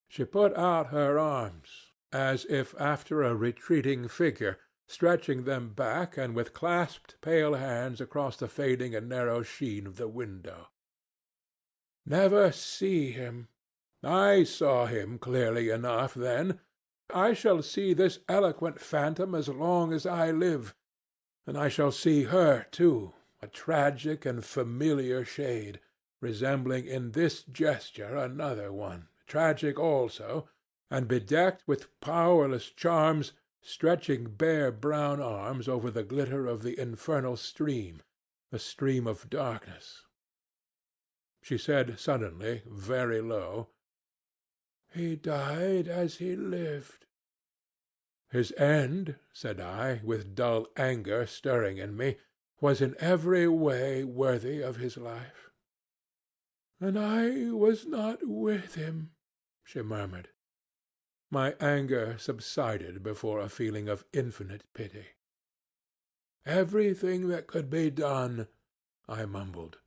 She put out her arms, as if after a retreating figure, stretching them back and with clasped pale hands across the fading and narrow sheen of the window. "Never see him! I saw him clearly enough then. I shall see this eloquent phantom as long as I live, and I shall see her too, a tragic and familiar shade, resembling in this gesture another one, tragic also, and bedecked with powerless charms, stretching bare brown arms over the glitter of the infernal stream, the stream of darkness." She said suddenly, very low, "He died as he lived." "His end," said I, with dull anger stirring in me, "was in every way worthy of his life." "And I was not with him," she murmured. My anger subsided before a feeling of infinite pity. "Everything that could be done," I mumbled.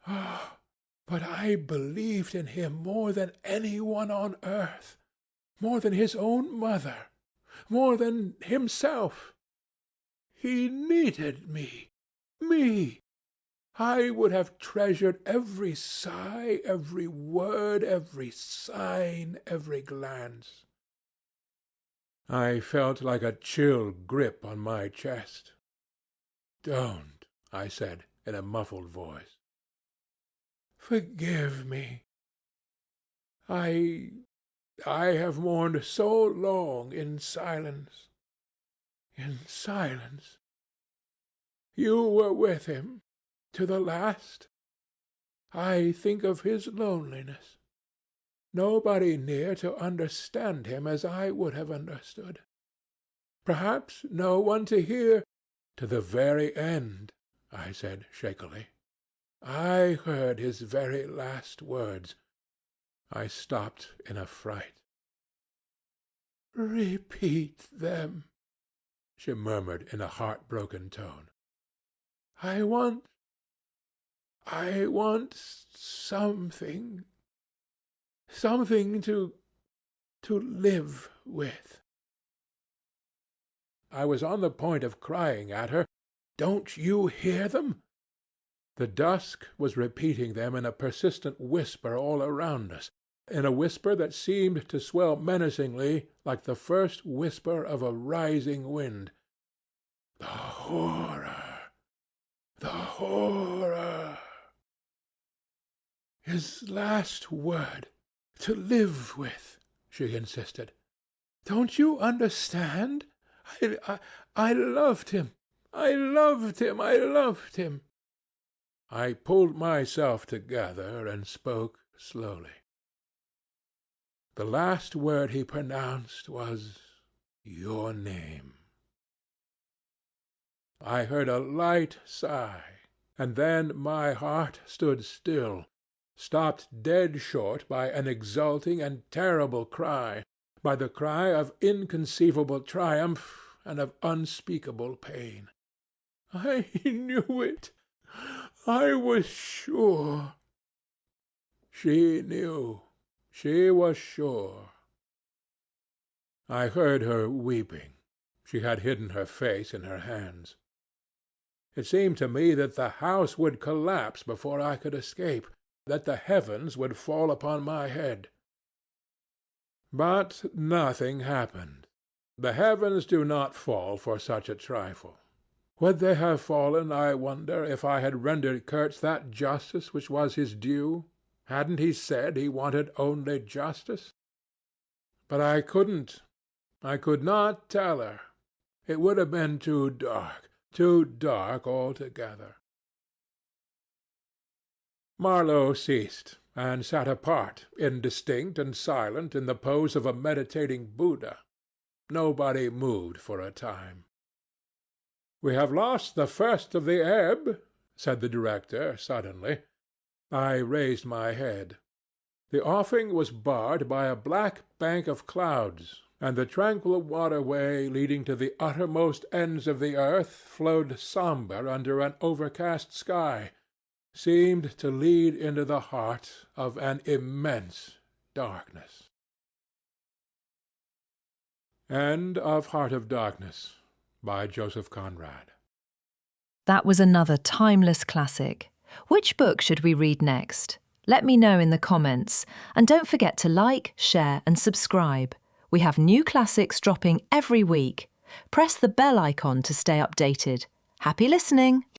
"Ah, but I believed in him more than any one on earth, more than his own mother, more than himself. He needed me. I would have treasured every sigh, every word, every sign, every glance." I felt like a chill grip on my chest. "Don't," I said in a muffled voice. "Forgive me. I have mourned so long in silence. In silence. You were with him to the last. I think of his loneliness. Nobody near to understand him as I would have understood. Perhaps no one to hear to the very end," I said shakily. "I heard his very last words." I stopped in a fright. "Repeat them," she murmured in a heart-broken tone. I want something to live with." I was on the point of crying at her, "Don't you hear them?" The dusk was repeating them in a persistent whisper all around us, in a whisper that seemed to swell menacingly like the first whisper of a rising wind. The horror! The horror! "His last word, to live with," she insisted. "Don't you understand? I loved him. I loved him. I loved him." I pulled myself together and spoke slowly. "The last word he pronounced was your name." I heard a light sigh, and then my heart stood still, stopped dead short by an exulting and terrible cry, by the cry of inconceivable triumph and of unspeakable pain. "I knew it. I was sure." She knew. She was sure. I heard her weeping. She had hidden her face in her hands. It seemed to me that the house would collapse before I could escape, that the heavens would fall upon my head. But nothing happened. The heavens do not fall for such a trifle. Would they have fallen, I wonder, if I had rendered Kurtz that justice which was his due? Hadn't he said he wanted only justice? But I couldn't. I could not tell her. It would have been too dark altogether. Marlow ceased, and sat apart, indistinct and silent, in the pose of a meditating Buddha. Nobody moved for a time. "We have lost the first of the ebb," said the director suddenly. I raised my head. The offing was barred by a black bank of clouds, and the tranquil waterway leading to the uttermost ends of the earth flowed sombre under an overcast sky, seemed to lead into the heart of an immense darkness. End of Heart of Darkness by Joseph Conrad. That was another timeless classic. Which book should we read next? Let me know in the comments. And don't forget to like, share and subscribe. We have new classics dropping every week. Press the bell icon to stay updated. Happy listening!